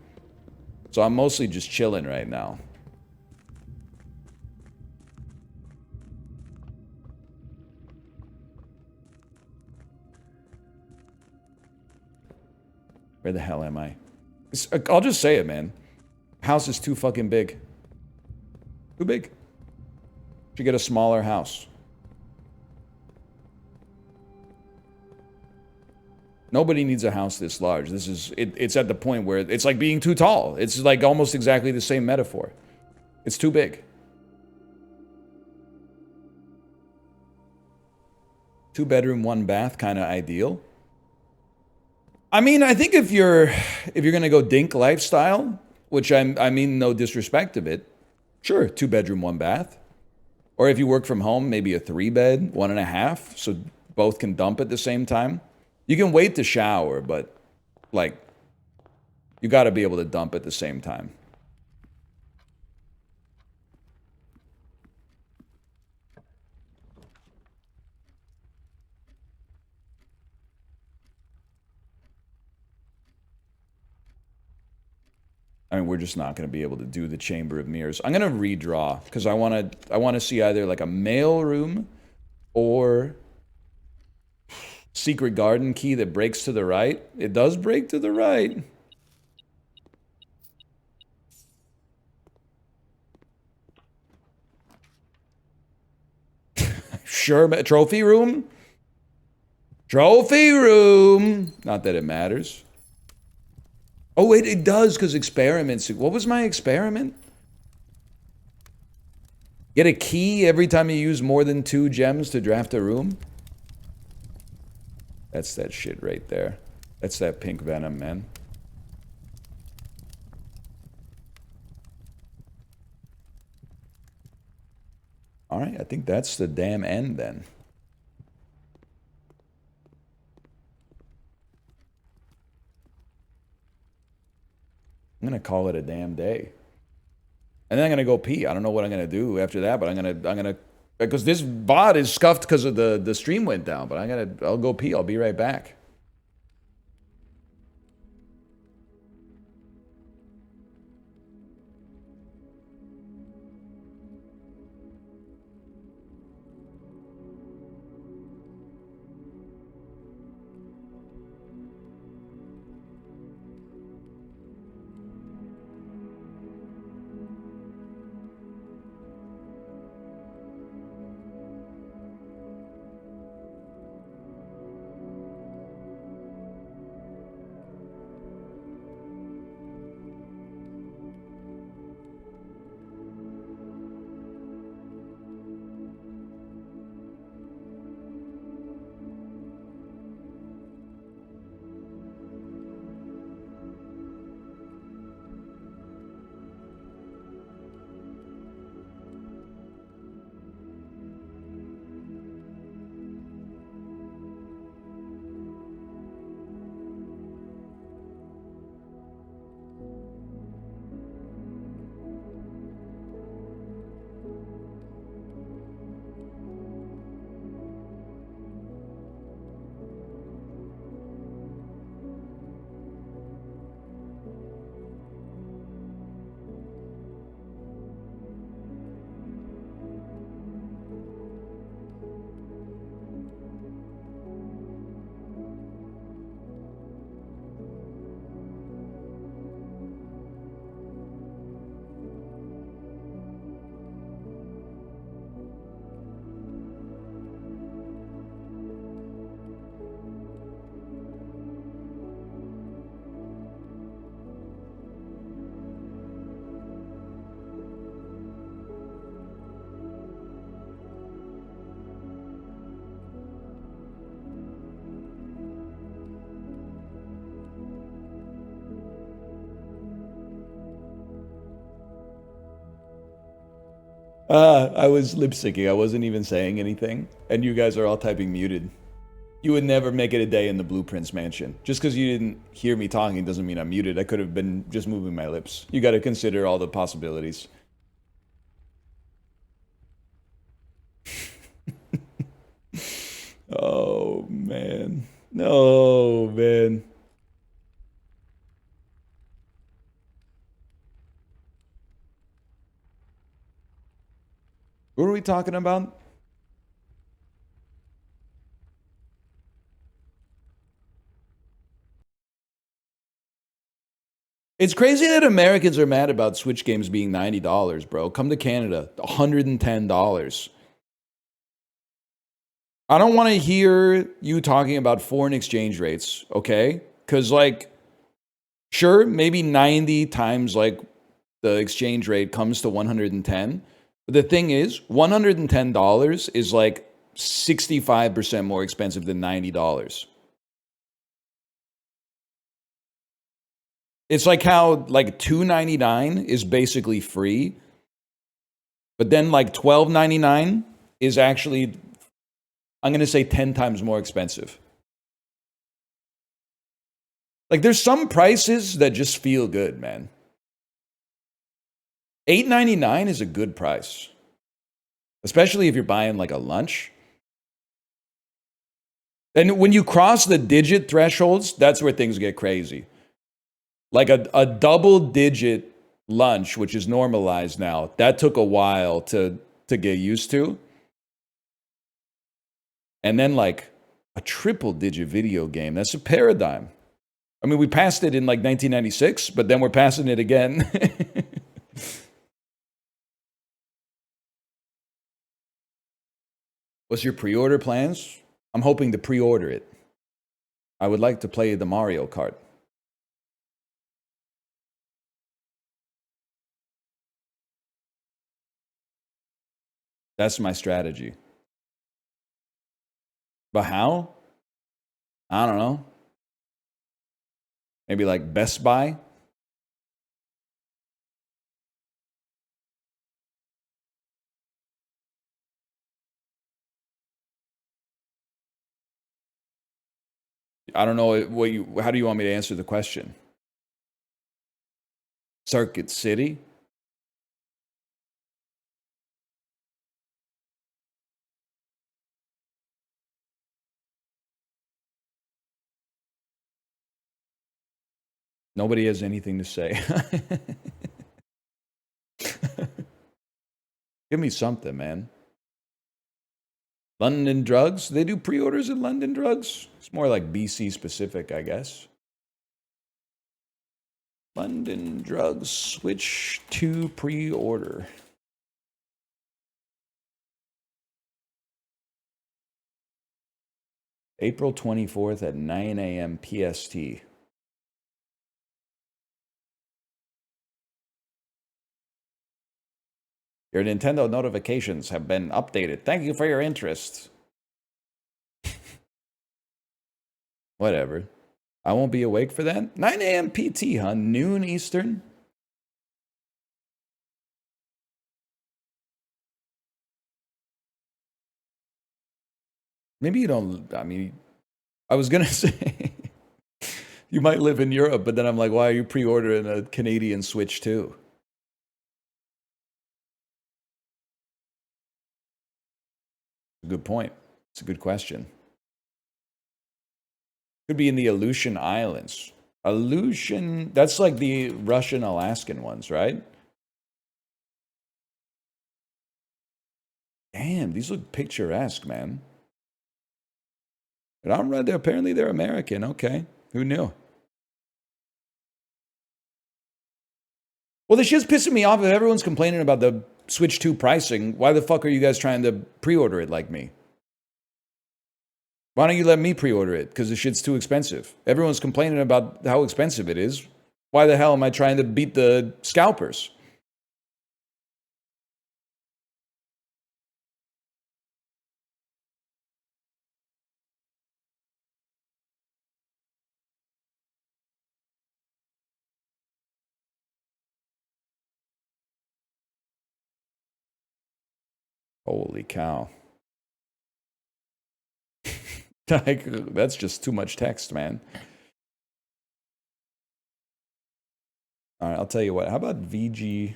So I'm mostly just chilling right now. Where the hell am I? I'll just say it, man. House is too fucking big. Too big. Should get a smaller house. Nobody needs a house this large. This is it's at the point where it's like being too tall. It's like almost exactly the same metaphor. It's too big. 2-bedroom, 1-bath, kind of ideal. I mean, I think if you're gonna go dink lifestyle, which I mean no disrespect of it, sure, 2-bedroom, 1-bath. Or if you work from home, maybe a 3-bed, 1.5, so both can dump at the same time. You can wait to shower, but, like, you got to be able to dump at the same time. I mean, we're just not going to be able to do the Chamber of Mirrors. I'm going to redraw because I want to see either like a mail room or secret garden key that breaks to the right. It does break to the right. Sure, trophy room? Trophy room! Not that it matters. Oh, wait, it does, because experiments. What was my experiment? Get a key every time you use more than 2 gems to draft a room? That's that shit right there. That's that pink venom, man. Alright, I think that's the damn end then. I'm gonna call it a damn day. And then I'm gonna go pee. I don't know what I'm gonna do after that, but I'm gonna because this bot is scuffed because of the stream went down, but I'll go pee. I'll be right back. I was lip syncing. I wasn't even saying anything. And you guys are all typing muted. You would never make it a day in the Blueprints mansion. Just because you didn't hear me talking doesn't mean I'm muted. I could have been just moving my lips. You got to consider all the possibilities. Oh, man. No, man. What are we talking about? It's crazy that Americans are mad about Switch games being $90, bro. Come to Canada, $110. I don't want to hear you talking about foreign exchange rates, okay? Because, like, sure, maybe 90 times, like, the exchange rate comes to 110. But the thing is, $110 is, like, 65% more expensive than $90. It's like how, like, $2.99 is basically free. But then, like, $12.99 is actually, I'm going to say 10 times more expensive. Like, there's some prices that just feel good, man. $8.99 is a good price. Especially if you're buying, like, a lunch. And when you cross the digit thresholds, that's where things get crazy. Like a double digit lunch, which is normalized now. That took a while to get used to. And then like a triple digit video game. That's a paradigm. I mean, we passed it in like 1996, but then we're passing it again. What's your pre-order plans? I'm hoping to pre-order it. I would like to play the Mario Kart. That's my strategy. But how? I don't know. Maybe like Best Buy? I don't know how do you want me to answer the question? Circuit City? Nobody has anything to say. Give me something, man. London Drugs? They do pre-orders at London Drugs? It's more like BC specific, I guess. London Drugs, switch to pre-order. April 24th at 9 a.m. PST. Your Nintendo notifications have been updated. Thank you for your interest. Whatever. I won't be awake for that. 9 a.m. PT, huh? Noon Eastern? Maybe you don't, I mean, I was going to say, you might live in Europe, but then I'm like, why are you pre-ordering a Canadian Switch too? Good point. It's a good question. Could be in the Aleutian Islands. Aleutian, that's like the Russian Alaskan ones, right? Damn, these look picturesque, man. But I'm right, apparently they're American. Okay, who knew? Well, this shit's pissing me off. If everyone's complaining about the Switch 2 pricing, why the fuck are you guys trying to pre-order it like me? Why don't you let me pre-order it? Because the shit's too expensive. Everyone's complaining about how expensive it is. Why the hell am I trying to beat the scalpers? Holy cow. Like, that's just too much text, man. All right, I'll tell you what. How about VG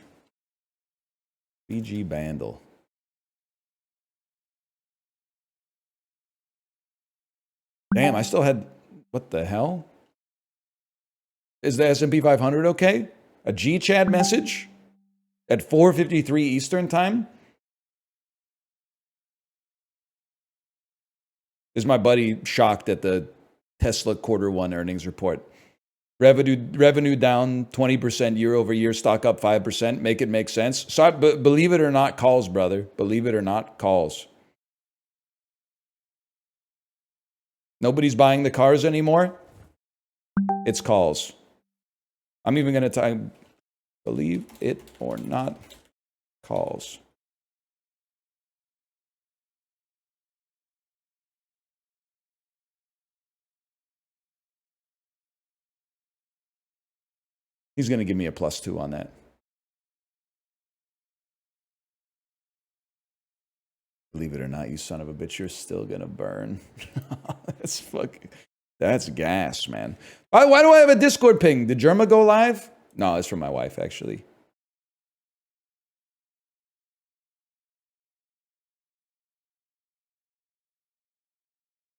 Bandle? Damn, I still had, what the hell? Is the S&P 500 okay? A G-Chat message at 4:53 Eastern time? Is my buddy shocked at the Tesla Q1 earnings report? Revenue down 20% year over year, stock up 5%. Make it make sense. So, believe it or not, calls, brother. Believe it or not, calls. Nobody's buying the cars anymore. It's calls. I'm even going to type, believe it or not, calls. He's going to give me a +2 on that. Believe it or not, you son of a bitch, you're still going to burn. That's gas, man. Why do I have a Discord ping? Did Germa go live? No, it's from my wife, actually.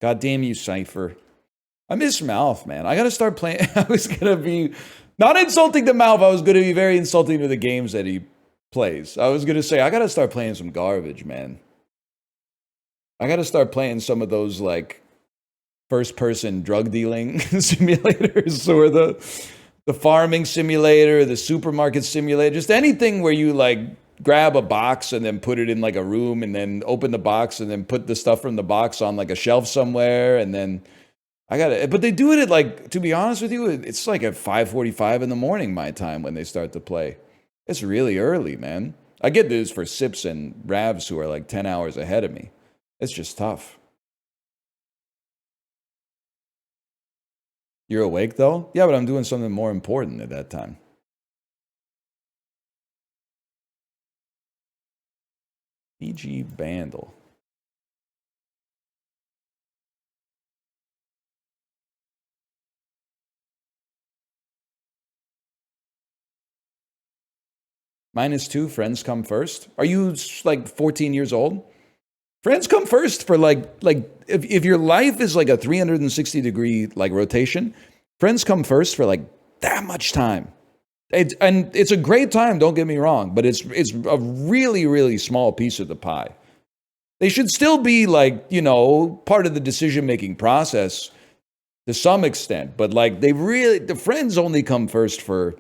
God damn you, Cypher. I miss Malf, man. I got to start playing. I was going to be Not insulting to Malv. I was going to be very insulting to the games that he plays. I was going to say, I got to start playing some garbage, man. I got to start playing some of those, like, first-person drug dealing simulators, or the farming simulator, the supermarket simulator, just anything where you, like, grab a box and then put it in, like, a room, and then open the box and then put the stuff from the box on, like, a shelf somewhere, and then but they do it at, like, to be honest with you, it's like at 5:45 in the morning my time when they start to play. It's really early, man. I get this for Sips and Ravs who are like 10 hours ahead of me. It's just tough. You're awake though? Yeah, but I'm doing something more important at that time. PG Bandle. -2, friends come first. Are you like 14 years old? Friends come first for like if your life is like a 360-degree like rotation, friends come first for like that much time. It's a great time, don't get me wrong, but it's a really, really small piece of the pie. They should still be like, you know, part of the decision-making process to some extent, but like the friends only come first for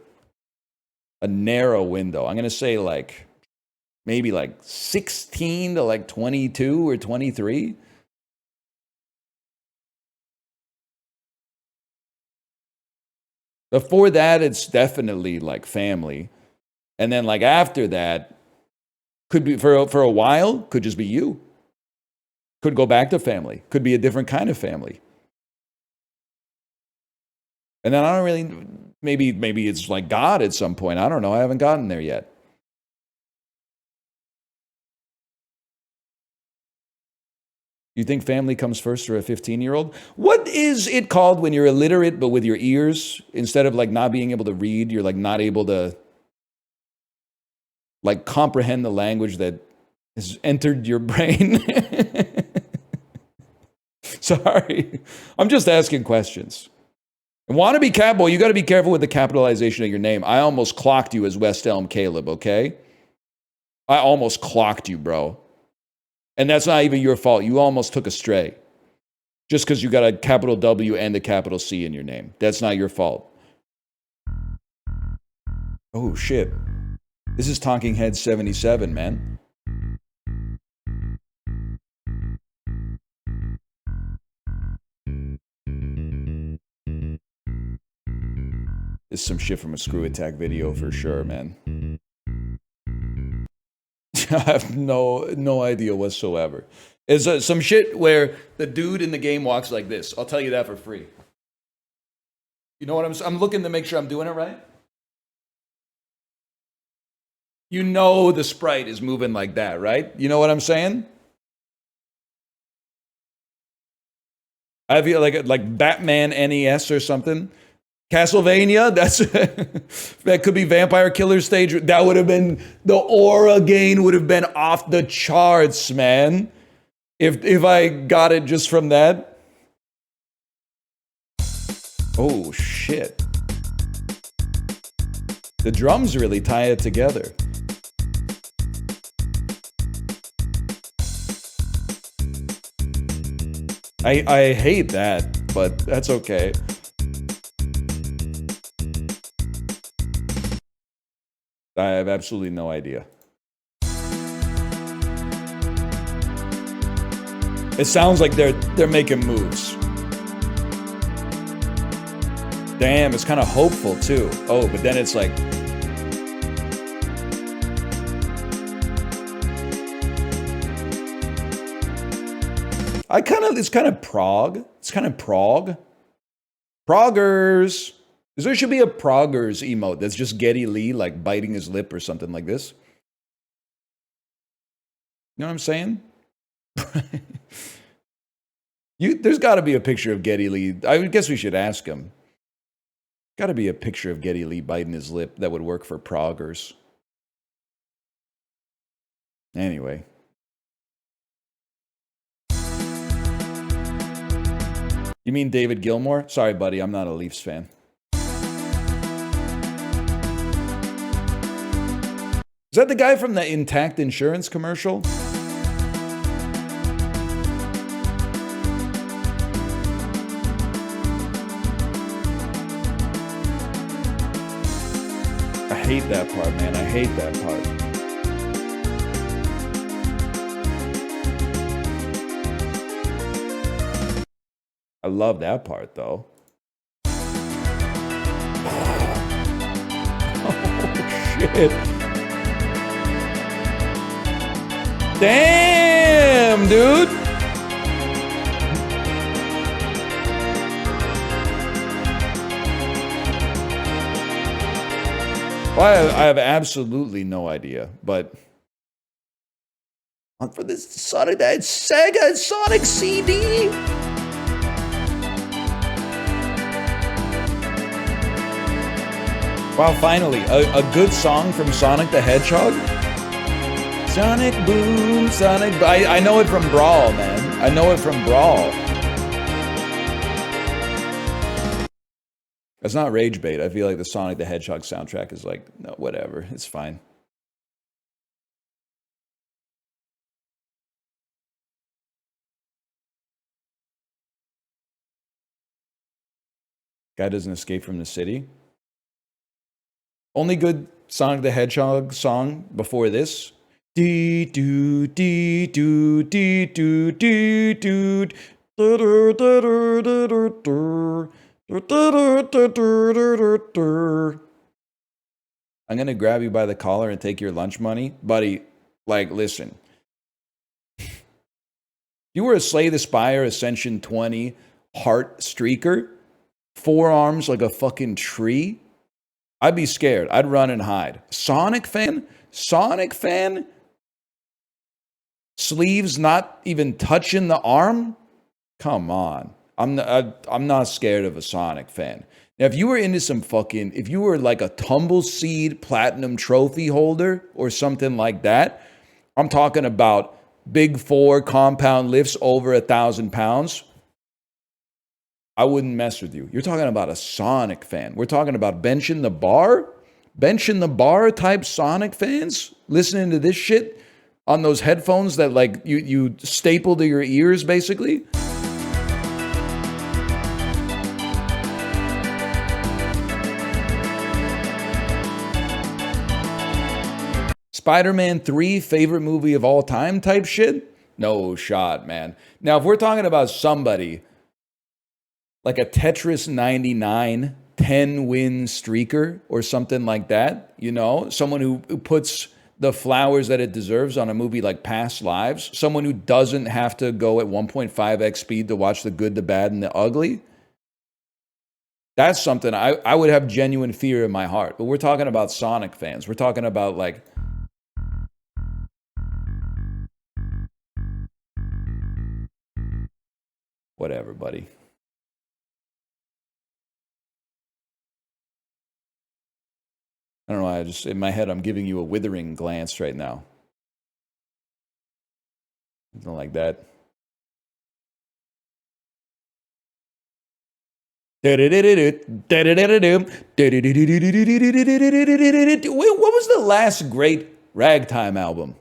a narrow window. I'm going to say like maybe like 16 to like 22 or 23. Before that, it's definitely like family. And then like after that, could be for a while, could just be you. Could go back to family. Could be a different kind of family. And then I don't really, maybe it's like God at some point. I don't know. I haven't gotten there yet. You think family comes first for a 15-year-old? What is it called when you're illiterate but with your ears? Instead of like not being able to read, you're like not able to like comprehend the language that has entered your brain. Sorry. I'm just asking questions. And Wannabe Catboy, you got to be careful with the capitalization of your name. I almost clocked you as West Elm Caleb, okay? I almost clocked you, bro. And that's not even your fault. You almost took a stray. Just because you got a capital W and a capital C in your name. That's not your fault. Oh, shit. This is Talking Head 77, man. This is some shit from a Screw Attack video for sure, man. I have no idea whatsoever. It's some shit where the dude in the game walks like this. I'll tell you that for free. You know what I'm looking to make sure I'm doing it right? You know the sprite is moving like that, right? You know what I'm saying? I have like Batman NES or something. Castlevania, that could be Vampire Killer Stage. That would have been, the aura gain would have been off the charts, man. If I got it just from that. Oh, shit. The drums really tie it together. I hate that, but that's okay. I have absolutely no idea. It sounds like they're making moves. Damn, it's kind of hopeful too. Oh, but then it's like it's kind of prog. It's kind of prog. Proggers. There should be a Proggers emote that's just Geddy Lee like biting his lip or something like this. You know what I'm saying? There's got to be a picture of Geddy Lee. I guess we should ask him. Got to be a picture of Geddy Lee biting his lip that would work for Proggers. Anyway. You mean David Gilmour? Sorry, buddy, I'm not a Leafs fan. Is that the guy from the Intact Insurance commercial? I hate that part, man. I hate that part. I love that part, though. Oh, shit. Damn, dude. Well, I have absolutely no idea, but for this Sonic, that Sega Sonic CD. Wow, finally, a good song from Sonic the Hedgehog. Sonic Boom, Sonic. I know it from Brawl, man. I know it from Brawl. It's not rage bait. I feel like the Sonic the Hedgehog soundtrack is like, no, whatever. It's fine. Guy doesn't escape from the city. Only good Sonic the Hedgehog song before this. Dee doo dee doo dee doo dee doo. I'm gonna grab you by the collar and take your lunch money, buddy. Like, listen. You were a Slay the Spire Ascension 20 heart streaker, forearms like a fucking tree. I'd be scared. I'd run and hide. Sonic fan? Sonic fan? Sleeves not even touching the arm? Come on. I'm not scared of a Sonic fan. Now, if you were into some fucking, if you were like a Tumbleseed Platinum Trophy holder or something like that, I'm talking about Big Four compound lifts over 1,000 pounds. I wouldn't mess with you. You're talking about a Sonic fan. We're talking about benching the bar type Sonic fans listening to this shit on those headphones that like you staple to your ears basically. Spider-Man 3 favorite movie of all time type shit? No shot, man. Now, if we're talking about somebody like a Tetris 99 10-win streaker or something like that, you know, someone who puts the flowers that it deserves on a movie like Past Lives, someone who doesn't have to go at 1.5x speed to watch the good, the bad, and the ugly, that's something I would have genuine fear in my heart. But we're talking about Sonic fans. We're talking about like... whatever, buddy. I don't know, I just, in my head, I'm giving you a withering glance right now. Something like that. What was the last great ragtime album?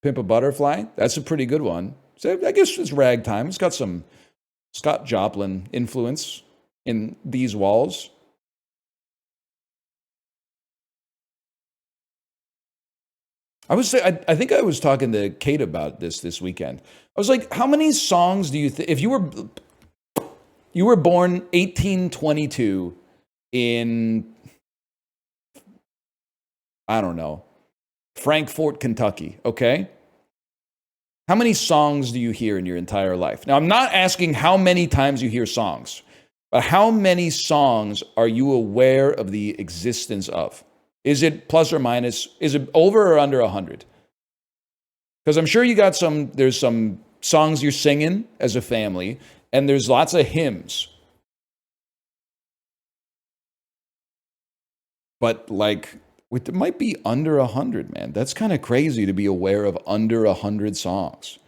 Pimp a Butterfly? That's a pretty good one. So I guess it's ragtime. It's got some Scott Joplin influence in these walls. I think I was talking to Kate about this weekend. I was like, how many songs do you think, if you were born 1822 in, I don't know, Frankfort, Kentucky, okay? How many songs do you hear in your entire life? Now, I'm not asking how many times you hear songs, but how many songs are you aware of the existence of? Is it plus or minus? Is it over or under 100? Because I'm sure you got there's some songs you're singing as a family, and there's lots of hymns. But like, it might be under 100, man. That's kind of crazy to be aware of under 100 songs.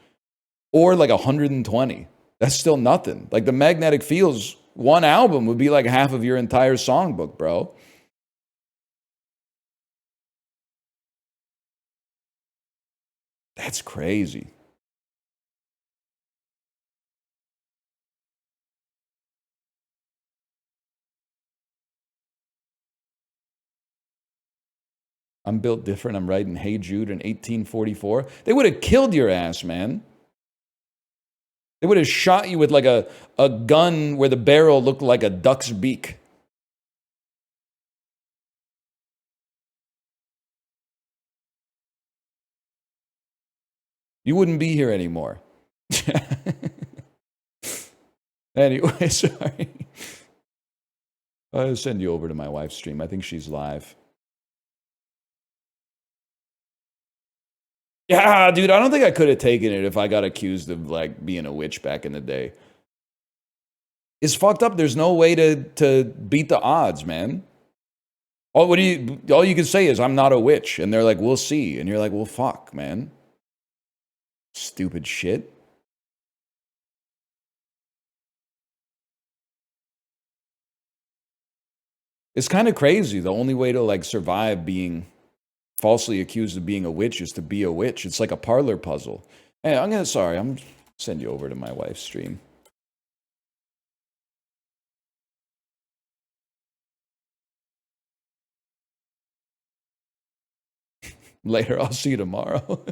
Or like 120. That's still nothing. Like the Magnetic Fields, one album would be like half of your entire songbook, bro. That's crazy. I'm built different. I'm writing Hey Jude in 1844. They would have killed your ass, man. They would have shot you with like a gun where the barrel looked like a duck's beak. You wouldn't be here anymore. Anyway, sorry. I'll send you over to my wife's stream. I think she's live. Yeah, dude, I don't think I could have taken it if I got accused of like being a witch back in the day. It's fucked up. There's no way to beat the odds, man. All you can say is I'm not a witch, and they're like, we'll see, and you're like, well, fuck, man. Stupid shit. It's kind of crazy. The only way to like survive being falsely accused of being a witch is to be a witch. It's like a parlor puzzle. Hey, I'm send you over to my wife's stream. Later, I'll see you tomorrow.